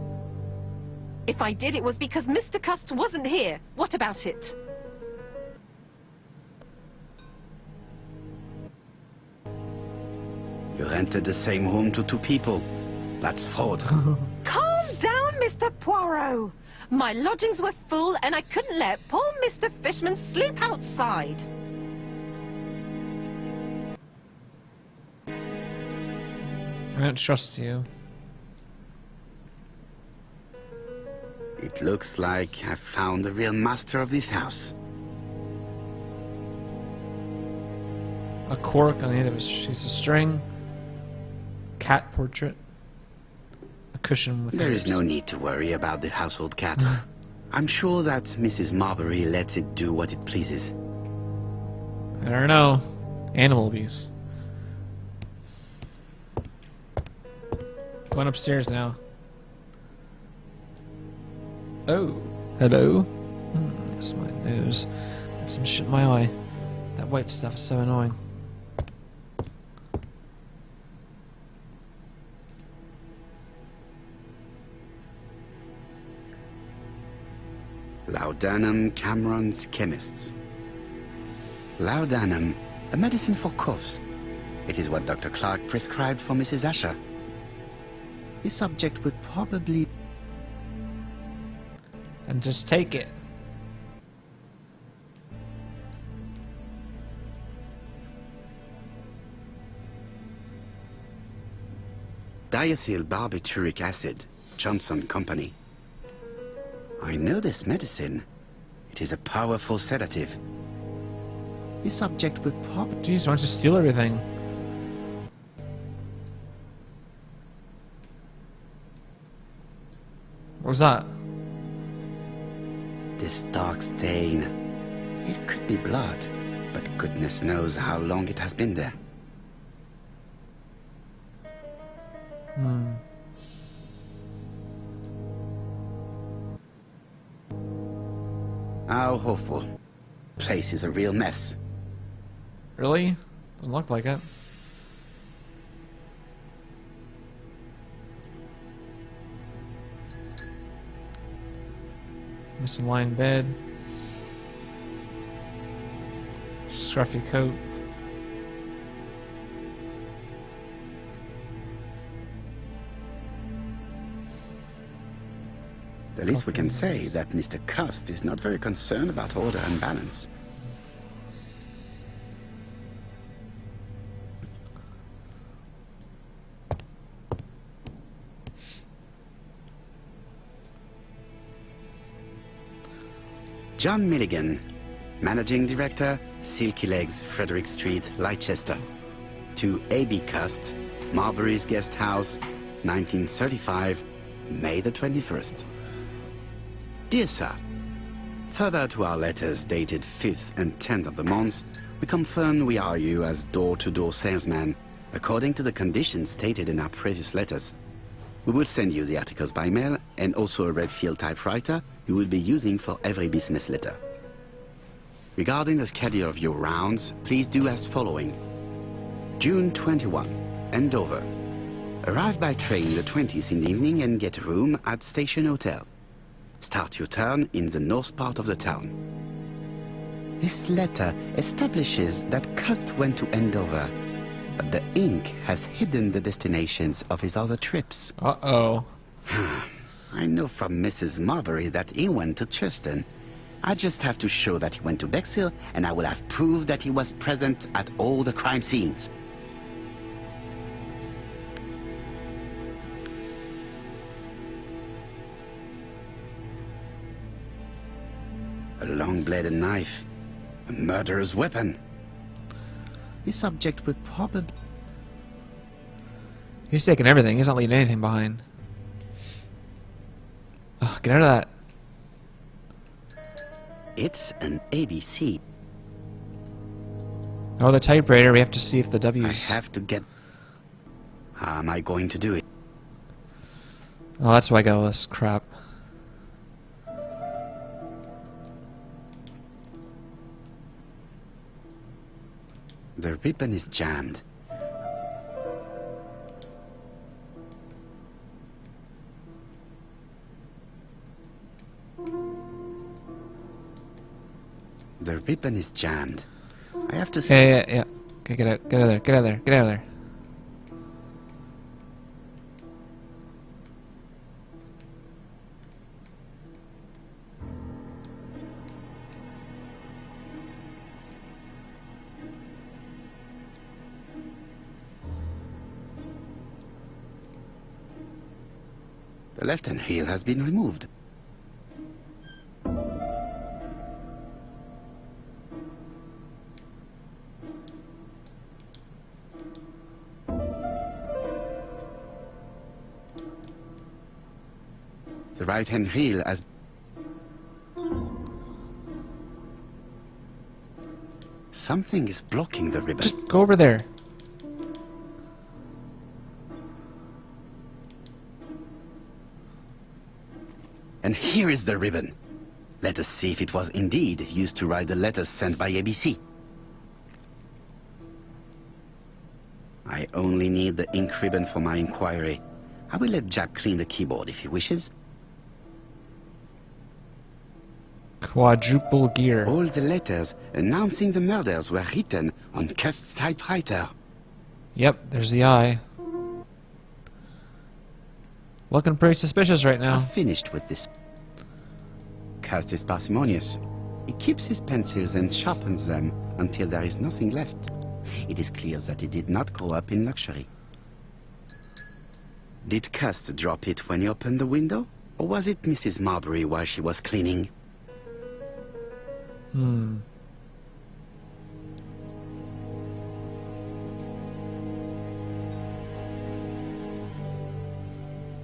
If I did, it was because Mr. Cust wasn't here. What about it? You rented the same room to two people. That's fraud. Calm down, Mr. Poirot. My lodgings were full and I couldn't let poor Mr. Fishman sleep outside. I don't trust you. It looks like I've found the real master of this house. A cork on the end of a piece of string. Cat portrait. A cushion with There is hairs. no need to worry about the household cat. I'm sure that Mrs. Marbury lets it do what it pleases. I don't know. Animal abuse. Going upstairs now. Oh, hello. That's my nose. Got some shit in my eye. That white stuff is so annoying. Laudanum Cameron's Chemists. Laudanum, a medicine for coughs. It is what Dr. Clark prescribed for Mrs. Asher. The subject would probably... And just take it. Diethyl barbituric acid, Johnson Company. I know this medicine. It is a powerful sedative. The subject would probably... Jeez, why don't you steal everything? What was that? This dark stain. It could be blood, but goodness knows how long it has been there. How hopeful. Place is a real mess. Really? Doesn't look like it. Misaligned bed. Scruffy coat. The least we can say that Mr. Cust is not very concerned about order and balance. John Milligan, Managing Director, Silky Legs, Frederick Street, Leicester. To A.B. Cust, Marbury's Guest House, 1935, May the 21st. Dear Sir, further to our letters dated 5th and 10th of the month, we confirm we are you as door-to-door salesman, according to the conditions stated in our previous letters. We will send you the articles by mail and also a Redfield typewriter you will be using for every business letter. Regarding the schedule of your rounds, please do as following. June 21, Andover. Arrive by train the 20th in the evening and get a room at Station Hotel. Start your turn in the north part of the town. This letter establishes that Cust went to Andover, but the ink has hidden the destinations of his other trips. Uh-oh. I know from Mrs. Marbury that he went to Churston. I just have to show that he went to Bexhill, and I will have proved that he was present at all the crime scenes. A long-bladed knife. A murderer's weapon. This subject would probably... He's taking everything. He's not leaving anything behind. Ugh, get out of that. It's an ABC. Oh, the typewriter. We have to see if the W's... I have to get... How am I going to do it? Oh, that's why I got all this crap. The ribbon is jammed. The ribbon is jammed. I have to Yeah, say... yeah, yeah. Okay, get out of there. Get out of there. Get out of there. The left-hand heel has been removed. The right-hand heel has... Something is blocking the ribbon. Just go over there. And here is the ribbon. Let us see if it was indeed used to write the letters sent by ABC. I only need the ink ribbon for my inquiry. I will let Jack clean the keyboard if he wishes. Quadruple gear. All the letters announcing the murders were written on Cust's typewriter. Yep, there's the eye. Looking pretty suspicious right now. I've finished with this. Cust is parsimonious. He keeps his pencils and sharpens them until there is nothing left. It is clear that he did not grow up in luxury. Did Cust drop it when he opened the window? Or was it Mrs. Marbury while she was cleaning?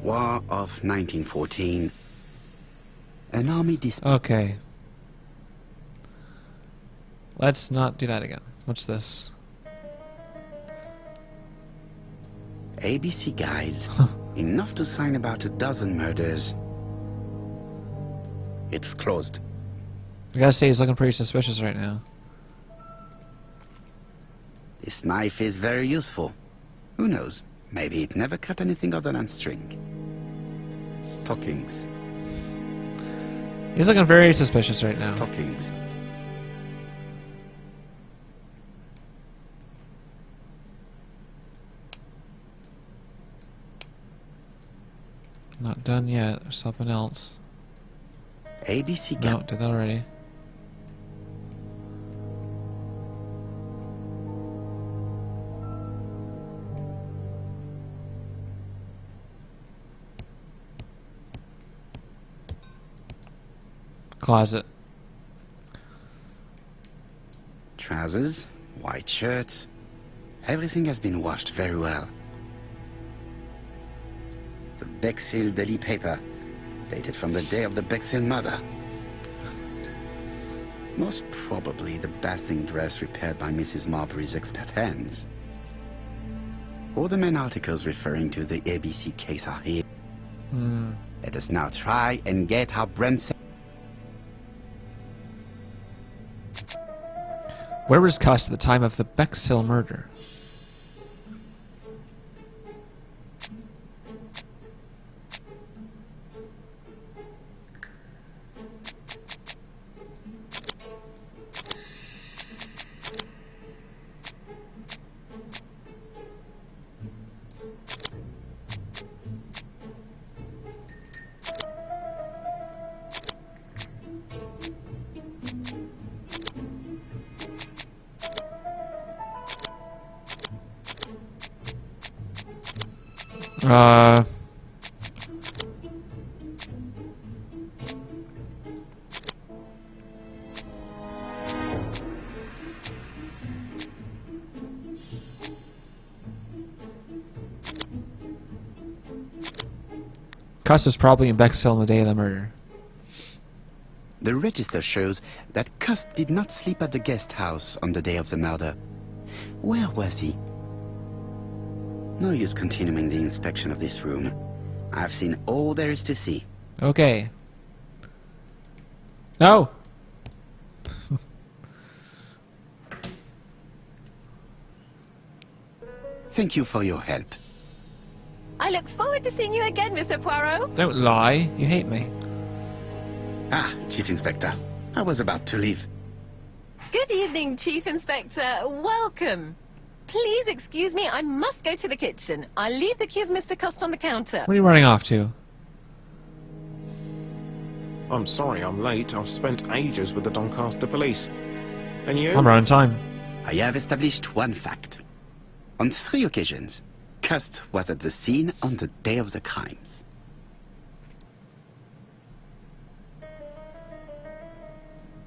War of 1914. An army Okay. Let's not do that again. What's this? ABC guides. Enough to sign about a dozen murders. It's closed. I gotta say, he's looking pretty suspicious right now. This knife is very useful. Who knows? Maybe it never cut anything other than string. Stockings. He's looking very suspicious right now. Stockings. Not done yet. There's something else. ABC No, gap. did that already. Closet. Trousers, white shirts. Everything has been washed very well. The Bexhill Daily paper, dated from the day of the Bexhill murder. Most probably the bathing dress repaired by Mrs. Marbury's expert hands. All the main articles referring to the ABC case are here. Let us now try and get our brand. Where was Cuss at the time of the Bexhill murder? Cuss was probably in Bexhill on the day of the murder. The register shows that Cuss did not sleep at the guest house on the day of the murder. Where was he? No use continuing the inspection of this room. I've seen all there is to see. Okay. No! Thank you for your help. I look forward to seeing you again, Mr. Poirot. Don't lie. You hate me. Ah, Chief Inspector. I was about to leave. Good evening, Chief Inspector. Welcome. Please excuse me, I must go to the kitchen. I'll leave the key of Mr. Cust on the counter. Where are you running off to? I'm sorry I'm late. I've spent ages with the Doncaster police. And you? I'm running time. I have established one fact. On 3 occasions, Cust was at the scene on the day of the crimes.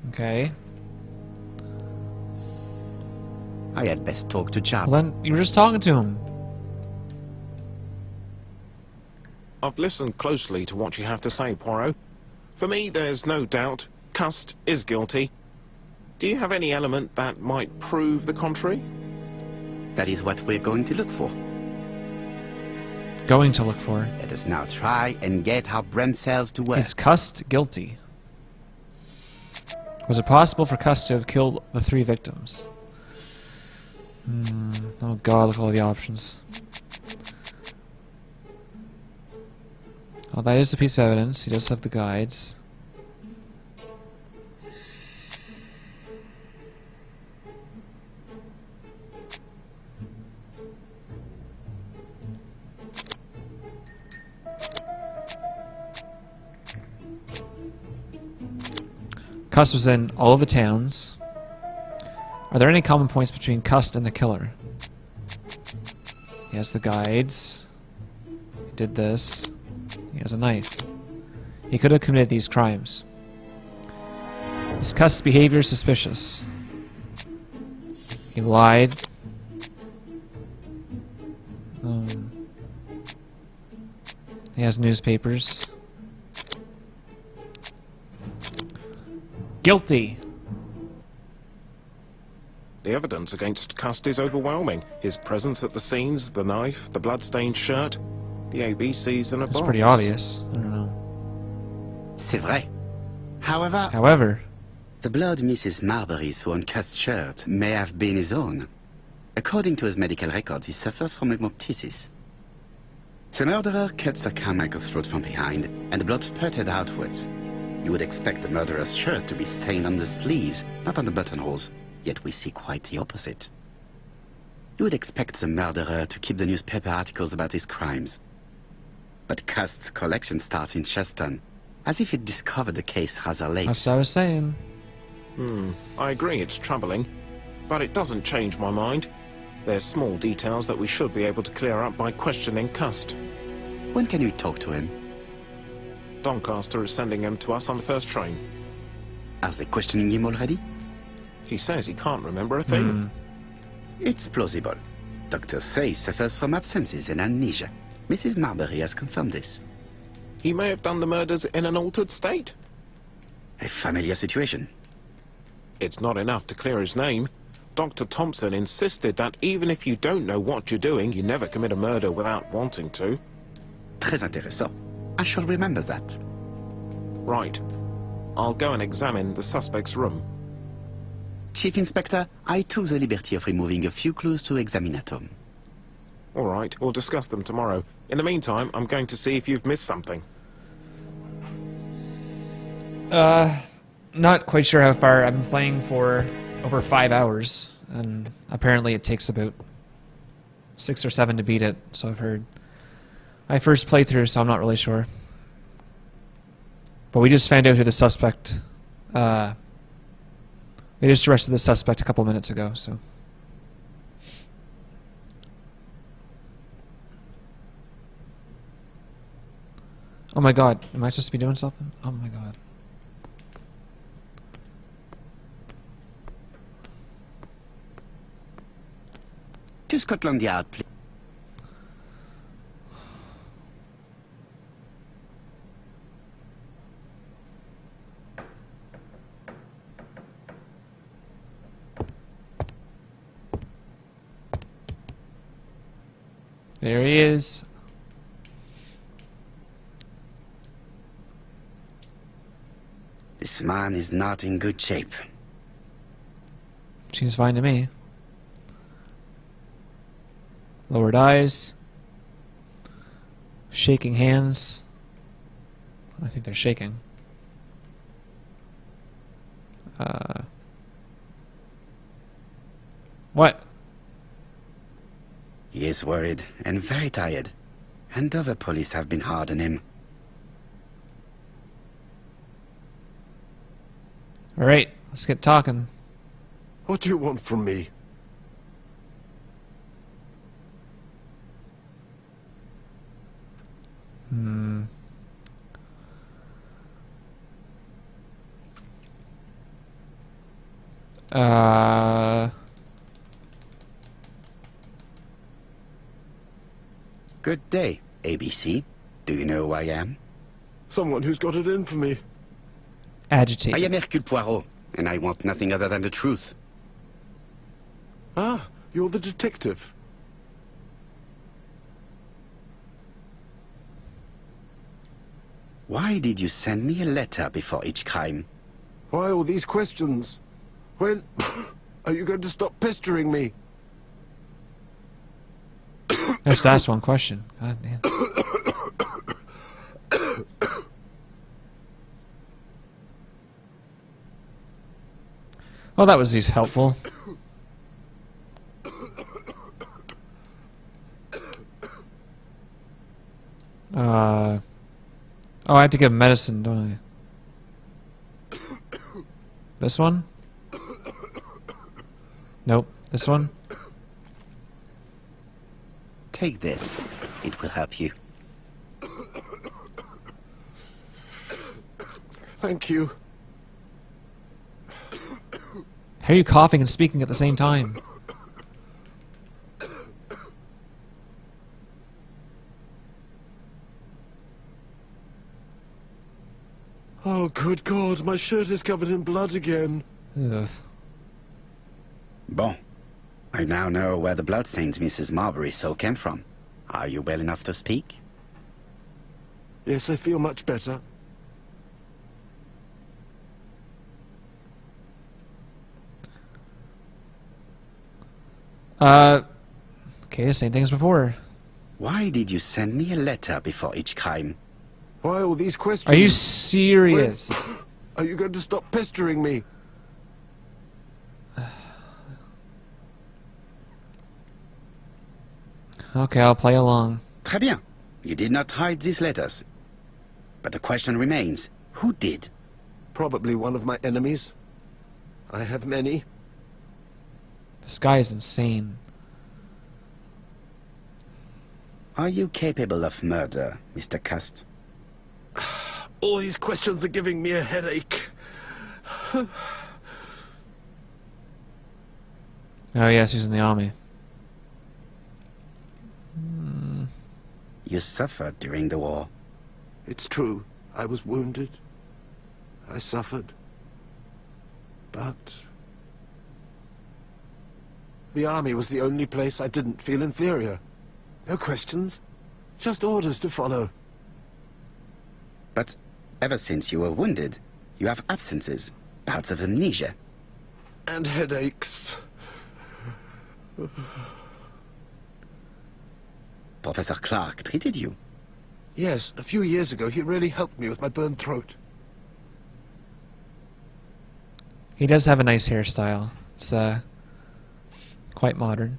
Okay. I had best talk to Job. Well, then, you were just talking to him. I've listened closely to what you have to say, Poirot. For me, there's no doubt Cust is guilty. Do you have any element that might prove the contrary? That is what we're going to look for. Going to look for. Let us now try and get our brand cells to work. Is Cust guilty? Was it possible for Cust to have killed the 3 victims? Oh god, look at all the options. Oh, that is a piece of evidence. He does have the guides. Cust was in all of the towns. Are there any common points between Cust and the killer? He has the guides. He did this. He has a knife. He could have committed these crimes. Is Cust's behavior suspicious? He lied. He has newspapers. Guilty. The evidence against Cust is overwhelming. His presence at the scenes, the knife, the blood-stained shirt, the ABCs in a box. It's pretty obvious. I don't know. C'est vrai. However, However, The blood Mrs. Marbury's worn cussed shirt may have been his own. According to his medical records, he suffers from hemoptysis. The murderer cut Sir Carmichael's throat from behind, and the blood spurted outwards. You would expect the murderer's shirt to be stained on the sleeves, not on the buttonholes, yet we see quite the opposite. You would expect the murderer to keep the newspaper articles about his crimes. But Cust's collection starts in Cheston, as if it discovered the case rather late. That's what I was saying. I agree it's troubling, but it doesn't change my mind. There's small details that we should be able to clear up by questioning Cust. When can you talk to him? Doncaster is sending him to us on the first train. Are they questioning him already? He says he can't remember a thing. It's plausible. Doctors say he suffers from absences and amnesia. Mrs. Marbury has confirmed this. He may have done the murders in an altered state. A familiar situation. It's not enough to clear his name. Dr. Thompson insisted that even if you don't know what you're doing, you never commit a murder without wanting to. Très intéressant. I shall remember that. Right. I'll go and examine the suspect's room. Chief Inspector, I took the liberty of removing a few clues to examinatum. All right, we'll discuss them tomorrow. In the meantime, I'm going to see if you've missed something. Not quite sure how far. I've been playing for over 5 hours, and apparently it takes about 6 or 7 to beat it, so I've heard. My first playthrough, so I'm not really sure. But we just found out who the suspect... they just arrested the suspect a couple minutes ago, so... Oh my god, am I supposed to be doing something? Oh my god. To Scotland Yard, please. There he is. This man is not in good shape. Seems fine to me. Lowered eyes. Shaking hands. I think they're shaking. What? He is worried and very tired, and other police have been hard on him. Alright, let's get talking. What do you want from me? Good day, ABC. Do you know who I am? Someone who's got it in for me. Agitated. I am Hercule Poirot, and I want nothing other than the truth. Ah, you're the detective. Why did you send me a letter before each crime? Why all these questions? When are you going to stop pestering me? Just asked one question. God damn. Well, that was helpful. Oh, I have to give medicine, don't I? This one? Nope. This one? Take this. It will help you. Thank you. How are you coughing and speaking at the same time? Oh, good God, my shirt is covered in blood again. Ugh. Bon. I now know where the bloodstains Mrs. Marbury saw came from. Are you well enough to speak? Yes, I feel much better. Okay, same thing as before. Why did you send me a letter before each crime? Why all these questions? Are you serious? Are you going to stop pestering me? Okay, I'll play along. Très bien. You did not hide these letters. But the question remains, who did? Probably one of my enemies. I have many. This guy is insane. Are you capable of murder, Mr. Cust? All these questions are giving me a headache. Oh yes, he's in the army. You suffered during the war. It's true. I was wounded. I suffered. But the army was the only place I didn't feel inferior. No questions. Just orders to follow. But ever since you were wounded, you have absences, bouts of amnesia. And headaches. Professor Clark treated you. Yes, a few years ago he really helped me with my burned throat. He does have a nice hairstyle. It's quite modern.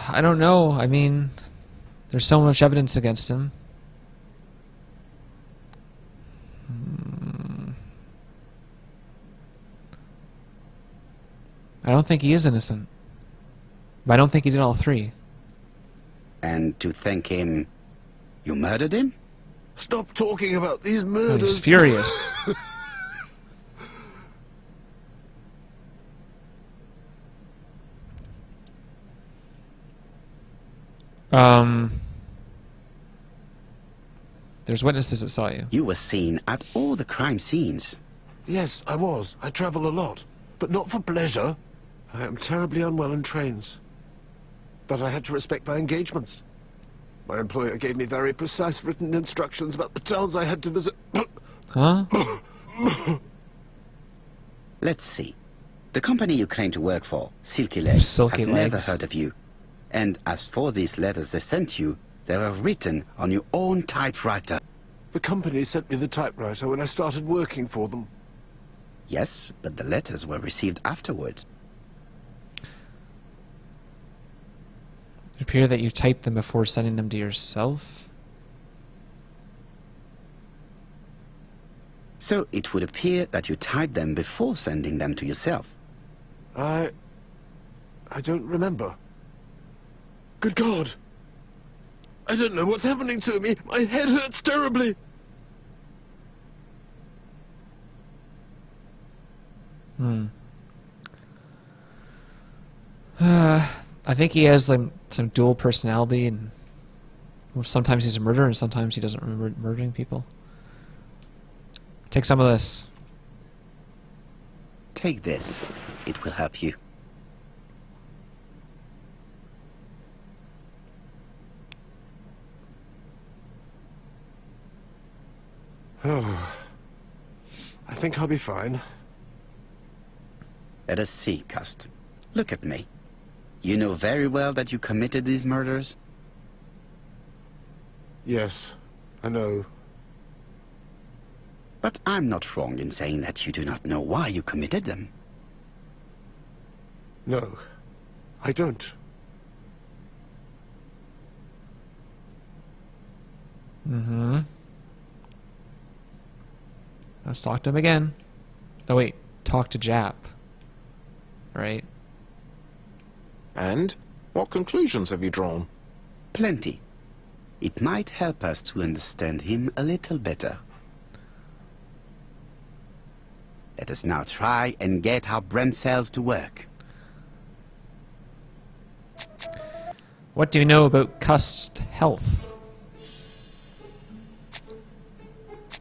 I don't know. I mean, there's so much evidence against him. I don't think he is innocent. But I don't think he did all three. And to thank him, you murdered him? Stop talking about these Oh, murders. he's furious. There's witnesses that saw you. You were seen at all the crime scenes. Yes, I was. I travel a lot. But not for pleasure. I am terribly unwell in trains. But I had to respect my engagements. My employer gave me very precise written instructions about the towns I had to visit. Huh? Let's see. The company you claim to work for, Silky Legs, Silky has never Legs. heard of you. And as for these letters they sent you, they were written on your own typewriter. The company sent me the typewriter when I started working for them. Yes, but the letters were received afterwards. It appears that you typed them before sending them to yourself. So it would appear that you typed them before sending them to yourself. I don't remember. Good God! I don't know what's happening to me. My head hurts terribly. I think he has like some dual personality, and sometimes he's a murderer and sometimes he doesn't remember murdering people. Take some of this. Take this. It will help you. Oh, I think I'll be fine. Let us see, Cust. Look at me. You know very well that you committed these murders? Yes, I know. But I'm not wrong in saying that you do not know why you committed them. No, I don't. Mm-hmm. Let's talk to him again. Oh wait, talk to Jap. Right? And what conclusions have you drawn? Plenty. It might help us to understand him a little better. Let us now try and get our brain cells to work. What do you know about Cust's health?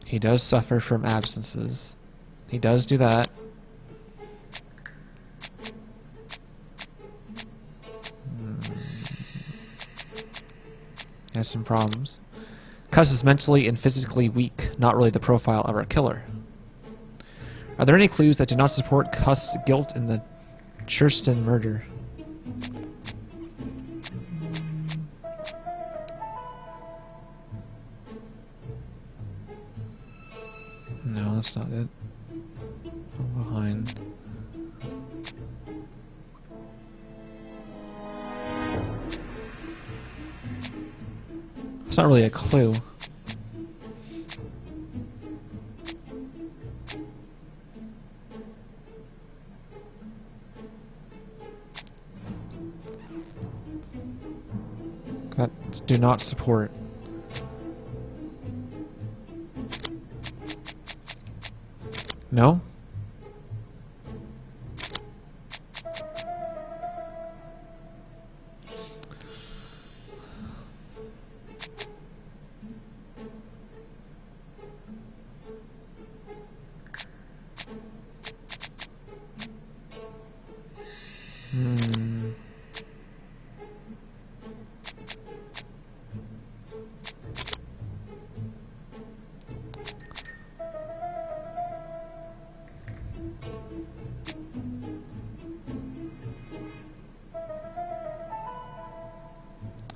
He does suffer from absences. He does do that. He has some problems. Cust is mentally and physically weak, not really the profile of our killer. Are there any clues that do not support Cust's guilt in the Churston murder? No, that's not it. Oh, behind. It's not really a clue. That do not support. No?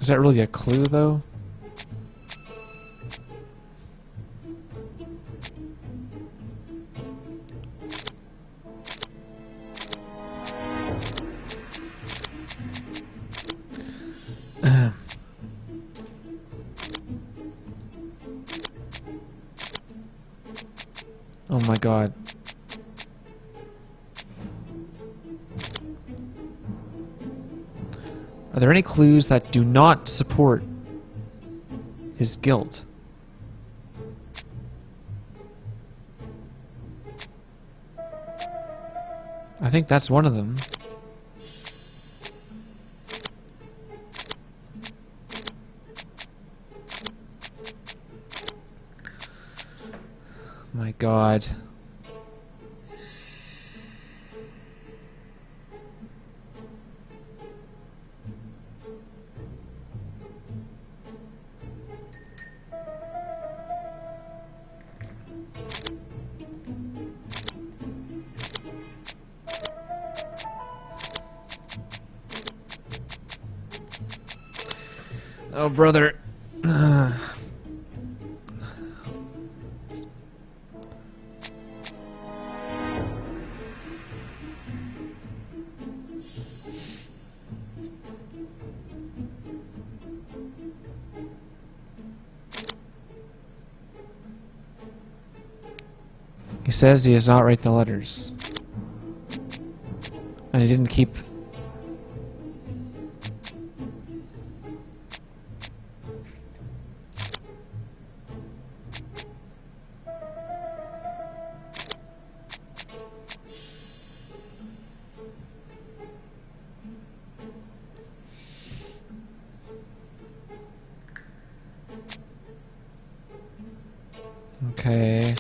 Is that really a clue, though? Oh my god. Are there any clues that do not support his guilt? I think that's one of them. My god. Oh, brother. He says he does not write the letters. And he didn't keep... Okay.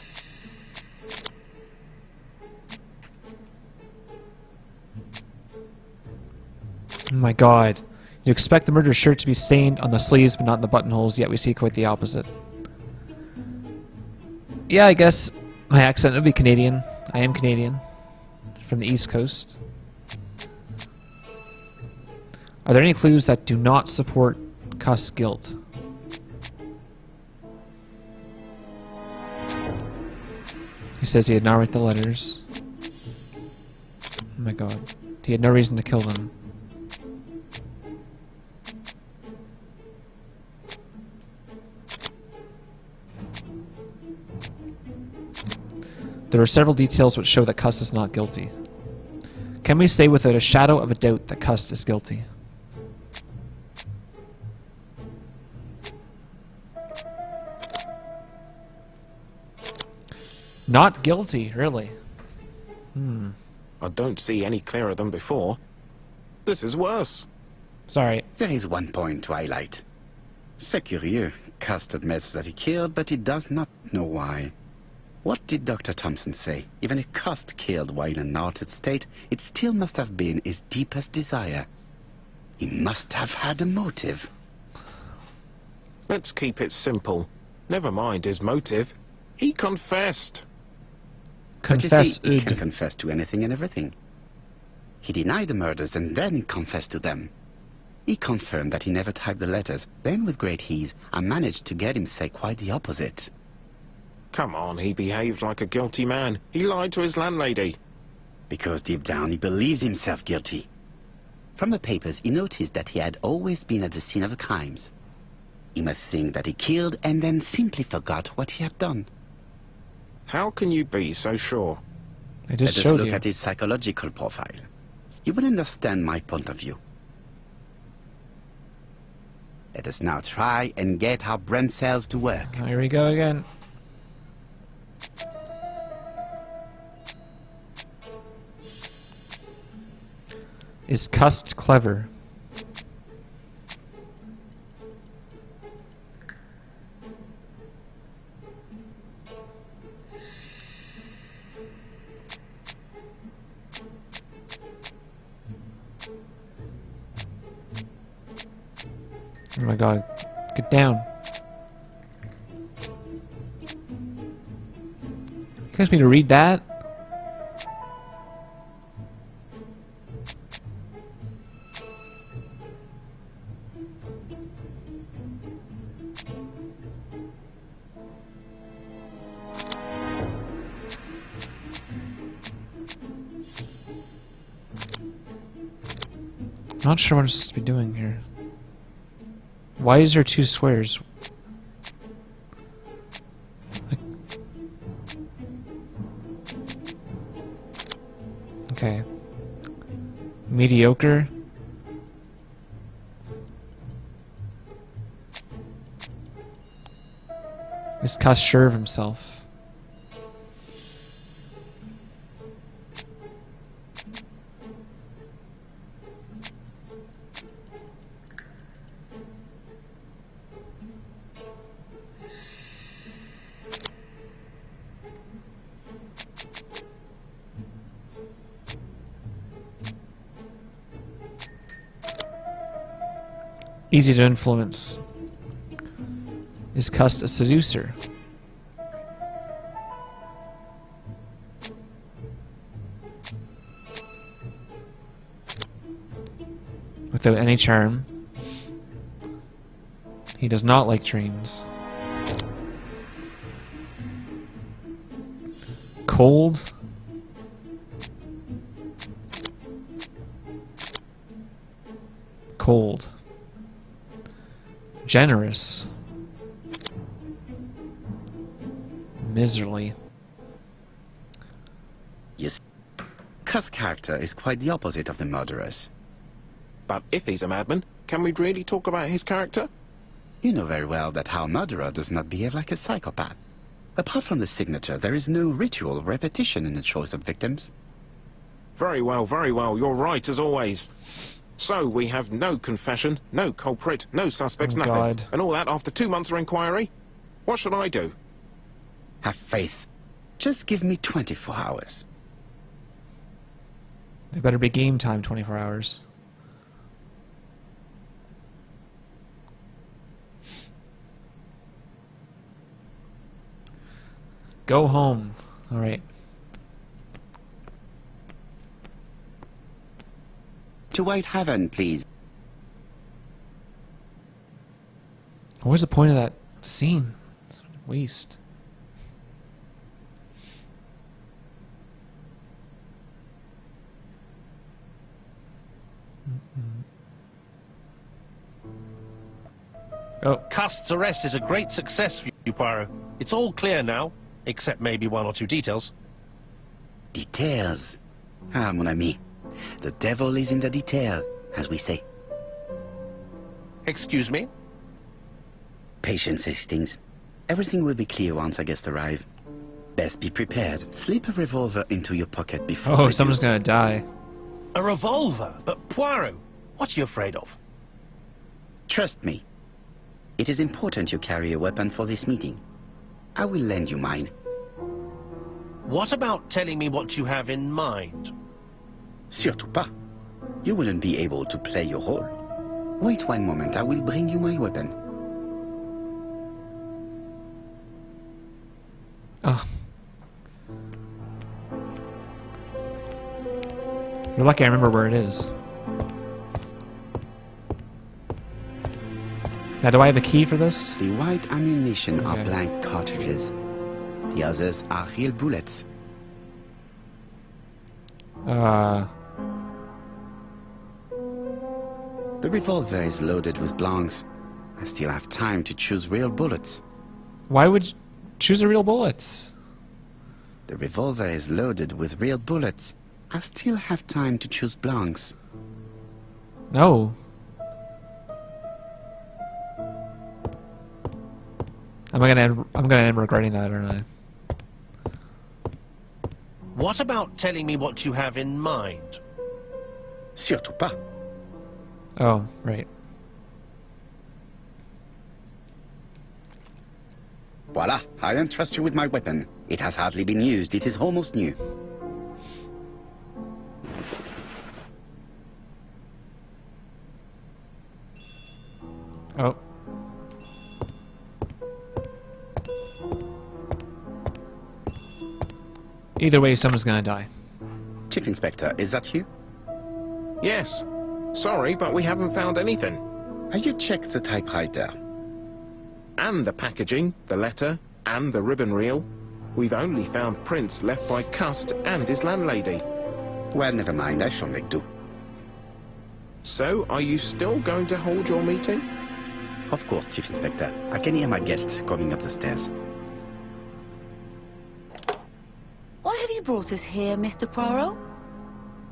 Oh my god. You expect the murderer's shirt to be stained on the sleeves but not in the buttonholes, yet we see quite the opposite. Yeah, I guess my accent would be Canadian. I am Canadian. From the East Coast. Are there any clues that do not support Cust's guilt? He says he had not written the letters. Oh my god. He had no reason to kill them. There are several details which show that Cust is not guilty. Can we say without a shadow of a doubt that Cust is guilty? Not guilty, really. I don't see any clearer than before. This is worse. Sorry. There is one point to highlight. C'est curieux. Cust admits that he killed, but he does not know why. What did Dr. Thompson say? Even if Cust killed while in an altered state, it still must have been his deepest desire. He must have had a motive. Let's keep it simple. Never mind his motive. He confessed. But you Confess. see, he can confess to anything and everything. He denied the murders and then confessed to them. He confirmed that he never typed the letters. Then, with great ease, I managed to get him say quite the opposite. Come on, he behaved like a guilty man. He lied to his landlady. Because deep down he believes himself guilty. From the papers, he noticed that he had always been at the scene of the crimes. He must think that he killed and then simply forgot what he had done. How can you be so sure? I just Let us showed look you. at his psychological profile. You will understand my point of view. Let us now try and get our brain cells to work. Oh, here we go again. Is Cust clever? Oh my god. Get down. You guys me to read that? Not sure what I'm supposed to be doing here. Why is there two squares? Okay. Mediocre. Is Cuss sure of himself? Easy to influence. Is Cust a seducer? Without any charm. He does not like trains. Cold. Cold. Generous. Miserly. Yes. Cuss' character is quite the opposite of the murderer's. But if he's a madman, can we really talk about his character? You know very well that our murderer does not behave like a psychopath. Apart from the signature, there is no ritual repetition in the choice of victims. Very well, you're right as always. So we have no confession, no culprit, no suspects, Oh, nothing. God. And all that after 2 months of inquiry? What should I do? Have faith. Just give me 24 hours. There better be game time 24 hours. Go home. Alright. To White Haven, please. What was the point of that scene? It's a waste. Oh, Cust's arrest is a great success for you, Poirot. It's all clear now, except maybe 1 or 2 details. Details. Ah, mon ami. The devil is in the detail, as we say. Excuse me? Patience, Hastings. Everything will be clear once our guests arrive. Best be prepared. Slip a revolver into your pocket before oh, they someone's do. gonna die. A revolver? But Poirot, what are you afraid of? Trust me. It is important you carry a weapon for this meeting. I will lend you mine. What about telling me what you have in mind? Surtout pas. You wouldn't be able to play your role. Wait 1 moment, I will bring you my weapon. Oh. You're lucky I remember where it is. Now, do I have a key for this? The white ammunition are Okay. blank cartridges. The others are real bullets. Uh, The revolver is loaded with blanks. I still have time to choose real bullets. why would you choose the real bullets? The revolver is loaded with real bullets. I still have time to choose blanks. No. I'm gonna end regretting that, aren't I? What about telling me what you have in mind? Surtout pas. Oh, right. Voila, I entrust you with my weapon. It has hardly been used. It is almost new. Oh. Either way, someone's gonna die. Chief Inspector, is that you? Yes. Sorry, but we haven't found anything. Have you checked the typewriter? And the packaging, the letter, and the ribbon reel. We've only found prints left by Cust and his landlady. Well, never mind. I shall make do. So, are you still going to hold your meeting? Of course, Chief Inspector. I can hear my guests coming up the stairs. Why have you brought us here, Mr. Poirot?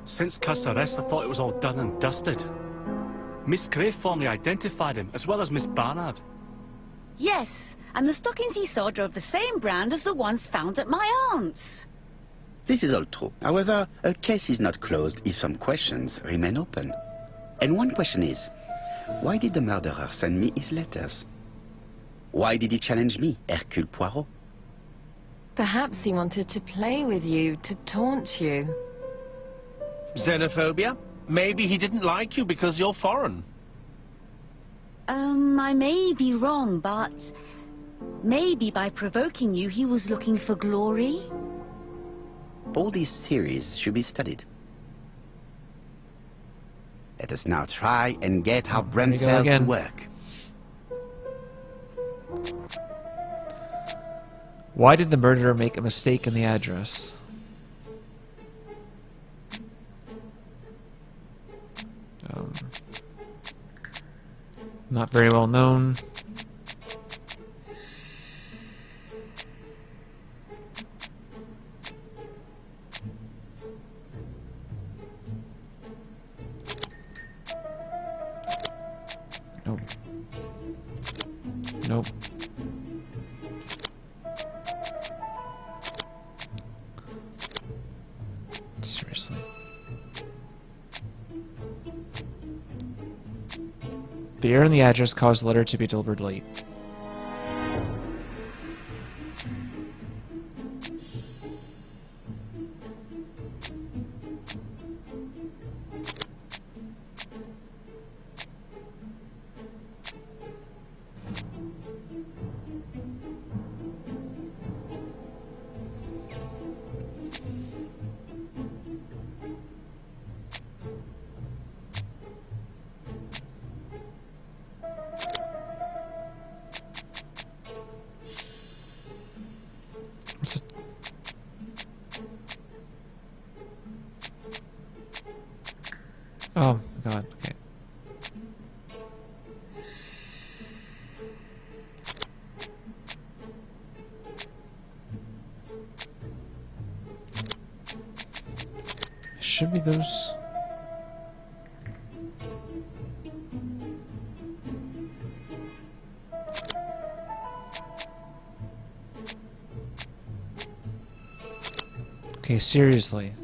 Since Cust's arrest, I thought it was all done and dusted. Miss Gray formally identified him, as well as Miss Barnard. Yes, and the stockings he saw drove the same brand as the ones found at my aunt's. This is all true. However, a case is not closed if some questions remain open. And one question is, why did the murderer send me his letters? Why did he challenge me, Hercule Poirot? Perhaps he wanted to play with you, to taunt you. Xenophobia? Maybe he didn't like you because you're foreign. I may be wrong, but maybe by provoking you, he was looking for glory? All these theories should be studied. Let us now try and get our brain There you go cells to again. work. Why did the murderer make a mistake in the address? Not very well known. Nope. Nope. Seriously. The error in the address caused the letter to be delivered late. What's it? Oh, God, okay. Should be those. Okay, seriously.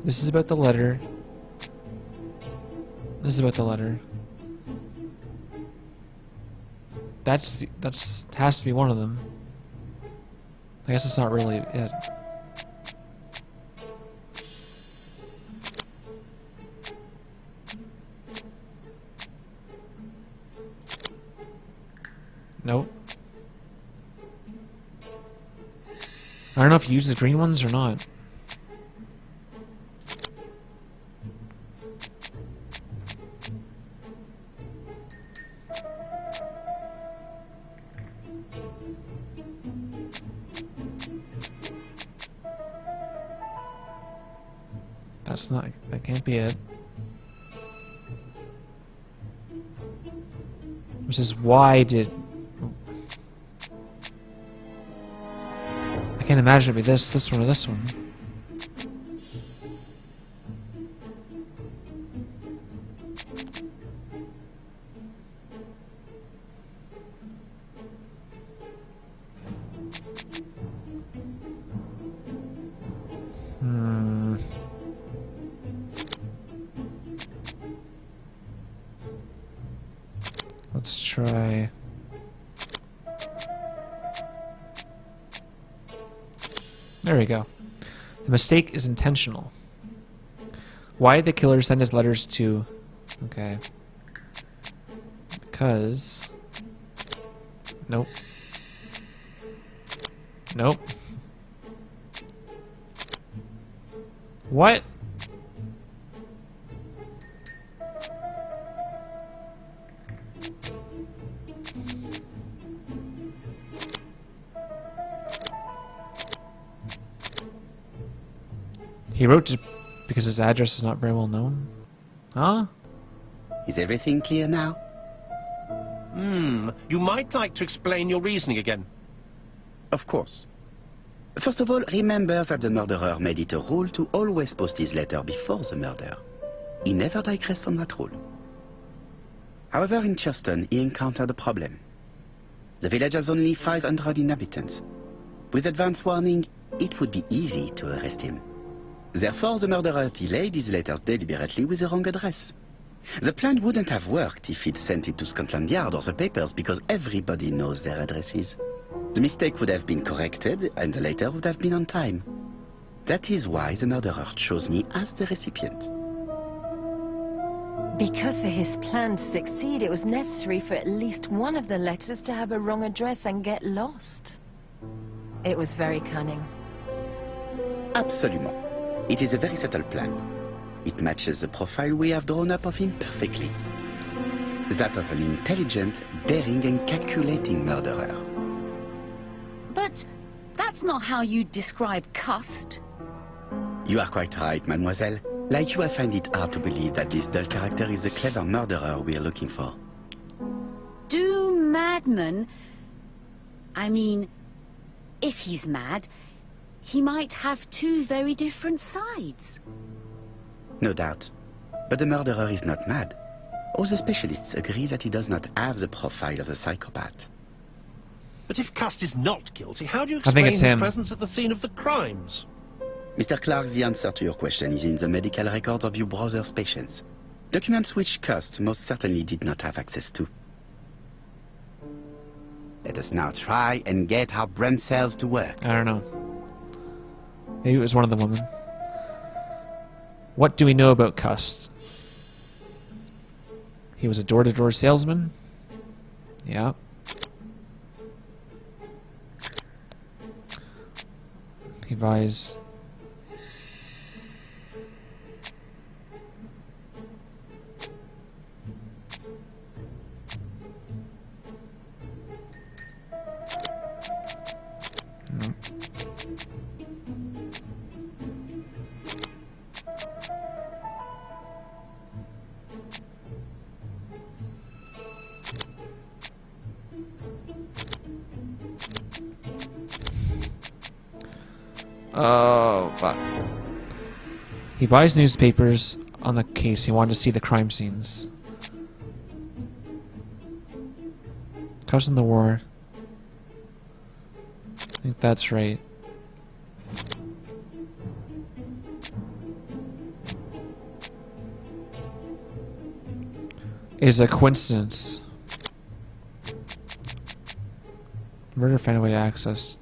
This is about the letter. This is about the letter. That's has to be one of them. I guess it's not really it. Nope. I don't know if you use the green ones or not. That can't be it. Which is why did... I can't imagine it'd be this one, or this one. Let's try... There we go. The mistake is intentional. Why did the killer send his letters to... Okay. Because... Nope. Nope. What? He wrote because his address is not very well known? Huh? Is everything clear now? You might like to explain your reasoning again. Of course. First of all, remember that the murderer made it a rule to always post his letter before the murder. He never digressed from that rule. However, in Churston, he encountered a problem. The village has only 500 inhabitants. With advance warning, it would be easy to arrest him. Therefore, the murderer delayed his letters deliberately with the wrong address. The plan wouldn't have worked if he'd sent it to Scotland Yard or the papers because everybody knows their addresses. The mistake would have been corrected and the letter would have been on time. That is why the murderer chose me as the recipient. Because for his plan to succeed, it was necessary for at least one of the letters to have a wrong address and get lost. It was very cunning. Absolument. It is a very subtle plan. It matches the profile we have drawn up of him perfectly. That of an intelligent, daring and calculating murderer. But that's not how you describe Cust. You are quite right, mademoiselle. Like you, I find it hard to believe that this dull character is the clever murderer we are looking for. Do madmen... I mean, if he's mad, he might have two very different sides. No doubt. But the murderer is not mad. All the specialists agree that he does not have the profile of a psychopath. But if Cust is not guilty, how do you I think explain it's his him. presence at the scene of the crimes? Mr. Clark, the answer to your question is in the medical records of your brother's patients. Documents which Cust most certainly did not have access to. Let us now try and get our brain cells to work. I don't know. Maybe it was one of the women. What do we know about Cust? He was a door-to-door salesman? Yeah. He buys... No. Oh, fuck. He buys newspapers on the case. He wanted to see the crime scenes. Cust in the war. I think that's right. It is a coincidence. Murder, find a way to access.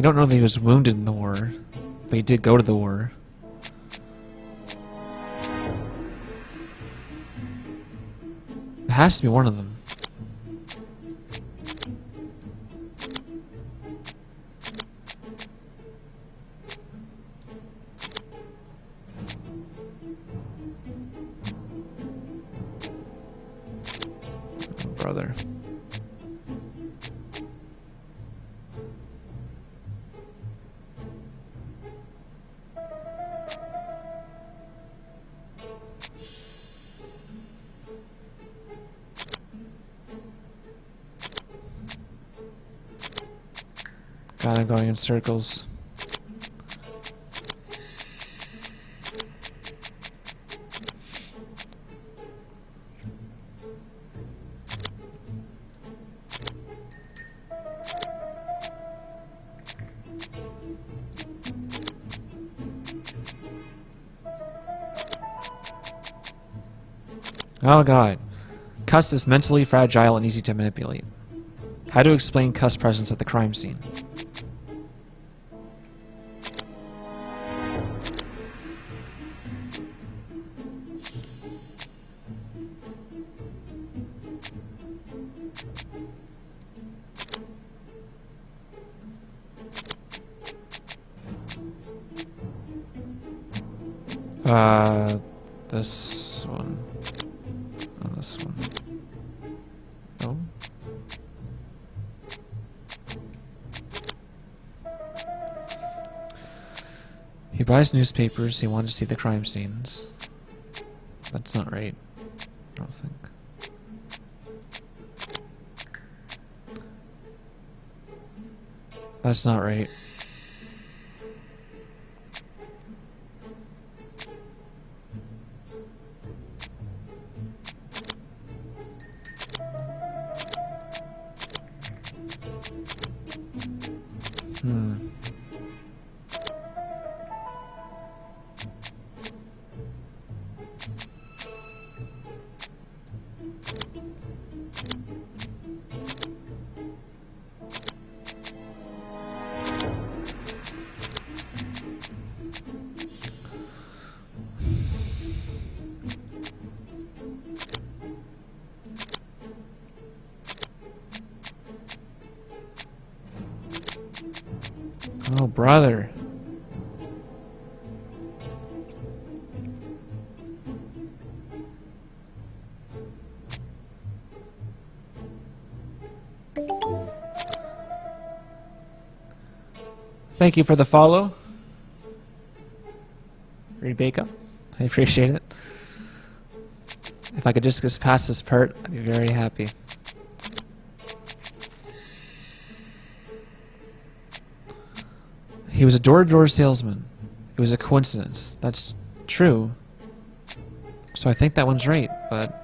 We don't know that he was wounded in the war, but he did go to the war. It has to be one of them. Brother. God, I'm going in circles. Oh god. Cuss is mentally fragile and easy to manipulate. How to explain Cuss' presence at the crime scene? This one. Oh, this one. No. He buys newspapers. He wanted to see the crime scenes. That's not right. I don't think. That's not right. Oh, brother. Thank you for the follow, Rebecca. I appreciate it. If I could just get past this part, I'd be very happy. He was a door-to-door salesman. It was a coincidence. That's true. So I think that one's right, but...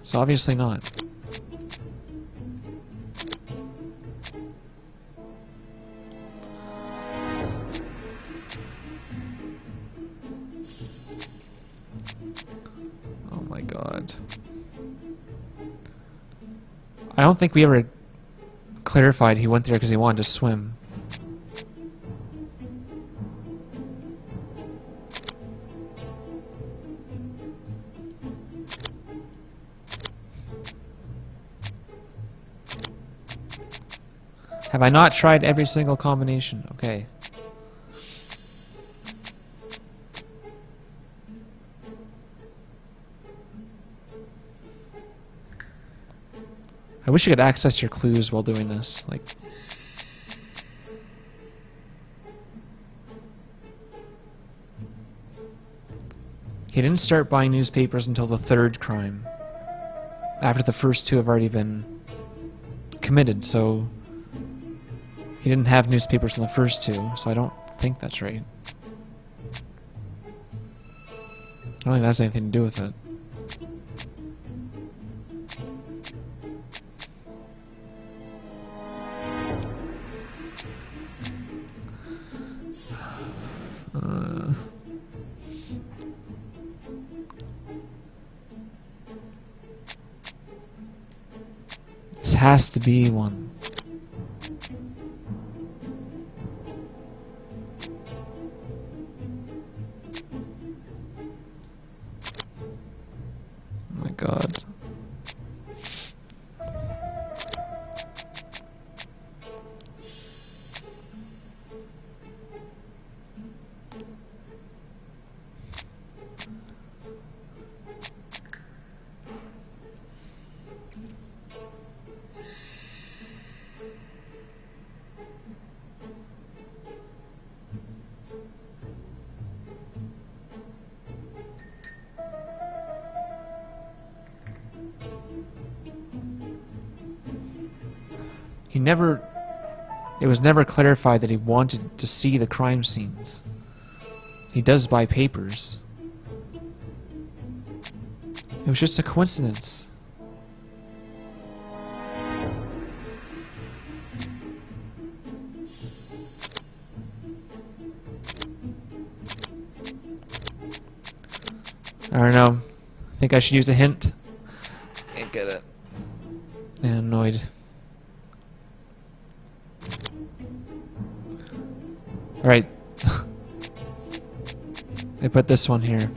it's obviously not. Oh my god. I don't think we ever clarified he went there because he wanted to swim. Have I not tried every single combination? Okay. I wish you could access your clues while doing this. Like, he didn't start buying newspapers until the third crime, after the first two have already been committed, so he didn't have newspapers in the first two, so I don't think that's right. I don't think that has anything to do with it. This has to be one. Oh my god. It was never clarified that he wanted to see the crime scenes. He does buy papers. It was just a coincidence. I don't know. I think I should use a hint. Can't get it. Yeah, annoyed. Alright. They put this one here.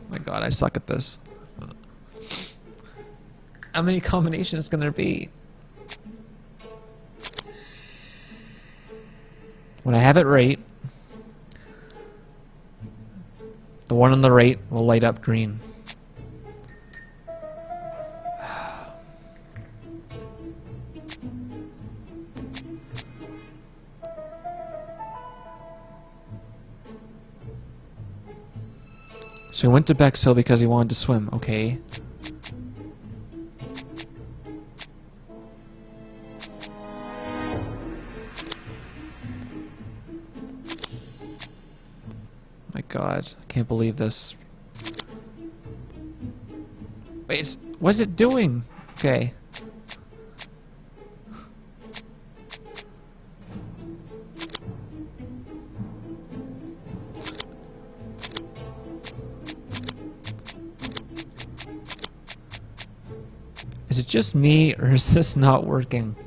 My god, I suck at this. How many combinations can there be? When I have it right, the one on the right will light up green. So he went to Bexhill because he wanted to swim. Okay. My god, I can't believe this. Wait, what's it doing? Okay. Is it just me, or is this not working?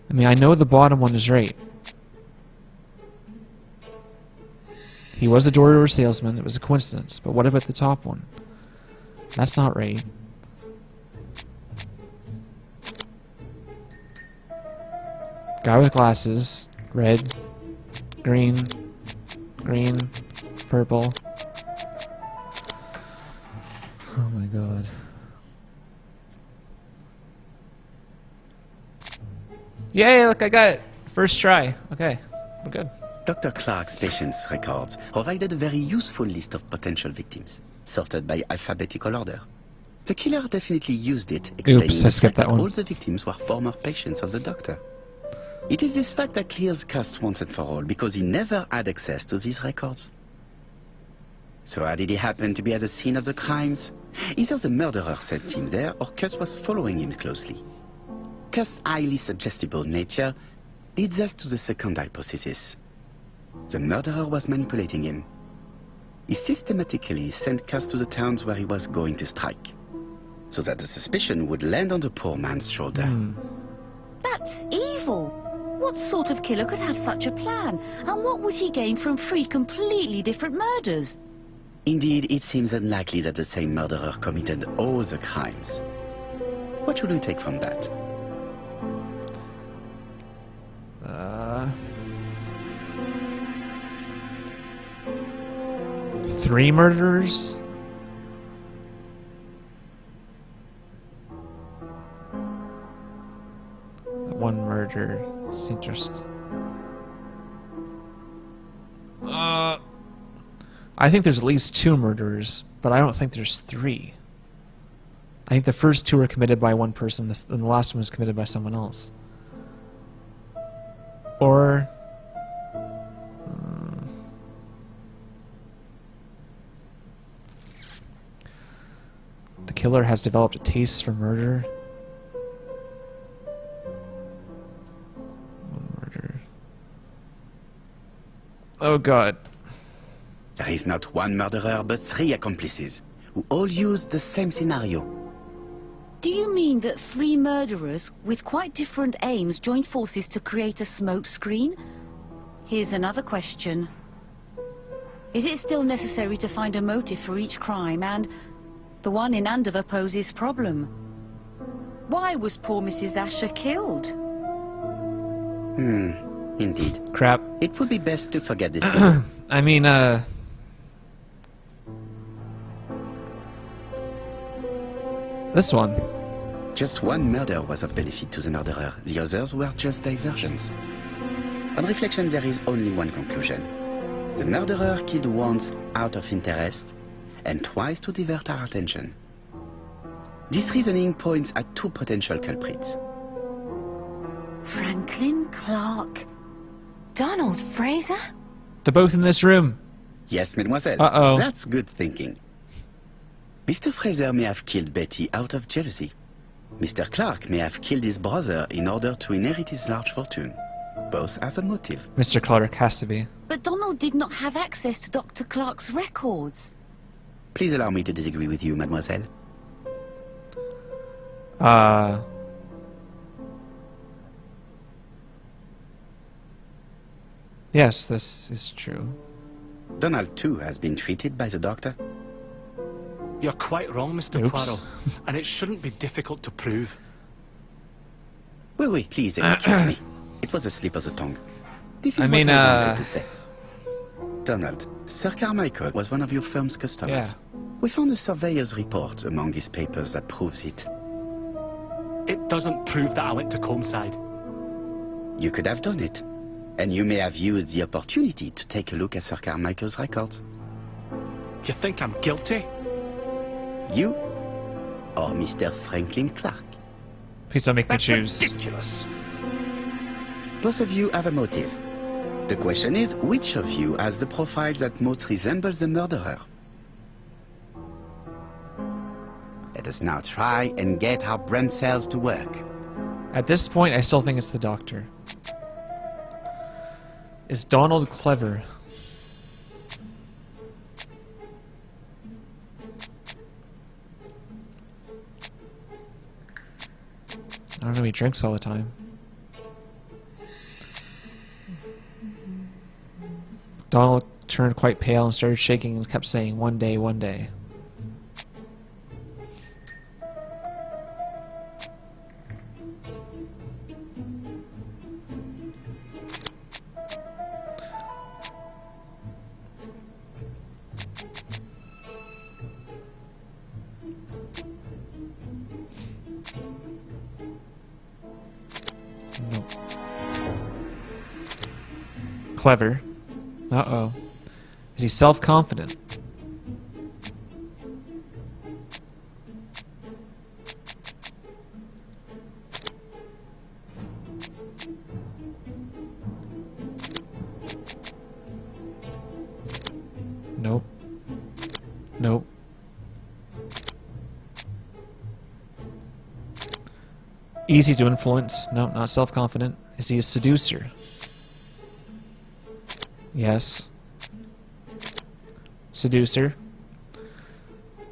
I mean, I know the bottom one is right. He was a door-to-door salesman. It was a coincidence. But what about the top one? That's not right. Guy with glasses. Red. Green. Green. Purple. Oh my god. Yay, look, I got it. First try. Okay, we're good. Dr. Clark's patient's records provided a very useful list of potential victims, sorted by alphabetical order. The killer definitely used it, explaining Oops, I the skipped fact that one. all the victims were former patients of the doctor. It is this fact that clears Cust once and for all, because he never had access to these records. So how did he happen to be at the scene of the crimes? Either the murderer sent him there, or Cust was following him closely. Cust's highly suggestible nature leads us to the second hypothesis. The murderer was manipulating him. He systematically sent Cust to the towns where he was going to strike, so that the suspicion would land on the poor man's shoulder. That's evil. What sort of killer could have such a plan? And what would he gain from 3 completely different murders? Indeed, it seems unlikely that the same murderer committed all the crimes. What should we take from that? 3 murderers? The 1 murder is interesting. I think there's at least 2 murderers, but I don't think there's 3. I think the first 2 were committed by one person, and the last one was committed by someone else. Or... killer has developed a taste for murder. Murder. Oh god. There is not one murderer, but 3 accomplices, who all use the same scenario. Do you mean that 3 murderers with quite different aims joined forces to create a smoke screen? Here's another question. Is it still necessary to find a motive for each crime? And the one in Andover poses problem. Why was poor Mrs. Asher killed? Indeed. Crap. It would be best to forget this. I mean, this one. Just one murder was of benefit to the murderer. The others were just diversions. On reflection, there is only one conclusion. The murderer killed once out of interest, and twice to divert our attention. This reasoning points at 2 potential culprits. Franklin Clark. Donald Fraser? They're both in this room. Yes, mademoiselle. Uh-oh. That's good thinking. Mr. Fraser may have killed Betty out of jealousy. Mr. Clark may have killed his brother in order to inherit his large fortune. Both have a motive. Mr. Clark has to be. But Donald did not have access to Dr. Clark's records. Please allow me to disagree with you, mademoiselle. Yes, this is true. Donald, too, has been treated by the doctor. You're quite wrong, Mr. Oops. Poirot. And it shouldn't be difficult to prove. Oui, please excuse me. It was a slip of the tongue. This is I mean, what I wanted to say. Donald, Sir Carmichael was one of your firm's customers. Yeah. We found a surveyor's report among his papers that proves it. It doesn't prove that I went to Comeside. You could have done it. And you may have used the opportunity to take a look at Sir Carmichael's records. You think I'm guilty? You or Mr. Franklin Clark. Please don't make me That's choose. ridiculous. Both of you have a motive. The question is, which of you has the profile that most resembles the murderer? Let us now try and get our brain cells to work. At this point, I still think it's the doctor. Is Donald clever? I don't know, he drinks all the time. Donald turned quite pale and started shaking and kept saying, "One day, one day." Nope. Clever. Uh-oh. Is he self-confident? Nope. Nope. Easy to influence. No, not self-confident. Is he a seducer? Yes. Seducer.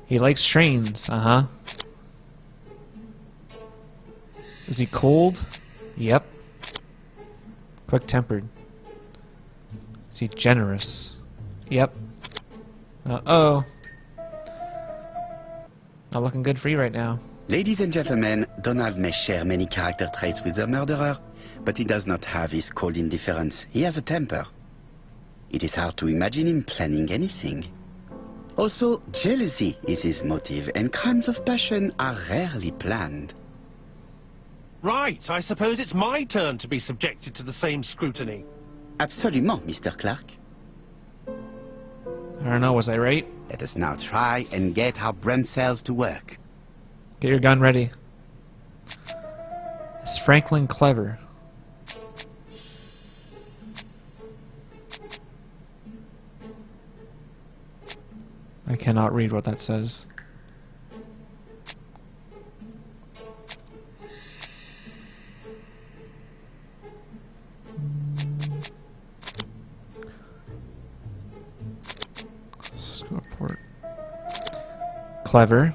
He likes trains. Uh-huh. Is he cold? Yep. Quick-tempered. Is he generous? Yep. Uh-oh. Not looking good for you right now. Ladies and gentlemen, Donald may share many character traits with the murderer, but he does not have his cold indifference. He has a temper. It is hard to imagine him planning anything. Also, jealousy is his motive, and crimes of passion are rarely planned. Right, I suppose it's my turn to be subjected to the same scrutiny. Absolument, Mr. Clark. I don't know, was I right? Let us now try and get our brain cells to work. Get your gun ready. Is Franklin clever? I cannot read what that says. Report. Clever.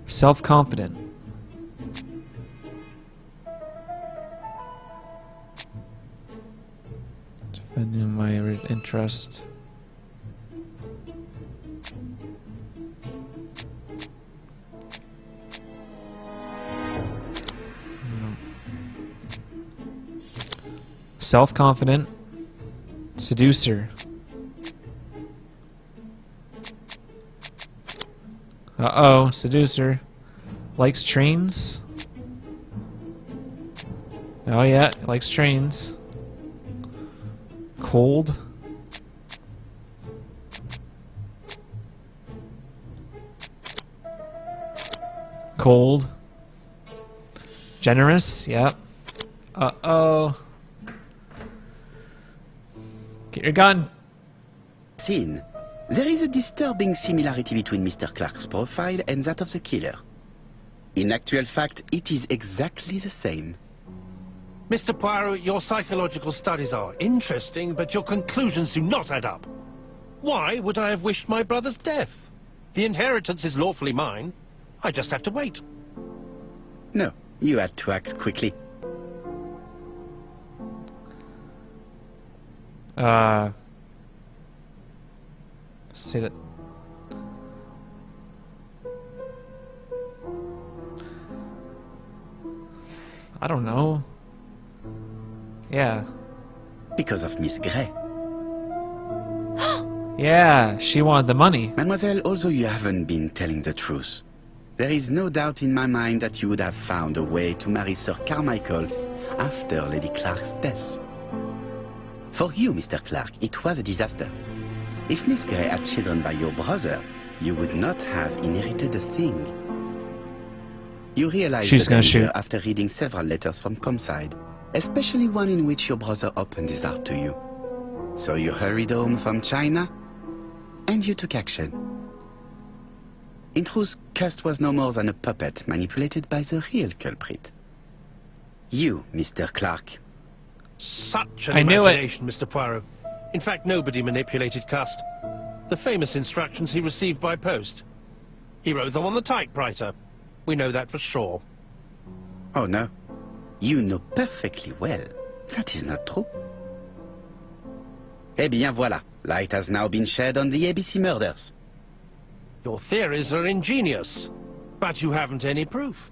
Self-confident. Defending my interest. Self-confident. Seducer. Uh-oh, seducer. Likes trains. Oh yeah, likes trains. Cold. Cold. Generous, yep. Uh-oh. Get your gun. Scene. There is a disturbing similarity between Mr. Clark's profile and that of the killer. In actual fact, it is exactly the same. Mr. Poirot, your psychological studies are interesting, but your conclusions do not add up. Why would I have wished my brother's death? The inheritance is lawfully mine. I just have to wait. No, you had to act quickly. Say that. I don't know. Yeah. Because of Miss Grey. Yeah, she wanted the money. Mademoiselle, although you haven't been telling the truth, there is no doubt in my mind that you would have found a way to marry Sir Carmichael after Lady Clark's death. For you, Mr. Clark, it was a disaster. If Miss Grey had children by your brother, you would not have inherited a thing. You realized She's the gonna danger shoot. after reading several letters from Comside, especially one in which your brother opened his heart to you. So you hurried home from China, and you took action. In truth, Cust was no more than a puppet manipulated by the real culprit. You, Mr. Clark. Such an I knew it. imagination, Mr. Poirot. In fact, nobody manipulated Cust. The famous instructions he received by post. He wrote them on the typewriter. We know that for sure. Oh no, you know perfectly well that is not true. Eh bien voilà, light has now been shed on the ABC murders. Your theories are ingenious, but you haven't any proof.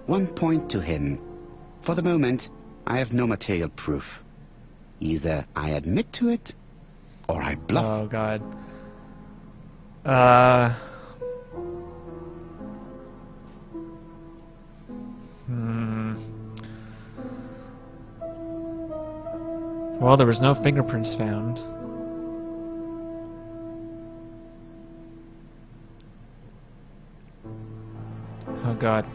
One point to him. For the moment, I have no material proof. Either I admit to it, or I bluff. Oh god. Well, there was no fingerprints found. Oh god.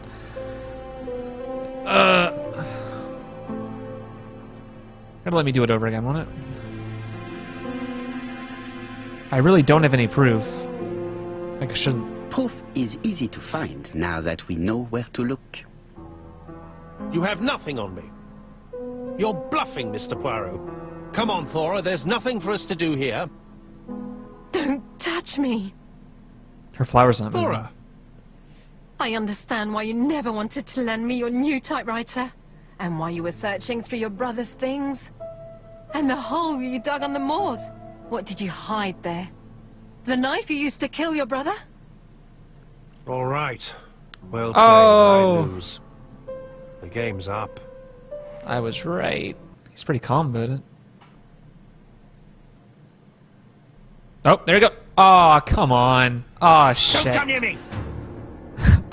Gotta let me do it over again, won't it? I really don't have any proof. Like I shouldn't. Proof is easy to find now that we know where to look. You have nothing on me. You're bluffing, Mr. Poirot. Come on, Thora, there's nothing for us to do here. Don't touch me. Her flower's not moving. Thora! I understand why you never wanted to lend me your new typewriter, and why you were searching through your brother's things. And the hole you dug on the moors. What did you hide there? The knife you used to kill your brother? All right. Well played, Oh. I lose. The game's up. I was right. He's pretty calm about it. Oh, there you go. Oh, come on. Oh, Don't shit. come near me!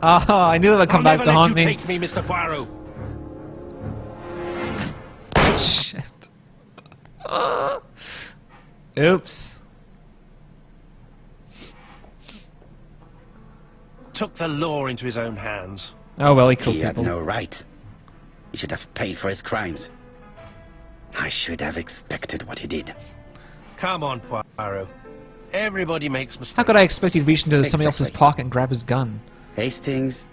Oh, I knew that would come I'll back never to let haunt you me. take me, Mr. Poirot. Shit. Oops. Took the law into his own hands. Oh, well, he killed He had people. no right. He should have paid for his crimes. I should have expected what he did. Come on, Poirot. Everybody makes mistakes. How could I expect he'd reach into somebody else's Exactly. pocket and grab his gun? Hastings,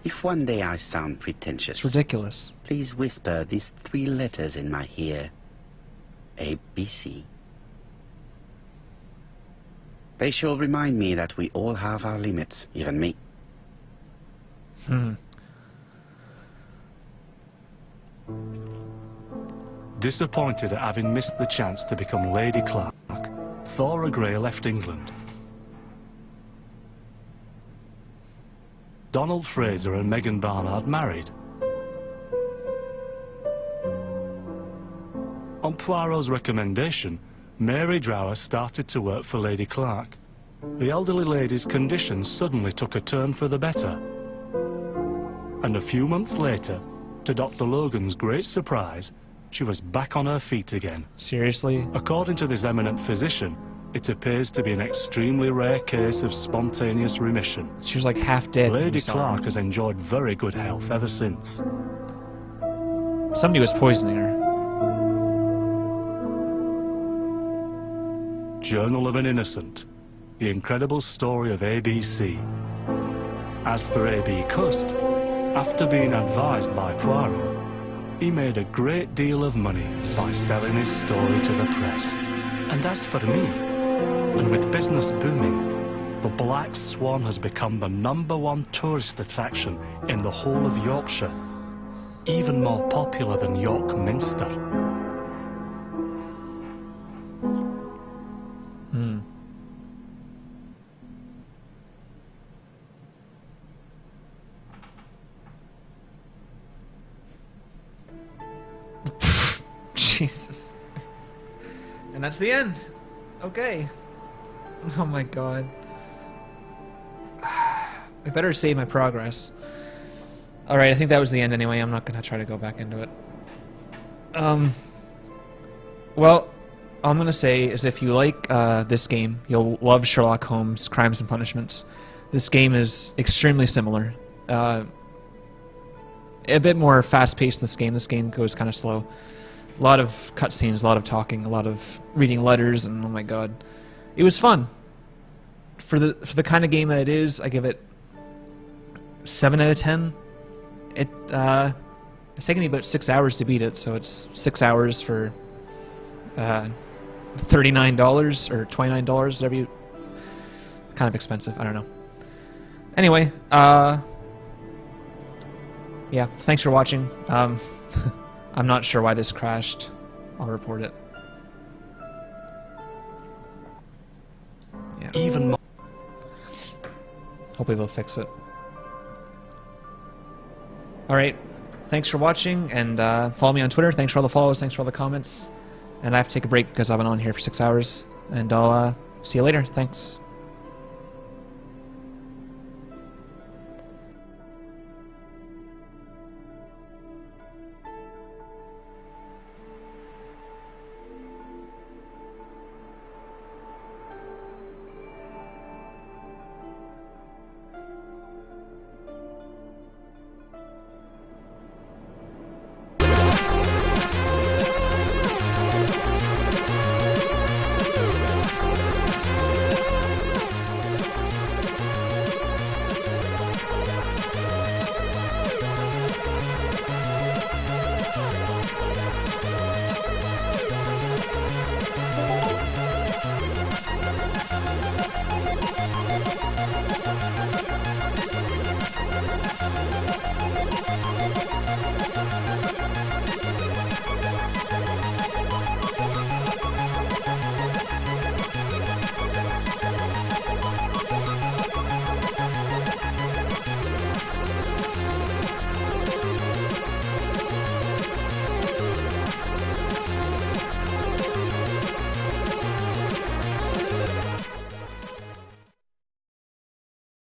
if one day I sound pretentious, It's ridiculous. please whisper these 3 letters in my ear. ABC. They should remind me that we all have our limits, even me. Disappointed at having missed the chance to become Lady Clark, Thora Grey left England. Donald Fraser and Megan Barnard married. On Poirot's recommendation, Mary Drower started to work for Lady Clark. The elderly lady's condition suddenly took a turn for the better. And a few months later, to Dr. Logan's great surprise, she was back on her feet again. Seriously? According to this eminent physician, it appears to be an extremely rare case of spontaneous remission. She was like half dead. Lady Clark has enjoyed very good health ever since. Somebody was poisoning her. Journal of an Innocent. The incredible story of ABC. As for A.B. Cust, after being advised by Poirot, he made a great deal of money by selling his story to the press. And as for me, and with business booming, the Black Swan has become the #1 tourist attraction in the whole of Yorkshire, even more popular than York Minster. Jesus. And that's the end. Okay. Oh my god. I better save my progress. Alright, I think that was the end anyway. I'm not gonna try to go back into it. Well, all I'm gonna say is if you like this game, you'll love Sherlock Holmes Crimes and Punishments. This game is extremely similar. A bit more fast-paced in this game. This game goes kind of slow. A lot of cutscenes, a lot of talking, a lot of reading letters, and oh my god. It was fun. For the kind of game that it is, I give it 7 out of 10. It's taken me about 6 hours to beat it, so it's 6 hours for $39 or $29, whatever you... Kind of expensive, I don't know. Anyway, yeah, thanks for watching. I'm not sure why this crashed. I'll report it. Yeah. Even more. Hopefully they'll fix it. Alright, thanks for watching, and follow me on Twitter. Thanks for all the follows, thanks for all the comments. And I have to take a break because I've been on here for 6 hours. And I'll see you later. Thanks.